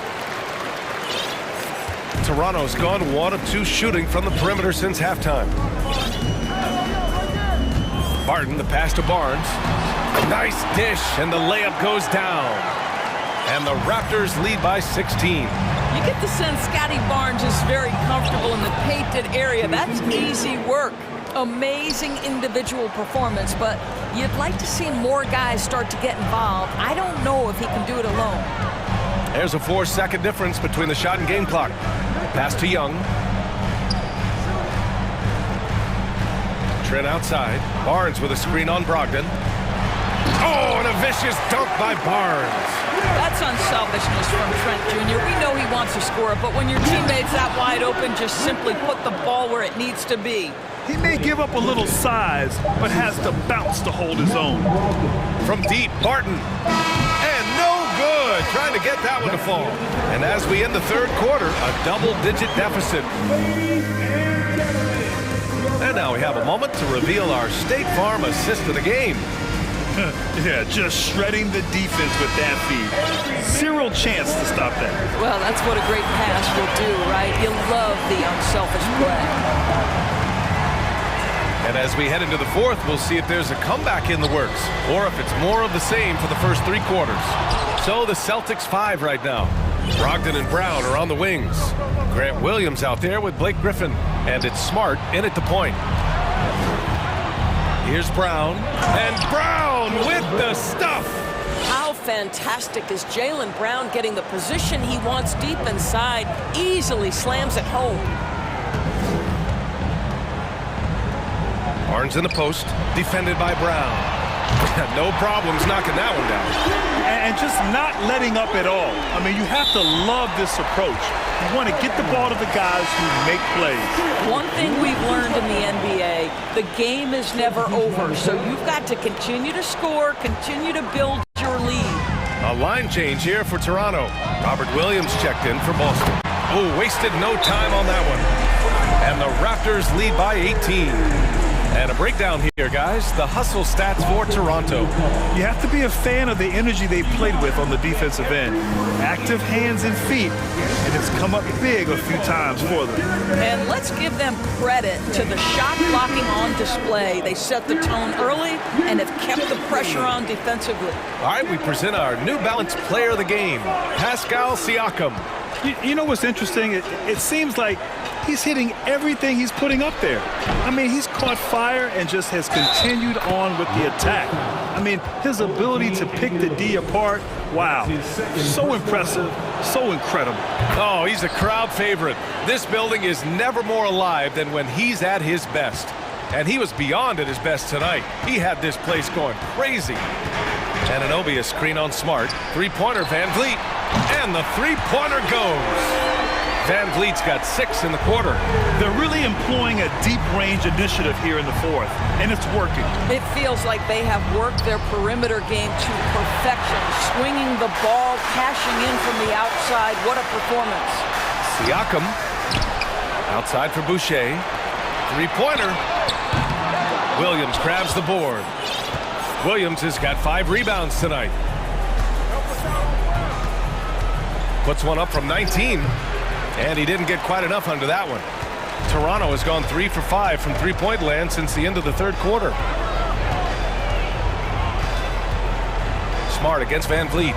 Toronto's gone 1 of 2 shooting from the perimeter since halftime. Barton, the pass to Barnes. Nice dish, and the layup goes down. And the Raptors lead by 16. You get the sense Scotty Barnes is very comfortable in the painted area. That's easy work. Amazing individual performance, but you'd like to see more guys start to get involved. I don't know if he can do it alone. There's a 4-second difference between the shot and game clock. Pass to Young. Trent outside. Barnes with a screen on Brogdon. Oh, and a vicious dunk by Barnes. That's unselfishness from Trent Jr. We know he wants to score, but when your teammate's that wide open, just simply put the ball where it needs to be. He may give up a little size, but has to bounce to hold his own. From deep, Barton. And no good. Trying to get that one to fall. And as we end the third quarter, a double-digit deficit. And now we have a moment to reveal our State Farm assist of the game. Yeah, just shredding the defense with that feed. Zero chance to stop that. Well, that's what a great pass will do, right? You love the unselfish play. And as we head into the fourth, we'll see if there's a comeback in the works or if it's more of the same for the first three quarters. So the Celtics 5 right now. Brogdon and Brown are on the wings. Grant Williams out there with Blake Griffin. And it's Smart in at the point. Here's Brown. And Brown with the stuff. How fantastic is Jaylen Brown getting the position he wants deep inside, easily slams it home. Barnes in the post, defended by Brown. No problems knocking that one down. And just not letting up at all. I mean, you have to love this approach. You want to get the ball to the guys who make plays. One thing we've learned in the NBA, the game is never over. So you've got to continue to score, continue to build your lead. A line change here for Toronto. Robert Williams checked in for Boston. Oh, wasted no time on that one. And the Raptors lead by 18. And a breakdown here, guys. The hustle stats for Toronto. You have to be a fan of the energy they played with on the defensive end. Active hands and feet, and it's come up big a few times for them. And let's give them credit to the shot blocking on display. They set the tone early and have kept the pressure on defensively. All right, we present our New Balance player of the game, Pascal Siakam. You know what's interesting? It seems like he's hitting everything he's putting up there. I mean, he's caught fire and just has continued on with the attack. I mean, his ability to pick the D apart, wow. So impressive, so incredible. Oh, he's a crowd favorite. This building is never more alive than when he's at his best. And he was beyond at his best tonight. He had this place going crazy. Anunoby a screen on Smart. Three-pointer Van Vliet. And the three-pointer goes. Van Vliet's got 6 in the quarter. They're really employing a deep-range initiative here in the fourth, and it's working. It feels like they have worked their perimeter game to perfection, swinging the ball, cashing in from the outside. What a performance. Siakam outside for Boucher. Three-pointer. Williams grabs the board. Williams has got 5 rebounds tonight. Puts one up from 19. And he didn't get quite enough under that one. Toronto has gone 3 for 5 from three-point land since the end of the third quarter. Smart against Van Vliet.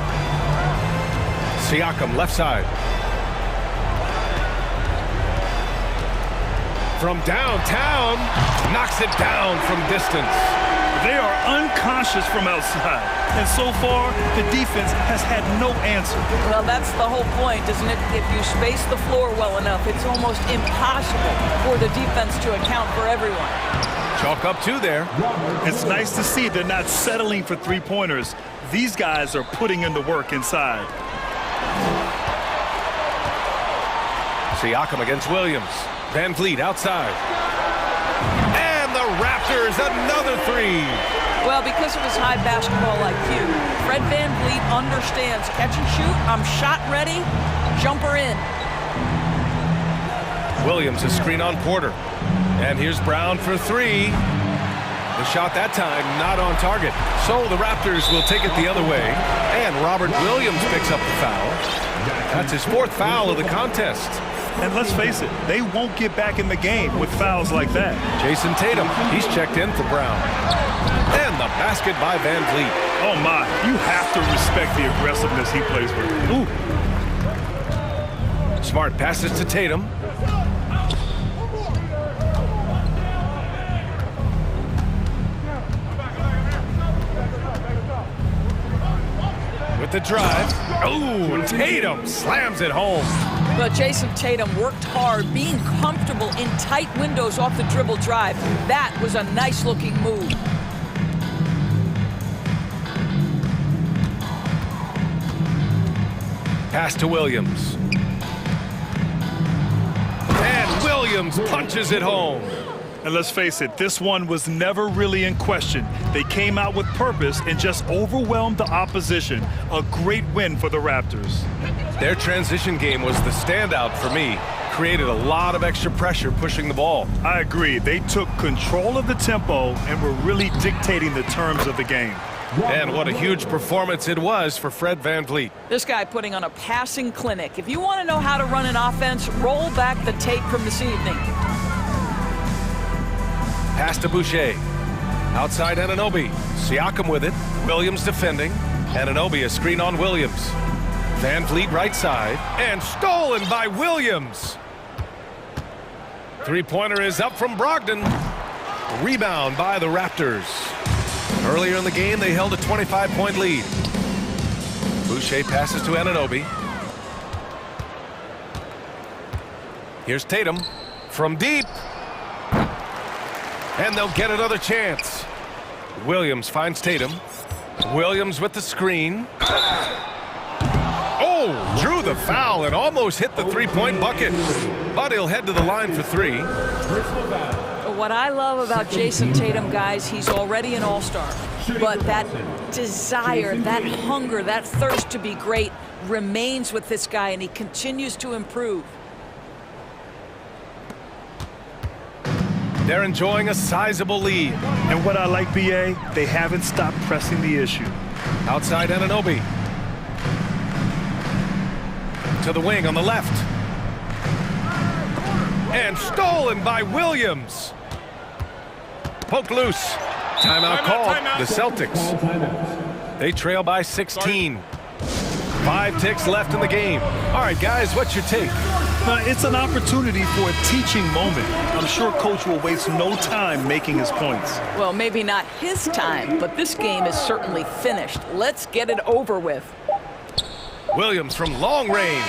Siakam left side. From downtown, knocks it down from distance. They are unconscious from outside. And so far, the defense has had no answer. Well, that's the whole point, isn't it? If you space the floor well enough, it's almost impossible for the defense to account for everyone. Chalk up 2 there. It's nice to see they're not settling for three-pointers. These guys are putting in the work inside. Siakam against Williams. Van Vliet outside. And the Raptors, another 3. Well, because of his high basketball IQ, Fred Van Vliet understands catch and shoot, I'm shot ready, jumper in. Williams a screen on Porter. And here's Brown for 3. The shot that time not on target. So the Raptors will take it the other way. And Robert Williams picks up the foul. That's his 4th foul of the contest. And let's face it, they won't get back in the game with fouls like that. Jason Tatum, he's checked in for Brown. And the basket by Van Vliet. Oh my, you have to respect the aggressiveness he plays with. Ooh. Smart passes to Tatum. With the drive. Oh, Tatum slams it home. But Jason Tatum worked hard, being comfortable in tight windows off the dribble drive. That was a nice-looking move. Pass to Williams. And Williams punches it home. And let's face it, this one was never really in question. They came out with purpose and just overwhelmed the opposition. A great win for the Raptors. Their transition game was the standout for me. Created a lot of extra pressure pushing the ball. I agree. They took control of the tempo and were really dictating the terms of the game. And what a huge performance it was for Fred Van Vliet. This guy putting on a passing clinic. If you want to know how to run an offense, roll back the tape from this evening. Pass to Boucher. Outside Anunoby. Siakam with it. Williams defending. Anunoby a screen on Williams. Van Vliet right side. And stolen by Williams. Three-pointer is up from Brogdon. Rebound by the Raptors. Earlier in the game, they held a 25-point lead. Boucher passes to Anunoby. Here's Tatum from deep. And they'll get another chance. Williams finds Tatum. Williams with the screen. Oh, drew the foul and almost hit the three-point bucket. But he'll head to the line for three. What I love about Jason Tatum, guys, he's already an all-star. But that desire, that hunger, that thirst to be great remains with this guy, and he continues to improve. They're enjoying a sizable lead. And what I like, BA, they haven't stopped pressing the issue. Outside Anunoby. To the wing on the left. And stolen by Williams. Poked loose. Timeout called. The Celtics. They trail by 16. 5 ticks left in the game. All right, guys, what's your take? It's an opportunity for a teaching moment. I'm sure Coach will waste no time making his points. Well, maybe not his time, but this game is certainly finished. Let's get it over with. Williams from long range.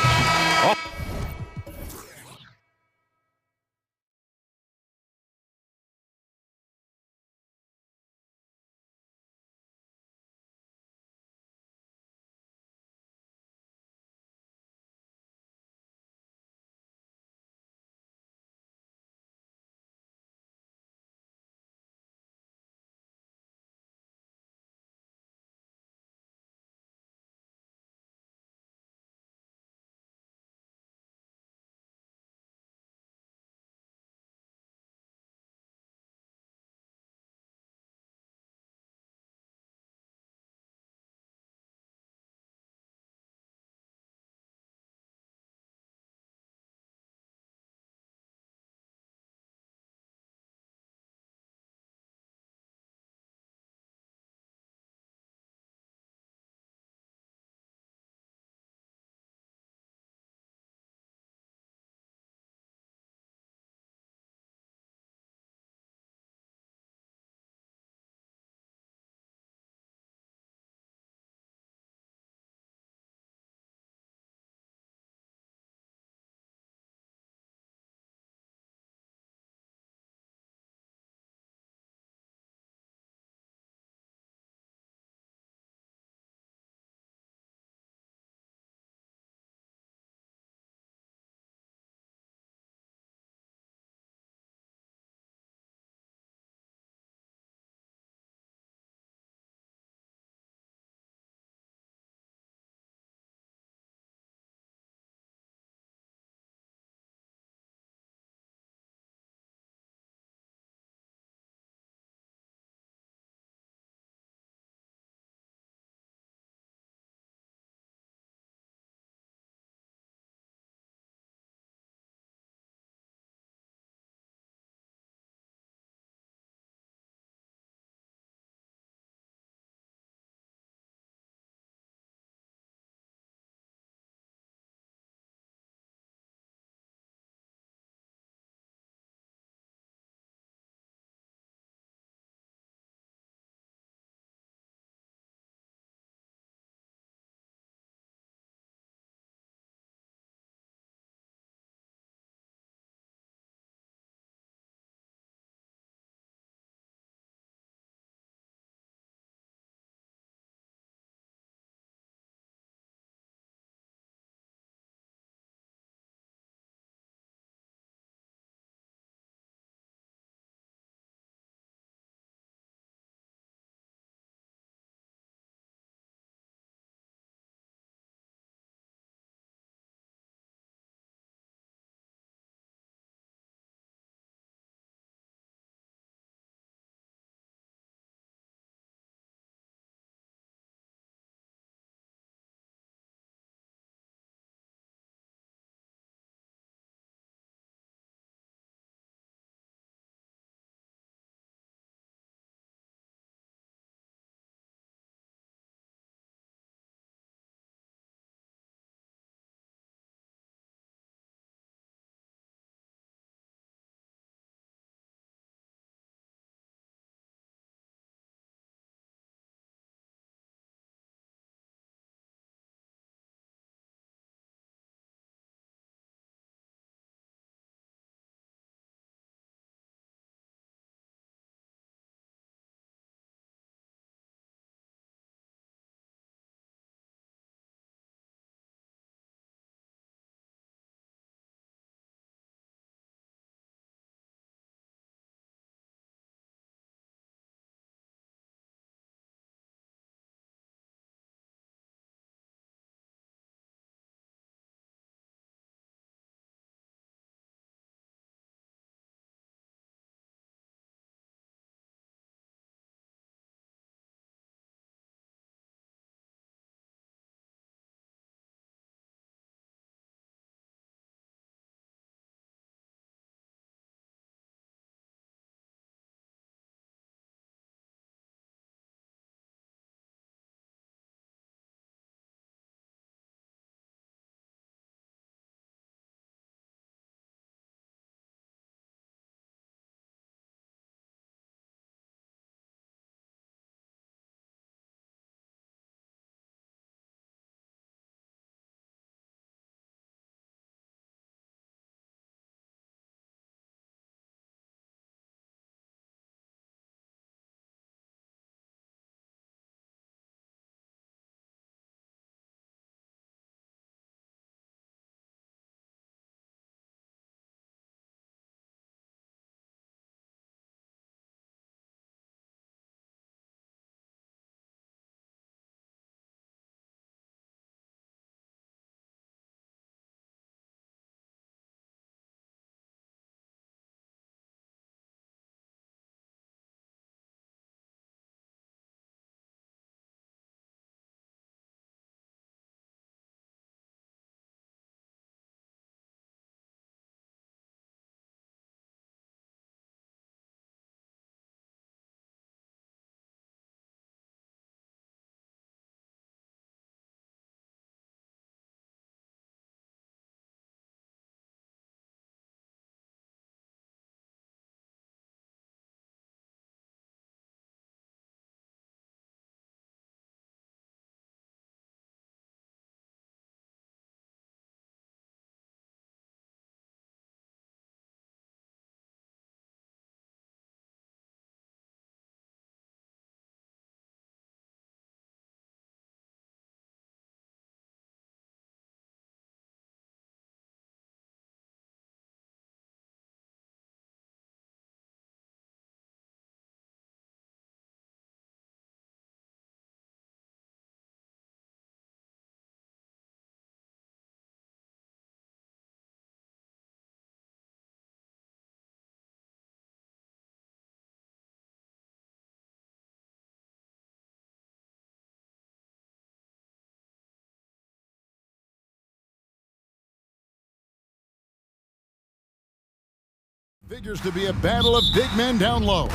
Figures to be a battle of big men down low.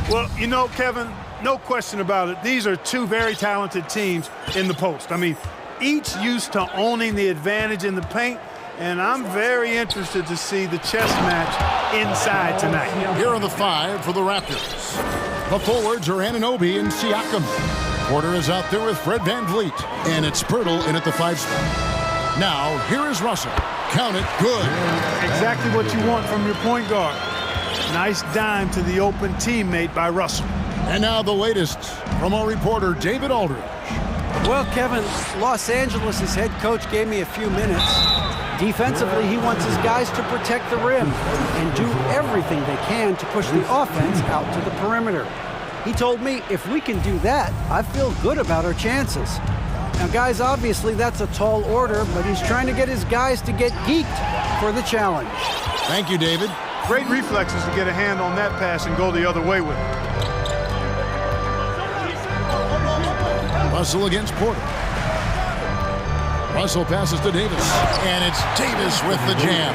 Well, you know, Kevin, no question about it. These are two very talented teams in the post. I mean, each used to owning the advantage in the paint, and I'm very interested to see the chess match inside tonight. Here are the 5 for the Raptors. The forwards are Anunoby and Siakam. Porter is out there with Fred VanVleet, and it's Pirtle in at the 5 spot. Now, here is Russell. Count it, good. Exactly what you want from your point guard. Nice dime to the open teammate by Russell. And now the latest from our reporter, David Aldridge. Well, Kevin, Los Angeles' head coach gave me a few minutes. Defensively, he wants his guys to protect the rim and do everything they can to push the offense out to the perimeter. He told me if we can do that, I feel good about our chances. Now, guys, obviously that's a tall order, but he's trying to get his guys to get geeked for the challenge. Thank you, David. Great reflexes to get a hand on that pass and go the other way with it. Russell against Porter. Russell passes to Davis, and it's Davis with the jam.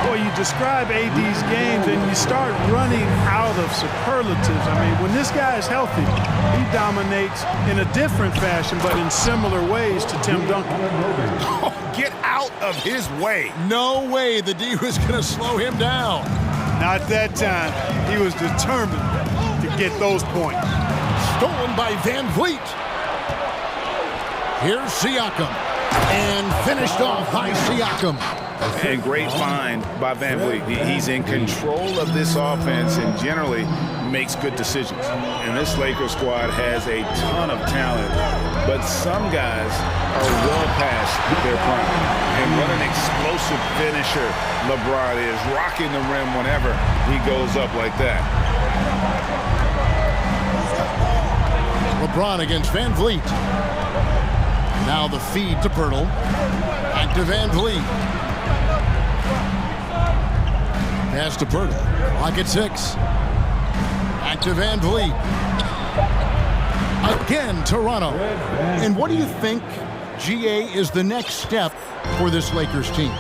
Boy, you describe AD's games and you start running out of superlatives. I mean, when this guy is healthy, he dominates in a different fashion, but in similar ways to Tim Duncan. Oh, get out of his way. No way the D was going to slow him down. Not that time. He was determined to get those points. Stolen by VanVleet. Here's Siakam. And finished off by Siakam. And great find by VanVleet. He's in control of this offense and generally makes good decisions. And this Lakers squad has a ton of talent, but some guys are well past their prime. And what an explosive finisher LeBron is, rocking the rim whenever he goes up like that. LeBron against VanVleet. Now the feed to Pirtle. Back to VanVleet. Pass to Pirtle. Clock at 6. Back to VanVleet. Again, Toronto. And what do you think, GA, is the next step for this Lakers team?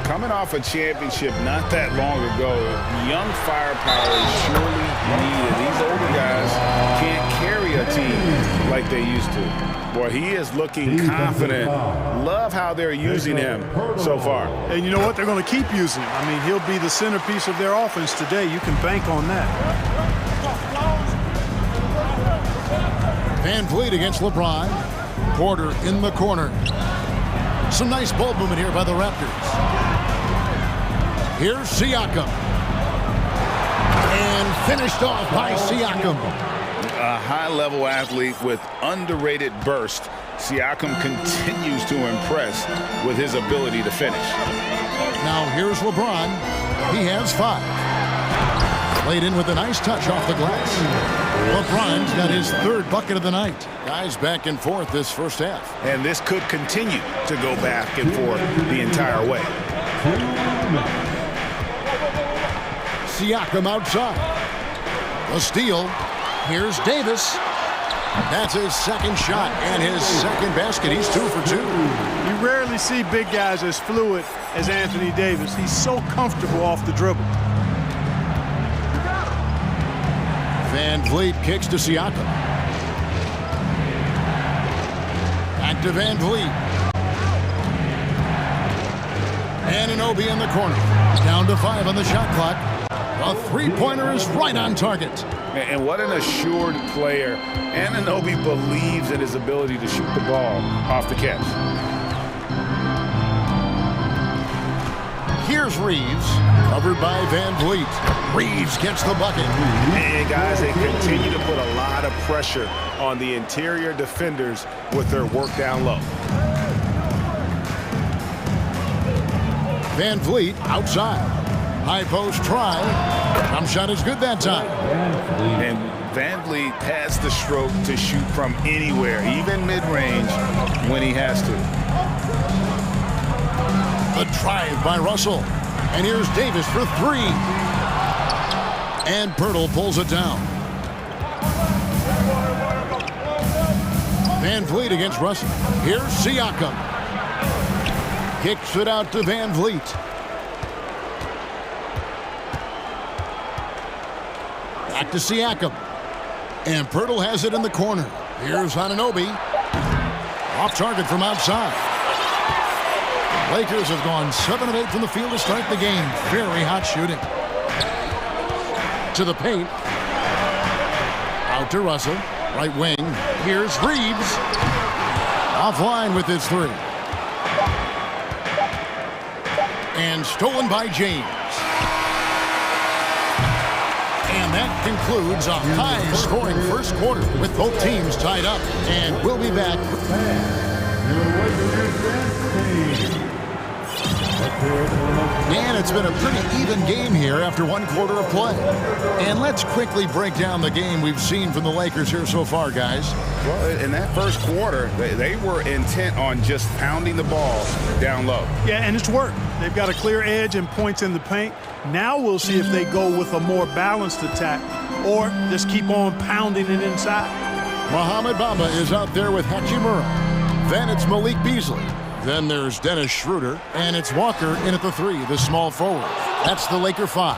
Coming off a championship not that long ago, young firepower is surely needed. These older guys can't carry a team like they used to. Boy, he is looking confident. Love how they're using him so far. And you know what? They're going to keep using him. I mean, he'll be the centerpiece of their offense today. You can bank on that. VanVleet against LeBron. Porter in the corner. Some nice ball movement here by the Raptors. Here's Siakam. And finished off by Siakam. A high-level athlete with underrated burst. Siakam continues to impress with his ability to finish. Now here's LeBron. He has 5. Played in with a nice touch off the glass. LeBron's got his 3rd bucket of the night. Guys back and forth this first half. And this could continue to go back and forth the entire way. Siakam outside. The steal. Here's Davis. That's his 2nd shot and his 2nd basket. He's 2 for 2. You rarely see big guys as fluid as Anthony Davis. He's so comfortable off the dribble. VanVleet kicks to Siakam. Back to VanVleet. Anunoby in the corner. Down to 5 on the shot clock. A 3-pointer is right on target. And what an assured player. Anunoby believes in his ability to shoot the ball off the catch. Here's Reeves, covered by VanVleet. Reeves gets the bucket. And guys, they continue to put a lot of pressure on the interior defenders with their work down low. VanVleet outside. High post try. Jump shot is good that time. And VanVleet has the stroke to shoot from anywhere, even mid-range, when he has to. The drive by Russell. And here's Davis for 3. And Pirtle pulls it down. VanVleet against Russell. Here's Siakam. Kicks it out to VanVleet. Back to Siakam. And Pirtle has it in the corner. Here's Anunoby. Off target from outside. Lakers have gone 7 of 8 from the field to start the game. Very hot shooting. To the paint. Out to Russell. Right wing. Here's Reeves. Offline with his three. And stolen by James. And that concludes a high-scoring first quarter with both teams tied up. And we'll be back. And it's been a pretty even game here after one quarter of play. And let's quickly break down the game we've seen from the Lakers here so far, guys. Well, in that first quarter, they were intent on just pounding the ball down low. Yeah, and it's worked. They've got a clear edge and points in the paint. Now we'll see if they go with a more balanced attack or just keep on pounding it inside. Mohamed Bamba is out there with Hachimura. Then it's Malik Beasley. Then there's Dennis Schroeder, and it's Walker in at the 3, the small forward. That's the Laker 5.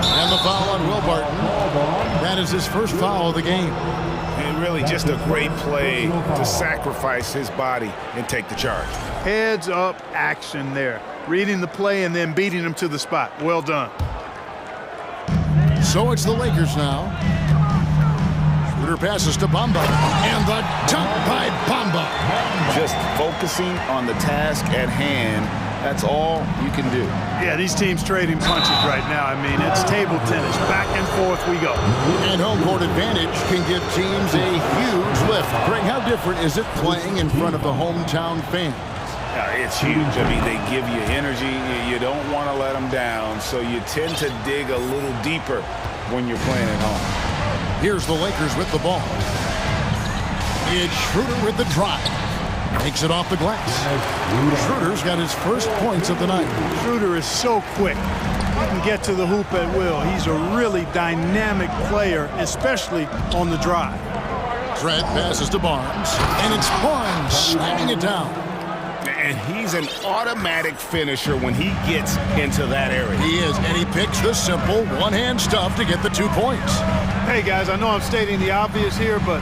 And the foul on Will Barton. That is his first foul of the game. And really just a great play to sacrifice his body and take the charge. Heads-up action there. Reading the play and then beating him to the spot. Well done. So it's the Lakers now. Schroeder passes to Bamba. And the dunk by Bamba. Just focusing on the task at hand. That's all you can do. Yeah, these teams trading punches right now. I mean, it's table tennis. Back and forth we go. And home court advantage can give teams a huge lift. Greg, how different is it playing in front of the hometown fans? It's huge. I mean, they give you energy. You don't want to let them down, so you tend to dig a little deeper when you're playing at home. Here's the Lakers with the ball. It's Schroeder with the drive. Makes it off the glass. Schroeder's got his first points of the night. Schroeder is so quick. He can get to the hoop at will. He's a really dynamic player, especially on the drive. Trent passes to Barnes, and it's Barnes slamming it down. And he's an automatic finisher when he gets into that area. He is, and he picks the simple one-hand stuff to get the 2 points. Hey, guys, I know I'm stating the obvious here, but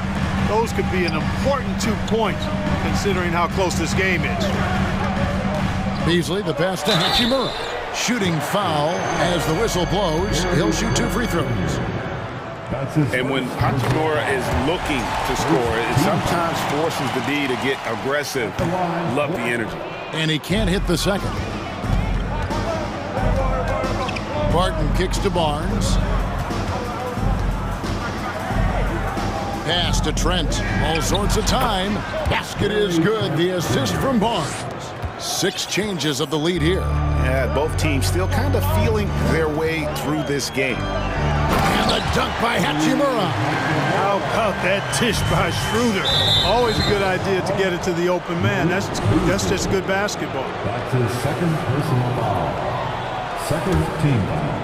those could be an important 2 points considering how close this game is. Beasley, the pass to Hachimura. Shooting foul as the whistle blows. He'll shoot 2 free throws. And when Hachimura is looking to score, it sometimes forces the D to get aggressive. Love the energy. And he can't hit the second. Barton kicks to Barnes. Pass to Trent. All sorts of time. Basket is good. The assist from Barnes. 6 changes of the lead here. Yeah, both teams still kind of feeling their way through this game. And the dunk by Hachimura. How about that dish by Schroeder? Always a good idea to get it to the open man. That's just good basketball. That's his second personal foul. Second team foul.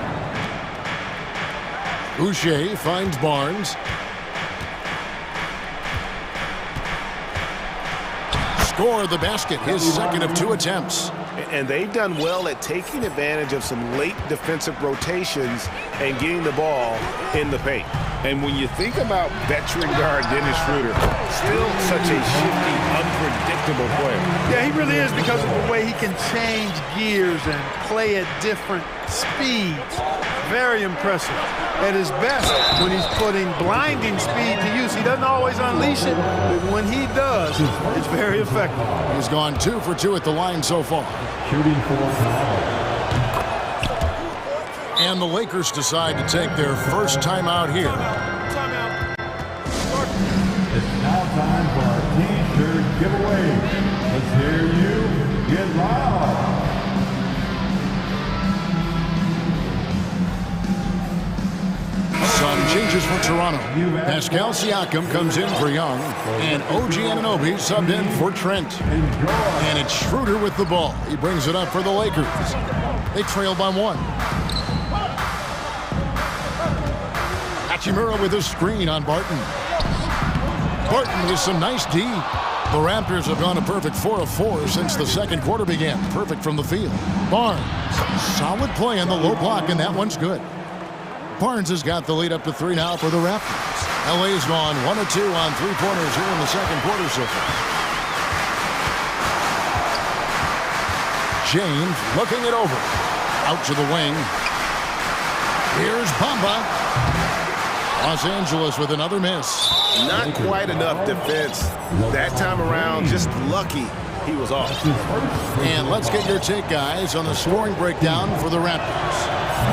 Boucher finds Barnes. Score the basket, his second of 2 attempts. And they've done well at taking advantage of some late defensive rotations and getting the ball in the paint. And when you think about veteran guard Dennis Schroeder, still such a shifty, unpredictable player. Yeah, he really is because of the way he can change gears and play at different speeds. Very impressive. At his best, when he's putting blinding speed to use, he doesn't always unleash it, but when he does, it's very effective. He's gone 2 for 2 at the line so far. Shooting for foul. And the Lakers decide to take their first timeout here. It's now time for our T-shirt giveaway. Let's hear you get loud. Some changes for Toronto. Pascal Siakam comes in for Young, and OG Anunoby subbed in for Trent. And it's Schroeder with the ball. He brings it up for the Lakers. They trail by 1. Hachimura with a screen on Barton. Barton with some nice D. The Raptors have gone a perfect 4 of 4 since the second quarter began. Perfect from the field. Barnes, solid play on the low block, and that one's good. Barnes has got the lead up to 3 now for the Raptors. LA's gone 1 of 2 on three-pointers here in the second quarter so far. James looking it over. Out to the wing. Here's Bamba. Los Angeles with another miss. Not quite enough defense that time around. Just lucky he was off. And let's get your take, guys, on the scoring breakdown for the Raptors.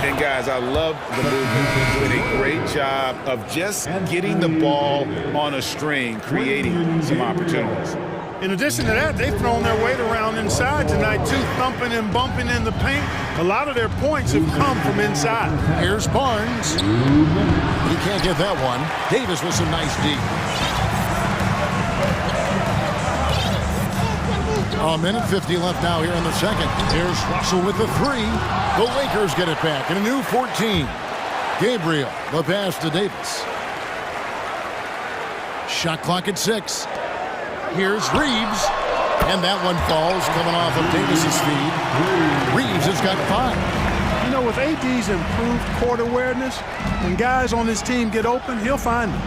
And guys, I love the movement. Doing a great job of just getting the ball on a string, creating some opportunities. In addition to that, they've thrown their weight around inside tonight, too, thumping and bumping in the paint. A lot of their points have come from inside. Here's Barnes. He can't get that one. Davis with some nice D. A minute 50 left now here in the second. Here's Russell with the 3. The Lakers get it back in a new 14. Gabriel, the pass to Davis. Shot clock at 6. Here's Reeves. And that one falls coming off of Davis's feed. Reeves has got 5. You know, with AD's improved court awareness, when guys on his team get open, he'll find them.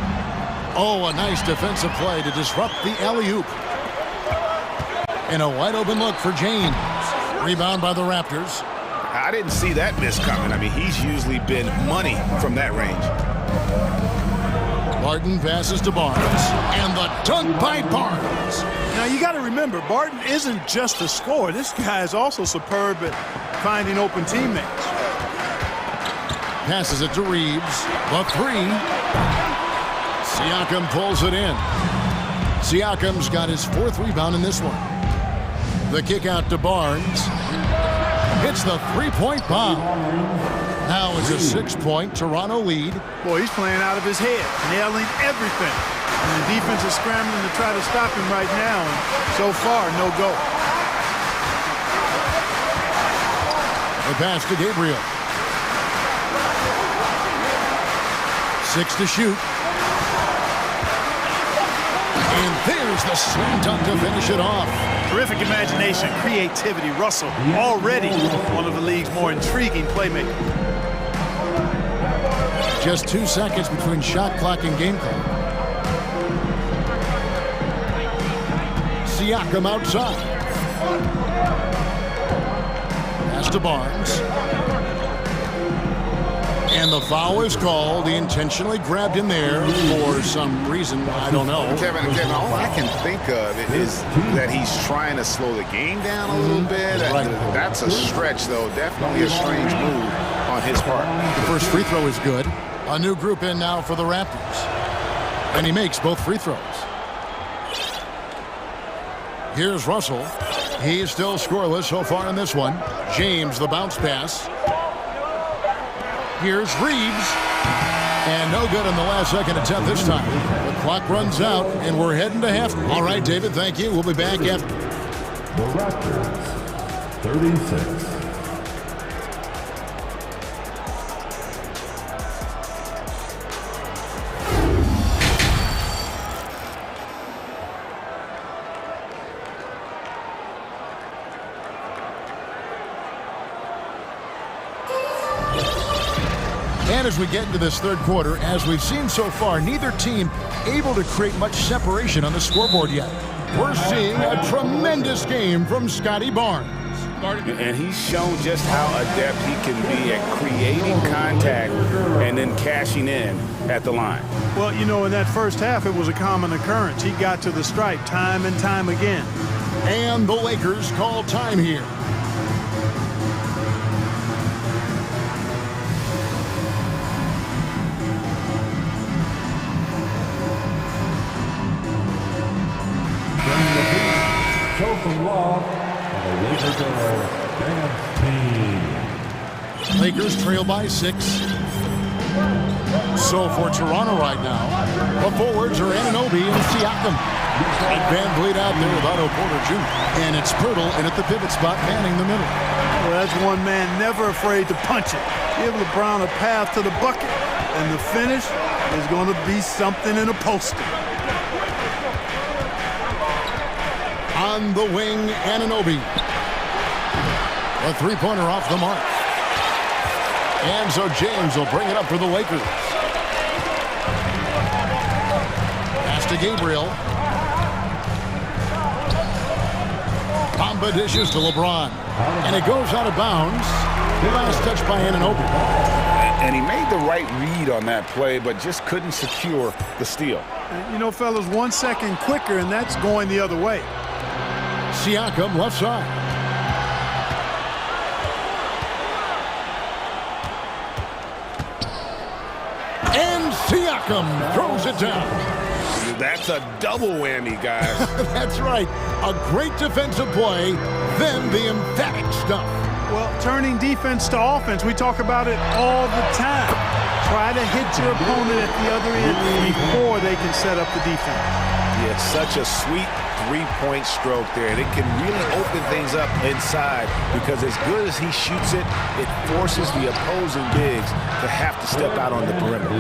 Oh, a nice defensive play to disrupt the alley-oop. And a wide-open look for James. Rebound by the Raptors. I didn't see that miss coming. I mean, he's usually been money from that range. Barton passes to Barnes. And the dunk by Barnes. Now, you got to remember, Barton isn't just a scorer. This guy is also superb at finding open teammates. Passes it to Reeves. The 3. Siakam pulls it in. Siakam's got his 4th rebound in this one. The kick out to Barnes. Hits the 3-point bomb. Now it's a 6-point Toronto lead. Boy, he's playing out of his head, nailing everything. And the defense is scrambling to try to stop him right now, and so far, no go. The pass to Gabriel. 6 to shoot. And there's the slam dunk to finish it off. Terrific imagination, creativity. Russell already one of the league's more intriguing playmakers. Just 2 seconds between shot clock and game clock. Siakam outside. Pass to Barnes. And the foul is called. He intentionally grabbed him there for some reason. I don't know. Kevin, all I can think of is that he's trying to slow the game down a little bit. Right. That's a stretch, though. Definitely a strange move on his part. The first free throw is good. A new group in now for the Raptors. And he makes both free throws. Here's Russell. He's still scoreless so far in this one. James, the bounce pass. Here's Reeves. And no good in the last second attempt this time. The clock runs out, and we're heading to half. All right, David, thank you. We'll be back after. The Raptors, 36. And as we get into this third quarter, as we've seen so far, neither team able to create much separation on the scoreboard yet. We're seeing a tremendous game from Scotty Barnes. And he's shown just how adept he can be at creating contact and then cashing in at the line. Well, you know, in that first half, it was a common occurrence. He got to the stripe time and time again. And the Lakers call time here. From Love, and the Lakers are dancing. Lakers trail by 6. So for Toronto right now, the forwards are Anunoby and Siakam. And Van Vliet out there with Otto Porter Jr. And it's Pirtle in at the pivot spot, manning the middle. Well, that's one man never afraid to punch it. Give LeBron a path to the bucket, and the finish is going to be something in a poster. On the wing, Anunoby. A three-pointer off the mark. And so James will bring it up for the Lakers. Pass to Gabriel. Bamba dishes to LeBron. And it goes out of bounds. Last touch by Anunoby. And he made the right read on that play, but just couldn't secure the steal. You know, fellas, 1 second quicker, and that's going the other way. Siakam left side. And Siakam throws it down. That's a double whammy, guys. That's right. A great defensive play, then the emphatic stuff. Well, turning defense to offense, we talk about it all the time. Try to hit your opponent at the other end before they can set up the defense. Yeah, it's such a sweet three-point stroke there, and it can really open things up inside because as good as he shoots it, it forces the opposing bigs to have to step out on the perimeter.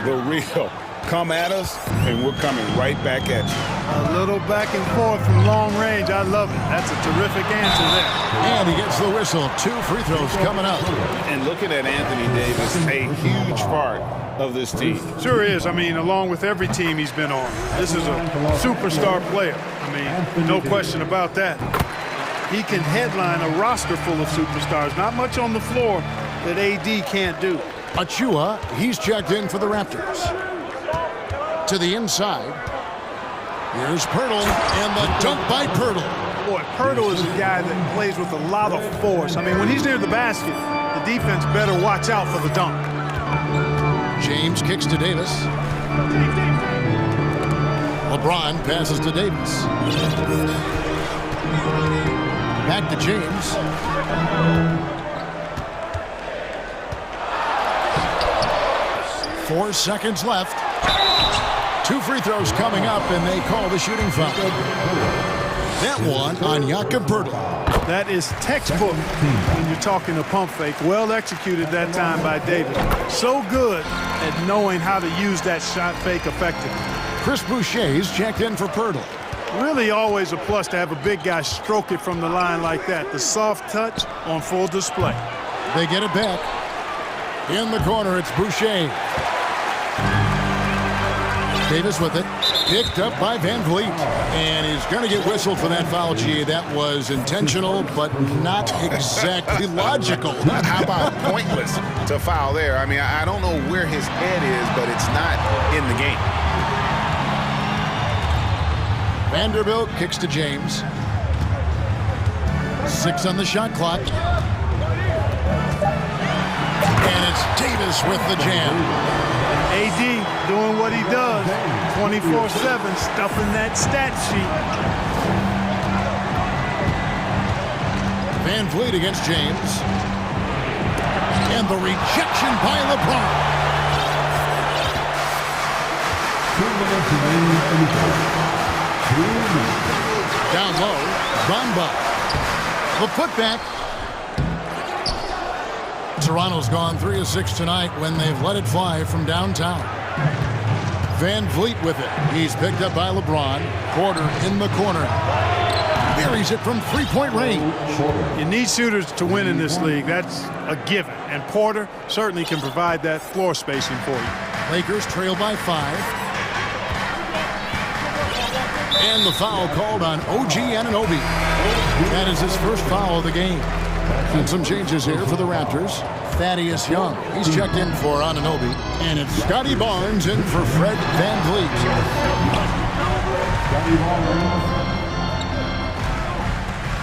The real come at us, and we're coming right back at you. A little back and forth from long range. I love it. That's a terrific answer there. And he gets the whistle. 2 free throws coming up. And looking at Anthony Davis, a huge part of this team. Sure is. I mean, along with every team he's been on. This is a superstar player. I mean, no question about that. He can headline a roster full of superstars. Not much on the floor that AD can't do. Achua, he's checked in for the Raptors. To the inside. Here's Pirtle, and the dunk by Pirtle. Boy, Pirtle is a guy that plays with a lot of force. I mean, when he's near the basket, the defense better watch out for the dunk. James kicks to Davis. LeBron passes to Davis. Back to James. 4 seconds left. 2 free throws coming up, and they call the shooting foul. That one on Jakob Poeltl. That is textbook when you're talking a pump fake. Well executed that time by Davis. So good at knowing how to use that shot fake effectively. Chris Boucher's checked in for Poeltl. Really always a plus to have a big guy stroke it from the line like that. The soft touch on full display. They get it back. In the corner, it's Boucher. Davis with it. Picked up by Van Vliet. And he's going to get whistled for that foul, G. That was intentional, but not exactly logical. How about pointless to foul there? I mean, I don't know where his head is, but it's not in the game. Vanderbilt kicks to James. 6 on the shot clock. And it's Davis with the jam. AD doing what he does, 24/7, stuffing that stat sheet. Van Vliet against James. And the rejection by LeBron. Down low, Bamba. The putback. Toronto's gone 3 of 6 tonight when they've let it fly from downtown. Van Vliet with it. He's picked up by LeBron. Porter in the corner. Buries it from 3-point range. You need shooters to win in this league. That's a given. And Porter certainly can provide that floor spacing for you. Lakers trail by 5. And the foul called on OG Anunoby. That is his first foul of the game. And some changes here for the Raptors. Thaddeus Young, he's checked in for Anunoby. And it's Scotty Barnes in for Fred Van Vliet.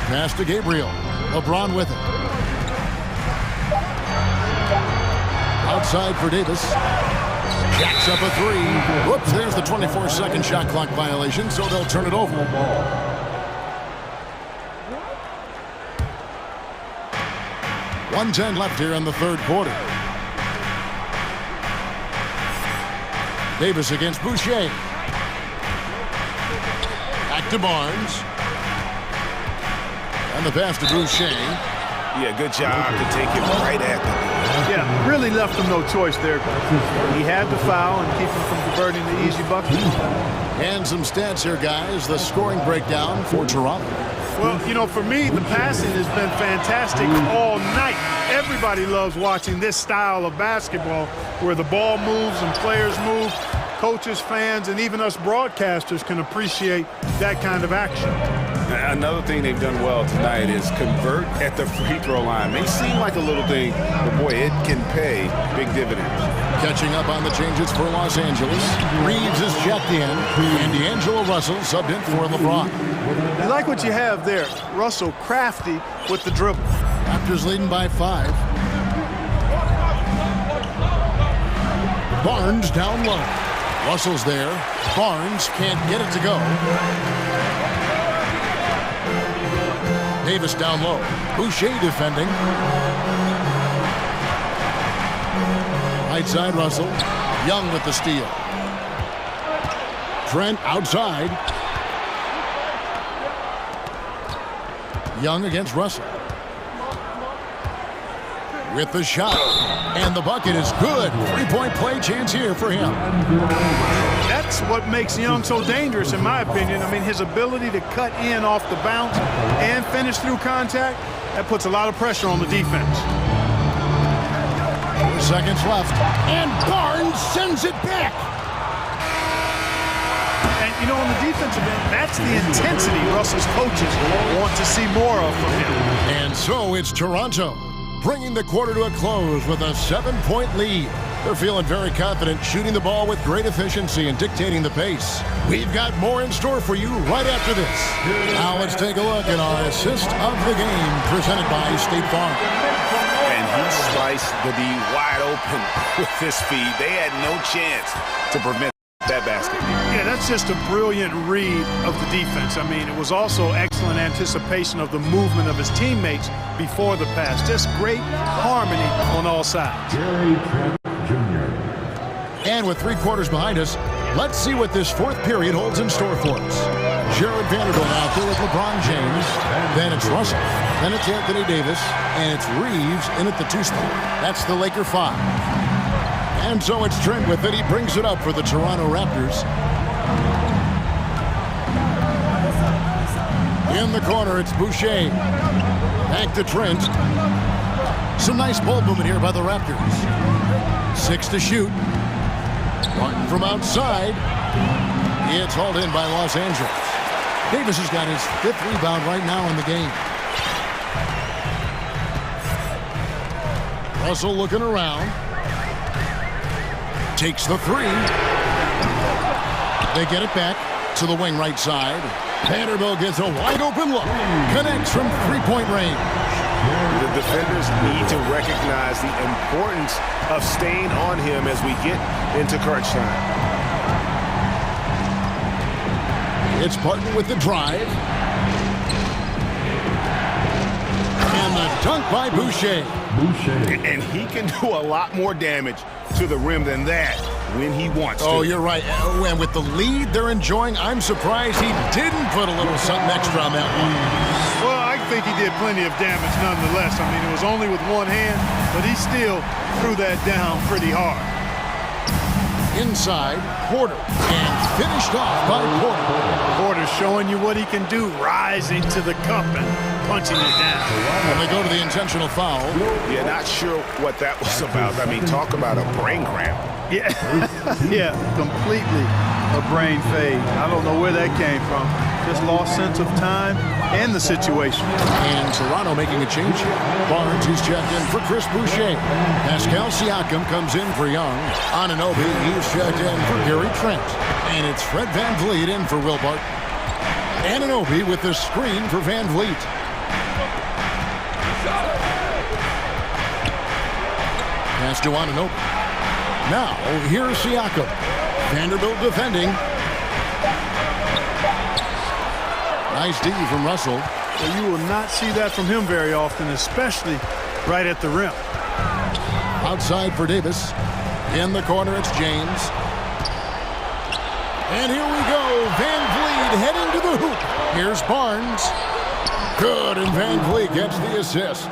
Pass to Gabriel. LeBron with it. Outside for Davis. Jacks up a 3. Whoops, there's the 24-second shot clock violation, so they'll turn it over. .110 left here in the third quarter. Davis against Boucher. Back to Barnes. And the pass to Boucher. Yeah, good job to take it right at the door. Yeah, really left him no choice there. He had the foul and keep him from converting the easy bucket. And some stats here, guys. The scoring breakdown for Toronto. Well, you know, for me, the passing has been fantastic all night. Everybody loves watching this style of basketball where the ball moves and players move. Coaches, fans, and even us broadcasters can appreciate that kind of action. Another thing they've done well tonight is convert at the free throw line. May seem like a little thing, but boy, it can pay big dividends. Catching up on the changes for Los Angeles. Reeves is checked in, and D'Angelo Russell subbed in for LeBron. You like what you have there. Russell crafty with the dribble. Raptors leading by 5. Barnes down low. Russell's there. Barnes can't get it to go. Davis down low. Boucher defending. Right side Russell. Young with the steal. Trent outside. Young against Russell. With the shot. And the bucket is good. 3-point play chance here for him. That's what makes Young so dangerous, in my opinion. I mean, his ability to cut in off the bounce and finish through contact, that puts a lot of pressure on the defense. 4 seconds left. And Barnes sends it back. And, you know, on the defensive end, that's the intensity Russell's coaches want to see more of from him. And so it's Toronto, bringing the quarter to a close with a 7-point lead. They're feeling very confident, shooting the ball with great efficiency and dictating the pace. We've got more in store for you right after this. Now let's take a look at our assist of the game presented by State Farm. And he sliced the D wide open with this feed. They had no chance to prevent that basket. Yeah, that's just a brilliant read of the defense. I mean, it was also excellent anticipation of the movement of his teammates before the pass. Just great harmony on all sides. And with 3 quarters behind us, let's see what this 4th period holds in store for us. Jared Vanderbilt out there with LeBron James. Then it's Russell. Then it's Anthony Davis. And it's Reeves in at the 2 spot. That's the Laker 5. And so it's Trent with it. He brings it up for the Toronto Raptors. In the corner, it's Boucher. Back to Trent. Some nice ball movement here by the Raptors. 6 to shoot. Martin from outside. It's hauled in by Los Angeles. Davis has got his 5th rebound right now in the game. Russell looking around. Takes the 3. They get it back to the wing right side. Vanderbilt gets a wide open look. Connects from 3-point range. The defenders need to recognize the importance of staying on him as we get into crunch time. It's Barton with the drive. And the dunk by Boucher. And he can do a lot more damage to the rim than that when he wants to. Oh, you're right. And with the lead they're enjoying, I'm surprised he didn't put a little something extra on that one. Well, I think he did plenty of damage nonetheless. I mean, it was only with one hand, but he still threw that down pretty hard. Inside, Porter, and finished off by Porter. Porter showing you what he can do, rising to the cup and punching it down. And they go to the intentional foul. Yeah, not sure what that was about. I mean, talk about a brain cramp. Yeah, yeah, completely a brain fade. I don't know where that came from. Just lost sense of time and the situation. And Toronto making a change here. Barnes, who's checked in for Chris Boucher. Pascal Siakam comes in for Young. Anunoby, he's checked in for Gary Trent. And it's Fred VanVleet in for Will Barton. Anunoby with the screen for VanVleet. Pass to Anunoby. Now, here's Siakam. Vanderbilt defending. Nice D from Russell. Well, you will not see that from him very often, especially right at the rim. Outside for Davis. In the corner, it's James. And here we go. VanVleet heading to the hoop. Here's Barnes. Good, and VanVleet gets the assist.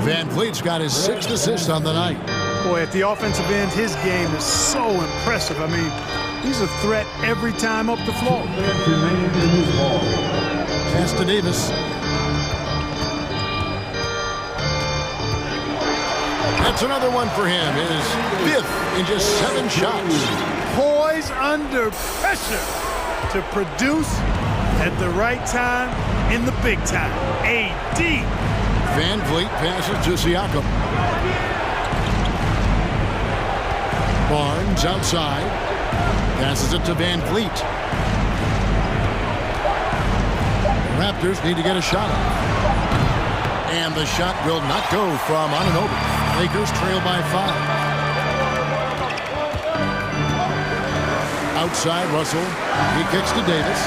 VanVleet's got his 6th assist on the night. Boy, at the offensive end, his game is so impressive. I mean, he's a threat every time up the floor. Pass to Davis. That's another one for him. His 5th in just 7 shots. Poise under pressure to produce at the right time in the big time. AD. Van Vliet passes to Siakam. Barnes outside. Passes it to Van Vliet. Raptors need to get a shot up. And the shot will not go from Anunoby. Lakers trail by 5. Outside Russell. He kicks to Davis.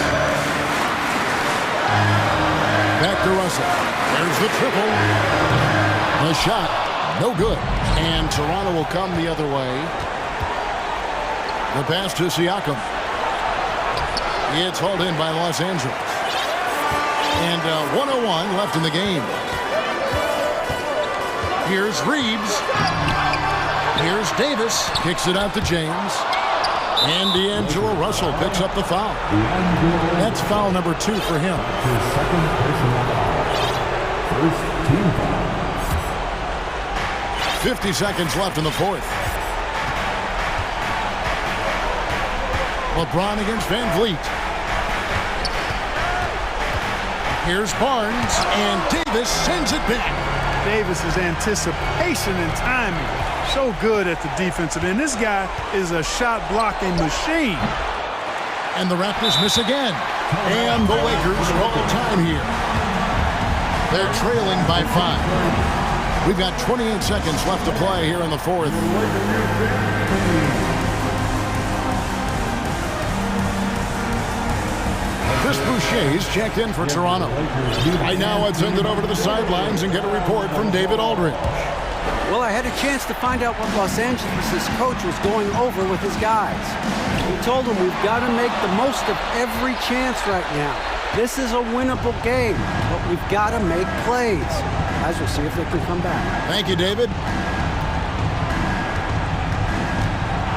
Back to Russell. There's the triple. The shot, no good. And Toronto will come the other way. The pass to Siakam. It's hauled in by Los Angeles. And 1:01 left in the game. Here's Reeves. Here's Davis. Kicks it out to James. And D'Angelo Russell picks up the foul. That's foul number 2 for him. His second personal foul. First team foul. 50 seconds left in the 4th. LeBron against Van Vliet. Here's Barnes, and Davis sends it back. Davis's anticipation and timing. So good at the defensive end. This guy is a shot blocking machine. And the Raptors miss again. And the Lakers call time here. They're trailing by 5. We've got 28 seconds left to play here in the 4th. Chris Boucher is checked in for Toronto. Right now, I'd send it over to the sidelines and get a report from David Aldridge. Well, I had a chance to find out what Los Angeles' coach was going over with his guys. He told them we've got to make the most of every chance right now. This is a winnable game, but we've got to make plays. Guys, we'll see if they can come back. Thank you, David.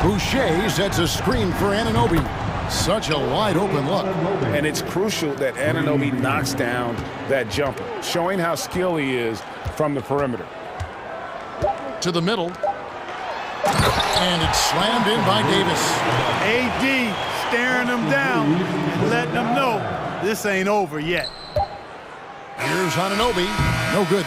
Boucher sets a screen for Anunoby. Such a wide open look. And it's crucial that Anunoby knocks down that jumper, showing how skilled he is from the perimeter. To the middle. And it's slammed in by Davis. AD staring him down and letting him know this ain't over yet. Here's Anunoby. No good.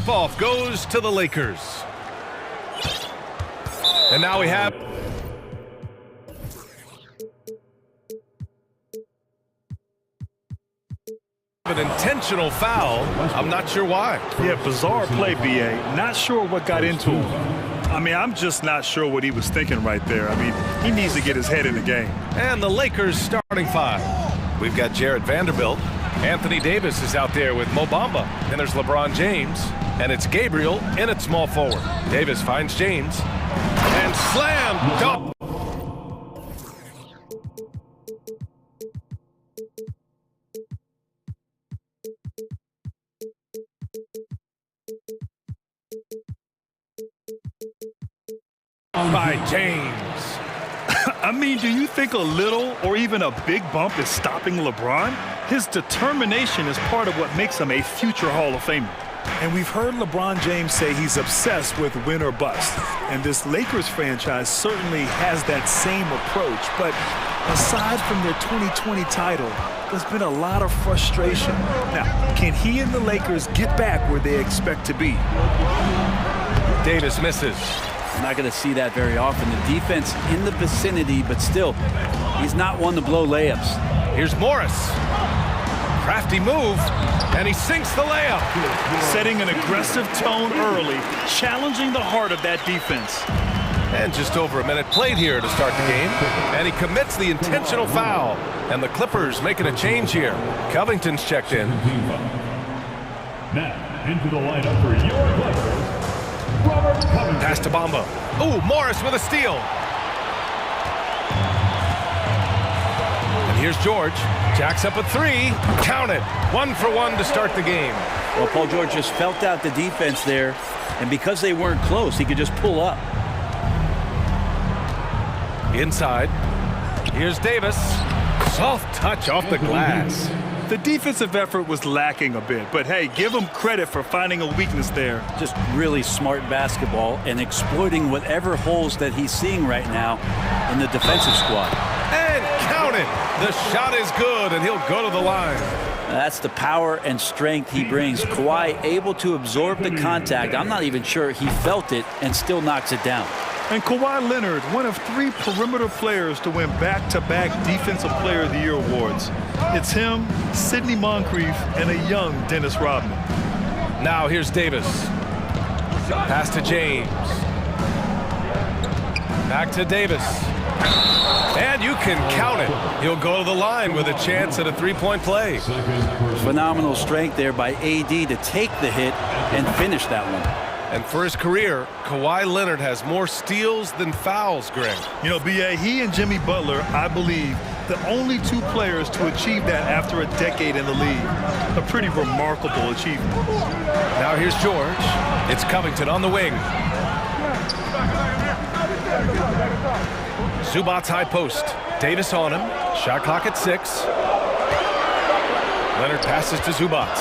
tip-off goes to the Lakers. And now we have an intentional foul. I'm not sure why. Yeah, bizarre play, BA. Not sure what got into him. I mean, I'm just not sure what he was thinking right there. I mean, he needs to get his head in the game. And the Lakers starting five. We've got Jarrett Vanderbilt. Anthony Davis is out there with Mo Bamba. Then there's LeBron James. And it's Gabriel in at small forward. Davis finds James. And slam dunk. By James. I mean, do you think a little or even a big bump is stopping LeBron? His determination is part of what makes him a future Hall of Famer. And we've heard LeBron James say he's obsessed with win or bust. And this Lakers franchise certainly has that same approach. But aside from their 2020 title, there's been a lot of frustration. Now, can he and the Lakers get back where they expect to be? Davis misses. I'm not going to see that very often. The defense in the vicinity, but still, he's not one to blow layups. Here's Morris. Crafty move, and he sinks the layup. Setting an aggressive tone early, challenging the heart of that defense. And just over a minute played here to start the game. And he commits the intentional foul. And the Clippers making a change here. Covington's checked in. Now, into the lineup for your Clippers. Pass to Bamba. Ooh, Morris with a steal. And here's George. Jacks up a three. Count it. 1 for 1 to start the game. Well, Paul George just felt out the defense there. And because they weren't close, he could just pull up. Inside. Here's Davis. Soft touch off the glass. The defensive effort was lacking a bit, but hey, give him credit for finding a weakness there. Just really smart basketball and exploiting whatever holes that he's seeing right now in the defensive squad. And count it. The shot is good, and he'll go to the line. That's the power and strength he brings. Kawhi able to absorb the contact. I'm not even sure he felt it and still knocks it down. And Kawhi Leonard, one of 3 perimeter players to win back-to-back Defensive Player of the Year awards. It's him, Sidney Moncrief, and a young Dennis Rodman. Now here's Davis. Pass to James. Back to Davis. And you can count it. He'll go to the line with a chance at a three-point play. Phenomenal strength there by AD to take the hit and finish that one. And for his career, Kawhi Leonard has more steals than fouls, Greg. You know, B.A., he and Jimmy Butler, I believe, the only 2 players to achieve that after a decade in the league. A pretty remarkable achievement. Now here's George. It's Covington on the wing. Zubac's high post. Davis on him. Shot clock at 6. Leonard passes to Zubac.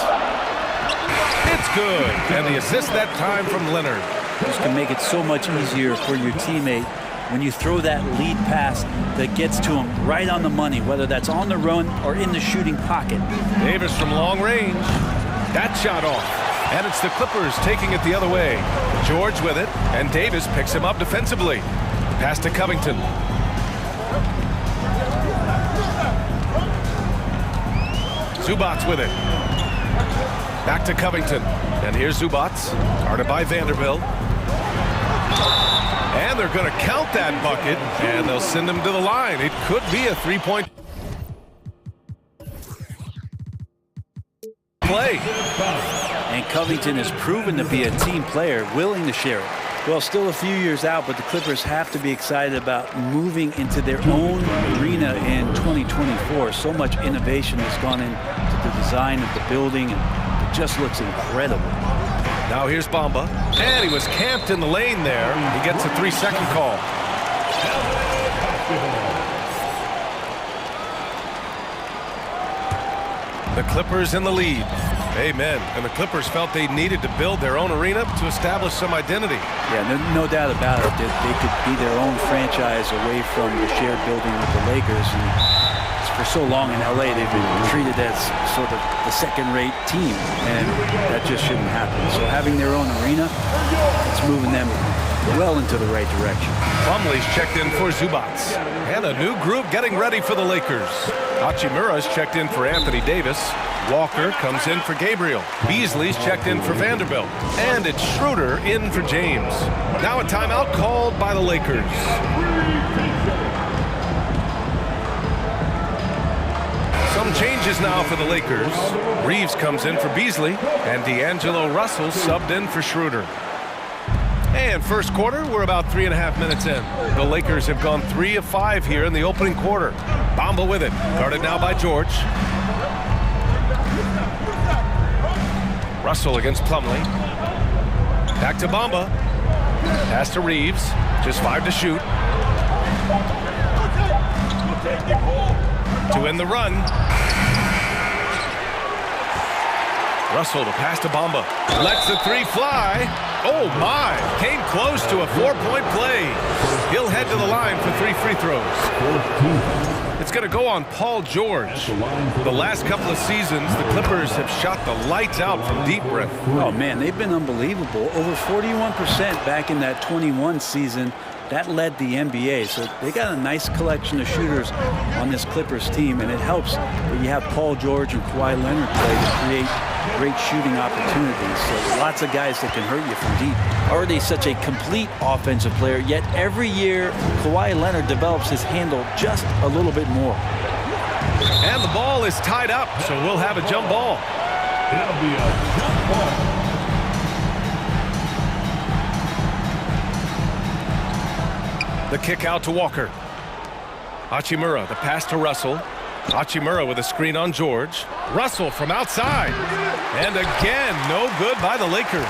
It's good. And the assist that time from Leonard. This can make it so much easier for your teammate when you throw that lead pass that gets to him right on the money, whether that's on the run or in the shooting pocket. Davis from long range. That shot off. And it's the Clippers taking it the other way. George with it, and Davis picks him up defensively. Pass to Covington. Zubac with it. Back to Covington. And here's Zubac. Guarded by Vanderbilt. And they're going to count that bucket. And they'll send him to the line. It could be a three-point play. And Covington has proven to be a team player, willing to share it. Well, still a few years out, but the Clippers have to be excited about moving into their own arena in 2024. So much innovation has gone into the design of the building, and it just looks incredible. Now here's Bamba, and he was camped in the lane there. He gets a 3-second call. The Clippers in the lead. Amen. And the Clippers felt they needed to build their own arena to establish some identity. Yeah, no doubt about it. They could be their own franchise away from the shared building with the Lakers. And it's For so long in LA, they've been treated as sort of the second-rate team, and that just shouldn't happen. So having their own arena, it's moving them well into the right direction. Plumlee's checked in for Zubac. And a new group getting ready for the Lakers. Hachimura's checked in for Anthony Davis. Walker comes in for Gabriel. Beasley's checked in for Vanderbilt. And it's Schroeder in for James. Now a timeout called by the Lakers. Some changes now for the Lakers. Reeves comes in for Beasley. And D'Angelo Russell subbed in for Schroeder. And first quarter, we're about 3.5 minutes in. The Lakers have gone 3 of 5 here in the opening quarter. Bamba with it. Guarded now by George. Russell against Plumlee. Back to Bamba. Pass to Reeves. Just 5 to shoot. To end the run. Russell to pass to Bamba. Lets the 3 fly. Oh my, came close to a 4-point play. He'll head to the line for 3 free throws. It's going to go on Paul George. The last couple of seasons, the Clippers have shot the lights out from deep breath. Oh man, they've been unbelievable. Over 41% back in that 21 season. That led the NBA, so they got a nice collection of shooters on this Clippers team, and it helps that you have Paul George and Kawhi Leonard play to create great shooting opportunities. So lots of guys that can hurt you from deep. Already such a complete offensive player, yet every year Kawhi Leonard develops his handle just a little bit more. And the ball is tied up, so we'll have a jump ball. That'll be a jump ball. The kick out to Walker. Hachimura, the pass to Russell. Hachimura with a screen on George. Russell from outside. And again, no good by the Lakers.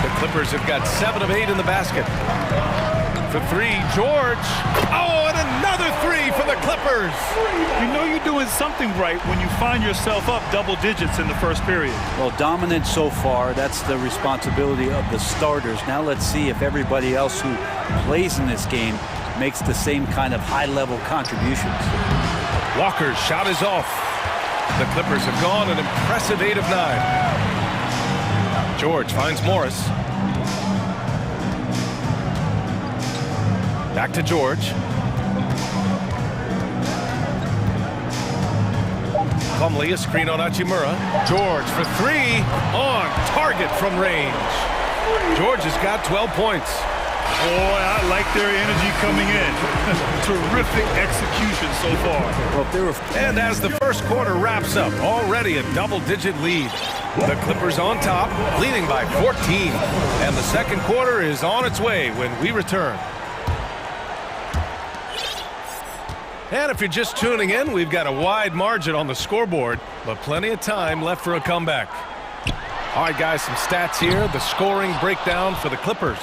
The Clippers have got 7 of 8 in the basket. For 3, George. Oh, and another 3 for the Clippers. You know you're doing something right when you find yourself up double digits in the first period. Well, dominant so far. That's the responsibility of the starters. Now let's see if everybody else who plays in this game makes the same kind of high-level contributions. Walker's shot is off. The Clippers have gone an impressive 8 of 9. George finds Morris. Back to George. Plumlee, a screen on Hachimura. George for 3 on target from range. George has got 12 points. Boy, I like their energy coming in. Terrific execution so far. And as the first quarter wraps up, already a double-digit lead. The Clippers on top, leading by 14. And the second quarter is on its way when we return. And if you're just tuning in, we've got a wide margin on the scoreboard, but plenty of time left for a comeback. All right, guys, some stats here. The scoring breakdown for the Clippers.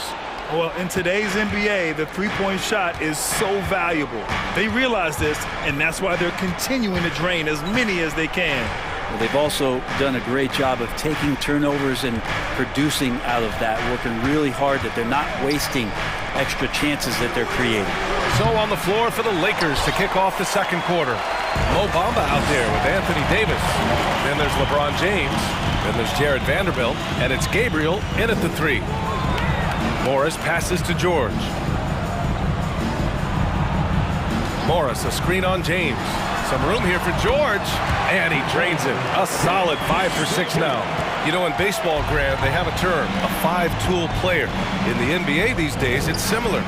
Well, in today's NBA, the three-point shot is so valuable. They realize this, and that's why they're continuing to drain as many as they can. Well, they've also done a great job of taking turnovers and producing out of that, working really hard that they're not wasting extra chances that they're creating. So on the floor for the Lakers to kick off the second quarter. Mo Bamba out there with Anthony Davis. Then there's LeBron James. Then there's Jared Vanderbilt. And it's Gabriel in at the 3. Morris passes to George. Morris, a screen on James. Some room here for George. And he drains it. A solid 5 for 6 now. You know, in baseball, Grant, they have a term, a 5-tool player. In the NBA these days, it's similar.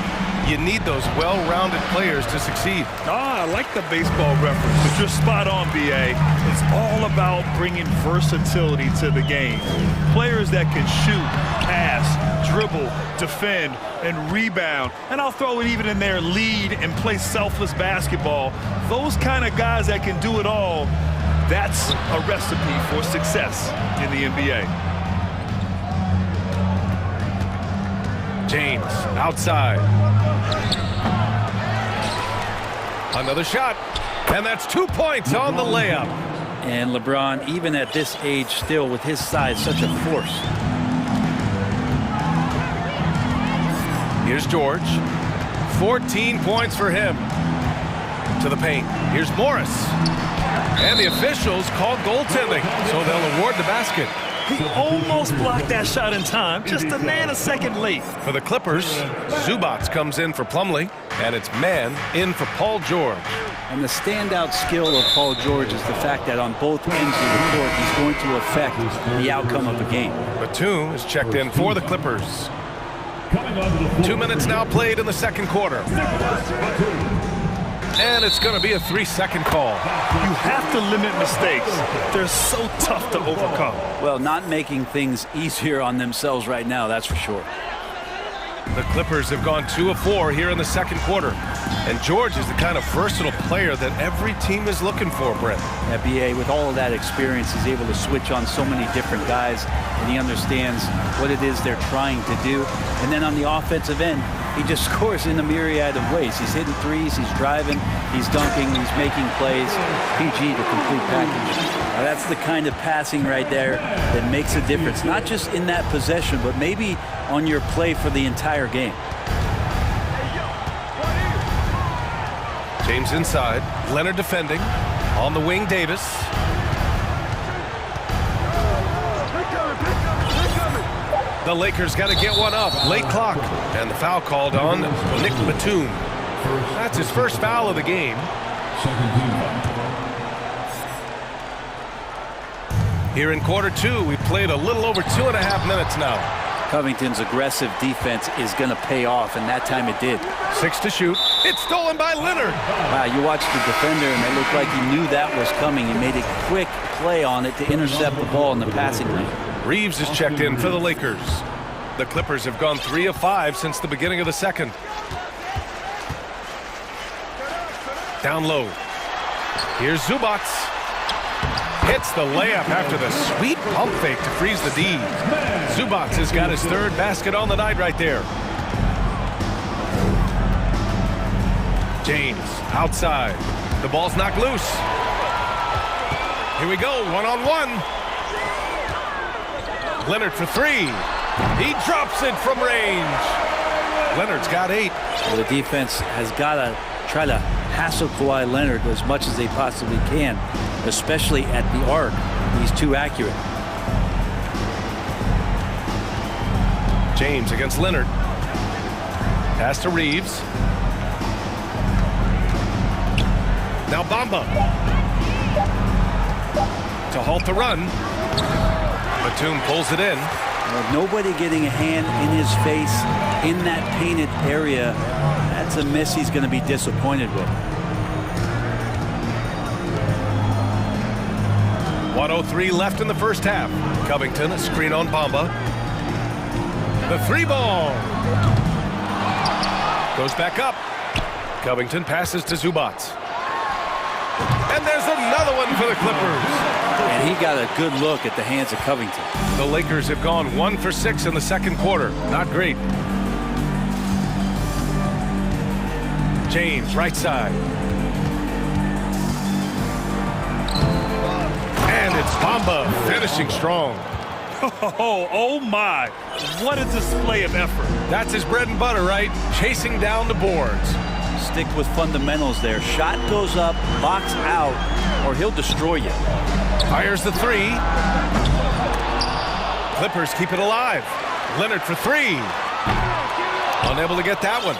You need those well-rounded players to succeed. I like the baseball reference, but you're spot on, B.A. It's all about bringing versatility to the game. Players that can shoot, pass, dribble, defend, and rebound. And I'll throw it even in there, lead and play selfless basketball. Those kind of guys that can do it all, that's a recipe for success in the NBA. James outside. Another shot, and that's 2 points on the layup. And LeBron, even at this age, still with his size, such a force. Here's George. 14 points for him. To the paint. Here's Morris. And the officials called goaltending, so they'll award the basket. He almost blocked that shot in time, just a nanosecond late. For the Clippers, Zubac comes in for Plumlee, and it's man in for Paul George. And the standout skill of Paul George is the fact that on both ends of the court, he's going to affect the outcome of the game. Batum is checked in for the Clippers. 2 minutes now played in the second quarter. And it's going to be a 3-second call. You have to limit mistakes. They're so tough to overcome. Well, not making things easier on themselves right now, that's for sure. The Clippers have gone 2 of 4 here in the second quarter. And George is the kind of versatile player that every team is looking for, Brett. At BA, with all of that experience, he's able to switch on so many different guys, and he understands what it is they're trying to do. And then on the offensive end, he just scores in a myriad of ways. He's hitting threes, he's driving, he's dunking, he's making plays. PG, the complete package. Now that's the kind of passing right there that makes a difference, not just in that possession, but maybe on your play for the entire game. James inside. Leonard defending. On the wing, Davis. The Lakers got to get one up. Late clock. And the foul called on Nick Batum. That's his first foul of the game. Here in quarter 2, we played a little over 2.5 minutes now. Covington's aggressive defense is going to pay off, and that time it did. 6 to shoot. It's stolen by Leonard. Wow, you watched the defender, and it looked like he knew that was coming. He made a quick play on it to intercept the ball in the passing lane. Reeves is checked in for the Lakers. The Clippers have gone 3 of 5 since the beginning of the second. Down low. Here's Zubac. Hits the layup after the sweet pump fake to freeze the D. Zubac has got his third basket on the night right there. James outside. The ball's knocked loose. Here we go, one-on-one. Leonard for 3. He drops it from range. Leonard's got 8. Well, the defense has got to try to hassle Kawhi Leonard as much as they possibly can, especially at the arc. He's too accurate. James against Leonard. Pass to Reeves. Now Bamba. To halt the run. Batum pulls it in. Well, nobody getting a hand in his face in that painted area. That's a miss he's going to be disappointed with. 1:03 left in the first half. Covington, a screen on Bamba. The 3 ball. Goes back up. Covington passes to Zubac. And there's another one for the Clippers. And he got a good look at the hands of Covington. The Lakers have gone 1 for 6 in the second quarter. Not great. James, right side. And it's Bamba finishing strong. Oh my, what a display of effort. That's his bread and butter, right? Chasing down the boards. Stick with fundamentals there. Shot goes up, box out, or he'll destroy you. Fires the 3. Clippers keep it alive. Leonard for 3. Unable to get that one.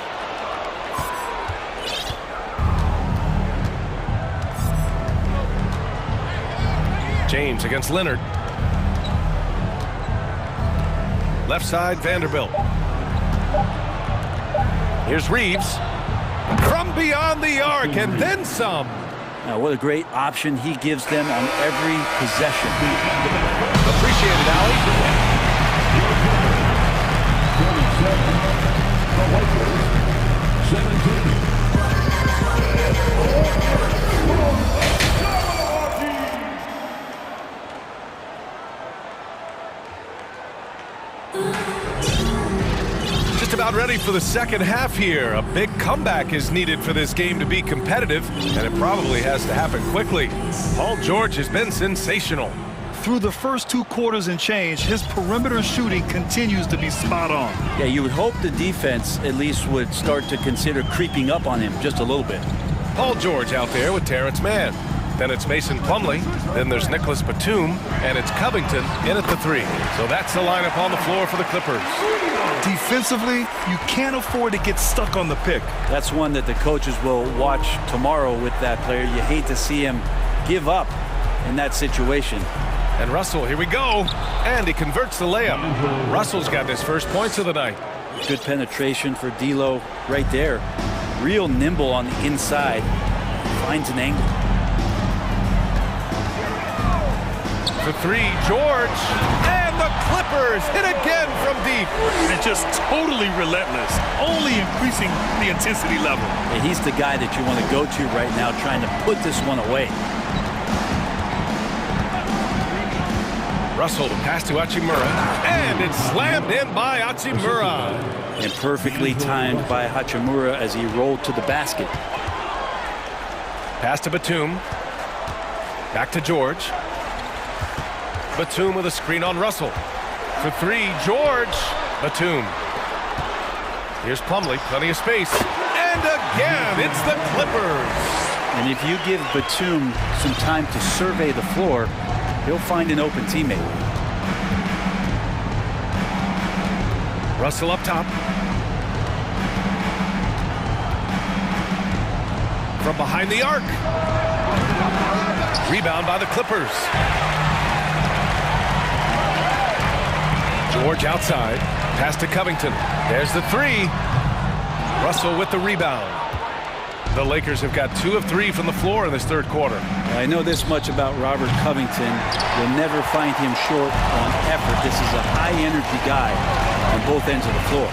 James against Leonard. Left side, Vanderbilt. Here's Reeves. From beyond the arc, and then some. Now, what a great option he gives them on every possession. Appreciate it, Allie. Just about ready for the second half here. A big comeback is needed for this game to be competitive, and it probably has to happen quickly. Paul George has been sensational. Through the first 2 quarters and change, his perimeter shooting continues to be spot on. Yeah, you would hope the defense at least would start to consider creeping up on him just a little bit. Paul George out there with Terrence Mann. Then it's Mason Plumlee. Then there's Nicholas Batum. And it's Covington in at the 3. So that's the lineup on the floor for the Clippers. Defensively, you can't afford to get stuck on the pick. That's one that the coaches will watch tomorrow with that player. You hate to see him give up in that situation. And Russell, here we go. And he converts the layup. Russell's got his first points of the night. Good penetration for D'Lo right there. Real nimble on the inside. Finds an angle. For 3, George. And the Clippers hit again from deep. And just totally relentless, only increasing the intensity level. And he's the guy that you want to go to right now, trying to put this one away. Russell, the pass to Hachimura. And it's slammed in by Hachimura. And perfectly timed by Hachimura as he rolled to the basket. Pass to Batum. Back to George. Batum with a screen on Russell. For 3, George. Batum. Here's Plumlee, plenty of space. And again, it's the Clippers. And if you give Batum some time to survey the floor, he'll find an open teammate. Russell up top. From behind the arc. Rebound by the Clippers. George outside. Pass to Covington. There's the 3. Russell with the rebound. The Lakers have got 2 of 3 from the floor in this third quarter. I know this much about Robert Covington. You'll never find him short on effort. This is a high-energy guy on both ends of the floor.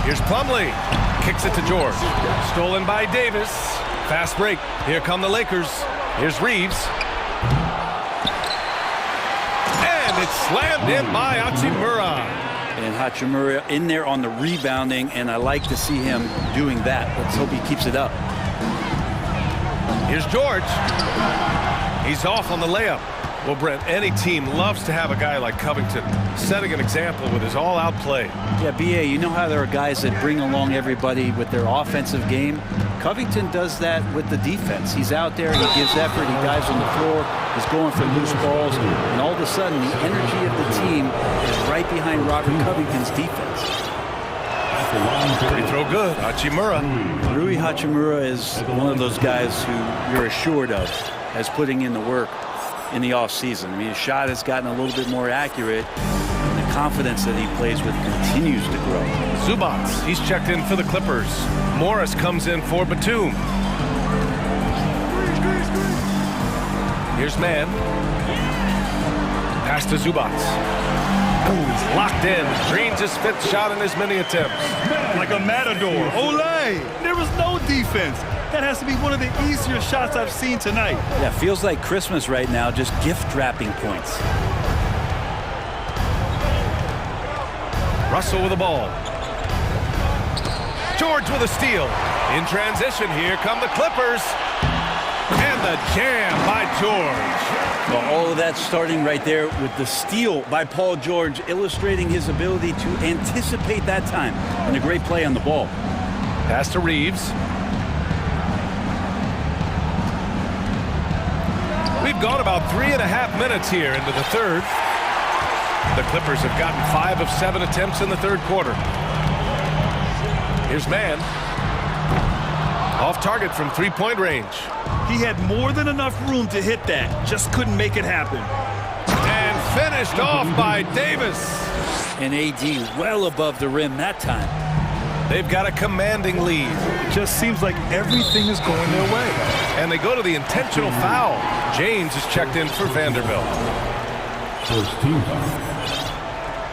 Here's Plumlee. Kicks it to George. Stolen by Davis. Fast break. Here come the Lakers. Here's Reeves. And it's slammed in by Hachimura. And Hachimura in there on the rebounding, and I like to see him doing that. Let's hope he keeps it up. Here's George. He's off on the layup. Well, Brent, any team loves to have a guy like Covington setting an example with his all-out play. Yeah, B.A., you know how there are guys that bring along everybody with their offensive game? Covington does that with the defense. He's out there, he gives effort, he dives on the floor, he's going for loose balls, and all of a sudden the energy of the team is right behind Robert Covington's defense. Free throw good, Hachimura. Rui Hachimura is one of those guys who you're assured of as putting in the work in the offseason. I mean, his shot has gotten a little bit more accurate, and the confidence that he plays with continues to grow. Zubac, he's checked in for the Clippers. Morris comes in for Batum. Here's Mann. Pass to Zubac. He's locked in. Drains his 5th shot in as many attempts. Like a matador. Olay! There was no defense. That has to be one of the easier shots I've seen tonight. Yeah, feels like Christmas right now, just gift wrapping points. Russell with the ball. George with a steal. In transition, here come the Clippers. And the jam by George. Well, all of that starting right there with the steal by Paul George, illustrating his ability to anticipate that time. And a great play on the ball. Pass to Reeves. We've gone about 3.5 minutes here into the third. The Clippers have gotten 5 of 7 attempts in the third quarter. Here's Mann. Off target from 3-point range. He had more than enough room to hit that. Just couldn't make it happen. And finished off by Davis. And AD well above the rim that time. They've got a commanding lead. It just seems like everything is going their way. And they go to the intentional foul. James is checked in for Vanderbilt. First team foul.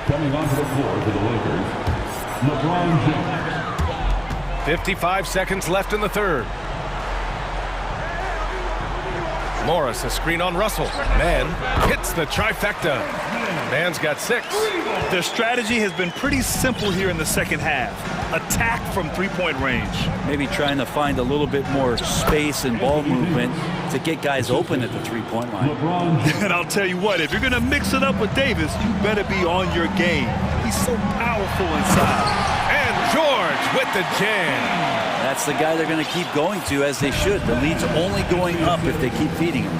Coming onto the floor for the Lakers, LeBron James. 55 seconds left in the third. Morris, a screen on Russell. Mann hits the trifecta. Mann's got 6. Their strategy has been pretty simple here in the second half. Attack from 3-point range. Maybe trying to find a little bit more space and ball movement to get guys open at the 3-point line. And I'll tell you what, if you're going to mix it up with Davis, you better be on your game. He's so powerful inside. And George with the jam. That's the guy they're going to keep going to, as they should. The lead's only going up if they keep feeding him.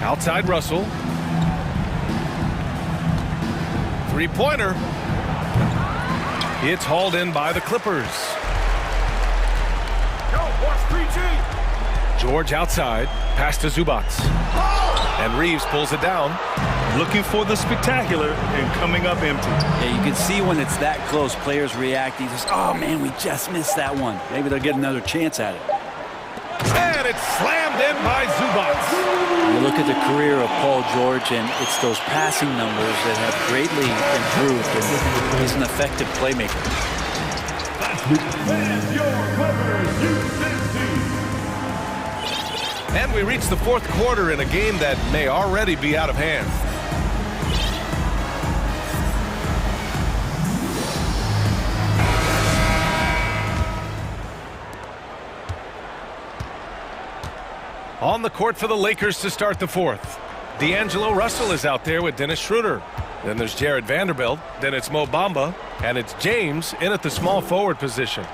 Outside Russell. Three-pointer. It's hauled in by the Clippers. George outside. Pass to Zubac. And Reeves pulls it down. Looking for the spectacular and coming up empty. Yeah, you can see when it's that close, players reacting. Just, oh, man, we just missed that one. Maybe they'll get another chance at it. And it's slammed in by Zubac. You look at the career of Paul George, and it's those passing numbers that have greatly improved, and he's an effective playmaker. And we reach the fourth quarter in a game that may already be out of hand. On the court for the Lakers to start the fourth. D'Angelo Russell is out there with Dennis Schroeder. Then there's Jared Vanderbilt. Then it's Mo Bamba. And it's James in at the small forward position.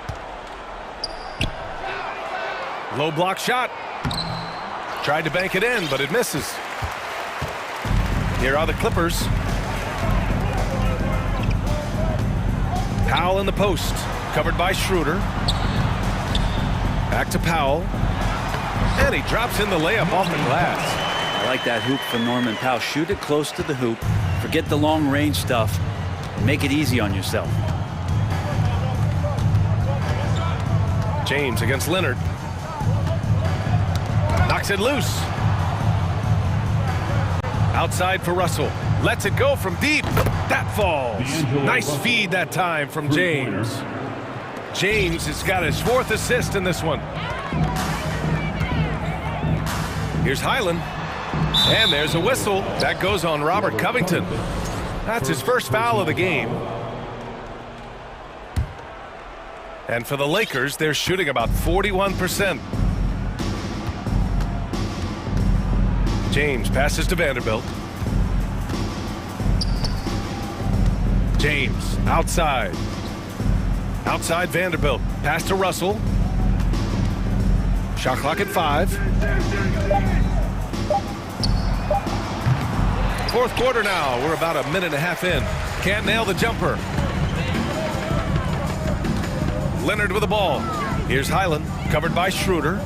Low block shot. Tried to bank it in, but it misses. Here are the Clippers. Powell in the post. Covered by Schroeder. Back to Powell. And he drops in the layup off the glass. I like that hoop from Norman Powell. Shoot it close to the hoop. Forget the long range stuff. Make it easy on yourself. James against Leonard. Knocks it loose. Outside for Russell. Lets it go from deep. That falls. Nice feed that time from James. James has got his fourth assist in this one. Here's Highland. And there's a whistle. That goes on Robert Covington. That's his first foul of the game. And for the Lakers, they're shooting about 41%. James passes to Vanderbilt. James outside. Outside Vanderbilt. Pass to Russell. Shot clock at 5. Fourth quarter now. We're about a minute and a half in. Can't nail the jumper. Leonard with the ball. Here's Highland, covered by Schroeder.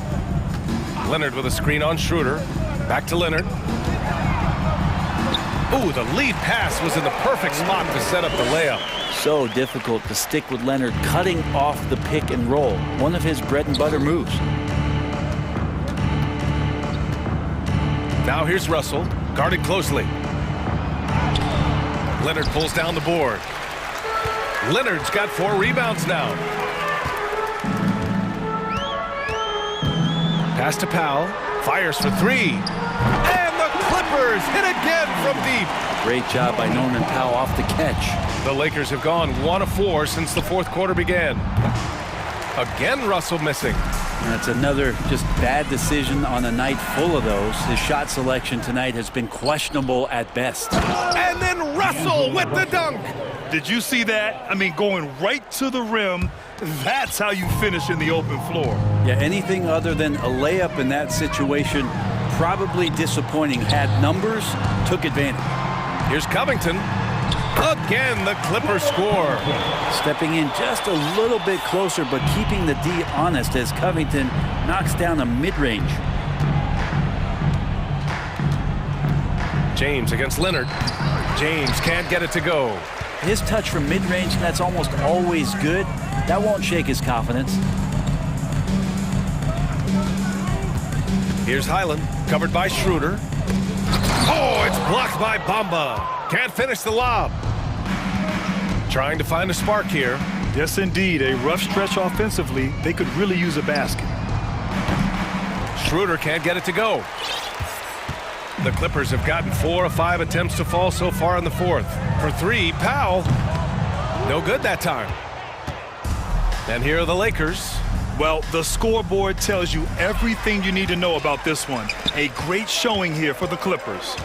Leonard with a screen on Schroeder. Back to Leonard. Ooh, the lead pass was in the perfect spot to set up the layup. So difficult to stick with Leonard cutting off the pick and roll. One of his bread and butter moves. Now here's Russell, guarded closely. Leonard pulls down the board. Leonard's got 4 rebounds now. Pass to Powell, fires for 3. And the Clippers hit again from deep. Great job by Norman Powell off the catch. The Lakers have gone 1 of 4 since the fourth quarter began. Again, Russell missing. That's another just bad decision on a night full of those. His shot selection tonight has been questionable at best. And then Russell with the dunk. Did you see that? I mean, going right to the rim. That's how you finish in the open floor. Yeah, anything other than a layup in that situation, probably disappointing. Had numbers, took advantage. Here's Covington. Again, the Clippers score. Stepping in just a little bit closer, but keeping the D honest as Covington knocks down a mid-range. James against Leonard. James can't get it to go. His touch from mid-range, that's almost always good. That won't shake his confidence. Here's Highland, covered by Schroeder. Oh, it's blocked by Bamba. Can't finish the lob. Trying to find a spark here. Yes, indeed. A rough stretch offensively. They could really use a basket. Schroeder can't get it to go. The Clippers have gotten 4 of 5 attempts to fall so far in the fourth. For 3, Powell. No good that time. And here are the Lakers. Well, the scoreboard tells you everything you need to know about this one. A great showing here for the Clippers.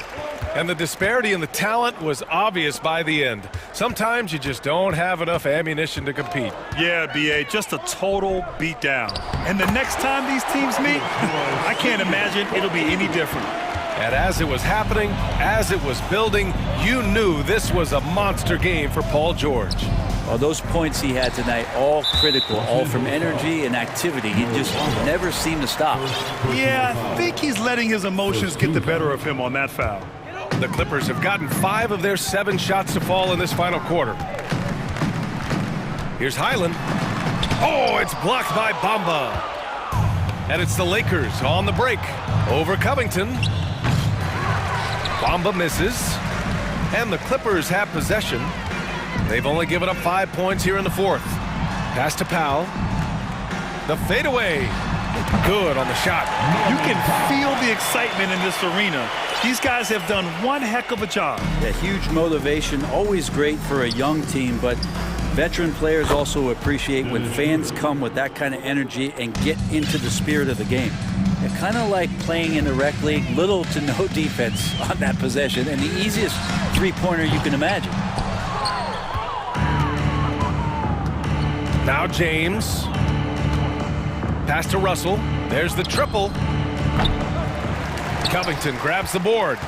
And the disparity in the talent was obvious by the end. Sometimes you just don't have enough ammunition to compete. Yeah, B.A., just a total beatdown. And the next time these teams meet, I can't imagine it'll be any different. And as it was happening, as it was building, you knew this was a monster game for Paul George. Well, those points he had tonight, all critical, all from energy and activity. He just never seemed to stop. Yeah, I think he's letting his emotions get the better of him on that foul. The Clippers have gotten 5 of their 7 shots to fall in this final quarter. Here's Highland. Oh, it's blocked by Bamba. And it's the Lakers on the break over Covington. Bamba misses. And the Clippers have possession. They've only given up 5 points here in the fourth. Pass to Powell. The fadeaway. Good on the shot. You can feel the excitement in this arena. These guys have done one heck of a job. Yeah, huge motivation, always great for a young team, but veteran players also appreciate when fans come with that kind of energy and get into the spirit of the game. They're kind of like playing in the rec league, little to no defense on that possession, and the easiest three-pointer you can imagine. Now James. Pass to Russell. There's the triple. Covington grabs the board.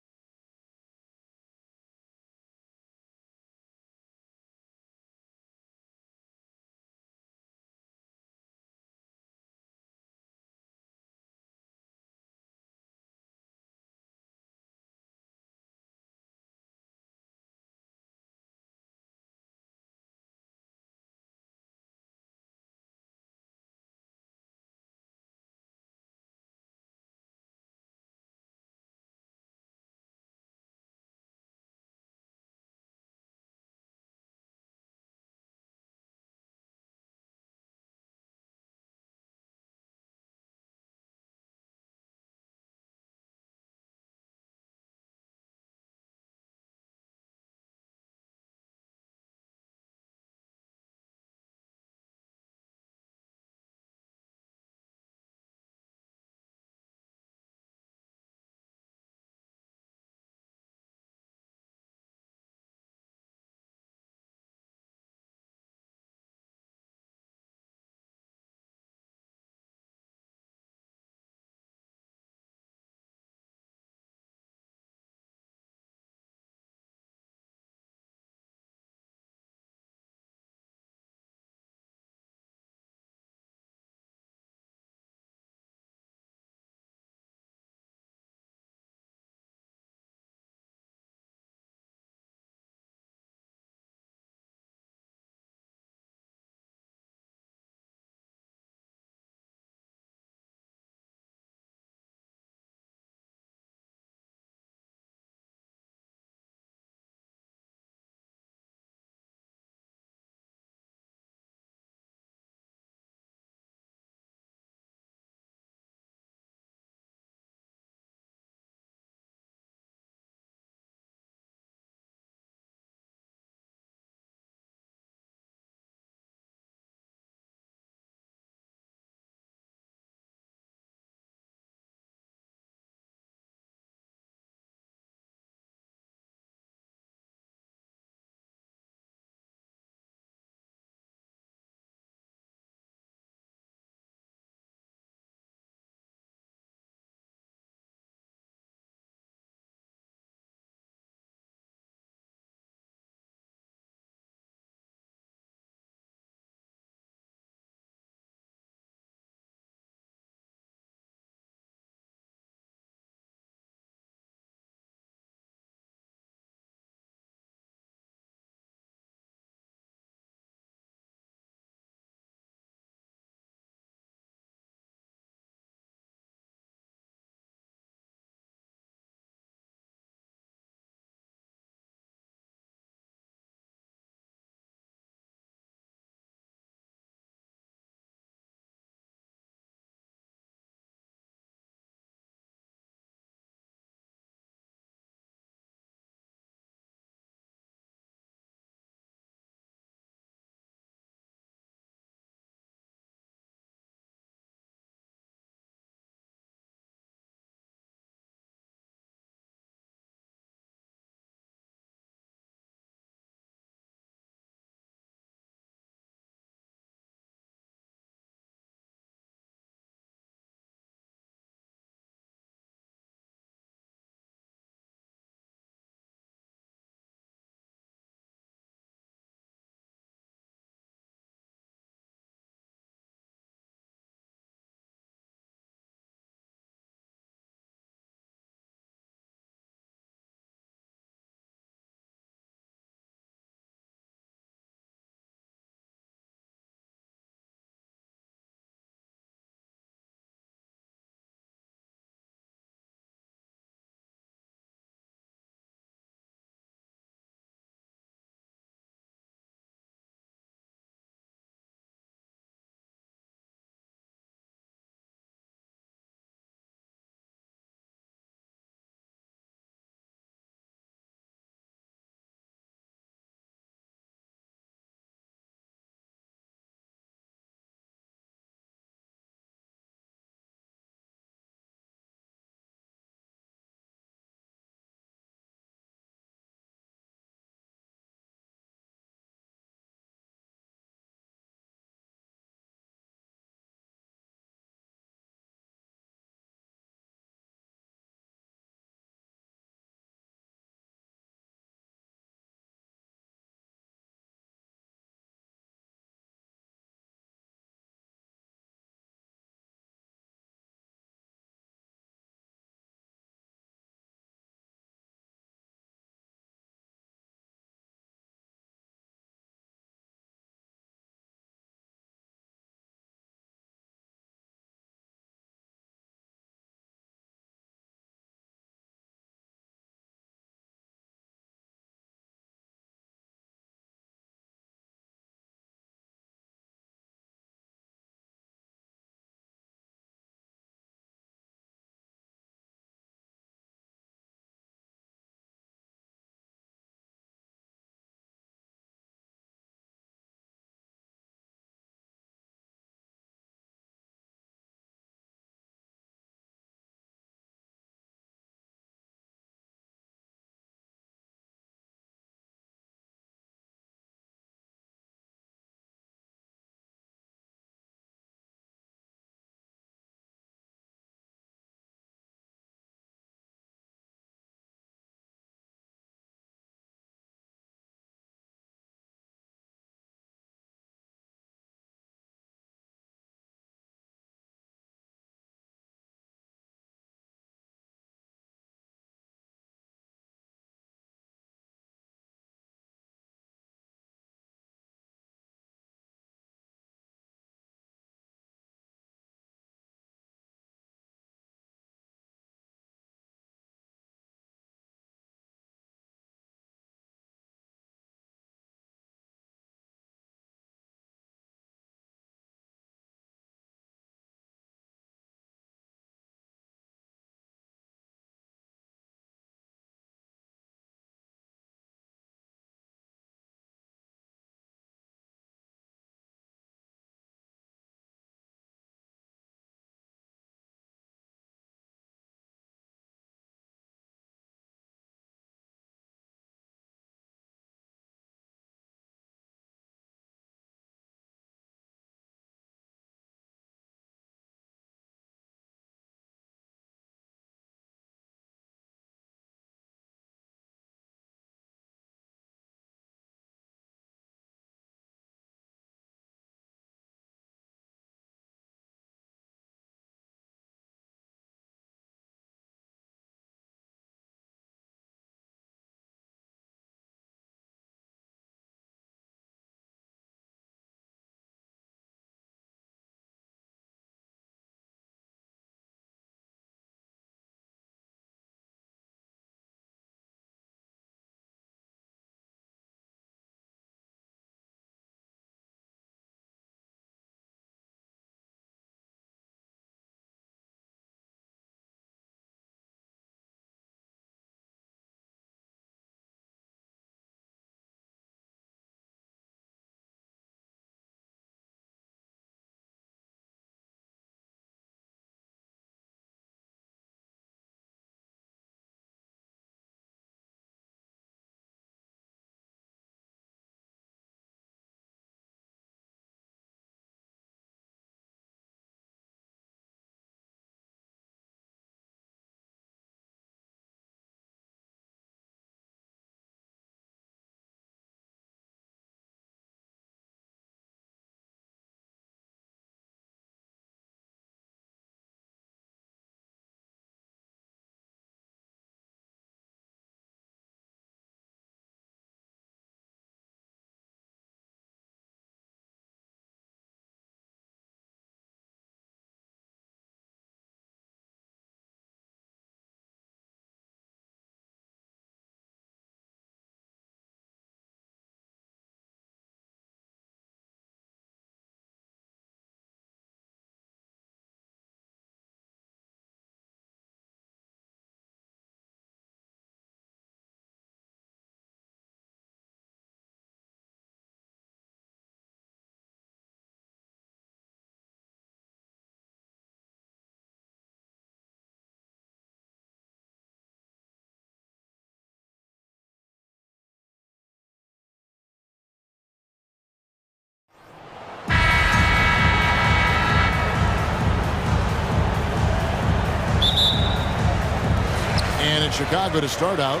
Chicago to start out.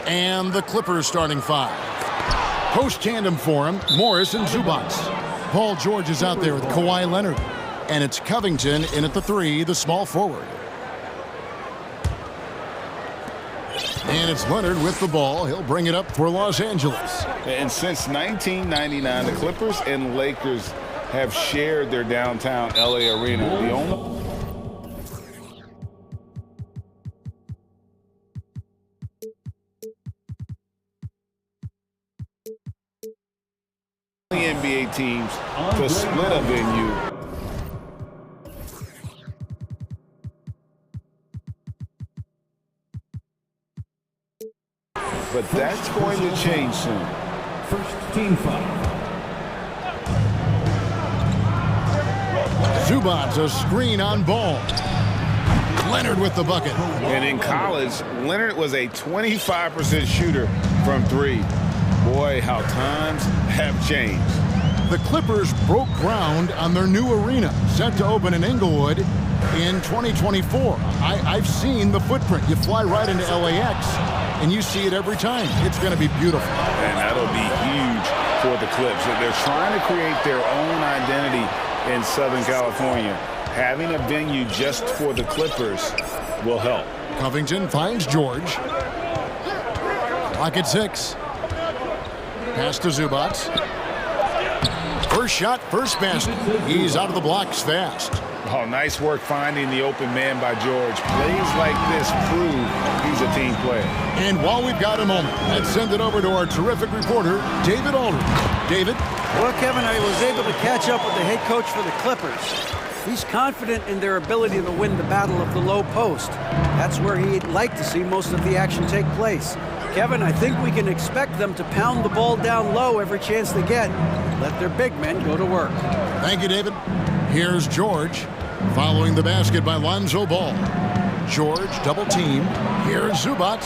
And the Clippers starting 5. Post tandem for him, Morris and Zubac. Paul George is out there with Kawhi Leonard. And it's Covington in at the 3, the small forward. And it's Leonard with the ball. He'll bring it up for Los Angeles. And since 1999, the Clippers and Lakers have shared their downtown LA arena. The only NBA teams to split a venue. But that's going to change soon. First team foul. Zubac, a screen on Ball. Leonard with the bucket. And in college, Leonard was a 25% shooter from 3. Boy, how times have changed. The Clippers broke ground on their new arena, set to open in Inglewood in 2024. I've seen the footprint. You fly right into LAX, and you see it every time. It's going to be beautiful. And that'll be huge for the Clips. They're trying to create their own identity in Southern California. Having a venue just for the Clippers will help. Covington finds George. Clock at 6. Pass to Zubac. First shot, first basket. He's out of the blocks fast. Oh, nice work finding the open man by George. Plays like this prove he's a team player. And while we've got a moment, let's send it over to our terrific reporter, David Aldridge. David? Well, Kevin, I was able to catch up with the head coach for the Clippers. He's confident in their ability to win the battle of the low post. That's where he'd like to see most of the action take place. Kevin, I think we can expect them to pound the ball down low every chance they get. Let their big men go to work. Thank you, David. Here's George, following the basket by Lonzo Ball. George double team. Here's Zubac.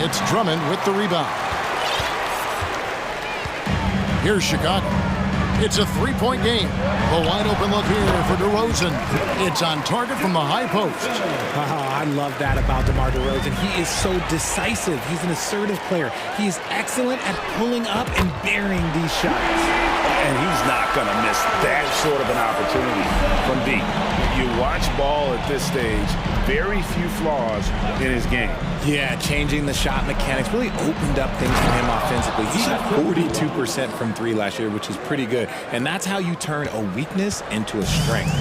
It's Drummond with the rebound. Here's Chicago. It's a three-point game. A wide-open look here for DeRozan. It's on target from the high post. I love that about DeMar DeRozan. He is so decisive. He's an assertive player. He is excellent at pulling up and burying these shots. And he's not going to miss that sort of an opportunity from deep. You watch Ball at this stage, very few flaws in his game. Yeah, changing the shot mechanics really opened up things for him offensively. He shot 42% from 3 last year, which is pretty good. And that's how you turn a weakness into a strength.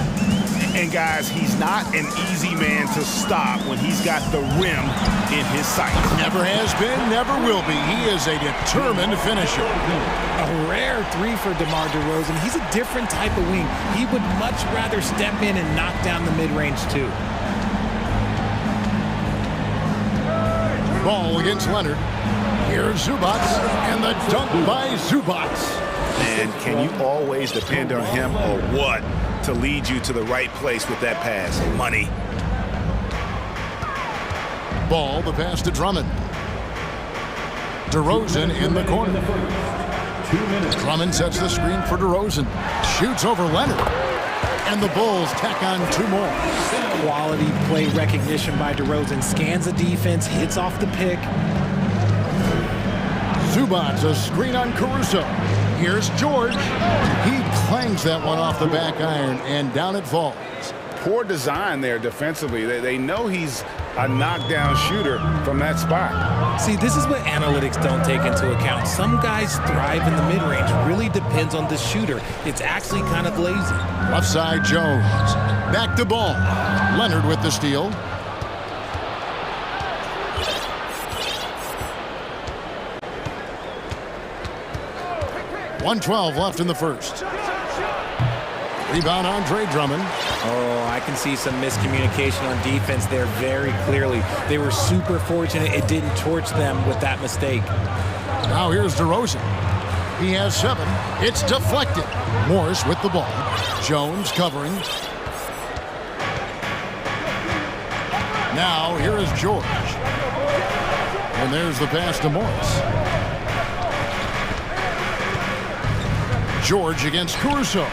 And guys, he's not an easy man to stop when he's got the rim in his sights. Never has been, never will be. He is a determined finisher. A rare 3 for DeMar DeRozan. He's a different type of wing. He would much rather step in and knock down the mid-range too. Ball against Leonard. Here's Zubac, and the dunk by Zubac. And can you always depend on him or what to lead you to the right place with that pass? Money. Ball, the pass to Drummond. DeRozan in the corner. Drummond sets the screen for DeRozan. Shoots over Leonard. And the Bulls tack on 2 more. Quality play recognition by DeRozan. Scans the defense, hits off the pick. Zubac, a screen on Caruso. Here's George. He clangs that one off the back iron, and down it falls. Poor design there defensively. They know he's a knockdown shooter from that spot. See, this is what analytics don't take into account. Some guys thrive in the mid-range. Really depends on the shooter. It's actually kind of lazy. Left side, Jones. Back to Ball. Leonard with the steal. .112 left in the first. Rebound, Andre Drummond. Oh, I can see some miscommunication on defense there very clearly. They were super fortunate it didn't torch them with that mistake. Now here's DeRozan. He has 7. It's deflected. Morris with the ball. Jones covering. Now here is George. And there's the pass to Morris. George against Caruso.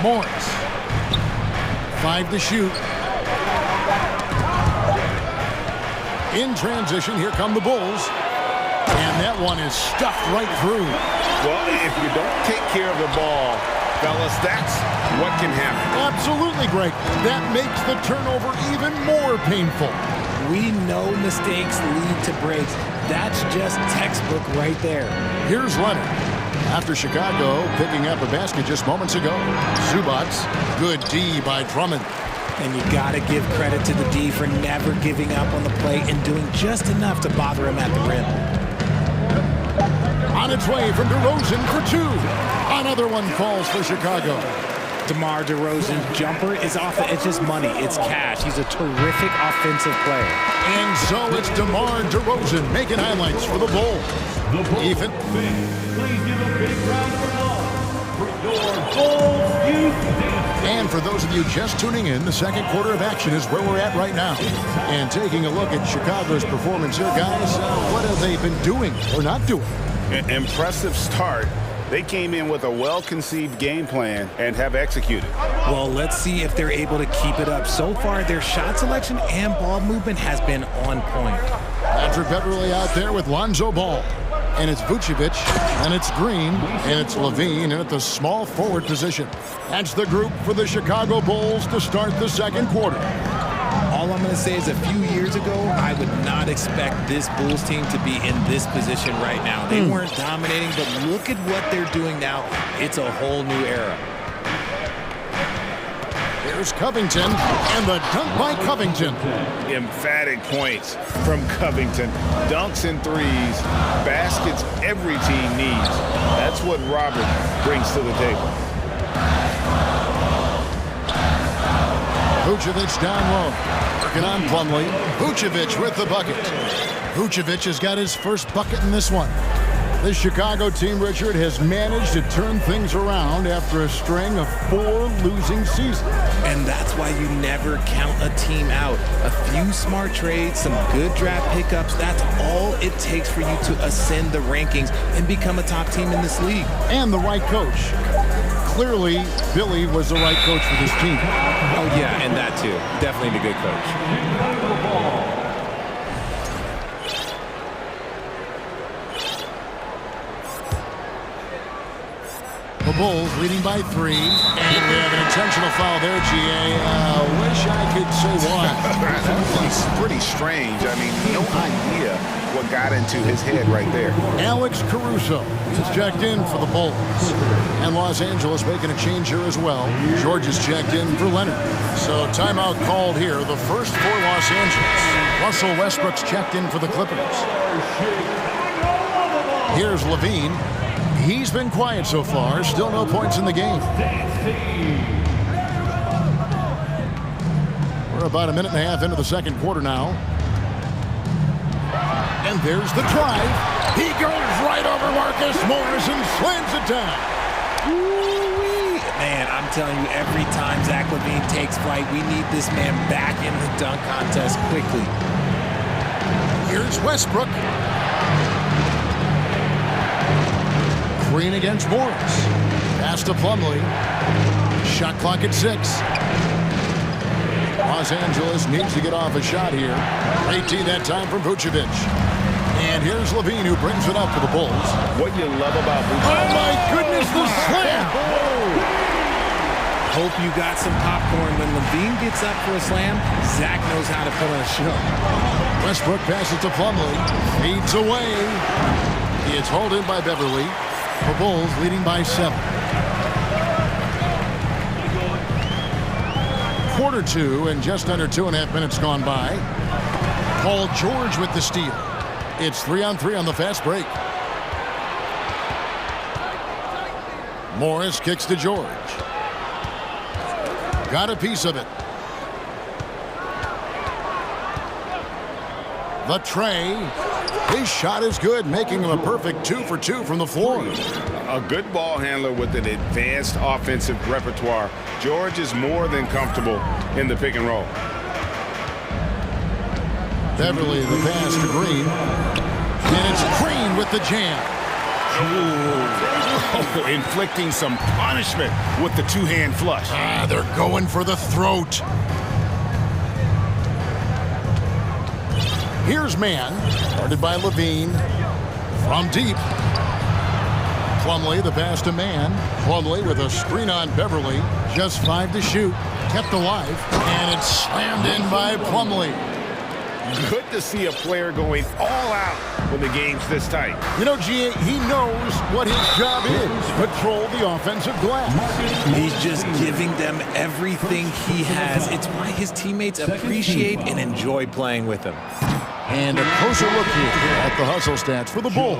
Morris. 5 to shoot. In transition, here come the Bulls. And that one is stuffed right through. Well, if you don't take care of the ball, fellas, that's what can happen. Absolutely, Greg. That makes the turnover even more painful. We know mistakes lead to breaks. That's just textbook right there. Here's Leonard. After Chicago picking up a basket just moments ago. Zubac, good D by Drummond. And you got to give credit to the D for never giving up on the play and doing just enough to bother him at the rim. On its way from DeRozan for two. Another one falls for Chicago. DeMar DeRozan's jumper is off. It's just money. It's cash. He's a terrific offensive player. And so it's DeMar DeRozan making highlights for the Bulls. Ethan. Please give a big round of applause for your Bulls youth. And for those of you just tuning in, the second quarter of action is where we're at right now. And taking a look at Chicago's performance here, guys, what have they been doing or not doing? Impressive start. They came in with a well-conceived game plan and have executed. Well, let's see if they're able to keep it up. So far, their shot selection and ball movement has been on point. Patrick Beverley out there with Lonzo Ball. And it's Vucevic, and it's Green, and it's Levine, and at the small forward position. That's the group for the Chicago Bulls to start the second quarter. All I'm going to say is a few years ago, I would not expect this Bulls team to be in this position right now. They weren't dominating, but look at what they're doing now. It's a whole new era. Here's Covington, and the dunk by Covington. Emphatic points from Covington. Dunks and threes, baskets every team needs. That's what Robert brings to the table. Vucevic down low. Working on Plumlee. Vucevic with the bucket. Vucevic has got his first bucket in this one. This Chicago team, Richard, has managed to turn things around after a string of 4 losing seasons. And that's why you never count a team out. A few smart trades, some good draft pickups, that's all it takes for you to ascend the rankings and become a top team in this league. And the right coach. Clearly, Billy was the right coach for this team. Oh, yeah, and that too. Definitely the good coach. The Bulls leading by 3, and we have an intentional foul there, GA. Wish I could say why. That's pretty strange. I mean, no idea what got into his head right there. Alex Caruso is checked in for the Bulls. And Los Angeles making a change here as well. George is checked in for Leonard. So timeout called here, the first for Los Angeles. Russell Westbrook's checked in for the Clippers. Here's Levine. He's been quiet so far. Still no points in the game. We're about a minute and a half into the second quarter now. And there's the drive. He goes right over Marcus Morris and slams it down. Man, I'm telling you, every time Zach LaVine takes flight, we need this man back in the dunk contest quickly. Here's Westbrook. Green against Morris. Pass to Plumlee. Shot clock at 6. Los Angeles needs to get off a shot here. Great tee that time from Vucevic. And here's Levine who brings it up for the Bulls. What you love about Vucevic. Oh my goodness, the slam! Hope you got some popcorn. When Levine gets up for a slam, Zach knows how to put on a show. Westbrook passes to Plumlee. Feeds away. He is hauled in by Beverley. The Bulls leading by 7. Quarter 2 and just under 2.5 minutes gone by. Paul George with the steal. It's 3-on-3 on the fast break. Morris kicks to George. Got a piece of it. The tray. His shot is good, making him a perfect 2 for 2 from the floor. A good ball handler with an advanced offensive repertoire. George is more than comfortable in the pick and roll. Beverley, the pass to Green. And it's Green with the jam. Oh, inflicting some punishment with the two-hand flush. They're going for the throat. Here's man, guarded by Levine. From deep. Plumlee, the pass to man. Plumlee with a screen on Beverly. Just 5 to shoot. Kept alive. And it's slammed in by Plumlee. Good to see a player going all out when the game's this tight. You know, G.A., he knows what his job is. Patrol the offensive glass. He's just giving them everything he has. It's why his teammates appreciate and enjoy playing with him. And a closer look here at the hustle stats for the Bulls.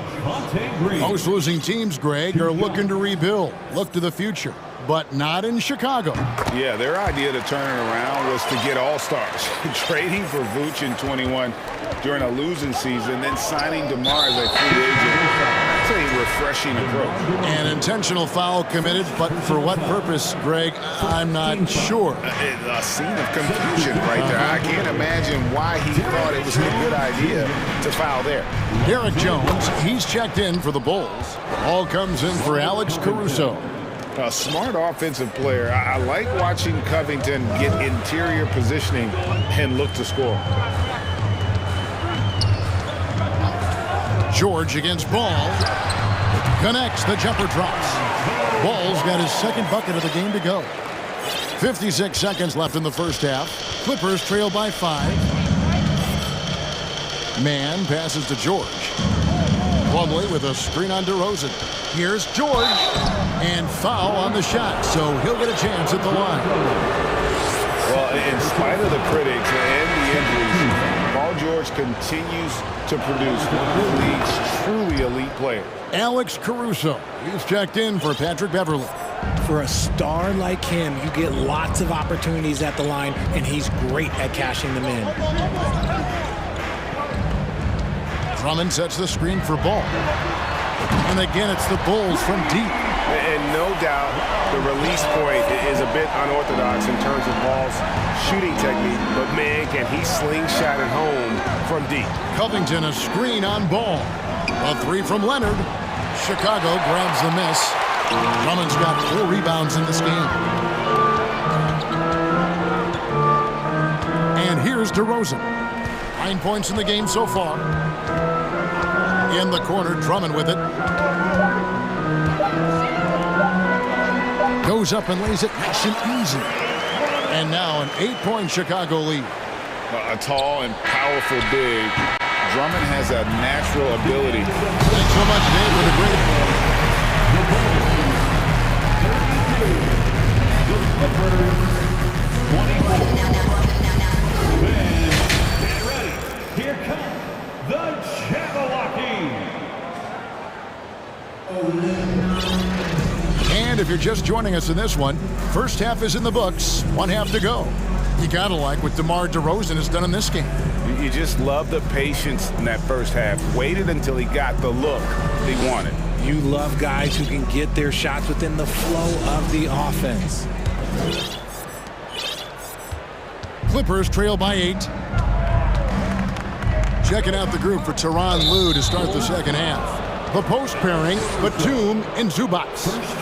Most losing teams, Greg, are looking to rebuild. Look to the future. But not in Chicago. Yeah, their idea to turn it around was to get all-stars. Trading for Vooch in 21 during a losing season, then signing DeMar as a free agent. That's a refreshing approach. An intentional foul committed, but for what purpose, Greg, I'm not sure. A scene of confusion right there. I can't imagine why he thought it was a good idea to foul there. Derek Jones, he's checked in for the Bulls. All comes in for Alex Caruso. A smart offensive player. I like watching Covington get interior positioning and look to score. George against Ball. Connects, the jumper drops. Ball's got his second bucket of the game to go. 56 seconds left in the first half. Clippers trail by 5. Man passes to George. Plumlee with a screen on DeRozan. Here's George. And foul on the shot, so he'll get a chance at the line. Well, in spite of the critics and the injuries, Paul George continues to produce one of the league's truly elite players. Alex Caruso, he's checked in for Patrick Beverly. For a star like him, you get lots of opportunities at the line, and he's great at cashing them in. Drummond sets the screen for Ball. And again, it's the Bulls from deep. And no doubt the release point is a bit unorthodox in terms of Ball's shooting technique, but man, can he slingshot it home from deep. Covington, a screen on Ball. A 3 from Leonard. Chicago grabs the miss. Drummond's got 4 rebounds in this game. And here's DeRozan. 9 points in the game so far. In the corner, Drummond with it. Goes up and lays it nice and easy. And now an 8-point Chicago lead. A tall and powerful big. Drummond has a natural ability. Thanks so much, Dave, for the great Get ready. Here comes the Jabberwocky. And if you're just joining us in this one, first half is in the books, 1 half to go. You gotta like what DeMar DeRozan has done in this game. You just love the patience in that first half. Waited until he got the look he wanted. You love guys who can get their shots within the flow of the offense. Clippers trail by 8. Checking out the group for Tyronn Lue to start the second half. The post pairing, Batum and Zubac.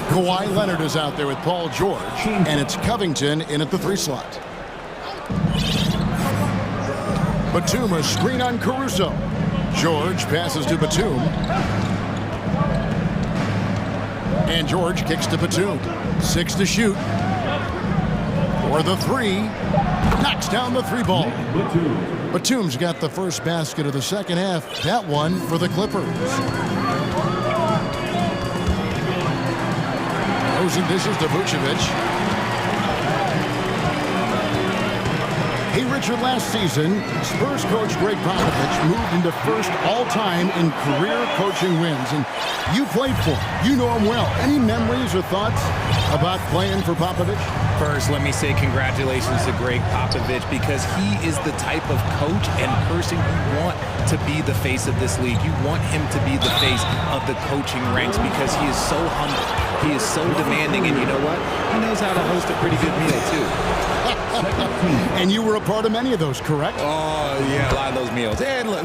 Kawhi Leonard is out there with Paul George, and it's Covington in at the 3 slot. Batum, a screen on Caruso. George passes to Batum. And George kicks to Batum. 6 to shoot. For the 3. Knocks down the 3 ball. Batum's got the first basket of the second half. That one for the Clippers. Rosen dishes to Vucevic. Hey, Richard, last season, Spurs coach Greg Popovich moved into first all-time in career coaching wins. And you played for him. You know him well. Any memories or thoughts about playing for Popovich? First, let me say congratulations to Greg Popovich, because he is the type of coach and person you want to be the face of this league. You want him to be the face of the coaching ranks because he is so humble. He is so demanding, and you know what? He knows how to host a pretty good meal, too. And you were a part of many of those, correct? Oh, yeah, a lot of those meals. And look,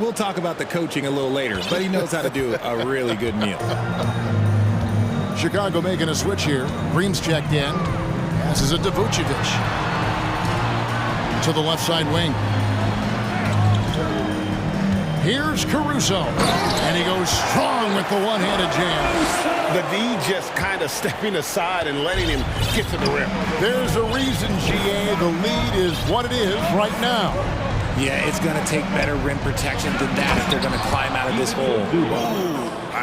we'll talk about the coaching a little later, but he knows how to do a really good meal. Chicago making a switch here. Green's checked in. Passes it to Vucevic. To the left side wing. Here's Caruso. And he goes strong with the one-handed jam. The D just kind of stepping aside and letting him get to the rim. There's a reason, GA. The lead is what it is right now. Yeah, it's going to take better rim protection than that if they're going to climb out of this hole.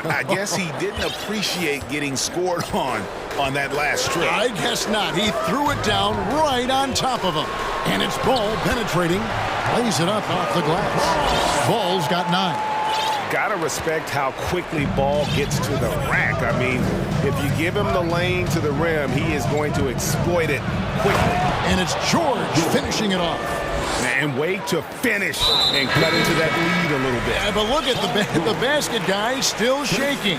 I guess he didn't appreciate getting scored on that last strip. I guess not. He threw it down right on top of him. And it's Ball penetrating. Lays it up off the glass. Ball's got 9. Gotta respect how quickly Ball gets to the rack. I mean, if you give him the lane to the rim, he is going to exploit it quickly. And it's George finishing it off. And wait to finish and cut into that lead a little bit. Yeah, but look at the basket guy still shaking.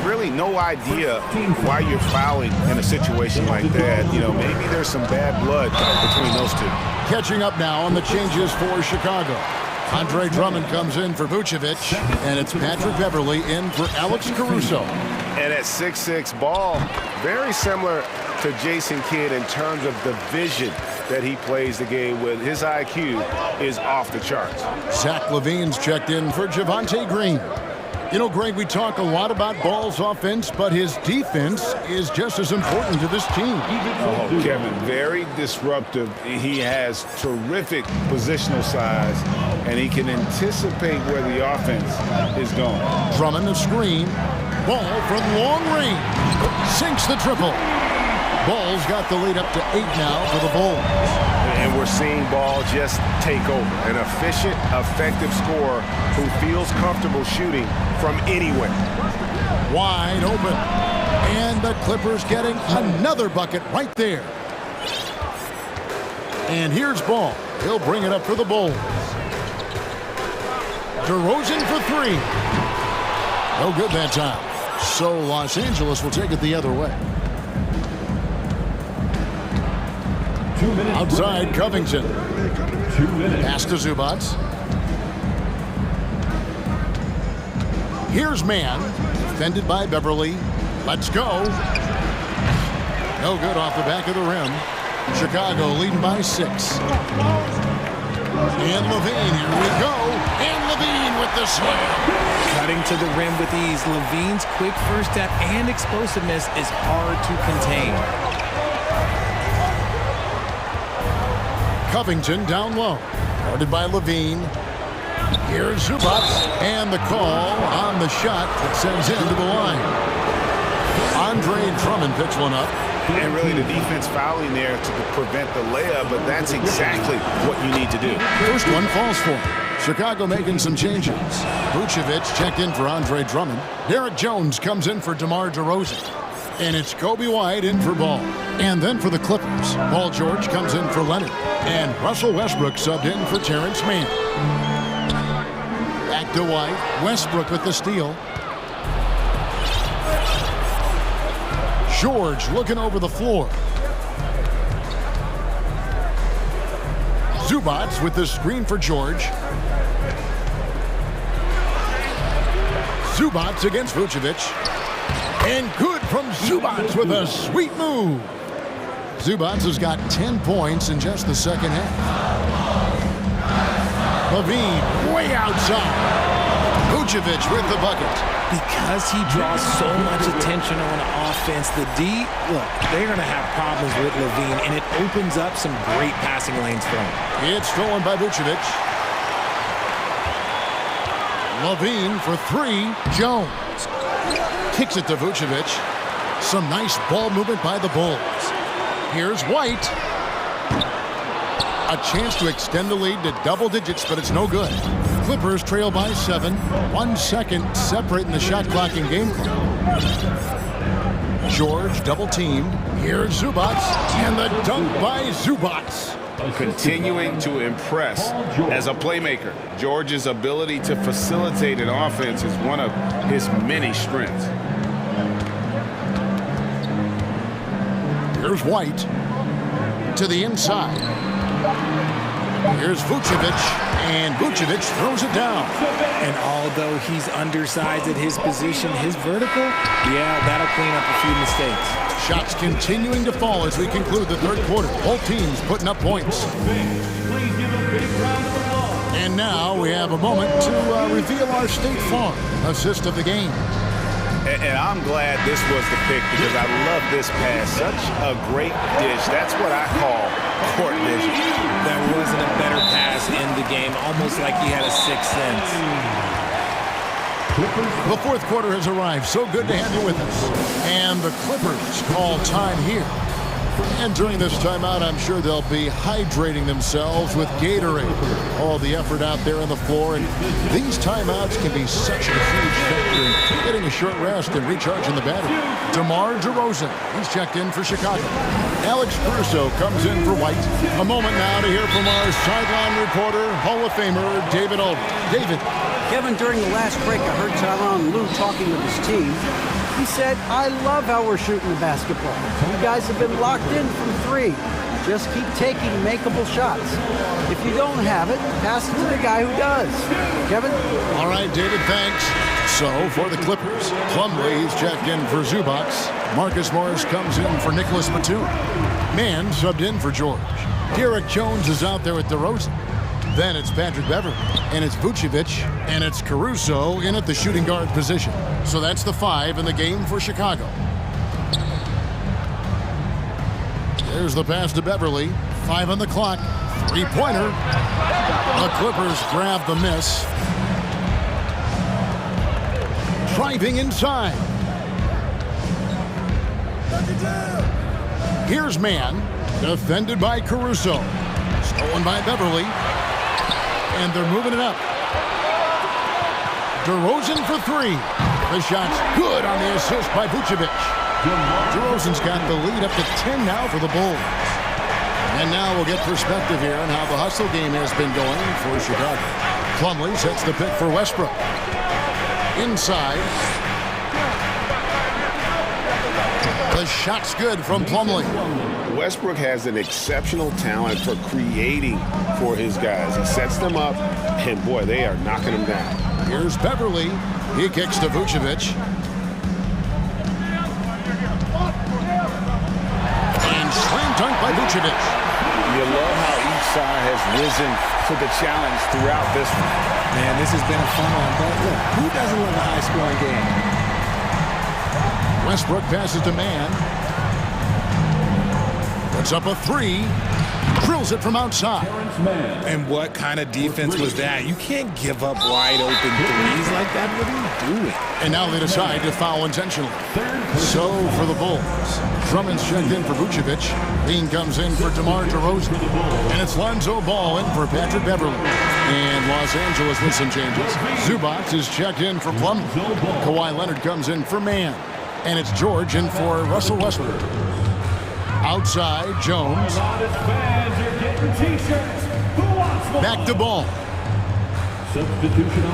Really no idea why you're fouling in a situation like that. You know, maybe there's some bad blood between those two. Catching up now on the changes for Chicago. Andre Drummond comes in for Vucevic, and it's Patrick Beverly in for Alex Caruso. And at 6'6", Ball, very similar to Jason Kidd in terms of the vision that he plays the game with. His IQ is off the charts. Zach LaVine's checked in for Javonte Green. You know, Greg, we talk a lot about Ball's offense, but his defense is just as important to this team. Oh, Kevin, very disruptive. He has terrific positional size, and he can anticipate where the offense is going. Drummond the screen. Ball from long range. Sinks the triple. Ball's got the lead up to 8 now for the Bulls. And we're seeing Ball just take over. An efficient, effective scorer who feels comfortable shooting from anywhere. Wide open. And the Clippers getting another bucket right there. And here's Ball. He'll bring it up for the Bulls. DeRozan for 3. No good that time. So Los Angeles will take it the other way. Outside, Covington. Pass to Zubac. Here's Mann. Defended by Beverly. Let's go. No good off the back of the rim. Chicago leading by 6. And LaVine, here we go. And LaVine with the slam. Cutting to the rim with ease. LaVine's quick first step and explosiveness is hard to contain. Covington down low. Guarded by LaVine. Here's Zubac. And the call on the shot that sends him to the line. Andre Drummond picks one up. And really the defense fouling there to prevent the layup, but that's exactly what you need to do. First one falls for him. Chicago making some changes. Vucevic checked in for Andre Drummond. Derek Jones comes in for DeMar DeRozan. And it's Kobe White in for Ball. And then for the Clippers, Paul George comes in for Leonard. And Russell Westbrook subbed in for Terrence Mann. Back to White. Westbrook with the steal. George looking over the floor. Zubac with the screen for George. Zubac against Vucevic. And good from Zubac with a sweet move. Zubac has got 10 points in just the second half. LaVine way outside. Vucevic with the bucket. Because he draws so much attention on offense, the D, look, they're going to have problems with LaVine, and it opens up some great passing lanes for him. It's stolen by Vucevic. LaVine for 3. Jones kicks it to Vucevic. Some nice ball movement by the Bulls. Here's White. A chance to extend the lead to double digits, but it's no good. Clippers trail by 7. 1 second separating the shot clock and game clock. George double teamed. Here's Zubac. And the dunk by Zubac. Continuing to impress as a playmaker. George's ability to facilitate an offense is one of his many strengths. Here's White to the inside. Here's Vucevic, and Vucevic throws it down. And although he's undersized at his position, his vertical, yeah, that'll clean up a few mistakes. Shots continuing to fall as we conclude the third quarter. Both teams putting up points. Please give a big round of applause And now we have a moment to reveal our State Farm assist of the game. And I'm glad this was the pick because I love this pass. Such a great dish. That's what I call court vision. There wasn't a better pass in the game, almost like he had a sixth sense. The fourth quarter has arrived. So good to have you with us. And the Clippers call time here. And during this timeout, I'm sure they'll be hydrating themselves with Gatorade. All the effort out there on the floor. And these timeouts can be such a huge factor in getting a short rest and recharging the battery. DeMar DeRozan, he's checked in for Chicago. Alex Caruso comes in for White. A moment now to hear from our sideline reporter, Hall of Famer David Aldridge. David. Kevin, during the last break, I heard Tyronn Lue talking with his team. He said, I love how we're shooting the basketball. You guys have been locked in from three. Just keep taking makeable shots. If you don't have it, pass it to the guy who does. Kevin? All right, David, thanks. So, for the Clippers, Plumlee, he's checked in for Zubac. Marcus Morris comes in for Nicholas Batum. Mann subbed in for George. Derek Jones is out there with DeRozan. Then it's Patrick Beverley, and it's Vucevic, and it's Caruso in at the shooting guard position. So that's the 5 in the game for Chicago. There's the pass to Beverley. 5 on the clock. Three-pointer. The Clippers grab the miss. Driving inside. Here's Mann. Defended by Caruso. Stolen by Beverley. And they're moving it up. DeRozan for 3. The shot's good on the assist by Vucevic. DeRozan's got the lead up to 10 now for the Bulls. And now we'll get perspective here on how the hustle game has been going for Chicago. Plumlee sets the pick for Westbrook. Inside. The shot's good from Plumlee. Westbrook has an exceptional talent for creating for his guys. He sets them up, and boy, they are knocking them down. Here's Beverley. He kicks to Vucevic. And slam dunk by Vucevic. You love how each side has risen to the challenge throughout this one. Man, this has been a fun one, but look, who doesn't love a high-scoring game? Westbrook passes to Mann. Puts up a 3. Drills it from outside. And what kind of defense was that? You can't give up wide open threes like that. What are you doing? And now they decide to foul intentionally. So for the Bulls, Drummond's checked in for Vucevic. Bean comes in for DeMar DeRozan. And it's Lonzo Ball in for Patrick Beverley. And Los Angeles with some changes. Zubac is checked in for Plumlee. Kawhi Leonard comes in for Mann. And it's George in for Russell Westbrook. Outside, Jones. Back to Ball.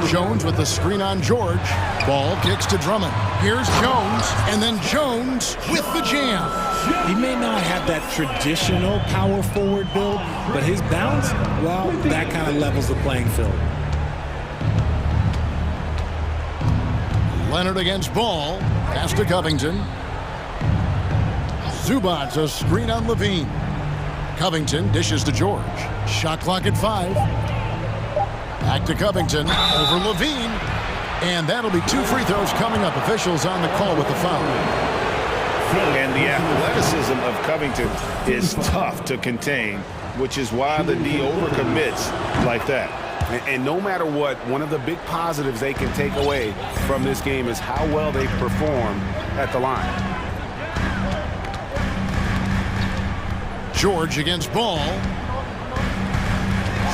Jones with the screen on George. Ball kicks to Drummond. Here's Jones, and then Jones with the jam. He may not have that traditional power forward build, but his bounce, well, that kind of levels the playing field. Leonard against Ball. Pass to Covington. Zubac, a screen on Levine. Covington dishes to George. Shot clock at 5. Back to Covington. Over Levine. And that'll be 2 free throws coming up. Officials on the call with the foul. And the athleticism of Covington is tough to contain, which is why the D overcommits like that. And no matter what, one of the big positives they can take away from this game is how well they perform at the line. George against Ball.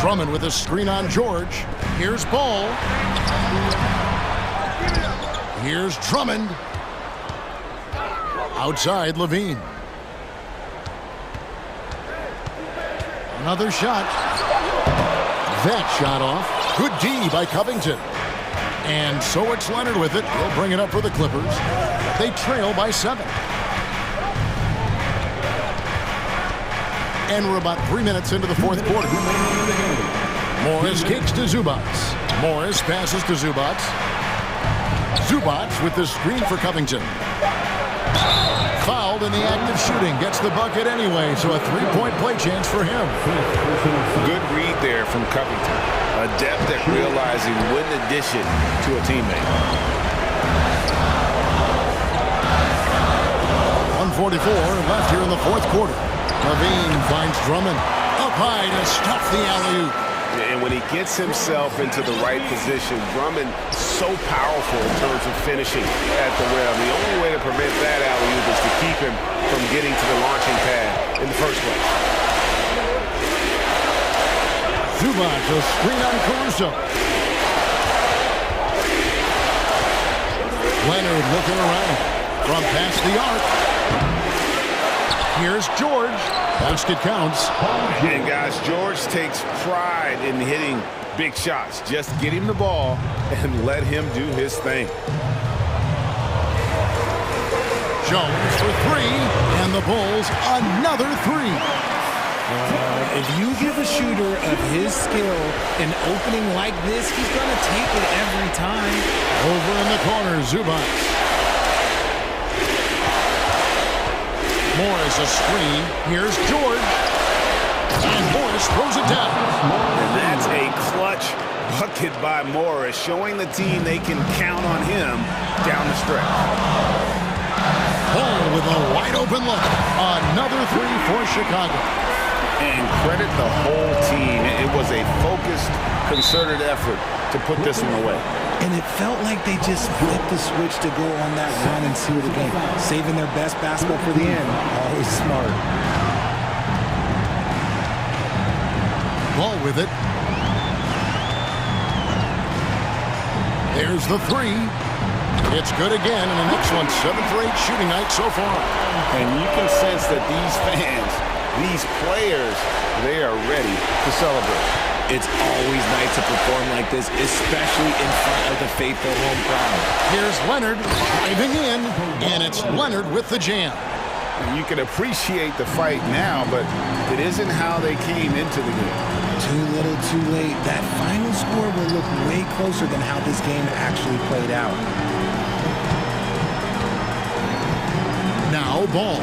Drummond with a screen on George. Here's Ball. Here's Drummond. Outside, Levine. Another shot. That shot off. Good D by Covington. And so it's Leonard with it. He'll bring it up for the Clippers. They trail by 7. And we're about 3 minutes into the fourth quarter. Morris kicks to Zubac. Morris passes to Zubac. Zubac with the screen for Covington. fouled in the act of shooting. Gets the bucket anyway, so a three-point play chance for him. Good read there from Covington. Adept at realizing when to dish it to a teammate. 1:44 left here in the fourth quarter. Levine finds Drummond. Up high to stuff the alley-oop. And when he gets himself into the right position, Drummond so powerful in terms of finishing at the rim. The only way to prevent that alley-oop is to keep him from getting to the launching pad in the first place. Zubac, a screen on Caruso. Leonard looking around from past the arc. Here's George. Basket counts. And guys, George takes pride in hitting big shots. Just get him the ball and let him do his thing. Jones for three, and the Bulls another three. If you give a shooter of his skill an opening like this, he's going to take it every time. Over in the corner, Zubac. Morris a screen. Here's George. And Morris throws it down. And that's a clutch bucket by Morris, showing the team they can count on him down the stretch. Ball with a wide open look. Another three for Chicago. And credit the whole team. It was a focused, concerted effort to put this one away. And it felt like they just flipped the switch to go on that run and seal the game. Saving their best basketball for the end. Always smart. Ball with it. There's the three. It's good again, and an excellent 7 for 8 shooting night so far. And you can sense that these fans, these players, they are ready to celebrate. It's always nice to perform like this, especially in front of the faithful home crowd. Here's Leonard driving in, and it's Leonard with the jam. And you can appreciate the fight now, but it isn't how they came into the game. Too little, too late. That final score will look way closer than how this game actually played out. Now Ball.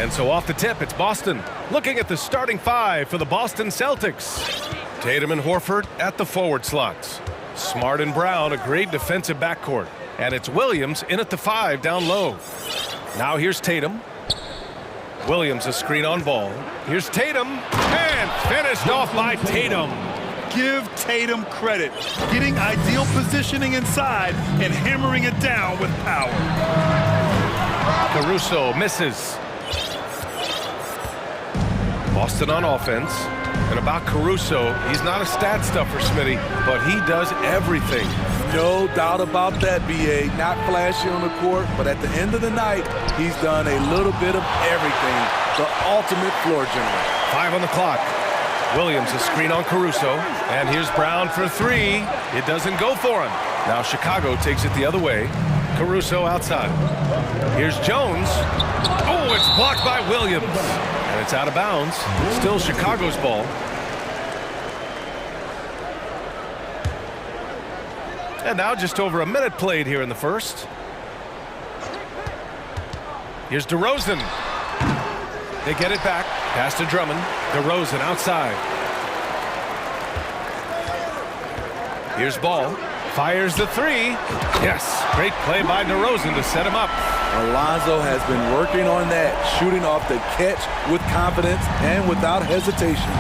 And so off the tip, it's Boston. Looking at the starting five for the Boston Celtics. Tatum and Horford at the forward slots. Smart and Brown, a great defensive backcourt. And it's Williams in at the 5 down low. Now here's Tatum. Williams a screen on ball. Here's Tatum, and finished off by Tatum. Give Tatum credit. Getting ideal positioning inside and hammering it down with power. Caruso misses. Boston on offense. And about Caruso, he's not a stat stuffer, Smitty, but he does everything. No doubt about that, B.A. Not flashy on the court, but at the end of the night, he's done a little bit of everything. The ultimate floor general. 5 on the clock. Williams a screen on Caruso. And here's Brown for 3. It doesn't go for him. Now Chicago takes it the other way. Caruso outside. Here's Jones. Oh, it's blocked by Williams. And it's out of bounds. Still Chicago's ball. And now just over a minute played here in the first. Here's DeRozan. They get it back. Pass to Drummond. DeRozan outside. Here's Ball. Fires the 3. Yes, great play by DeRozan to set him up. Alonzo has been working on that, shooting off the catch with confidence and without hesitation.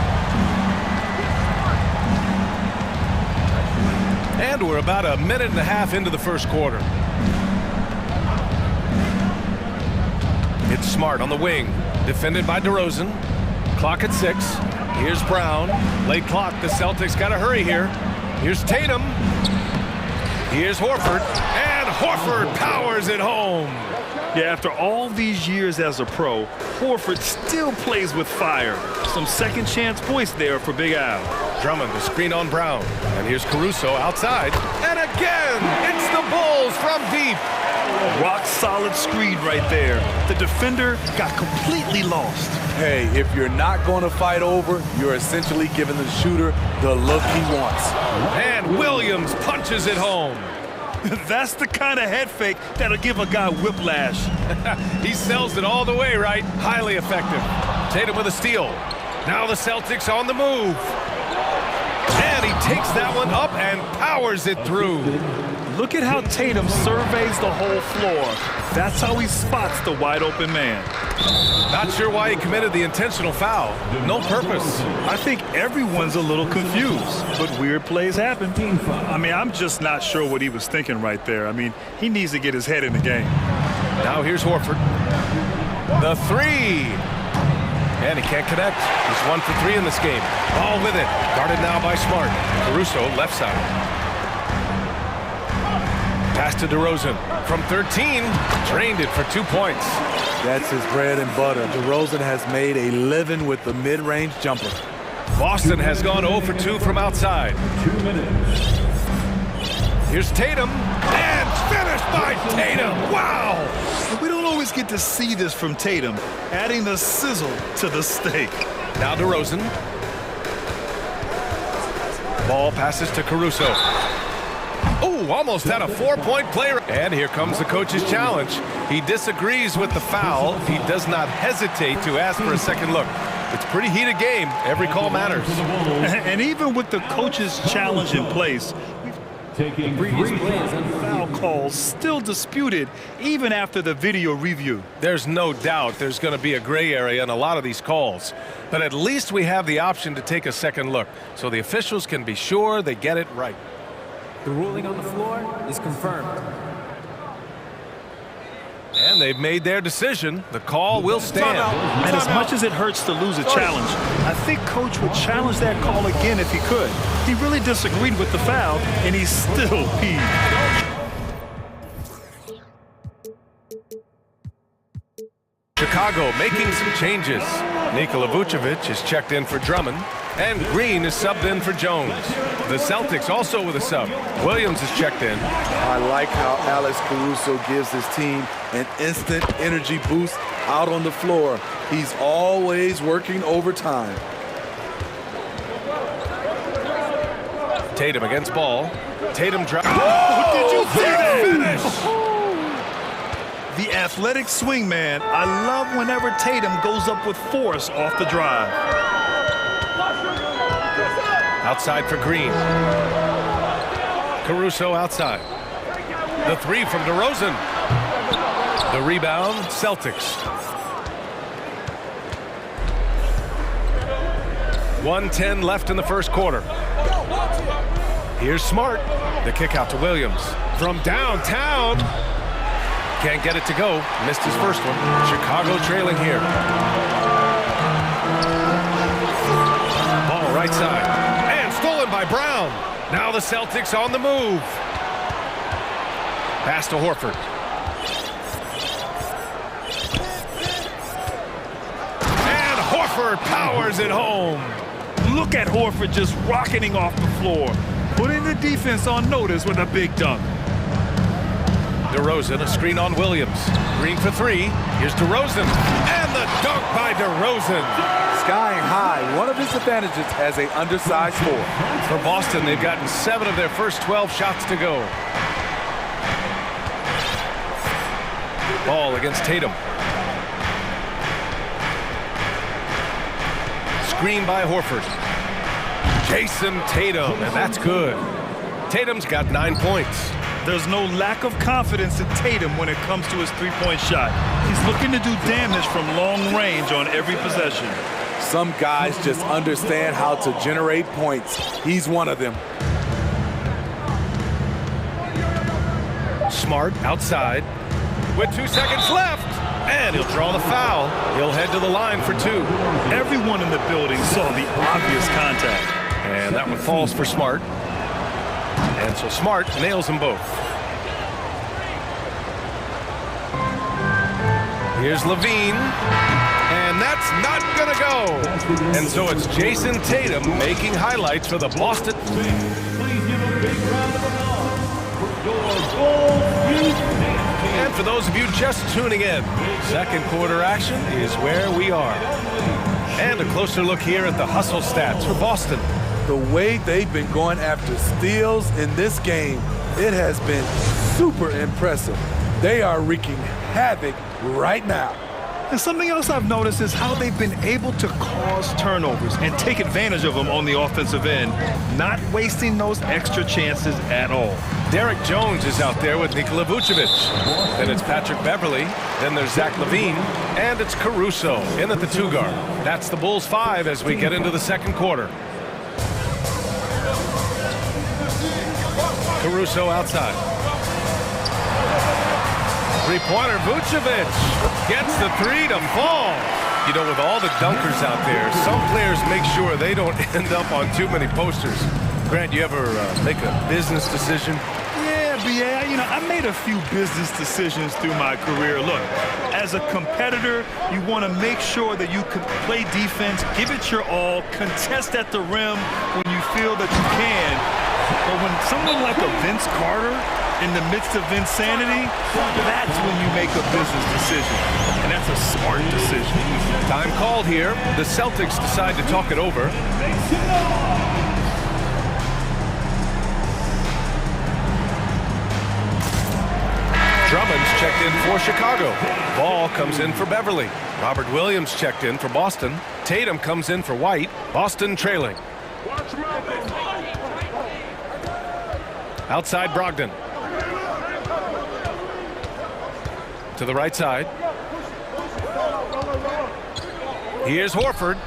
And we're about a minute and a half into the first quarter. It's Smart on the wing, defended by DeRozan. Clock at 6. Here's Brown. Late clock. The Celtics got to hurry here. Here's Tatum. Here's Horford. And Horford powers it home. Yeah, after all these years as a pro, Horford still plays with fire. Some second chance points there for Big Al. Drummond, the screen on Brown. And here's Caruso outside. And again, it's the Bulls from deep. Rock solid screen right there. The defender got completely lost. Hey, if you're not going to fight over, you're essentially giving the shooter the look he wants. And Williams punches it home. That's the kind of head fake that'll give a guy whiplash. He sells it all the way, right? Highly effective. Tatum with a steal. Now the Celtics on the move. And he takes that one up and powers it through. Look at how Tatum surveys the whole floor. That's how he spots the wide open man. Not sure why he committed the intentional foul. No purpose. I think everyone's a little confused, but weird plays happen. I mean, I'm just not sure what he was thinking right there. I mean, he needs to get his head in the game. Now here's Horford. The 3. And he can't connect. He's 1 for 3 in this game. Ball with it. Guarded now by Smart. Caruso left side. Pass to DeRozan from 13. Drained it for 2 points. That's his bread and butter. DeRozan has made a living with the mid-range jumper. Boston has gone 0 for 2 from outside. 2 minutes. Here's Tatum. And finished by Tatum. Wow! We don't always get to see this from Tatum, adding the sizzle to the steak. Now DeRozan. Ball passes to Caruso. Oh, almost had a 4-point play. And here comes the coach's challenge. He disagrees with the foul. He does not hesitate to ask for a second look. It's a pretty heated game. Every call matters. And even with the coach's challenge in place, the previous plays and foul calls still disputed even after the video review. There's no doubt there's going to be a gray area in a lot of these calls. But at least we have the option to take a second look so the officials can be sure they get it right. The ruling on the floor is confirmed. And they've made their decision. The call will stand. And as much as it hurts to lose a challenge, I think Coach would challenge that call again if he could. He really disagreed with the foul, and he's still peeved. Chicago making some changes. Nikola Vucevic is checked in for Drummond, and Green is subbed in for Jones. The Celtics also with a sub. Williams is checked in. I like how Alex Caruso gives his team an instant energy boost out on the floor. He's always working overtime. Tatum against Ball. Tatum drives. Oh, did you see that? Finish! The athletic swingman. I love whenever Tatum goes up with force off the drive. Outside for Green. Caruso outside. The three from DeRozan. The rebound, Celtics. 1:10 left in the first quarter. Here's Smart. The kick out to Williams. From downtown. Can't get it to go. Missed his first one. Chicago trailing here. Ball right side. And stolen by Brown. Now the Celtics on the move. Pass to Horford. And Horford powers it home. Look at Horford just rocketing off the floor. Putting the defense on notice with a big dunk. DeRozan, a screen on Williams. Green for three. Here's DeRozan. And the dunk by DeRozan. Skying high, one of his advantages as an undersized forward. For Boston, they've gotten 7 of their first 12 shots to go. Ball against Tatum. Screen by Horford. Jason Tatum, and that's good. Tatum's got 9 points. There's no lack of confidence in Tatum when it comes to his three-point shot. He's looking to do damage from long range on every possession. Some guys just understand how to generate points. He's one of them. Smart outside with 2 seconds left. And he'll draw the foul. He'll head to the line for 2. Everyone in the building saw the obvious contact. And that one falls for Smart. And so Smart nails them both. Here's Levine. And that's not going to go. And so it's Jason Tatum making highlights for the Boston. Please give a big round of applause for your goal. And for those of you just tuning in, second quarter action is where we are. And a closer look here at the hustle stats for Boston. The way they've been going after steals in this game, it has been super impressive. They are wreaking havoc right now. And something else I've noticed is how they've been able to cause turnovers and take advantage of them on the offensive end, not wasting those extra chances at all. Derek Jones is out there with Nikola Vucevic. Then it's Patrick Beverly. Then there's Zach LaVine. And it's Caruso in at the 2 guard. That's the Bulls 5 as we get into the second quarter. Caruso outside. Three-pointer, Vucevic gets the 3 to fall. You know, with all the dunkers out there, some players make sure they don't end up on too many posters. Grant, you ever make a business decision? Yeah, B.A., I made a few business decisions through my career. Look, as a competitor, you want to make sure that you can play defense, give it your all, contest at the rim when you feel that you can. But when someone like a Vince Carter in the midst of insanity, that's when you make a business decision. And that's a smart decision. Time called here. The Celtics decide to talk it over. Drummond's checked in for Chicago. Ball comes in for Beverly. Robert Williams checked in for Boston. Tatum comes in for White. Boston trailing. Outside Brogdon. To the right side. Here's Horford.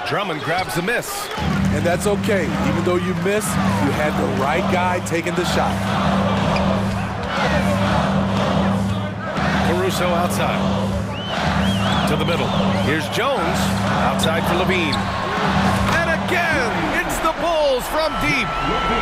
Drummond grabs the miss. And that's okay. Even though you miss, you had the right guy taking the shot. Caruso outside. To the middle. Here's Jones. Outside for Levine. And again, it's the Bulls from deep.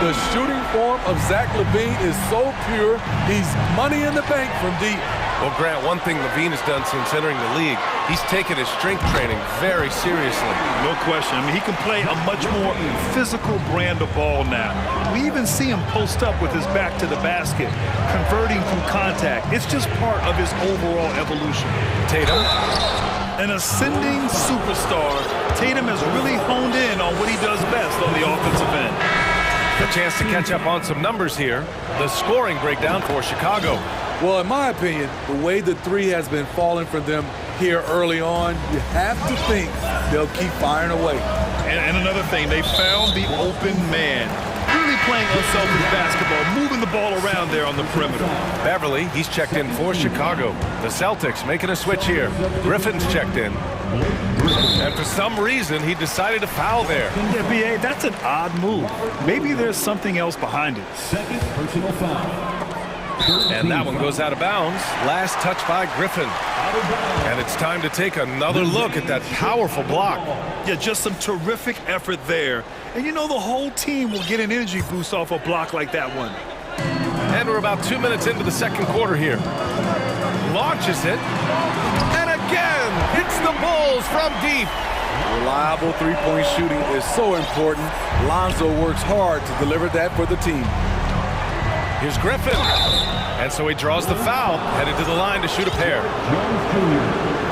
The shooting form of Zach LaVine is so pure, he's money in the bank from deep. Well, Grant, one thing LaVine has done since entering the league, he's taken his strength training very seriously. No question. I mean, he can play a much more physical brand of ball now. We even see him post up with his back to the basket, converting through contact. It's just part of his overall evolution. Tatum. An ascending superstar, Tatum has really honed in on what he does best on the offensive end. A chance to catch up on some numbers here. The scoring breakdown for Chicago. Well, in my opinion, the way the three has been falling for them here early on, you have to think they'll keep firing away. And another thing, they found the open man. Really playing unselfish basketball, moving the ball around there on the perimeter. Beverly, he's checked in for Chicago. The Celtics making a switch here. Griffin's checked in. And for some reason, he decided to foul there. Yeah, B.A., that's an odd move. Maybe there's something else behind it. Second personal foul. And that one goes out of bounds. Last touch by Griffin. And it's time to take another look at that powerful block. Yeah, just some terrific effort there. And you know the whole team will get an energy boost off a block like that one. And we're about 2 minutes into the second quarter here. Launches it. And again, hits the Bulls from deep. Reliable three-point shooting is so important. Lonzo works hard to deliver that for the team. Here's Griffin. And so he draws the foul, headed to the line to shoot a pair.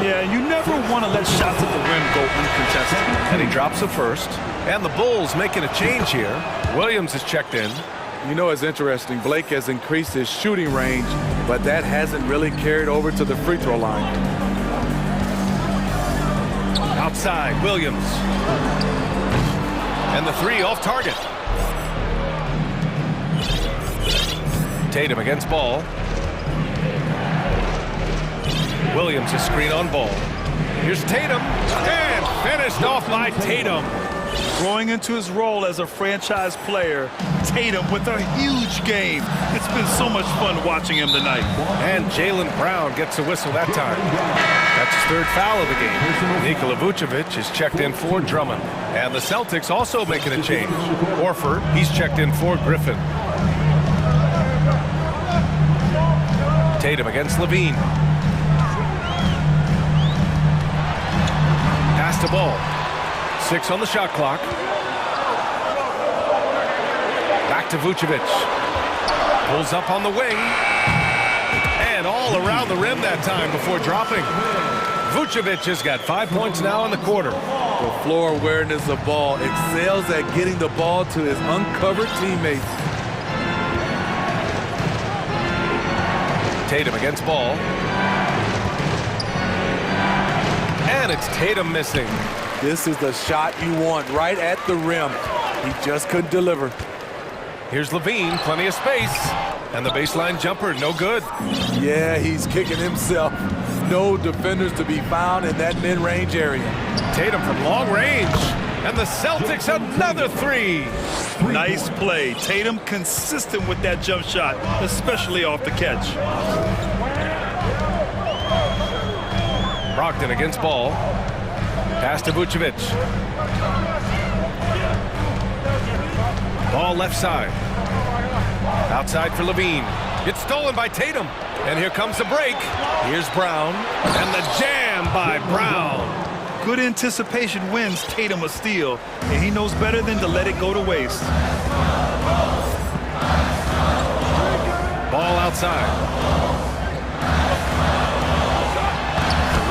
Yeah, you never want to let shots at the rim go uncontested. And he drops the first. And the Bulls making a change here. Williams is checked in. You know, it's interesting. Blake has increased his shooting range, but that hasn't really carried over to the free throw line. Outside, Williams. And the three off target. Tatum against Ball. Williams is screen on Ball. Here's Tatum. And finished off by Tatum. Growing into his role as a franchise player, Tatum with a huge game. It's been so much fun watching him tonight. And Jaylen Brown gets a whistle that time. That's his third foul of the game. Nikola Vucevic is checked in for Drummond. And the Celtics also making a change. Horford, he's checked in for Griffin. Tatum against Levine. Pass to Ball. 6 on the shot clock. Back to Vucevic. Pulls up on the wing. And all around the rim that time before dropping. Vucevic has got 5 points now in the quarter. The floor awareness of Ball excels at getting the ball to his uncovered teammates. Tatum against Ball. And it's Tatum missing. This is the shot you want right at the rim. He just couldn't deliver. Here's Levine, plenty of space. And the baseline jumper, no good. Yeah, he's kicking himself. No defenders to be found in that mid-range area. Tatum from long range. And the Celtics another three. Nice play. Tatum consistent with that jump shot, especially off the catch. Brogdon against Ball. Pass to Vucevic. Ball left side. Outside for Levine. It's stolen by Tatum. And here comes the break. Here's Brown. And the jam by Brown. Good anticipation wins Tatum a steal, and he knows better than to let it go to waste. Ball outside.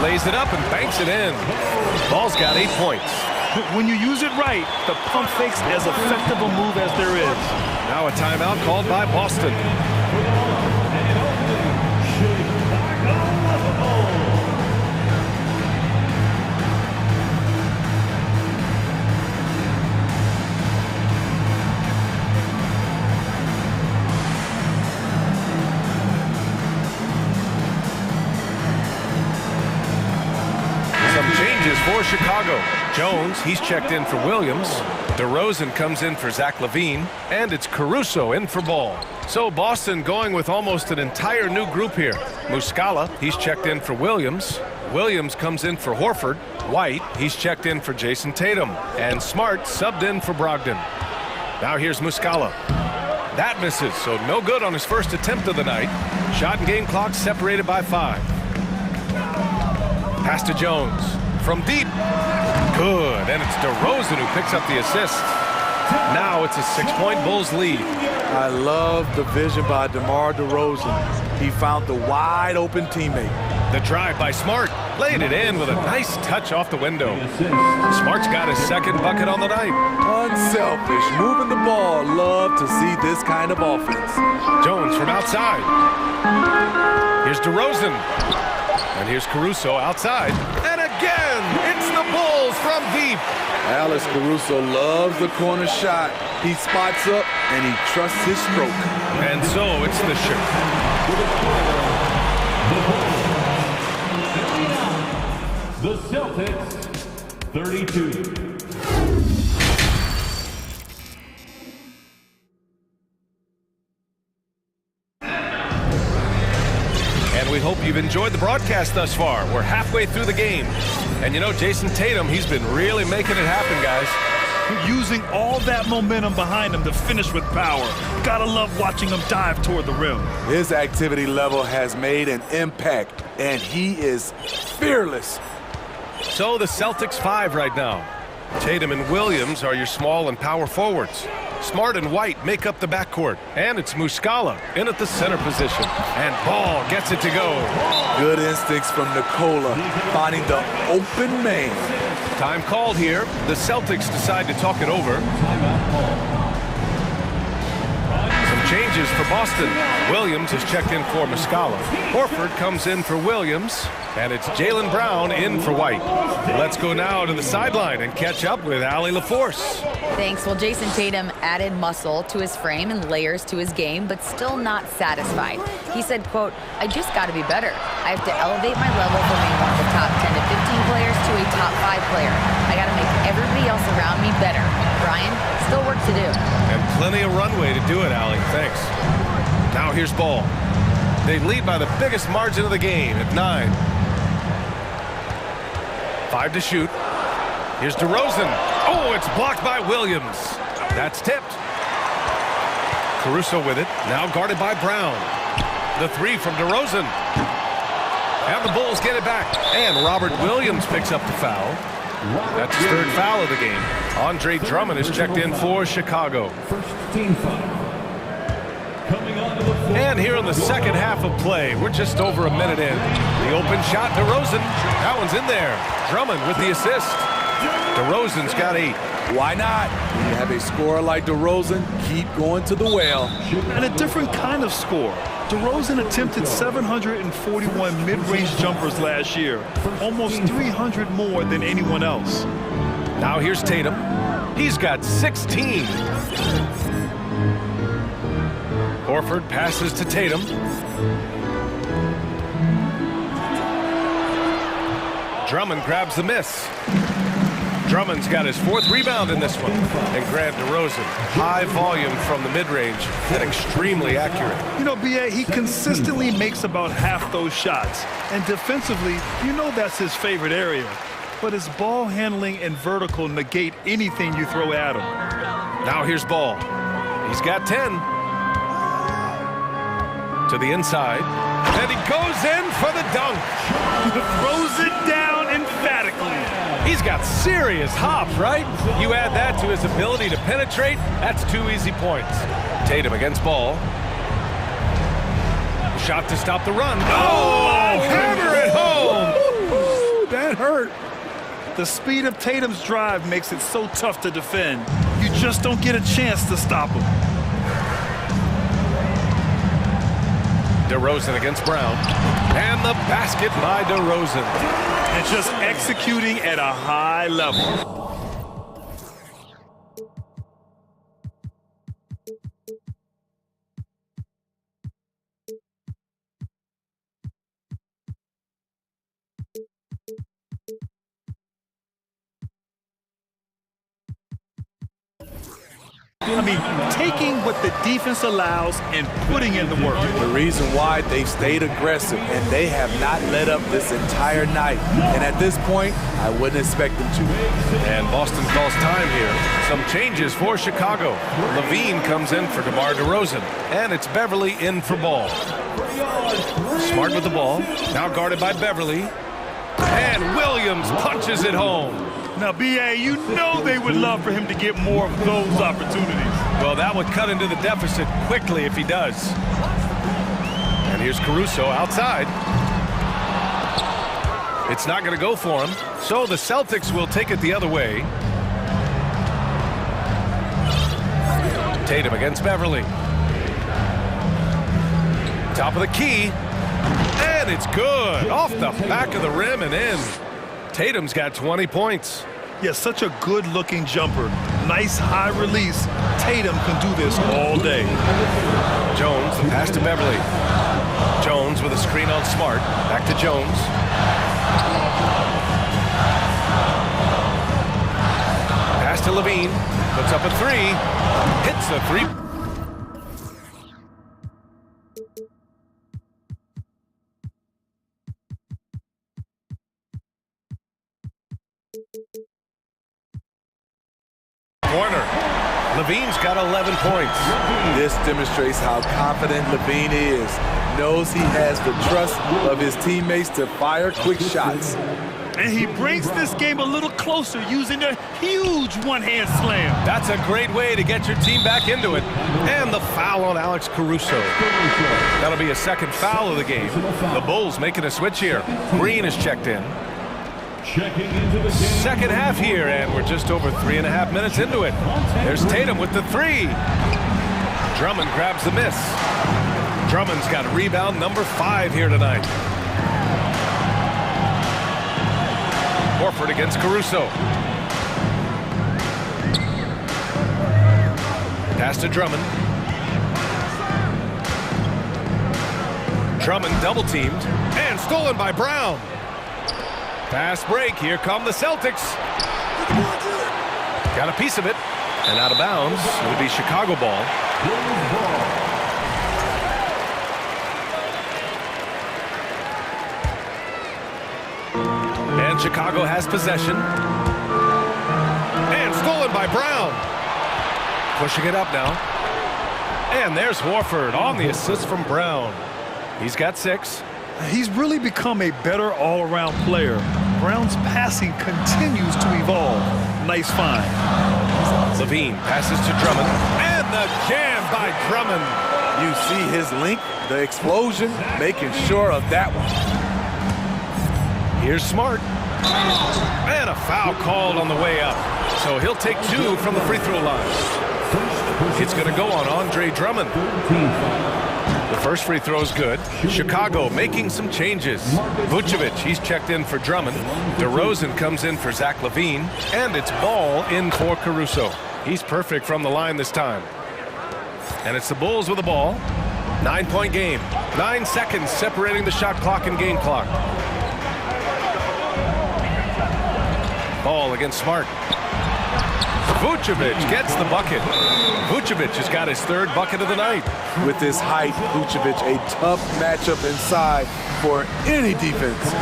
Lays it up and banks it in. Ball's got 8 points. When you use it right, the pump fake's as effective a move as there is. Now a timeout called by Boston. For Chicago. Jones, he's checked in for Williams. DeRozan comes in for Zach LaVine. And it's Caruso in for Ball. So Boston going with almost an entire new group here. Muscala, he's checked in for Williams. Williams comes in for Horford. White, he's checked in for Jason Tatum. And Smart subbed in for Brogdon. Now here's Muscala. That misses, so no good on his first attempt of the night. Shot and game clock separated by 5. Pass to Jones. From deep. Good. And it's DeRozan who picks up the assist. Now it's a 6-point Bulls lead. I love the vision by DeMar DeRozan. He found the wide open teammate. The drive by Smart. Laid it in with a nice touch off the window. Smart's got his second bucket on the night. Unselfish, moving the ball. Love to see this kind of offense. Jones from outside. Here's DeRozan. And here's Caruso outside. And again, it's the Bulls from deep. Alex Caruso loves the corner shot. He spots up and he trusts his stroke. And so it's the shirt. The Celtics, 32. And we hope you've enjoyed the broadcast thus far. We're halfway through the game. And you know, Jason Tatum, he's been really making it happen, guys. Using all that momentum behind him to finish with power. Gotta love watching him dive toward the rim. His activity level has made an impact, and he is fearless. So the Celtics 5 right now. Tatum and Williams are your small and power forwards. Smart and White make up the backcourt. And it's Muscala in at the center position. And Ball gets it to go. Good instincts from Nikola, finding the open man. Time called here. The Celtics decide to talk it over. Some changes for Boston. Williams is checked in for Muscala. Horford comes in for Williams. And it's Jaylen Brown in for White. Let's go now to the sideline and catch up with Allie LaForce. Thanks. Well, Jason Tatum added muscle to his frame and layers to his game, but still not satisfied. He said, quote, "I just got to be better. I have to elevate my level from being one of the top 10 to 15 players to a top 5 player. I got to make everybody else around me better." Brian, still work to do. And plenty of runway to do it, Allie. Thanks. Now here's Ball. They lead by the biggest margin of the game at 9. 5 to shoot. Here's DeRozan. Oh, it's blocked by Williams. That's tipped. Caruso with it. Now guarded by Brown. The 3 from DeRozan. And the Bulls get it back. And Robert Williams picks up the foul. That's his 3rd foul of the game. Andre Drummond is checked in for Chicago. And here in the second half of play, we're just over a minute in. The open shot, DeRozan. That one's in there. Drummond with the assist. DeRozan's got 8. Why not? When you have a scorer like DeRozan, keep going to the well. And a different kind of score. DeRozan attempted 741 mid-range jumpers last year, almost 300 more than anyone else. Now here's Tatum. He's got 16. Horford passes to Tatum. Drummond grabs the miss. Drummond's got his 4th rebound in this one. And Grant DeRozan, high volume from the mid-range and extremely accurate. You know, B.A., he consistently makes about half those shots. And defensively, you know that's his favorite area. But his ball handling and vertical negate anything you throw at him. Now here's Ball. He's got 10. To the inside, and he goes in for the dunk. Throws it down emphatically. He's got serious hops, right? You add that to his ability to penetrate, that's 2 easy points. Tatum against Ball. Shot to stop the run. Oh, hammer it home. Ooh, that hurt. The speed of Tatum's drive makes it so tough to defend. You just don't get a chance to stop him. DeRozan against Brown. And the basket by DeRozan. And just executing at a high level. I mean, taking what the defense allows and putting in the work. The reason why they've stayed aggressive and they have not let up this entire night. And at this point, I wouldn't expect them to. And Boston calls time here. Some changes for Chicago. Levine comes in for DeMar DeRozan. And it's Beverly in for Ball. Smart with the ball. Now guarded by Beverly. And Williams punches it home. Now, B.A., you know they would love for him to get more of those opportunities. Well, that would cut into the deficit quickly if he does. And here's Caruso outside. It's not going to go for him, so the Celtics will take it the other way. Tatum against Beverly. Top of the key, and it's good. Off the back of the rim and in. Tatum's got 20 points. Yeah, such a good-looking jumper. Nice high release. Tatum can do this all day. Jones, the pass to Beverly. Jones with a screen on Smart. Back to Jones. Pass to Levine. Puts up a three. Hits the three. Corner. Levine's got 11 points. This demonstrates how confident Levine is. Knows he has the trust of his teammates to fire quick shots. And he brings this game a little closer using a huge one-hand slam. That's a great way to get your team back into it. And the foul on Alex Caruso. That'll be a second foul of the game. The Bulls making a switch here. Green is checked in. Second half here, and we're just over 3.5 minutes into it. There's Tatum with the three. Drummond grabs the miss. Drummond's got rebound number 5 here tonight. Horford against Caruso. Pass to Drummond. Drummond double teamed and stolen by Brown. Fast break. Here come the Celtics. Got a piece of it and out of bounds. It'll be Chicago ball. And Chicago has possession. And stolen by Brown. Pushing it up now. And there's Horford on the assist from Brown. He's got 6. He's really become a better all-around player. Brown's passing continues to evolve. Nice find. Levine passes to Drummond. And the jam by Drummond. You see his length, the explosion, making sure of that one. Here's Smart. And a foul called on the way up. So he'll take 2 from the free throw line. It's going to go on Andre Drummond. The first free throw is good. Chicago making some changes. Vucevic, he's checked in for Drummond. DeRozan comes in for Zach LaVine. And it's Ball in for Caruso. He's perfect from the line this time. And it's the Bulls with the ball. 9-point game. 9 seconds separating the shot clock and game clock. Ball against Smart. Vucevic gets the bucket. Vucevic has got his 3rd bucket of the night. With his height, Vucevic a tough matchup inside for any defense.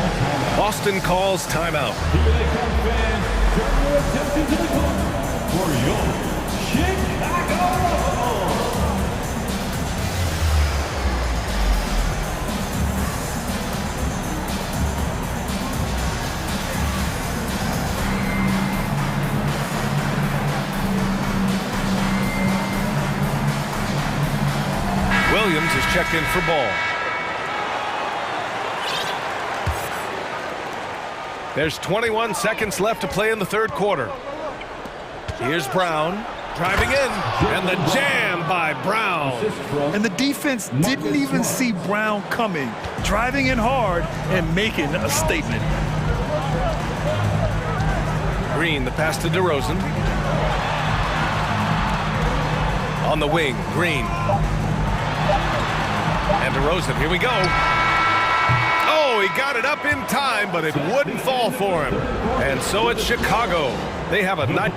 Boston calls timeout. For your Chicago. Williams is checked in for Ball. There's 21 seconds left to play in the 3rd quarter. Here's Brown driving in, and the jam by Brown. And the defense didn't even see Brown coming, driving in hard and making a statement. Green, the pass to DeRozan. On the wing, Green. And DeRozan, here we go. Oh, he got it up in time, but it wouldn't fall for him. And so it's Chicago. They have a night.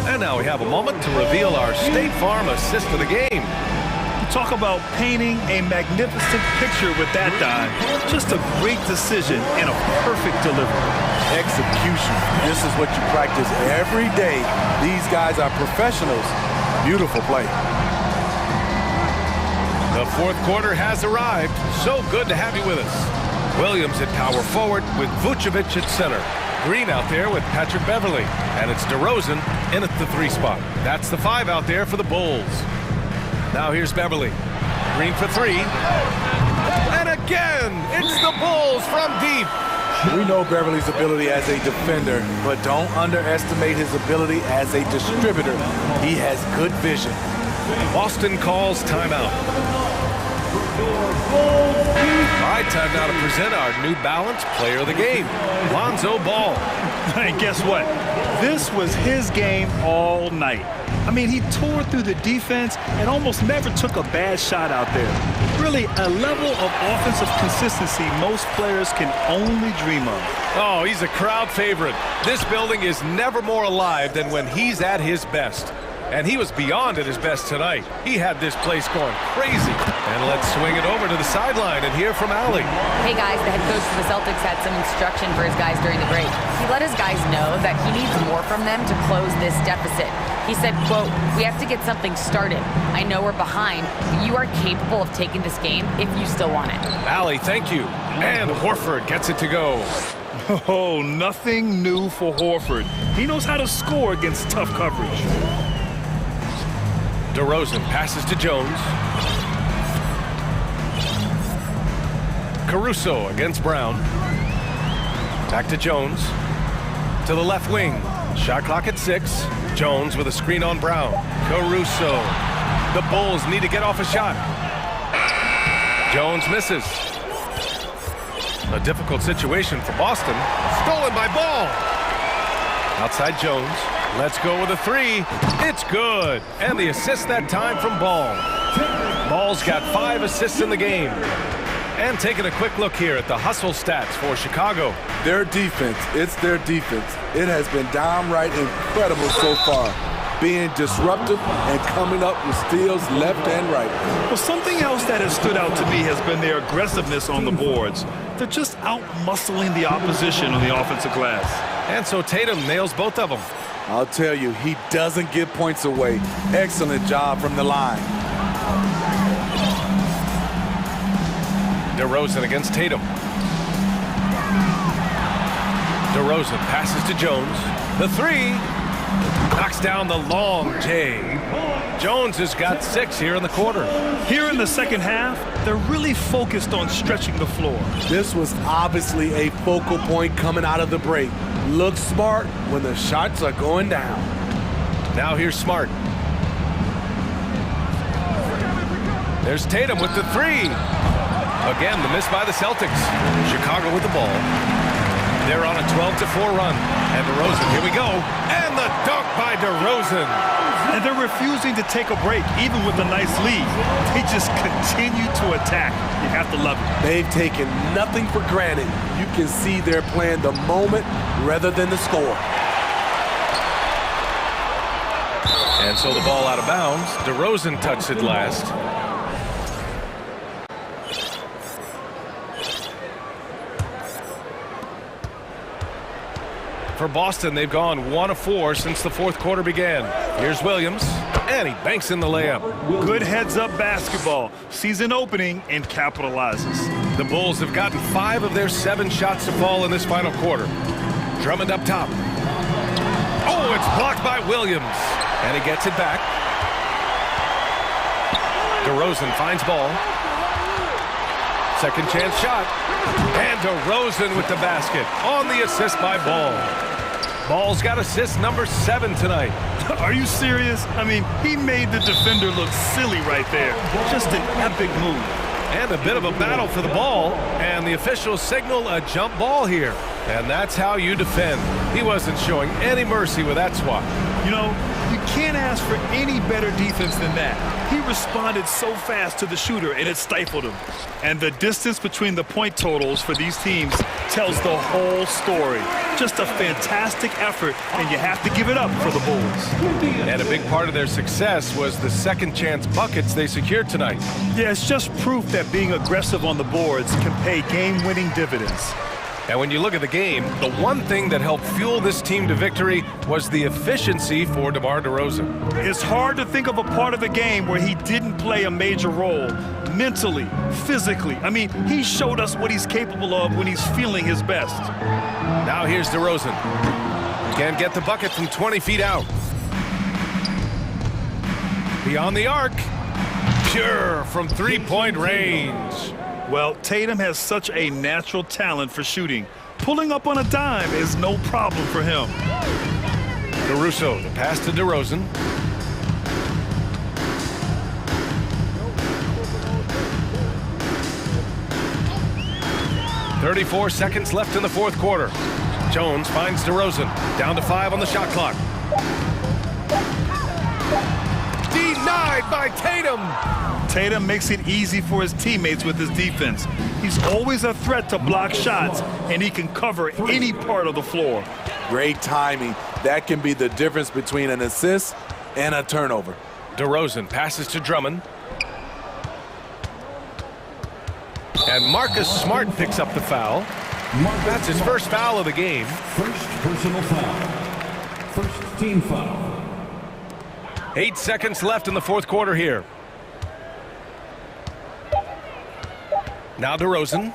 And now we have a moment to reveal our State Farm assist of the game. You talk about painting a magnificent picture with that dive. Just a great decision and a perfect delivery. Execution. This is what you practice every day. These guys are professionals. Beautiful play. The 4th quarter has arrived. So good to have you with us. Williams at power forward with Vucevic at center. Green out there with Patrick Beverly. And it's DeRozan in at the 3 spot. That's the 5 out there for the Bulls. Now here's Beverly. Green for 3. And again. It's the Bulls from deep. We know Beverly's ability as a defender, but don't underestimate his ability as a distributor. He has good vision. Boston calls timeout. All right, time now to present our New Balance Player of the Game, Lonzo Ball. And guess what? This was his game all night. I mean, he tore through the defense and almost never took a bad shot out there. Really, a level of offensive consistency most players can only dream of. Oh, he's a crowd favorite. This building is never more alive than when he's at his best. And he was beyond at his best tonight. He had this place going crazy. And let's swing it over to the sideline and hear from Allie. Hey guys, the head coach for the Celtics had some instruction for his guys during the break. He let his guys know that he needs more from them to close this deficit. He said, quote, "We have to get something started. I know we're behind, but you are capable of taking this game if you still want it." Allie, thank you. And Horford gets it to go. Oh, nothing new for Horford. He knows how to score against tough coverage. DeRozan passes to Jones. Caruso against Brown. Back to Jones. To the left wing. Shot clock at 6. Jones with a screen on Brown. Caruso. The Bulls need to get off a shot. Jones misses. A difficult situation for Boston. Stolen by Ball. Outside Jones. Let's go with a 3. It's good. And the assist that time from Ball. Ball's got 5 assists in the game. And taking a quick look here at the hustle stats for Chicago. Their defense, it's their defense. It has been downright incredible so far. Being disruptive and coming up with steals left and right. Well, something else that has stood out to me has been their aggressiveness on the boards. They're just out-muscling the opposition on the offensive glass. And so Tatum nails both of them. I'll tell you, he doesn't give points away. Excellent job from the line. DeRozan against Tatum. DeRozan passes to Jones. The 3. Knocks down the long J. Jones has got 6 here in the quarter. Here in the second half, they're really focused on stretching the floor. This was obviously a focal point coming out of the break. Look smart when the shots are going down. Now here's Smart. There's Tatum with the 3. Again, the miss by the Celtics. Chicago with the ball. They're on a 12-4 run. And DeRozan, here we go. And the dunk by DeRozan. And they're refusing to take a break, even with a nice lead. They just continue to attack. You have to love it. They've taken nothing for granted. You can see they're playing the moment rather than the score. And so the ball out of bounds. DeRozan touched it last. For Boston, they've gone 1 of 4 since the fourth quarter began. Here's Williams, and he banks in the layup. Good heads-up basketball. Season opening and capitalizes. The Bulls have gotten 5 of their 7 shots to fall in this final quarter. Drummond up top. Oh, it's blocked by Williams, and he gets it back. DeRozan finds Ball. Second chance shot. And DeRozan with the basket on the assist by Ball. Ball's got assist number 7 tonight. Are you serious? I mean, he made the defender look silly right there. Just an epic move. And a bit of a battle for the ball. And the officials signal a jump ball here. And that's how you defend. He wasn't showing any mercy with that swat. You know, you can't ask for any better defense than that. He responded so fast to the shooter, and it stifled him. And the distance between the point totals for these teams tells the whole story. Just a fantastic effort, and you have to give it up for the Bulls. And a big part of their success was the second chance buckets they secured tonight. Yeah, it's just proof that being aggressive on the boards can pay game-winning dividends. And when you look at the game, the one thing that helped fuel this team to victory was the efficiency for DeMar DeRozan. It's hard to think of a part of the game where he didn't play a major role, mentally, physically. I mean, he showed us what he's capable of when he's feeling his best. Now here's DeRozan. Can't get the bucket from 20 feet out. Beyond the arc. Pure from three-point range. Well, Tatum has such a natural talent for shooting. Pulling up on a dime is no problem for him. Caruso, the pass to DeRozan. "34 seconds left in the fourth quarter. Jones finds DeRozan. Down to 5 on the shot clock. Denied by Tatum. Tatum makes it easy for his teammates with his defense. He's always a threat to block shots, and he can cover any part of the floor. Great timing. That can be the difference between an assist and a turnover. DeRozan passes to Drummond. And Marcus Smart picks up the foul. That's his first foul of the game. First personal foul. First team foul. 8 seconds left in the fourth quarter here. Now DeRozan.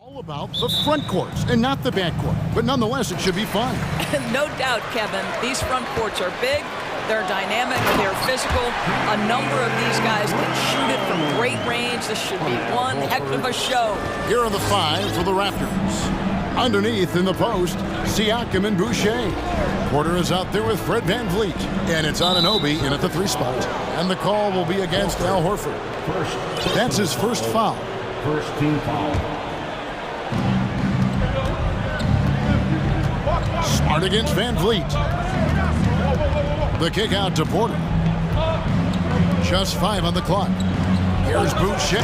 All about the front courts and not the back court, but nonetheless, it should be fun. No doubt, Kevin. These front courts are big, they're dynamic, they're physical. A number of these guys can shoot it from great range. This should be one heck of a show. Here are the 5 for the Raptors. Underneath in the post, Siakam and Boucher. Porter is out there with Fred VanVleet. And it's Anunoby in at the 3 spot. And the call will be against Al Horford. That's his first foul. First team foul. Smart against VanVleet. The kick out to Porter. Just 5 on the clock. Here's Boucher.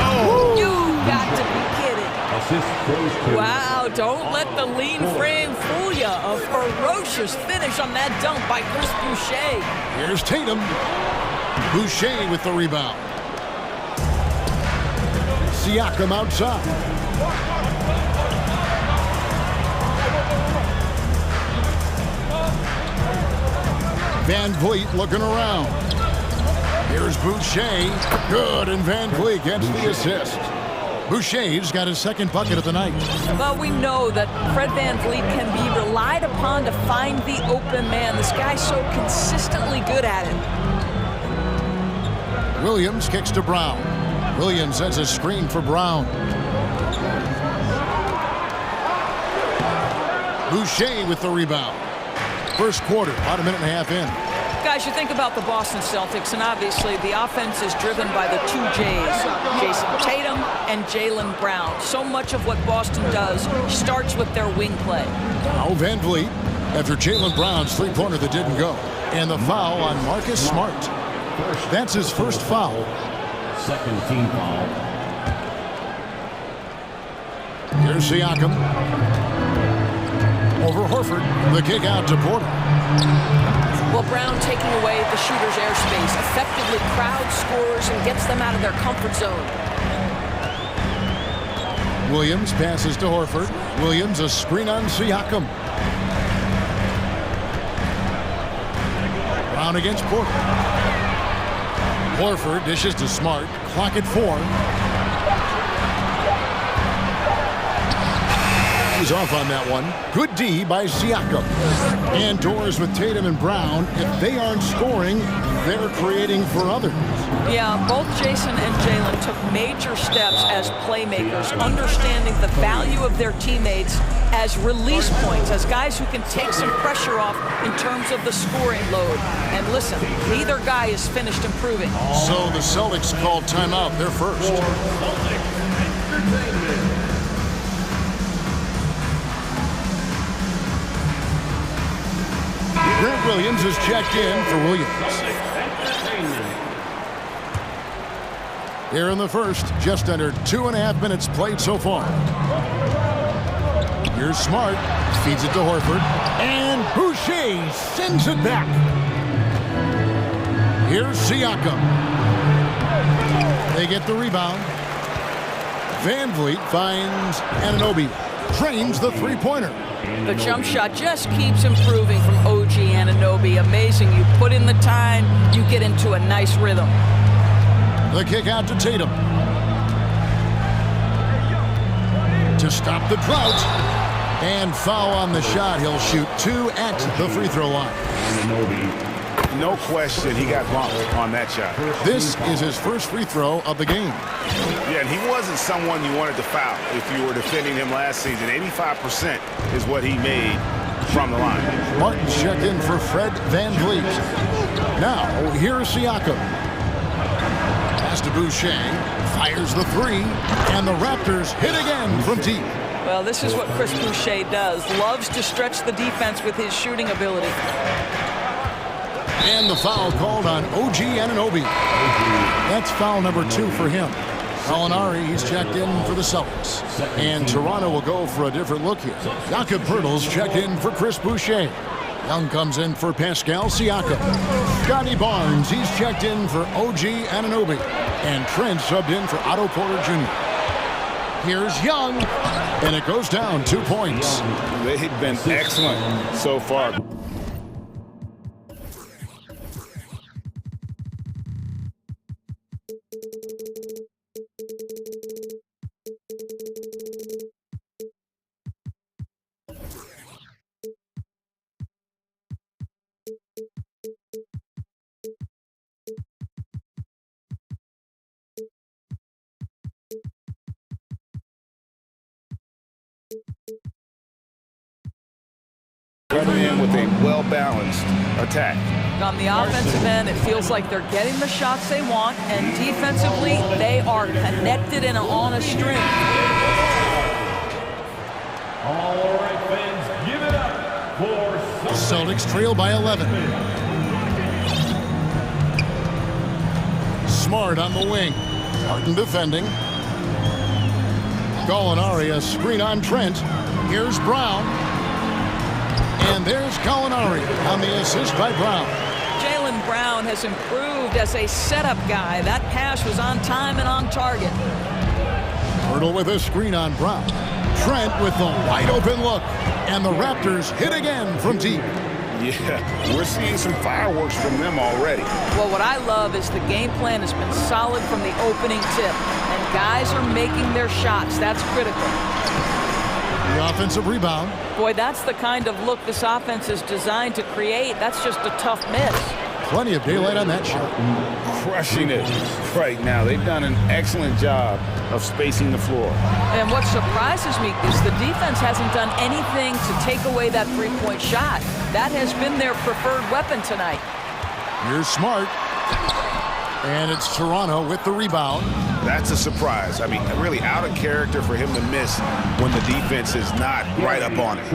You got to be kidding. Wow, don't let the lean frame fool you. A ferocious finish on that dunk by Chris Boucher. Here's Tatum. Boucher with the rebound. Siakam outside. VanVleet looking around. Here's Boucher. Good, and VanVleet gets the assist. Boucher's got his second bucket of the night. Well, we know that Fred VanVleet can be relied upon to find the open man. This guy's so consistently good at it. Williams kicks to Brown. Williams sets a screen for Brown. Boucher with the rebound. First quarter, about a minute and a half in. Guys, you think about the Boston Celtics, and obviously the offense is driven by the 2 J's, Jason Tatum and Jaylen Brown. So much of what Boston does starts with their wing play. Now VanVleet, after Jaylen Brown's 3-pointer that didn't go. And the foul on Marcus Smart. That's his first foul. Second team foul. Here's Siakam. Over Horford. The kick out to Porter. Well, Brown taking away the shooter's airspace effectively crowds scorers and gets them out of their comfort zone. Williams passes to Horford. Williams a screen on Siakam. Brown against Porter. Horford dishes to Smart. Clock at 4. He's off on that one. Good D by Siakam. And doors with Tatum and Brown. If they aren't scoring, they're creating for others. Yeah, both Jason and Jaylen took major steps as playmakers, understanding the value of their teammates as release points, as guys who can take some pressure off in terms of the scoring load. And listen, neither guy is finished improving. So the Celtics called timeout. They're first. Grant Williams is checked in for Williams. Here in the first, just under 2.5 minutes played so far. Here's Smart, feeds it to Horford, and Boucher sends it back. Here's Siakam. They get the rebound. VanVleet finds Anunoby, drains the 3-pointer. The jump shot just keeps improving from OG Anunoby. Amazing. You put in the time, you get into a nice rhythm. The kick out to Tatum. To stop the drought. And foul on the shot. He'll shoot 2 at the free throw line. No question, he got bumped on that shot. This is his first free throw of the game. Yeah, and he wasn't someone you wanted to foul if you were defending him last season. 85% is what he made from the line. Martin's checked in for Fred VanVleet. Now, here's Siakam. Pass to Boucher. Fires the 3. And the Raptors hit again from deep. Well, this is what Chris Boucher does. Loves to stretch the defense with his shooting ability. And the foul called on OG Anunoby. That's foul number 2 for him. Alinari, he's checked in for the Celtics. And Toronto will go for a different look here. Jakob Poeltl's checked in for Chris Boucher. Young comes in for Pascal Siakam. Scotty Barnes, he's checked in for OG Anunoby. And Trent subbed in for Otto Porter Jr. Here's Young. And it goes down 2 points. They've been excellent so far. coming in with a well-balanced attack. On the offensive end, it feels like they're getting the shots they want, and defensively, they are connected and on a string. All right, fans, give it up for The Celtics trail by 11. Smart on the wing. Martin defending. Gallinari, a screen on Trent. Here's Brown. And there's Gallinari on the assist by Brown. Jaylen Brown has improved as a setup guy. That pass was on time and on target. Hurdle with a screen on Brown. Trent with the wide open look. And the Raptors hit again from deep. Yeah, we're seeing some fireworks from them already. Well, what I love is the game plan has been solid from the opening tip. And guys are making their shots. That's critical. The offensive rebound. Boy, that's the kind of look this offense is designed to create. That's just a tough miss. Plenty of daylight on that shot. Crushing it right now. They've done an excellent job of spacing the floor. And what surprises me is the defense hasn't done anything to take away that three-point shot. That has been their preferred weapon tonight. Here's Smart. And it's Toronto with the rebound. That's a surprise. I mean, really out of character for him to miss when the defense is not right up on it.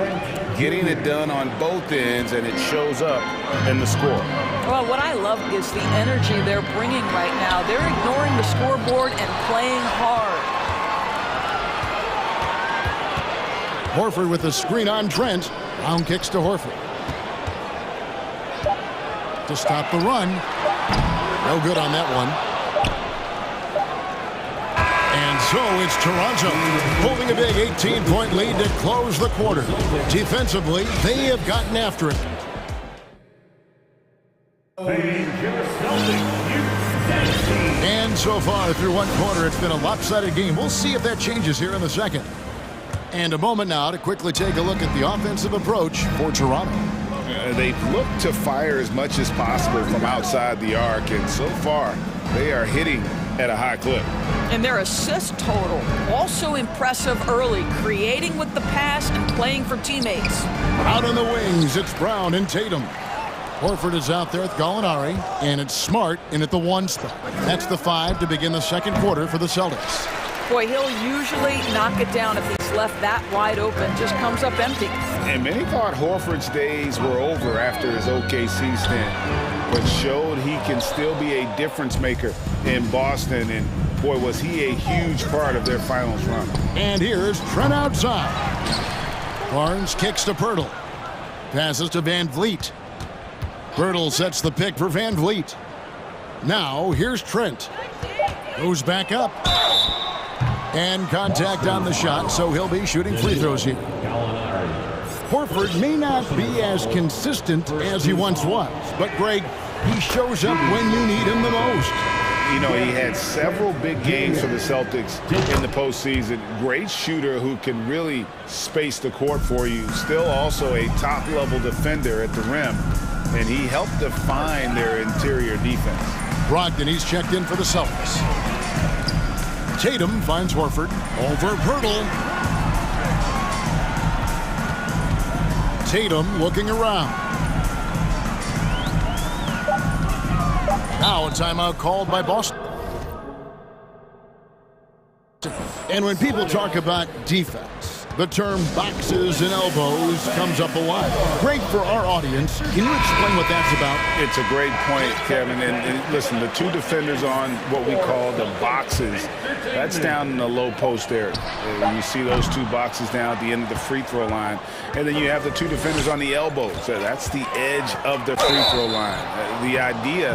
Getting it done on both ends, and it shows up in the score. Well, what I love is the energy they're bringing right now. They're ignoring the scoreboard and playing hard. Horford with the screen on Trent. Brown kicks to Horford. To stop the run. No good on that one. And so it's Toronto holding a big 18-point lead to close the quarter. Defensively, they have gotten after it. And so far through one quarter, it's been a lopsided game. We'll see if that changes here in the second. And a moment now to quickly take a look at the offensive approach for Toronto. They've looked to fire as much as possible from outside the arc, and so far they are hitting at a high clip. And their assist total, also impressive early, creating with the pass and playing for teammates. Out on the wings, it's Brown and Tatum. Horford is out there with Gallinari, and it's Smart in at the 1 spot. That's the 5 to begin the second quarter for the Celtics. Boy, he'll usually knock it down if he's left that wide open. Just comes up empty. And many thought Horford's days were over after his OKC stint, but showed he can still be a difference maker in Boston. And boy, was he a huge part of their finals run. And here's Trent outside. Barnes kicks to Pirtle. Passes to Van Vliet. Pirtle sets the pick for Van Vliet. Now here's Trent. Goes back up. And contact on the shot, so he'll be shooting free throws here. Horford may not be as consistent as he once was, but Greg, he shows up when you need him the most. You know, he had several big games for the Celtics in the postseason. Great shooter who can really space the court for you. Still also a top-level defender at the rim, and he helped define their interior defense. Brogdon, he's checked in for the Celtics. Tatum finds Horford over Pirtle. Tatum looking around. Now a timeout called by Boston. And when people talk about defense, the term boxes and elbows comes up a lot. Great for our audience. Can you explain what that's about? It's a great point, Kevin. And listen, the two defenders on what we call the boxes, that's down in the low post area. You see those two boxes down at the end of the free throw line. And then you have the two defenders on the elbows. So that's the edge of the free throw line. The idea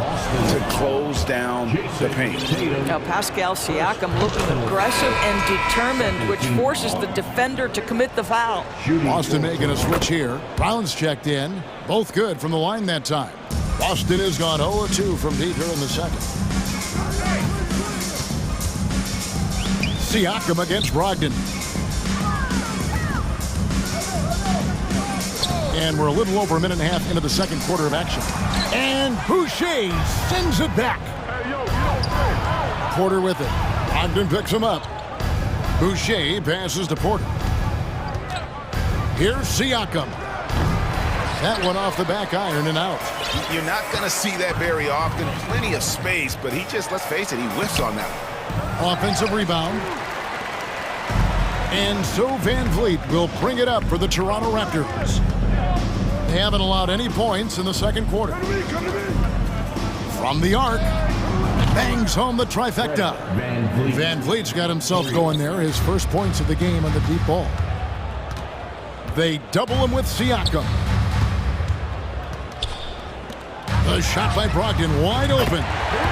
to close down the paint. Now Pascal Siakam looking aggressive and determined, which forces the defender to commit the foul. Boston making a switch here. Brown's checked in. Both good from the line that time. Boston has gone 0-2 from deep here in the second. Siakam against Brogdon. And we're a little over a minute and a half into the second quarter of action. And Boucher sends it back. Porter with it. Brogdon picks him up. Boucher passes to Porter. Here's Siakam. That one off the back iron and out. You're not going to see that very often. Plenty of space, but he just, let's face it, he whiffs on that one. Offensive rebound. And so Van Vliet will bring it up for the Toronto Raptors. They haven't allowed any points in the second quarter. From the arc, bangs home the trifecta. Van Vliet's got himself going there, his first points of the game on the deep ball. They double him with Siakam. The shot by Brogdon wide open.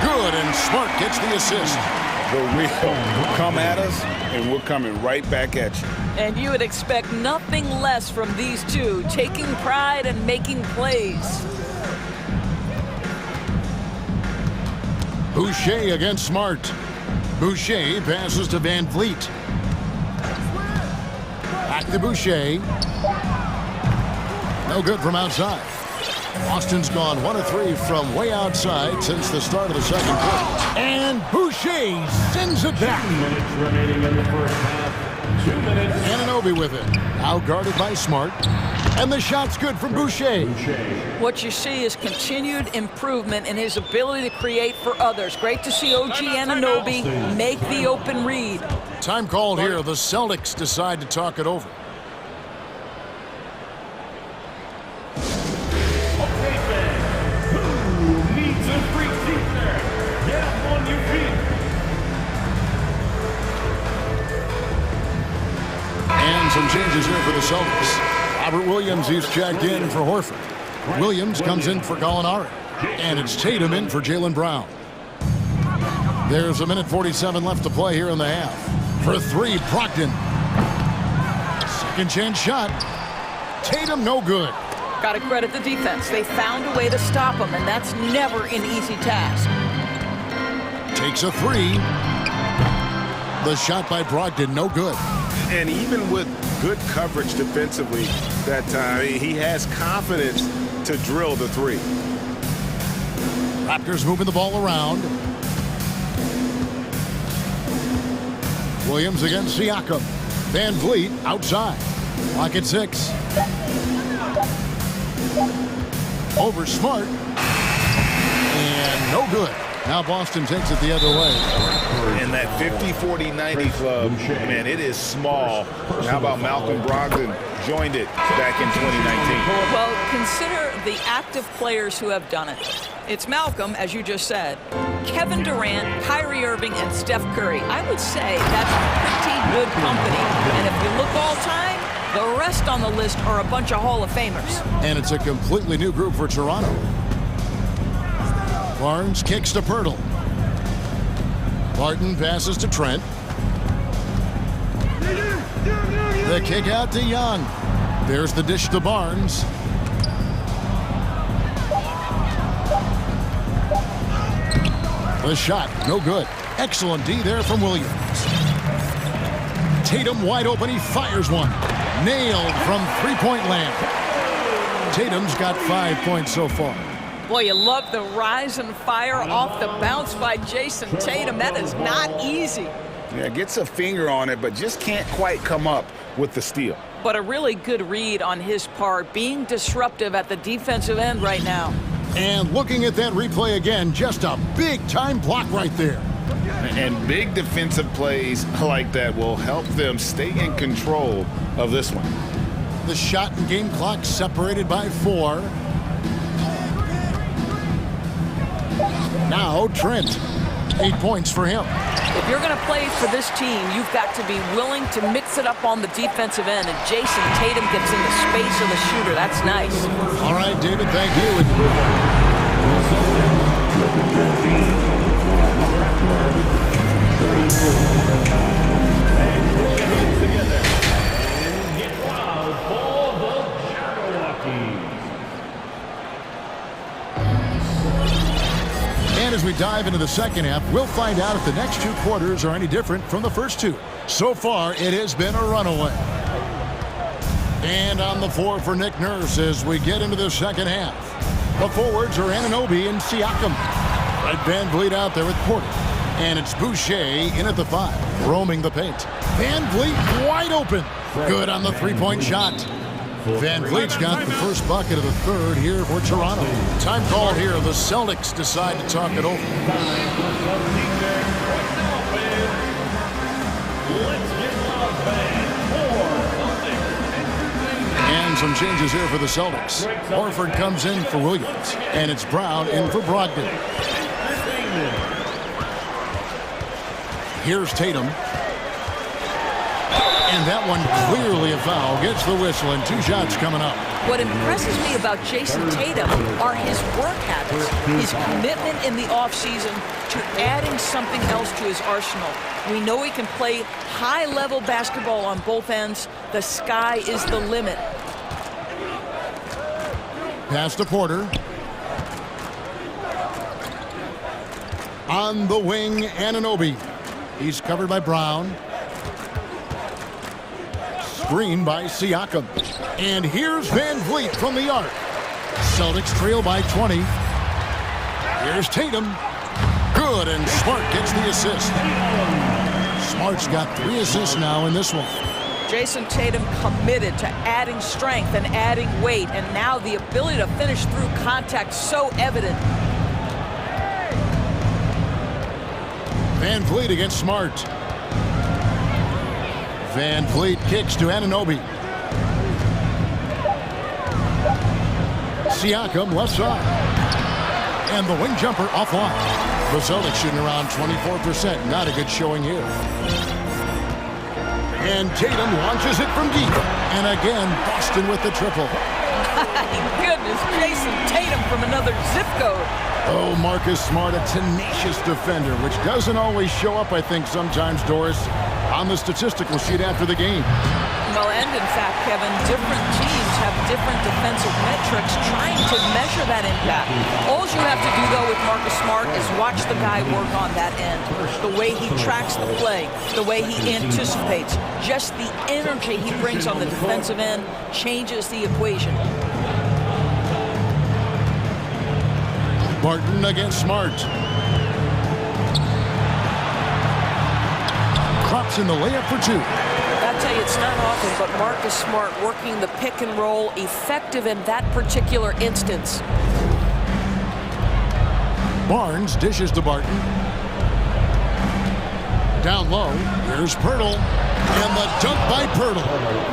Good, and Smart gets the assist. The real come at us, and we're coming right back at you. And you would expect nothing less from these two, taking pride and making plays. Boucher against Smart. Boucher passes to Van Vliet. Back to Boucher. No good from outside. Boston's gone 1 of 3 from way outside since the start of the second quarter. And Boucher sends it back. 2 minutes remaining in the first half. 2 minutes. Anunoby with it. Now guarded by Smart. And the shot's good from Boucher. What you see is continued improvement in his ability to create for others. Great to see OG Anunoby make the open read. Time called here. The Celtics decide to talk it over. And some changes here for the Celtics. Robert Williams, he's checked in for Horford. Williams comes in for Gallinari. And it's Tatum in for Jaylen Brown. There's 1:47 left to play here in the half. For 3, Brogdon. Second chance shot. Tatum no good. Got to credit the defense. They found a way to stop him, and that's never an easy task. Takes a 3. The shot by Brogdon no good. And even with good coverage defensively that time, he has confidence to drill the 3. Raptors moving the ball around. Williams against Siakam. Van Vliet outside. Clock at 6. Over Smart. And no good. Now Boston takes it the other way. And that 50-40-90 club, man, it is small. How about Malcolm Brogdon joined it back in 2019? Well, consider the active players who have done it. It's Malcolm, as you just said, Kevin Durant, Kyrie Irving, and Steph Curry. I would say that's pretty good company. And if you look all time, the rest on the list are a bunch of Hall of Famers. And it's a completely new group for Toronto. Barnes kicks to Pirtle. Barton passes to Trent. The kick out to Young. There's the dish to Barnes. The shot, no good. Excellent D there from Williams. Tatum wide open, he fires one. Nailed from three-point land. Tatum's got 5 points so far. Boy, you love the rise and fire off the bounce by Jason Tatum. That is not easy. Yeah, gets a finger on it, but just can't quite come up with the steal. But a really good read on his part, being disruptive at the defensive end right now. And looking at that replay again, just a big-time block right there. And big defensive plays like that will help them stay in control of this one. The shot and game clock separated by 4. Now Trent, 8 points for him. If you're going to play for this team, you've got to be willing to mix it up on the defensive end. And Jason Tatum gets in the space of the shooter. That's nice. All right, David, thank you. And as we dive into the second half, we'll find out if the next 2 quarters are any different from the first 2. So far, it has been a runaway. And on the floor for Nick Nurse as we get into the second half. The forwards are Anunoby and Siakam. Red Van Vliet out there with Porter. And it's Boucher in at the 5, roaming the paint. Van Vliet wide open. Good on the three-point shot. Van Vliet's got the first bucket of the third here for Toronto. Time call here. The Celtics decide to talk it over. And some changes here for the Celtics. Horford comes in for Williams, and it's Brown in for Brogdon. Here's Tatum. And that one clearly a foul. Gets the whistle, and 2 shots coming up. What impresses me about Jason Tatum are his work habits, his commitment in the offseason to adding something else to his arsenal. We know he can play high-level basketball on both ends. The sky is the limit. Pass to Porter. On the wing, Anunoby. He's covered by Brown. Screen by Siakam. And here's Van Vliet from the arc. Celtics trail by 20. Here's Tatum. Good, and Smart gets the assist. Smart's got 3 assists now in this one. Jason Tatum committed to adding strength and adding weight, and now the ability to finish through contact so evident. Van Vliet against Smart. Van Vliet kicks to Anunoby. Siakam left side. And the wing jumper offline. The Celtics shooting around 24%. Not a good showing here. And Tatum launches it from deep. And again, Boston with the triple. Goodness, Jason Tatum from another zip code. Oh, Marcus Smart, a tenacious defender, which doesn't always show up, I think, sometimes, Doris, on the statistical sheet after the game. Well, and in fact, Kevin, different teams have different defensive metrics trying to measure that impact. All you have to do, though, with Marcus Smart is watch the guy work on that end. The way he tracks the play, the way he anticipates, just the energy he brings on the defensive end changes the equation. Barton against Smart. Crops in the layup for 2. I'll tell you, it's not often, but Marcus Smart working the pick and roll, effective in that particular instance. Barnes dishes to Barton. Down low, here's Pirtle. And the dunk by Pirtle.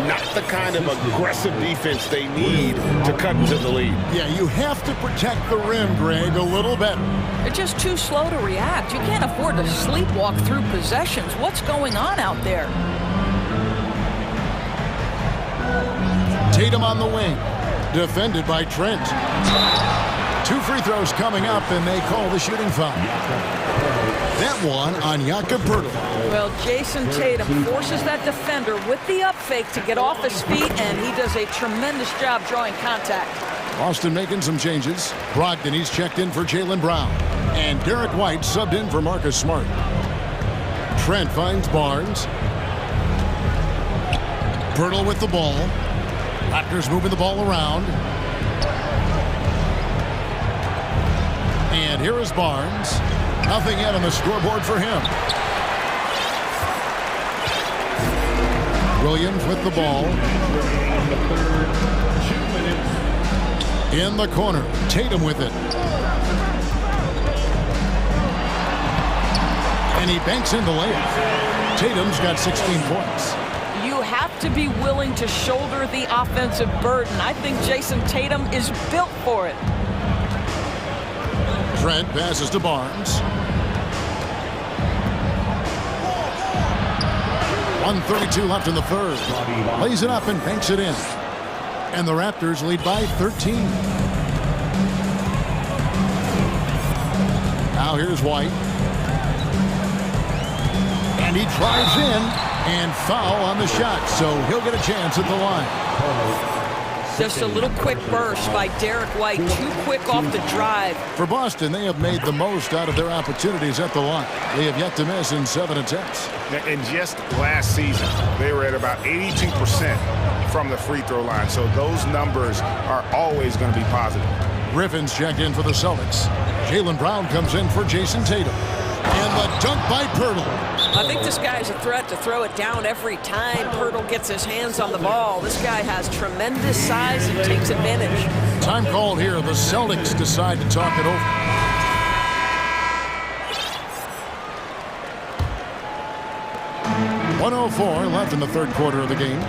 Not the kind of aggressive defense they need to cut into the lead. Yeah, you have to protect the rim, Greg, a little better. They're just too slow to react. You can't afford to sleepwalk through possessions. What's going on out there? Tatum on the wing. Defended by Trent. 2 free throws coming up, and they call the shooting foul. That one on Jakob Poeltl. Well, Jason Tatum forces that defender with the up fake to get off his feet, and he does a tremendous job drawing contact. Boston making some changes. Brogdon, he's checked in for Jaylen Brown. And Derek White subbed in for Marcus Smart. Trent finds Barnes. Poeltl with the ball. Raptors moving the ball around. And here is Barnes. Nothing yet on the scoreboard for him. Williams with the ball. In the corner. Tatum with it. And he banks in the layup. Tatum's got 16 points. You have to be willing to shoulder the offensive burden. I think Jason Tatum is built for it. Trent passes to Barnes. 1:32 left in the third. Lays it up and banks it in. And the Raptors lead by 13. Now here's White. And he drives in and foul on the shot, so he'll get a chance at the line. Just a little quick burst by Derek White, too quick off the drive. For Boston, they have made the most out of their opportunities at the line. They have yet to miss in 7 attempts. And just last season, they were at about 82% from the free throw line, so those numbers are always going to be positive. Griffin's checked in for the Celtics. Jaylen Brown comes in for Jason Tatum. And the dunk by Pirtle. I think this guy is a threat to throw it down every time Pirtle gets his hands on the ball. This guy has tremendous size and takes advantage. Time called here. The Celtics decide to talk it over. .104 left in the third quarter of the game.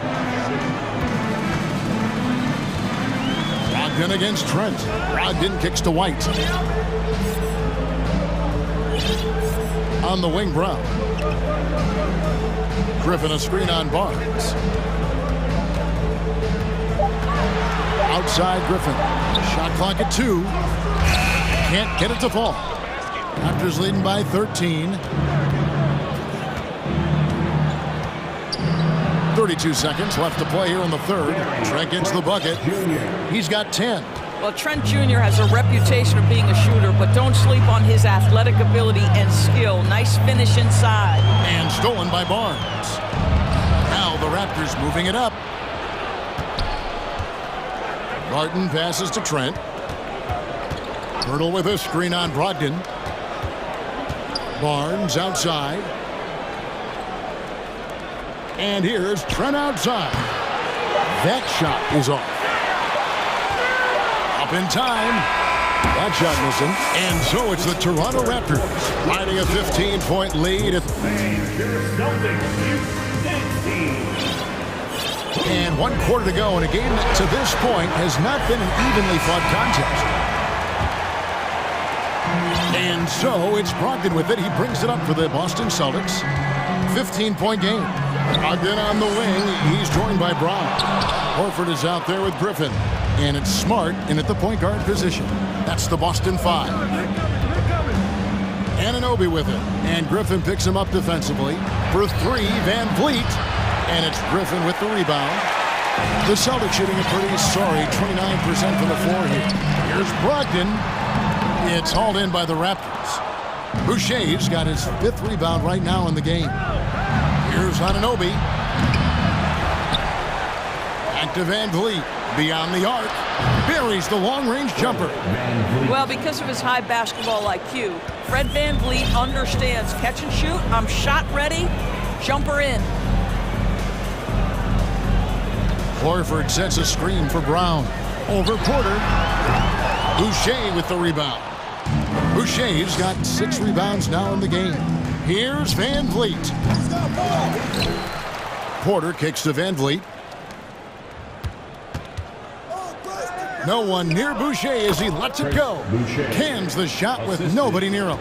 Brogdon against Trent. Brogdon kicks to White. On the wing, Brown. Griffin a screen on Barnes. Outside Griffin. Shot clock at 2. Can't get it to fall. Raptors leading by 13. 32 seconds left to play here in the third. Trent gets the bucket. He's got 10. Well, Trent Jr. has a reputation of being a shooter, but don't sleep on his athletic ability and skill. Nice finish inside. And stolen by Barnes. Now the Raptors moving it up. Martin passes to Trent. Pirtle with a screen on Brogdon. Barnes outside. And here's Trent outside. That shot is off. Up in time. That shot missing. And so it's the Toronto Raptors riding a 15-point lead. And 1 quarter to go in a game that to this point has not been an evenly fought contest. And so it's Brogdon with it. He brings it up for the Boston Celtics. 15-point game. Brogdon on the wing. He's joined by Brown. Horford is out there with Griffin. And it's Smart in at the point guard position. That's the Boston 5. Anunoby with it. And Griffin picks him up defensively. For 3, Van Vliet. And it's Griffin with the rebound. The Celtics shooting a pretty sorry 29% from the floor here. Here's Brogdon. It's hauled in by the Raptors. Boucher's got his 5th rebound right now in the game. Here's Anunoby. Back to Van Vliet. Beyond the arc. Buries the long-range jumper. Well, because of his high basketball IQ, Fred Van Vliet understands catch and shoot. I'm shot ready. Jumper in. Horford sets a screen for Brown. Over Porter. Boucher with the rebound. Boucher's got 6 rebounds now in the game. Here's Van Vliet. Porter kicks to Van Vliet. No one near Boucher as he lets it go. Cans the shot with nobody near him.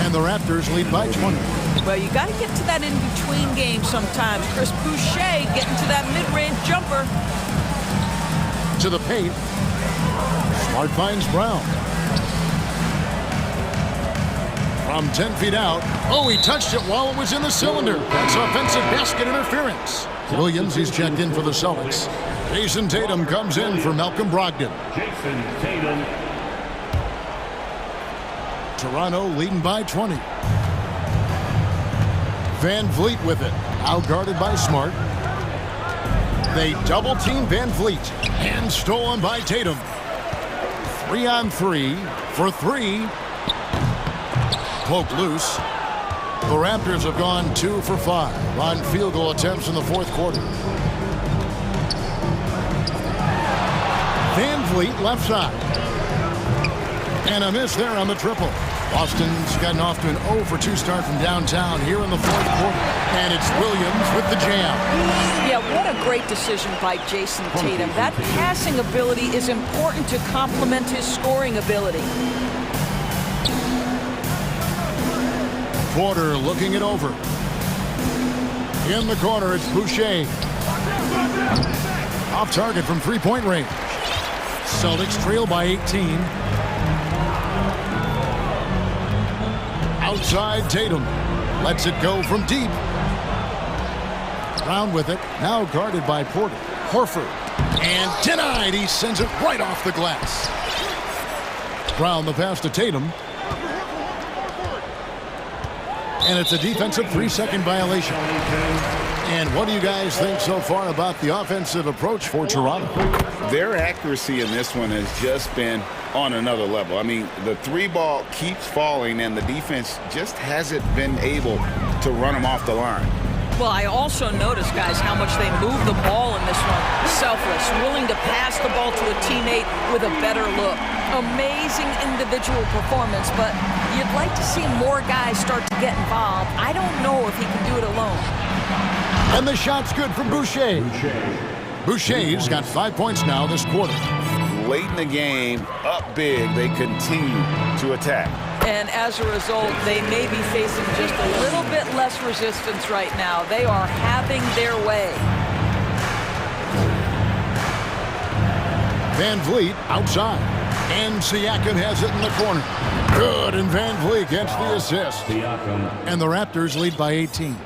And the Raptors lead by 20. Well, you got to get to that in-between game sometimes. Chris Boucher getting to that mid-range jumper. To the paint. Smart finds Brown. From 10 feet out. Oh, he touched it while it was in the cylinder. That's offensive basket interference. Williams, he's checked in for the Celtics. Jason Tatum comes in for Malcolm Brogdon. Jason Tatum. Toronto leading by 20. Van Vliet with it. Out guarded by Smart. They double team Van Vliet. And stolen by Tatum. 3-on-3 for 3. Poke loose. The Raptors have gone 2 for 5 on field goal attempts in the fourth quarter. Van Vliet left side. And a miss there on the triple. Boston's gotten off to an 0 for 2 start from downtown here in the fourth quarter. And it's Williams with the jam. Yeah, what a great decision by Jason Tatum. That passing ability is important to complement his scoring ability. Porter looking it over. In the corner, it's Boucher. Off target from 3-point range. Celtics trail by 18. Outside Tatum. Lets it go from deep. Brown with it. Now guarded by Porter. Horford. And denied. He sends it right off the glass. Brown the pass to Tatum. And it's a defensive 3-second violation. And what do you guys think so far about the offensive approach for Toronto? Their accuracy in this one has just been on another level. I mean, the three ball keeps falling, and the defense just hasn't been able to run them off the line. Well, I also noticed, guys, how much they move the ball in this one. Selfless, willing to pass the ball to a teammate with a better look. Amazing individual performance, but you'd like to see more guys start to get involved. I don't know if he can do it alone. And the shot's good from Boucher. Boucher's got 5 points now this quarter. Late in the game, up big, they continue to attack. And as a result, they may be facing just a little bit less resistance right now. They are having their way. Van Vliet outside. And Siakam has it in the corner. Good, and Van Vliet gets the assist. And the Raptors lead by 18.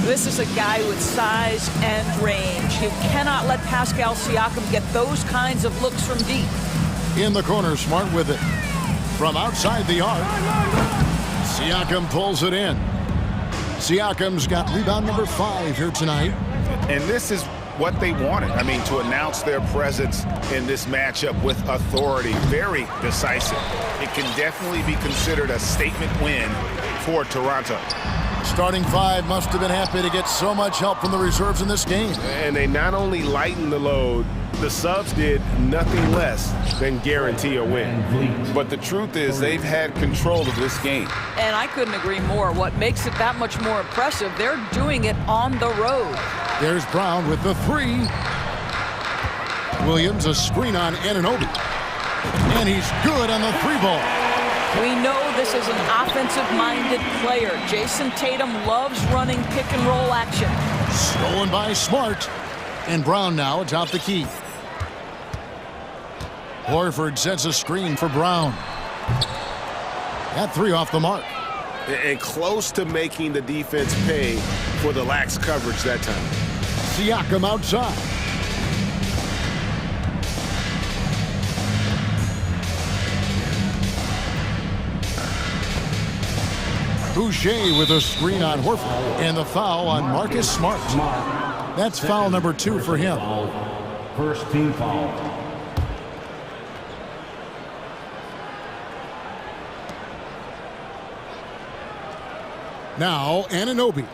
This is a guy with size and range. You cannot let Pascal Siakam get those kinds of looks from deep. In the corner, Smart with it. From outside the arc, Siakam pulls it in. Siakam's got rebound number 5 here tonight. And this is what they wanted. I mean, to announce their presence in this matchup with authority. Very decisive. It can definitely be considered a statement win for Toronto. Starting 5 must have been happy to get so much help from the reserves in this game. And they not only lightened the load, the subs did nothing less than guarantee a win. But the truth is they've had control of this game. And I couldn't agree more. What makes it that much more impressive, they're doing it on the road. There's Brown with the 3. Williams a screen on Anunoby. And he's good on the 3-ball. We know this is an offensive-minded player. Jason Tatum loves running pick-and-roll action. Stolen by Smart. And Brown now atop the key. Horford sets a screen for Brown. That 3 off the mark. And close to making the defense pay for the lax coverage that time. Siakam outside. Boucher with a screen on Horford. And the foul on Marcus Smart. That's foul number 2 for him. First team foul. Now, Anunoby.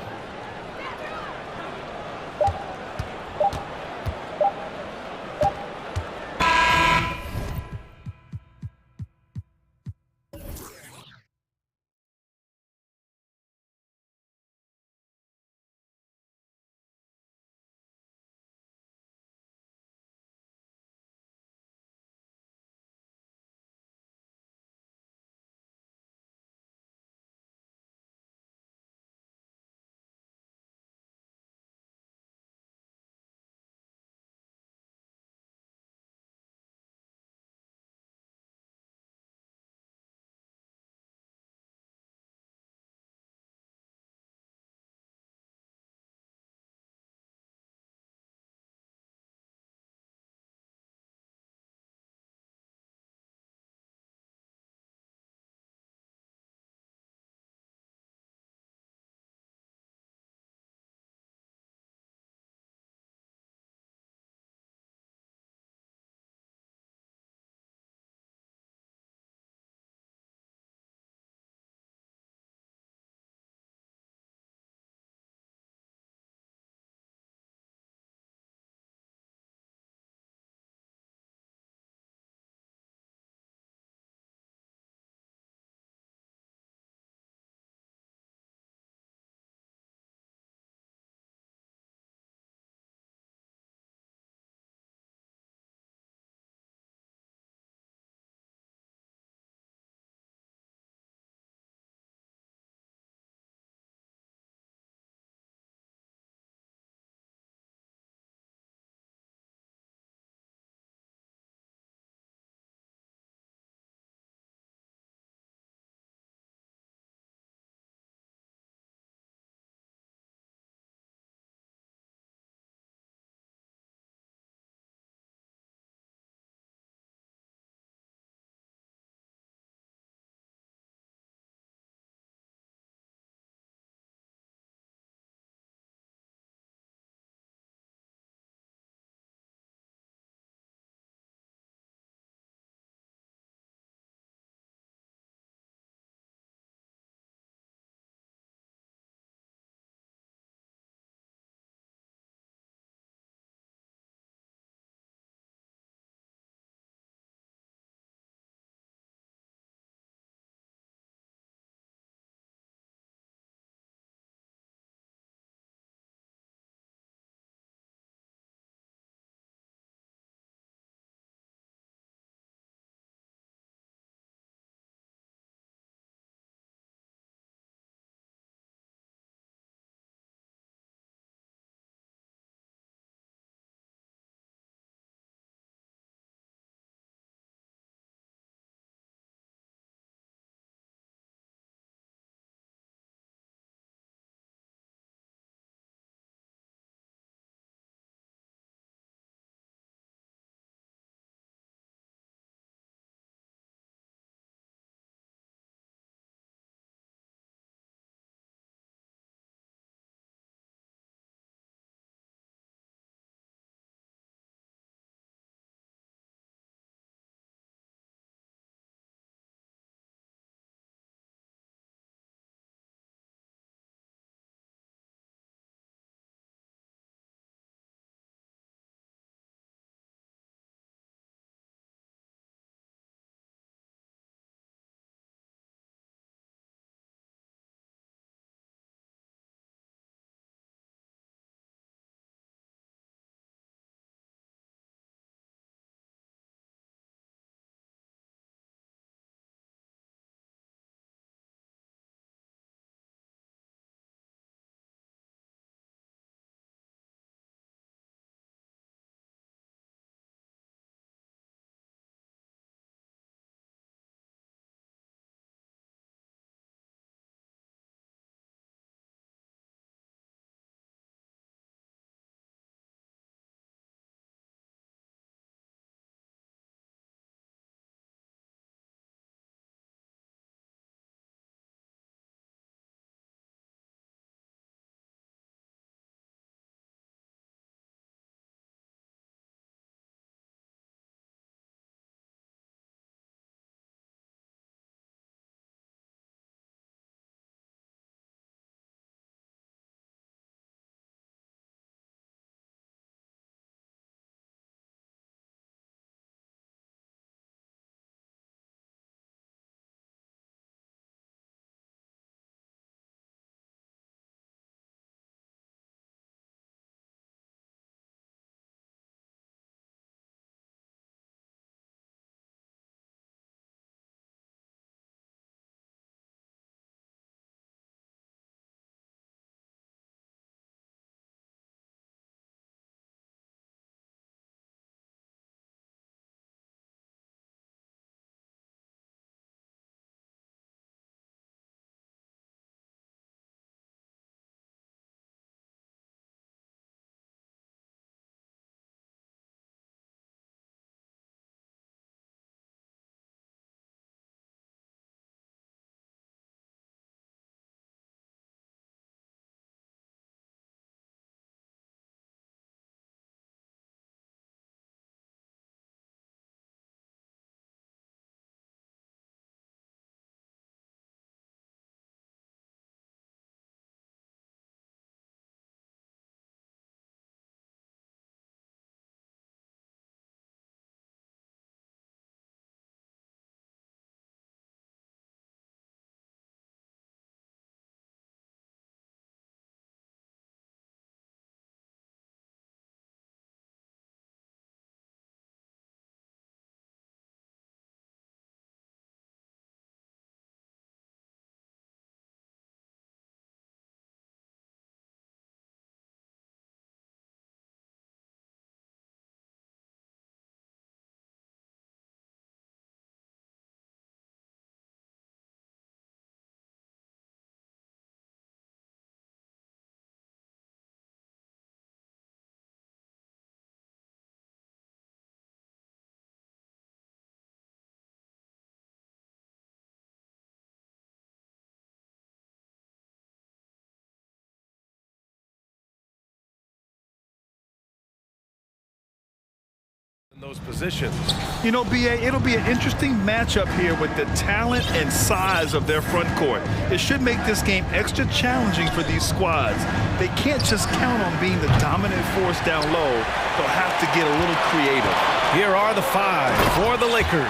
those positions. You know, B.A., it'll be an interesting matchup here with the talent and size of their front court. It should make this game extra challenging for these squads. They can't just count on being the dominant force down low. They'll have to get a little creative. Here are the 5 for the Lakers.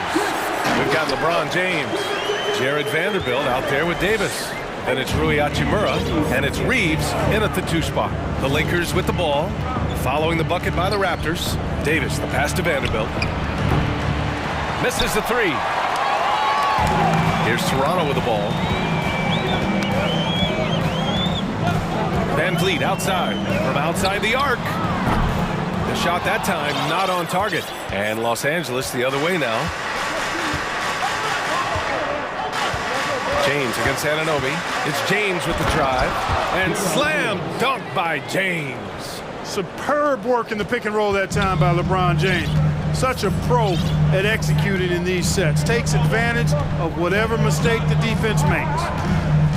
We've got LeBron James, Jared Vanderbilt out there with Davis. Then it's Rui Hachimura, and it's Reeves in at the 2 spot. The Lakers with the ball, following the bucket by the Raptors. Davis, the pass to Vanderbilt. Misses the 3. Here's Toronto with the ball. Van Vliet outside, from outside the arc. The shot that time not on target. And Los Angeles the other way now. James against Anunoby. It's James with the drive. And slam dunk by James. Superb work in the pick and roll that time by LeBron James. Such a pro at executing in these sets. Takes advantage of whatever mistake the defense makes.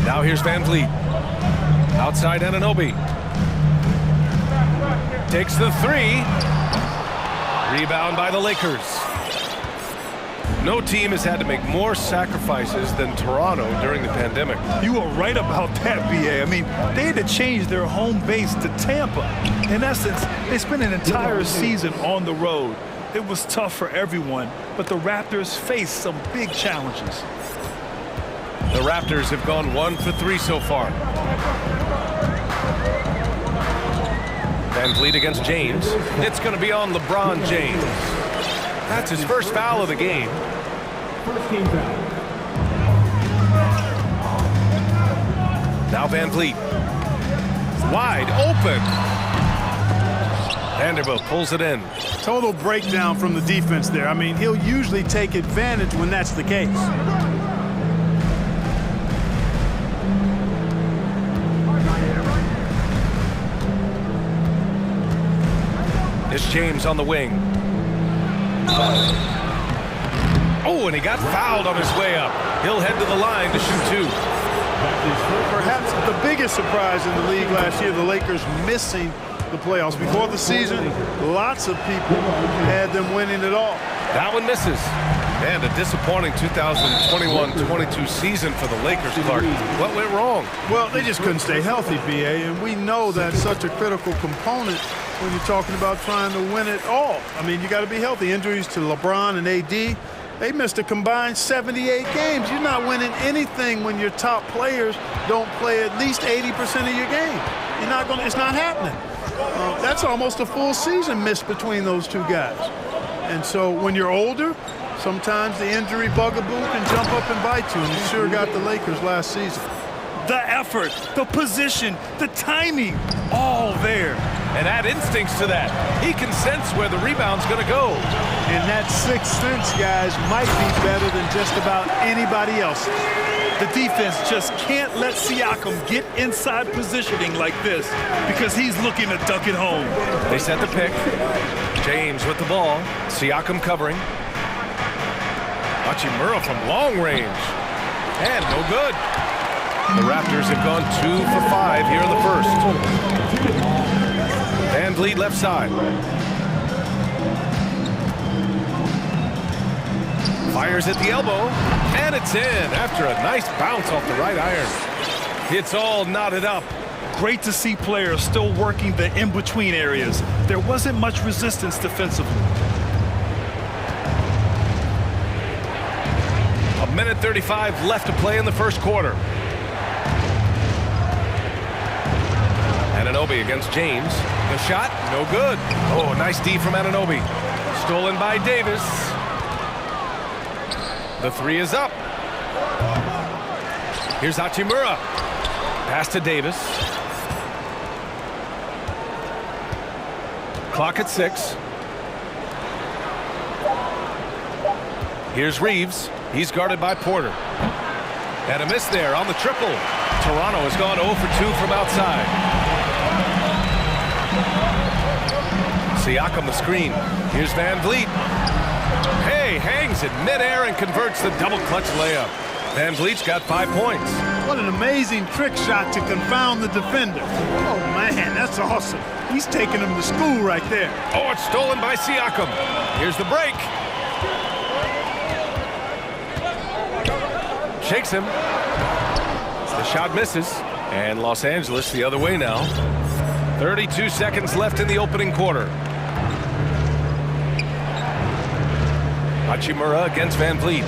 Now here's Van Vliet. Outside Anunoby. Takes the 3. Rebound by the Lakers. No team has had to make more sacrifices than Toronto during the pandemic. You are right about that, B.A. I mean, they had to change their home base to Tampa. In essence, they spent an entire season on the road. It was tough for everyone, but the Raptors faced some big challenges. The Raptors have gone 1 for 3 so far. Van Vliet against James. It's going to be on LeBron James. That's his first foul of the game. First team foul. Now Van Vliet. Wide open. Vanderbilt pulls it in. Total breakdown from the defense there. I mean, he'll usually take advantage when that's the case. It's James on the wing. Oh, and he got fouled on his way up. He'll head to the line to shoot 2. Perhaps the biggest surprise in the league last year, the Lakers missing the playoffs. Before the season, lots of people had them winning it all. That one misses. And a disappointing 2021-22 season for the Lakers, Clark. What went wrong? Well, they just couldn't stay healthy, B.A., and we know that's such a critical component when you're talking about trying to win it all. I mean, you got to be healthy. Injuries to LeBron and AD, they missed a combined 78 games. You're not winning anything when your top players don't play at least 80% of your game. You're not going. It's not happening. That's almost a full season missed between those two guys. And so when you're older, sometimes the injury bugaboo can jump up and bite you, and it sure got the Lakers last season. The effort, the position, the timing, all there. And add instincts to that. He can sense where the rebound's going to go. And that sixth sense, guys, might be better than just about anybody else's. The defense just can't let Siakam get inside positioning like this because he's looking to dunk it home. They set the pick. James with the ball. Siakam covering. Hachimura from long range. And no good. The Raptors have gone 2 for 5 here in the first. Van Vliet left side. Fires at the elbow, and it's in after a nice bounce off the right iron. It's all knotted up. Great to see players still working the in-between areas. There wasn't much resistance defensively. 1:35 left to play in the first quarter. Anunoby against James. The shot, no good. Oh, nice D from Anunoby. Stolen by Davis. The 3 is up. Here's Hachimura. Pass to Davis. Clock at 6. Here's Reeves. He's guarded by Porter. And a miss there on the triple. Toronto has gone 0 for 2 from outside. Siakam the screen. Here's Van Vliet. Hey, hangs in midair and converts the double clutch layup. Van Vliet's got 5 points. What an amazing trick shot to confound the defender. Oh, man, that's awesome. He's taking them to school right there. Oh, it's stolen by Siakam. Here's the break. Shakes him. The shot misses. And Los Angeles the other way now. 32 seconds left in the opening quarter. Hachimura against Van Vliet.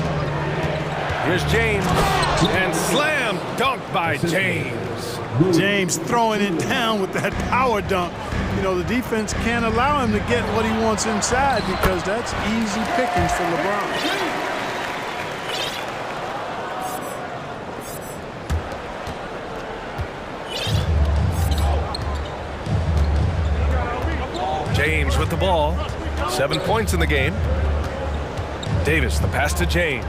Here's James. And slam dunk by James. James throwing it down with that power dunk. You know, the defense can't allow him to get what he wants inside because that's easy pickings for LeBron. James with the ball. 7 points in the game. Davis, the pass to James.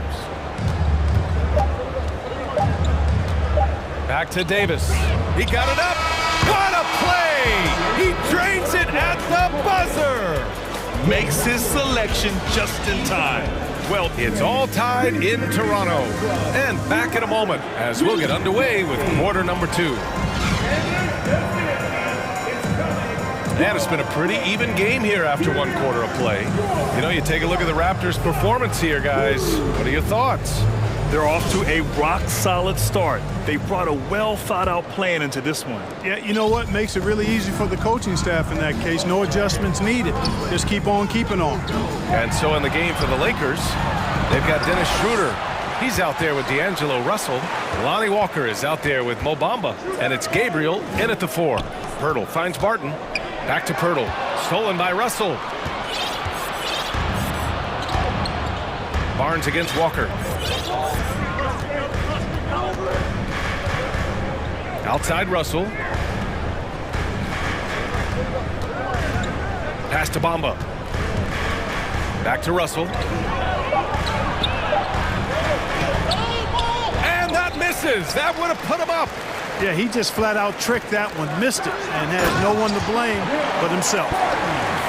Back to Davis. He got it up. What a play! He drains it at the buzzer. Makes his selection just in time. Well, it's all tied in Toronto. And back in a moment as we'll get underway with quarter number 2. And it's been a pretty even game here after 1 quarter of play. You know, you take a look at the Raptors' performance here, guys. What are your thoughts? They're off to a rock-solid start. They brought a well-thought-out plan into this one. Yeah, you know what? Makes it really easy for the coaching staff in that case. No adjustments needed. Just keep on keeping on. And so in the game for the Lakers, they've got Dennis Schroeder. He's out there with D'Angelo Russell. Lonnie Walker is out there with Mo Bamba. And it's Gabriel in at the 4. Pirtle finds Barton. Back to Pirtle. Stolen by Russell. Barnes against Walker. Outside Russell. Pass to Bamba. Back to Russell. And that misses. That would have put him up. Yeah, he just flat out tricked that one, missed it, and has no one to blame but himself.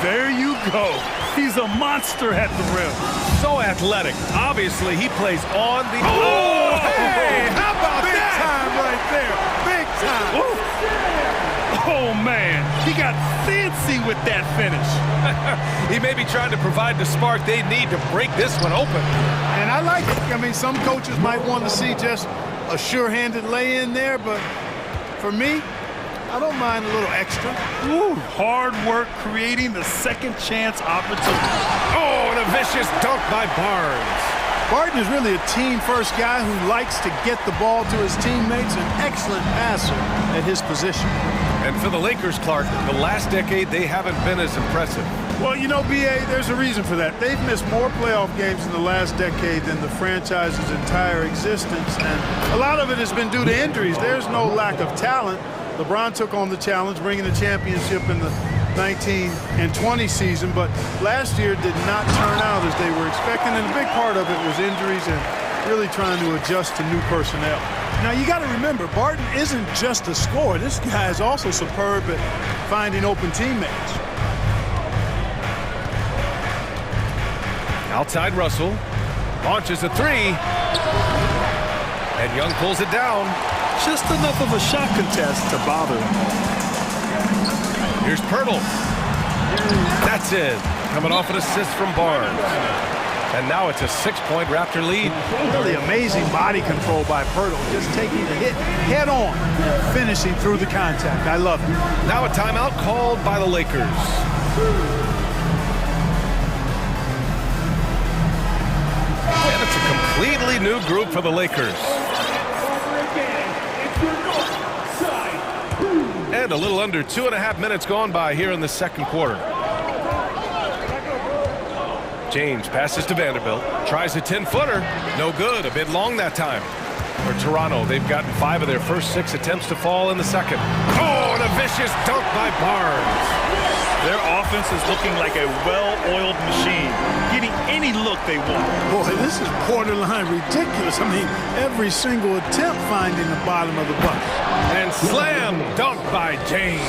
There you go. He's a monster at the rim. So athletic. Obviously, he plays on the... Oh, hey, how about Big that? time right there. Big time. Ooh. Oh, man. He got fancy with that finish. He may be trying to provide the spark they need to break this one open. And I like it. I mean, some coaches might want to see just a sure-handed lay-in there, but for me, I don't mind a little extra. Ooh, hard work creating the second chance opportunity. Oh, and a vicious dunk by Barnes. Barton is really a team-first guy who likes to get the ball to his teammates, an excellent passer at his position. And for the Lakers, Clark, the last decade, they haven't been as impressive. Well, you know, B.A., there's a reason for that. They've missed more playoff games in the last decade than the franchise's entire existence, and a lot of it has been due to injuries. There's no lack of talent. LeBron took on the challenge, bringing the championship in the 19 and 20 season, but last year did not turn out as they were expecting, and a big part of it was injuries and really trying to adjust to new personnel. Now, you got to remember, Barton isn't just a scorer. This guy is also superb at finding open teammates. Outside Russell. Launches a 3. And Young pulls it down. Just enough of a shot contest to bother him. Here's Pirtle. That's it. Coming off an assist from Barnes. And now it's a 6-point Raptor lead. Really amazing body control by Pirtle. Just taking the hit head on, finishing through the contact. I love it. Now a timeout called by the Lakers. And it's a completely new group for the Lakers. And a little under 2.5 minutes gone by here in the second quarter. James passes to Vanderbilt. Tries a 10-footer. No good. A bit long that time. For Toronto, they've gotten 5 of their first 6 attempts to fall in the second. Oh, and a vicious dunk by Barnes. Their offense is looking like a well-oiled machine, getting any look they want. Boy, this is borderline ridiculous. I mean, every single attempt finding the bottom of the bucket. And slam dunk by James.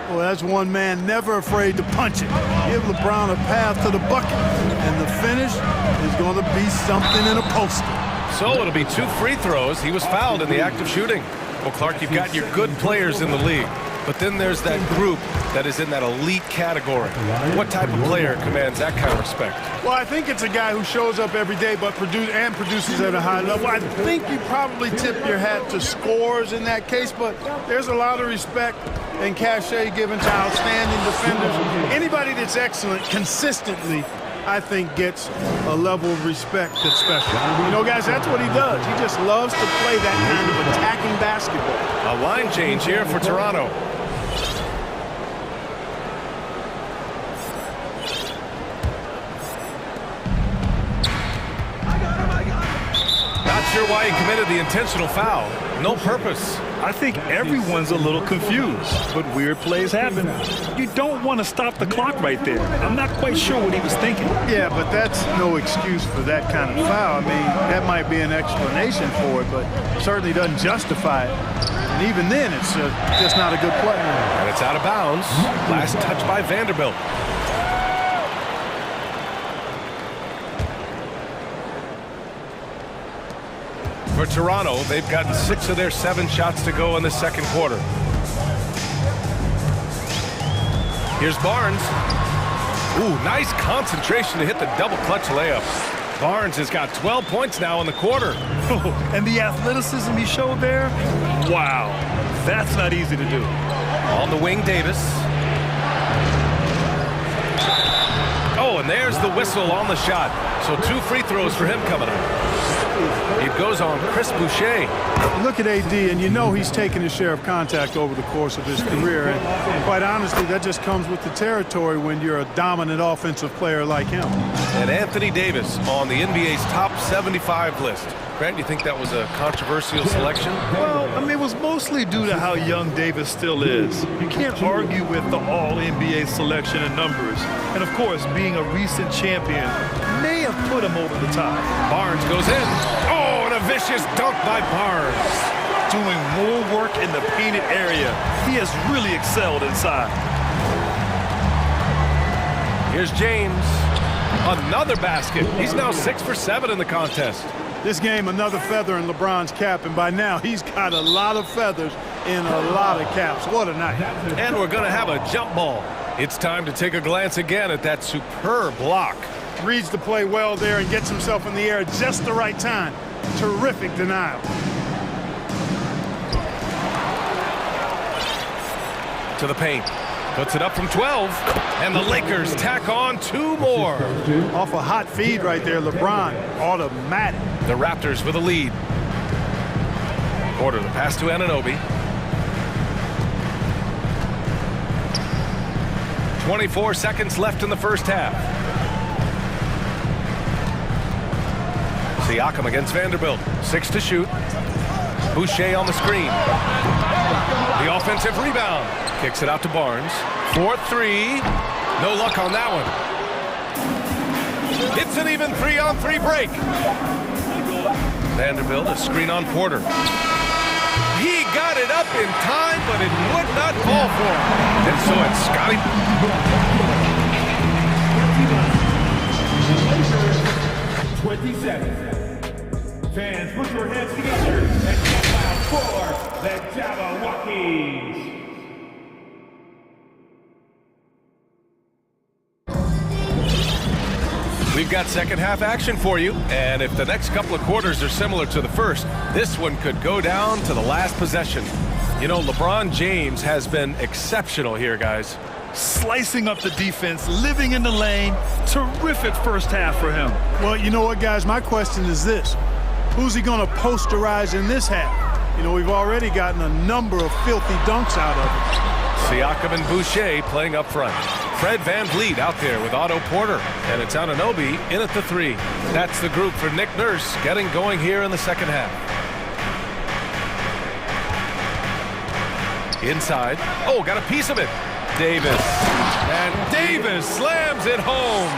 Well, that's one man never afraid to punch it. Give LeBron a path to the bucket, and the finish is going to be something in a poster. So it'll be 2 free throws. He was fouled in the act of shooting. Well, Clark, you've got your good players in the league. But then there's that group that is in that elite category. What type of player commands that kind of respect? Well, I think it's a guy who shows up every day but produces at a high level. I think you probably tip your hat to scores in that case, but there's a lot of respect and cachet given to outstanding defenders. Anybody that's excellent consistently, I think, gets a level of respect that's special. You know, guys, that's what he does. He just loves to play that kind of attacking basketball. A line change here for Toronto. Not sure why he committed the intentional foul. No purpose. I think everyone's a little confused, but weird plays happen. You don't want to stop the clock right there. I'm not quite sure what he was thinking. Yeah, but that's no excuse for that kind of foul. I mean, that might be an explanation for it, but certainly doesn't justify it. And even then, it's just not a good play. And it's out of bounds. Last touch by Vanderbilt. For Toronto, they've gotten 6 of their 7 shots to go in the second quarter. Here's Barnes. Ooh, nice concentration to hit the double clutch layup. Barnes has got 12 points now in the quarter. And the athleticism he showed there, wow, that's not easy to do. On the wing, Davis. Oh, and there's the whistle on the shot. So 2 free throws for him coming up. It goes on Chris Boucher. Look at AD, and you know he's taken his share of contact over the course of his career. And quite honestly, that just comes with the territory when you're a dominant offensive player like him. And Anthony Davis on the NBA's top 75 list. Grant, you think that was a controversial selection? Well, I mean, it was mostly due to how young Davis still is. You can't argue with the all-NBA selection and numbers. And, of course, being a recent champion may have put him over the top. Barnes goes in. Oh, and a vicious dunk by Barnes. Doing more work in the painted area. He has really excelled inside. Here's James. Another basket. He's now 6 for 7 in the contest. This game, another feather in LeBron's cap, and by now he's got a lot of feathers in a lot of caps. What a night. And we're going to have a jump ball. It's time to take a glance again at that superb block. Reads the play well there and gets himself in the air at just the right time. Terrific denial. To the paint. Puts it up from 12. And the Lakers tack on 2 more. Off a hot feed right there, LeBron. Automatic. The Raptors with a lead. Porter, the pass to Anunoby. 24 seconds left in the first half. Siakam against Vanderbilt. 6 to shoot. Boucher on the screen. The offensive rebound. Kicks it out to Barnes. 4-3. No luck on that one. It's an even 3-on-3 break. Vanderbilt, a screen on Porter. He got it up in time, but it would not fall for him. And so it's Scotty. 27. Fans, put your hands together and get loud for the Jabberwockies. We've got second half action for you, and if the next couple of quarters are similar to the first, this one could go down to the last possession. You know, LeBron James has been exceptional here, guys. Slicing up the defense, living in the lane. Terrific first half for him. Well, you know what, guys? My question is this. Who's he going to posterize in this half? You know, we've already gotten a number of filthy dunks out of it. Siakam and Boucher playing up front. Fred VanVleet out there with Otto Porter. And it's Anunoby in at the 3. That's the group for Nick Nurse getting going here in the second half. Inside. Oh, got a piece of it. Davis. And Davis slams it home.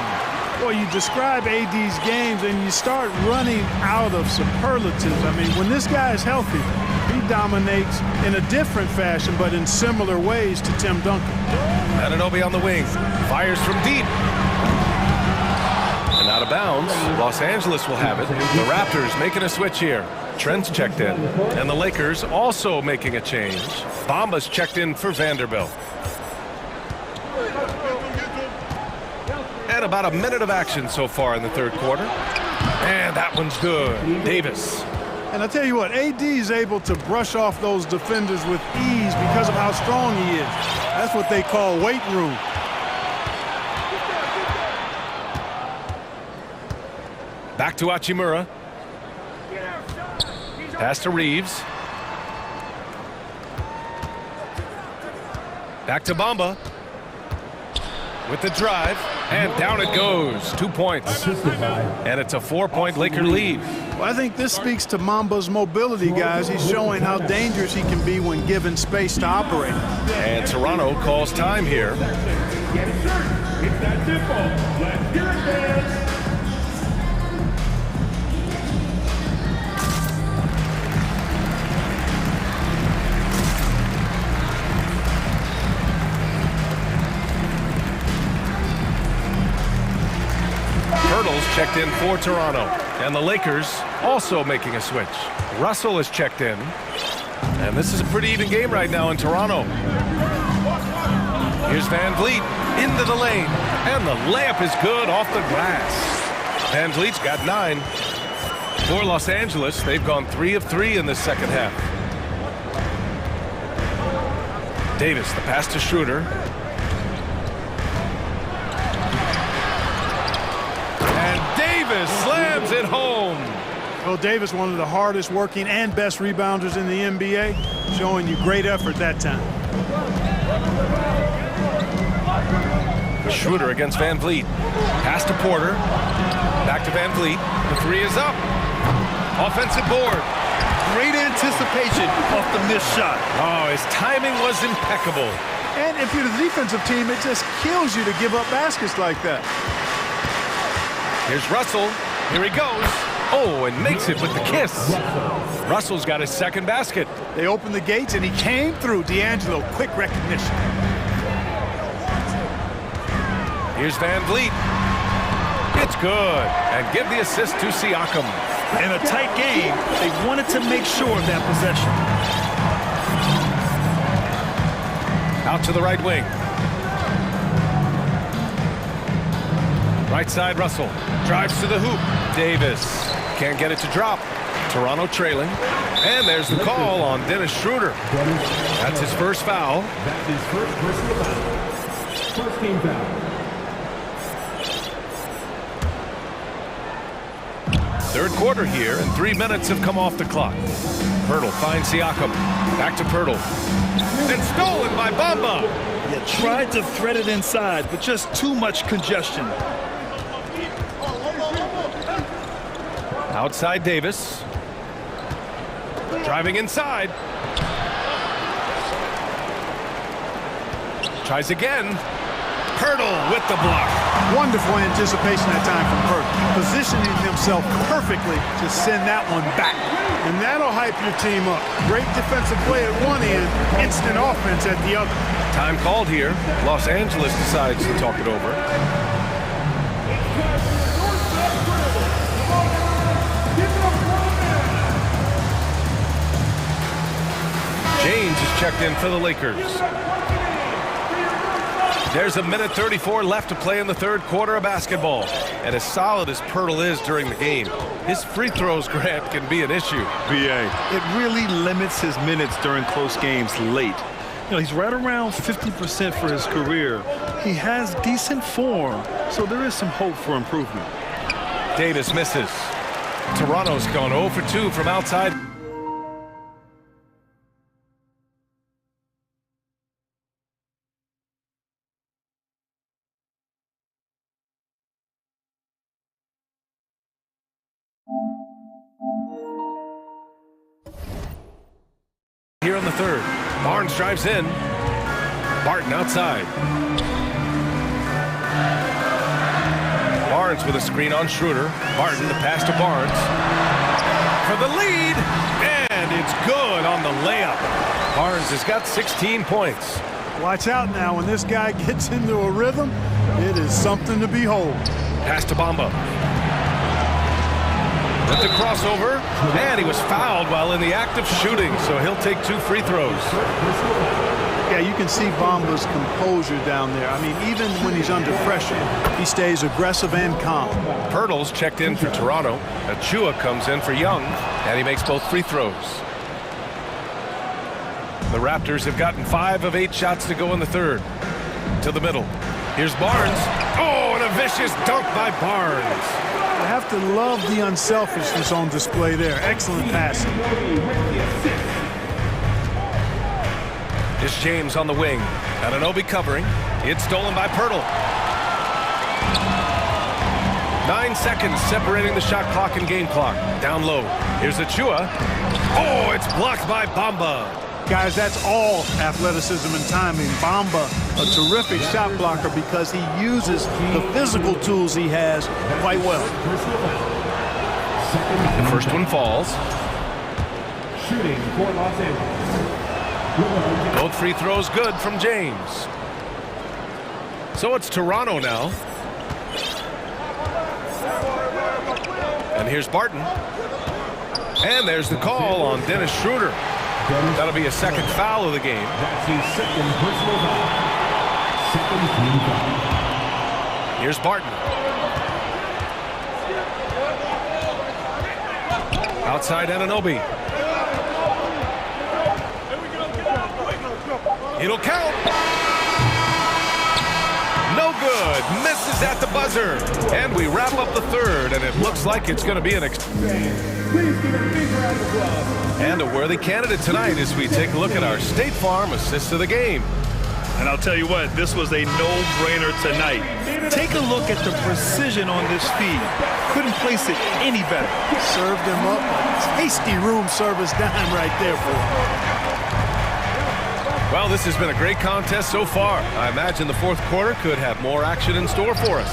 Well, you describe AD's games and you start running out of superlatives. I mean, when this guy is healthy, he dominates in a different fashion, but in similar ways to Tim Duncan. Anunoby on the wing. Fires from deep. And out of bounds, Los Angeles will have it. The Raptors making a switch here. Trent's checked in. And the Lakers also making a change. Bamba's checked in for Vanderbilt. And about a minute of action so far in the third quarter. And that one's good. Davis. And I tell you what, AD is able to brush off those defenders with ease because of how strong he is. That's what they call weight room. Back to Hachimura. Pass to Reeves. Back to Bamba. With the drive. And down it goes. 2 points. And it's a 4-point Laker lead. Well, I think this speaks to Mamba's mobility, guys. He's showing how dangerous he can be when given space to operate. And Toronto calls time here. Yes, sir. It's that simple. Let's hear it, fans. Hurdles checked in for Toronto. And the Lakers also making a switch. Russell is checked in. And this is a pretty even game right now in Toronto. Here's Van Vliet into the lane. And the layup is good off the glass. Van Vliet's got 9. For Los Angeles, they've gone 3 of 3 in this second half. Davis, the pass to Schroeder. Davis slams it home. Well, Davis, one of the hardest working and best rebounders in the NBA, showing you great effort that time. Schroeder against Van Vliet. Pass to Porter. Back to Van Vliet. The 3 is up. Offensive board. Great anticipation off the missed shot. Oh, his timing was impeccable. And if you're the defensive team, it just kills you to give up baskets like that. Here's Russell. Here he goes. Oh, and makes it with the kiss. Russell's got his second basket. They opened the gates, and he came through. D'Angelo, quick recognition. Here's Van Vliet. It's good. And give the assist to Siakam. In a tight game, they wanted to make sure of that possession. Out to the right wing. Right side, Russell. Drives to the hoop. Davis can't get it to drop. Toronto trailing. And there's the call on Dennis Schroeder. That's his first foul. That's his first personal foul. First team foul. Third quarter here, and 3 minutes have come off the clock. Pirtle finds Siakam. Back to Pirtle. And stolen by Bamba. Yeah, tried to thread it inside, but just too much congestion. Outside Davis. Driving inside. Tries again. Pirtle with the block. Wonderful anticipation that time from Pirtle. Positioning himself perfectly to send that one back. And that'll hype your team up. Great defensive play at one end, instant offense at the other. Time called here. Los Angeles decides to talk it over. James is checked in for the Lakers. There's a minute 34 left to play in the third quarter of basketball. And as solid as Pirtle is during the game, his free throws grab can be an issue. BA. It really limits his minutes during close games late. You know, he's right around 50% for his career. He has decent form, so there is some hope for improvement. Davis misses. Toronto's gone 0 for 2 from outside. Here in the third, Barnes drives in. Barton outside. Barnes with a screen on Schroeder. Barton the pass to Barnes. For the lead, and it's good on the layup. Barnes has got 16 points. Watch out now, when this guy gets into a rhythm, it is something to behold. Pass to Bamba. With the crossover, and he was fouled while in the act of shooting, so he'll take 2 free throws. Yeah, you can see Bamba's composure down there. I mean, even when he's under pressure, he stays aggressive and calm. Pirtle's checked in for Toronto. Achua comes in for Young, and he makes both free throws. The Raptors have gotten 5 of 8 shots to go in the third. To the middle. Here's Barnes. Oh, and a vicious dunk by Barnes. You have to love the unselfishness on display there. Excellent passing. It's James on the wing. Anunoby covering. It's stolen by Pirtle. 9 seconds separating the shot clock and game clock. Down low. Here's Achua. Oh, it's blocked by Bamba. Guys, that's all athleticism and timing. Bamba, a terrific shot blocker because he uses the physical tools he has quite well. The first one falls. Shooting for Los Angeles. Both free throws good from James. So it's Toronto now. And here's Barton. And there's the call on Dennis Schroeder. That'll be a second foul of the game. That's his second personal foul. Second team foul. Here's Barton. Outside Anunoby. It'll count. No good. Misses at the buzzer. And we wrap up the third, and it looks like it's going to be an and a worthy candidate tonight as we take a look at our State Farm assist of the game. And I'll tell you what, this was a no-brainer tonight. Take a look at the precision on this feed. Couldn't place it any better. Served him up a tasty room service dime right there for him. Well, this has been a great contest so far. I imagine the fourth quarter could have more action in store for us.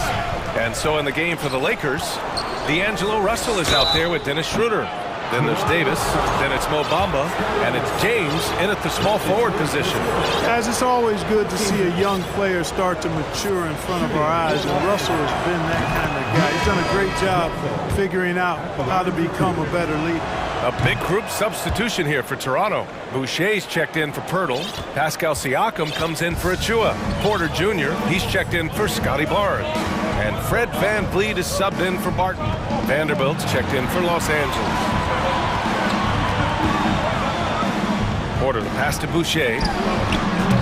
And so in the game for the Lakers, D'Angelo Russell is out there with Dennis Schroeder. Then there's Davis, then it's Mo Bamba, and it's James in at the small forward position. Guys, it's always good to see a young player start to mature in front of our eyes, and Russell has been that kind of guy. He's done a great job figuring out how to become a better leader. A big group substitution here for Toronto. Boucher's checked in for Pirtle. Pascal Siakam comes in for Achua. Porter Jr., he's checked in for Scotty Barnes. And Fred VanVleet is subbed in for Barton. Vanderbilt's checked in for Los Angeles. Porter the pass to Boucher.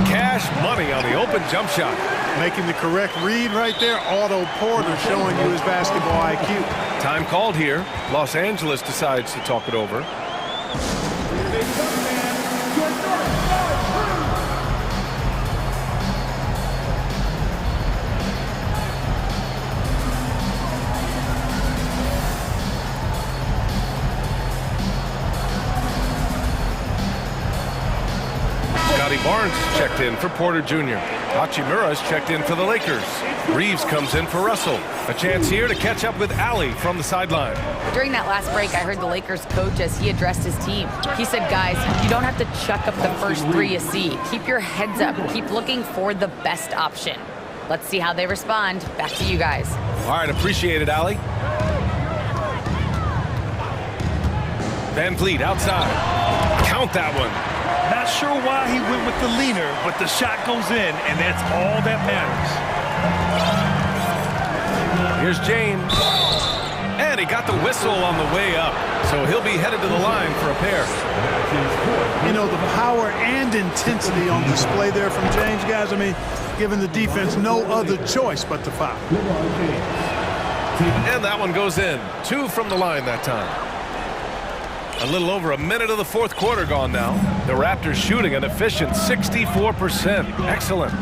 Cash money on the open jump shot. Making the correct read right there. Otto Porter showing you his basketball IQ. Time called here. Los Angeles decides to talk it over. Scotty Barnes checked in for Porter Jr. Hachimura's checked in for the Lakers. Reeves comes in for Russell. A chance here to catch up with Allie from the sideline. During that last break, I heard the Lakers coach as he addressed his team. He said, guys, you don't have to chuck up the first three you see. Keep your heads up. Keep looking for the best option. Let's see how they respond. Back to you guys. All right, appreciate it, Allie. VanVleet outside. Count that one. Not sure why he went with the leaner, but the shot goes in, and that's all that matters. Here's James. And he got the whistle on the way up, so he'll be headed to the line for a pair. You know, the power and intensity on display there from James, guys. I mean, giving the defense no other choice but to foul. And that one goes in. 2 from the line that time. A little over a minute of the fourth quarter gone now. The Raptors shooting an efficient 64%. Excellent.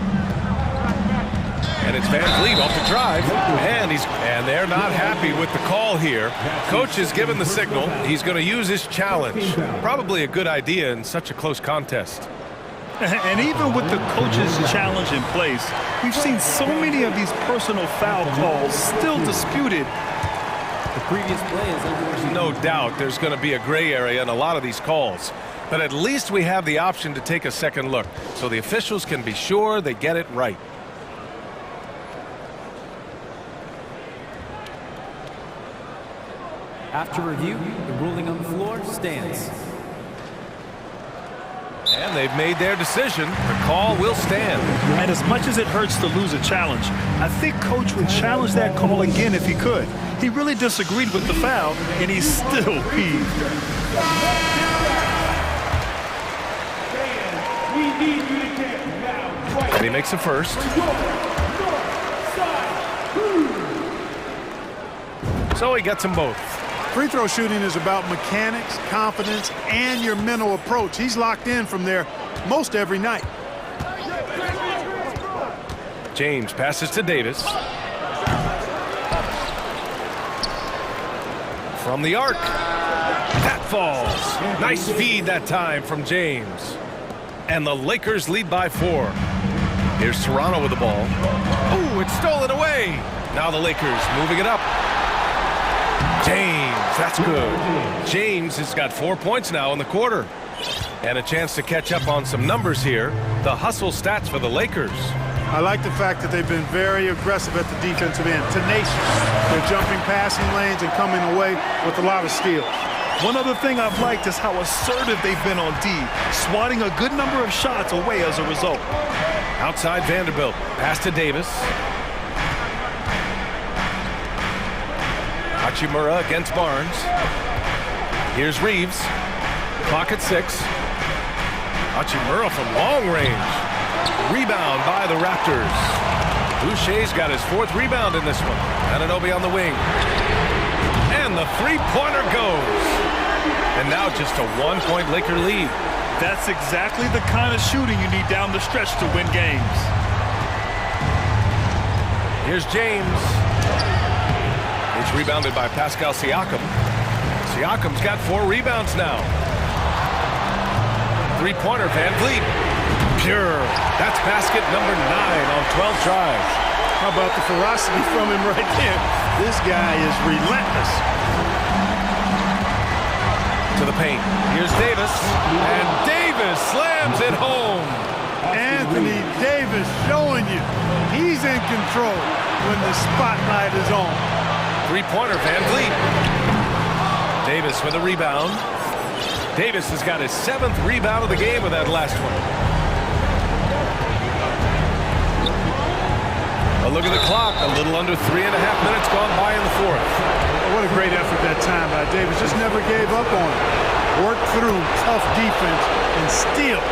And it's VanVleet off the drive. And they're not happy with the call here. Coach has given the signal. He's going to use his challenge. Probably a good idea in such a close contest. And even with the coach's challenge in place, we've seen so many of these personal foul calls still disputed. The previous play is there's no doubt there's going to be a gray area in a lot of these calls. But at least we have the option to take a second look so the officials can be sure they get it right. After review, the ruling on the floor stands. And they've made their decision. The call will stand. And as much as it hurts to lose a challenge, I think Coach would challenge that call again if he could. He really disagreed with the foul, and he's still peeved. And he makes a first. So he gets them both. Free throw shooting is about mechanics, confidence, and your mental approach. He's locked in from there most every night. James passes to Davis. From the arc. That falls. Nice feed that time from James. And the Lakers lead by 4. Here's Toronto with the ball. Oh, it's stolen away. Now the Lakers moving it up. James, that's good. James has got 4 points now in the quarter. And a chance to catch up on some numbers here. The hustle stats for the Lakers. I like the fact that they've been very aggressive at the defensive end. Tenacious. They're jumping passing lanes and coming away with a lot of steals. One other thing I've liked is how assertive they've been on D, swatting a good number of shots away as a result. Outside Vanderbilt. Pass to Davis. Hachimura against Barnes. Here's Reeves. Clock at 6. Hachimura from long range. Rebound by the Raptors. Boucher's got his 4th rebound in this one. Anunoby on the wing. And the three-pointer goes. And now just a 1-point Laker lead. That's exactly the kind of shooting you need down the stretch to win games. Here's James. It's rebounded by Pascal Siakam. Siakam's got 4 rebounds now. Three-pointer, Van Vliet. Pure. That's basket number 9 on 12 tries. How about the ferocity from him right there? This guy is relentless. To the paint. Here's Davis. And Davis slams it home. Anthony Davis showing you he's in control when the spotlight is on. Three-pointer, Van Vliet. Davis with a rebound. Davis has got his 7th rebound of the game with that last one. A look at the clock. A little under 3.5 minutes gone by in the 4th. What a great effort that time by Davis. Just never gave up on it. Worked through tough defense and still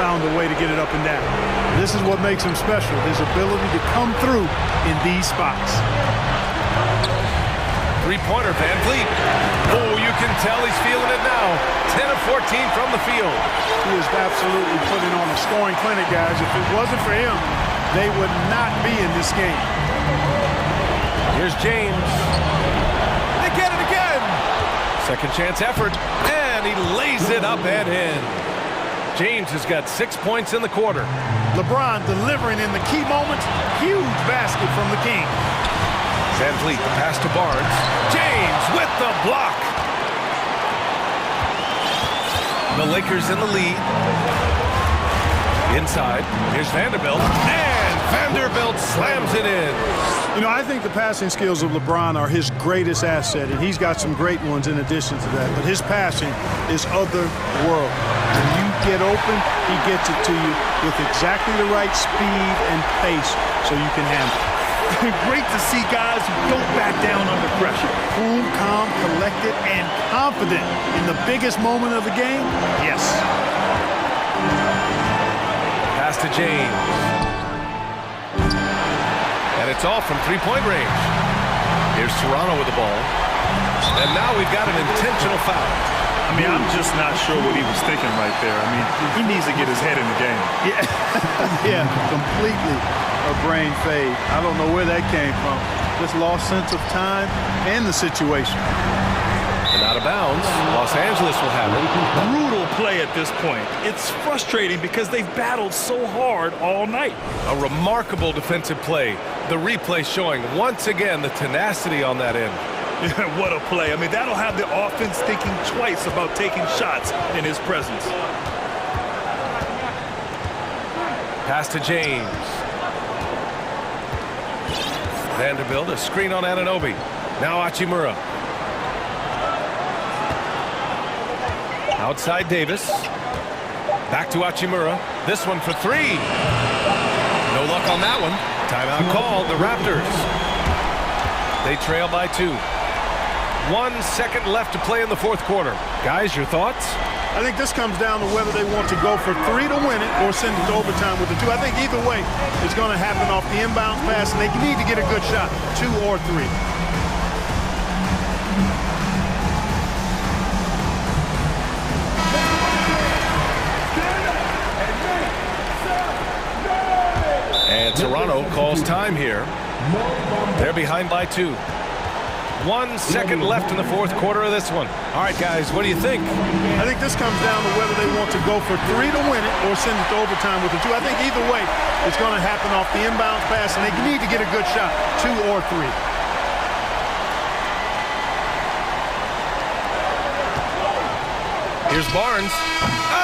found a way to get it up and down. This is what makes him special, his ability to come through in these spots. Three-pointer, Van Vliet. Oh, you can tell he's feeling it now. 10 of 14 from the field. He is absolutely putting on a scoring clinic, guys. If it wasn't for him, they would not be in this game. Here's James. They get it again. Second chance effort. And he lays it up and in. James has got 6 points in the quarter. LeBron delivering in the key moments. Huge basket from the King. Van Vliet, the pass to Barnes. James with the block. The Lakers in the lead. Inside, here's Vanderbilt. And Vanderbilt slams it in. You know, I think the passing skills of LeBron are his greatest asset, and he's got some great ones in addition to that. But his passing is otherworldly. When you get open, he gets it to you with exactly the right speed and pace so you can handle it. Great to see guys who don't back down under pressure. Cool, calm, collected, and confident in the biggest moment of the game. Yes. Pass to James. And it's off from three-point range. Here's Toronto with the ball. And now we've got an intentional foul. I mean, I'm just not sure what he was thinking right there. I mean, he needs to get his head in the game. Yeah, completely a brain fade. I don't know where that came from. Just lost sense of time and the situation. And out of bounds, Los Angeles will have it. Brutal play at this point. It's frustrating because they've battled so hard all night. A remarkable defensive play. The replay showing once again the tenacity on that end. What a play. I mean, that'll have the offense thinking twice about taking shots in his presence. Pass to James. Vanderbilt, a screen on Anunoby. Now Hachimura. Outside Davis. Back to Hachimura. This one for three. No luck on that one. Timeout called, the Raptors. They trail by 2. 1 second left to play in the fourth quarter. Guys, your thoughts? I think this comes down to whether they want to go for 3 to win it or send it to overtime with the 2. I think either way, it's going to happen off the inbound pass, and they need to get a good shot, 2 or 3. And Toronto calls time here. They're behind by 2. 1 second left in the fourth quarter of this one. All right, guys, what do you think? I think this comes down to whether they want to go for 3 to win it or send it to overtime with the 2. I think either way, it's going to happen off the inbound pass, and they need to get a good shot, 2 or 3. Here's Barnes.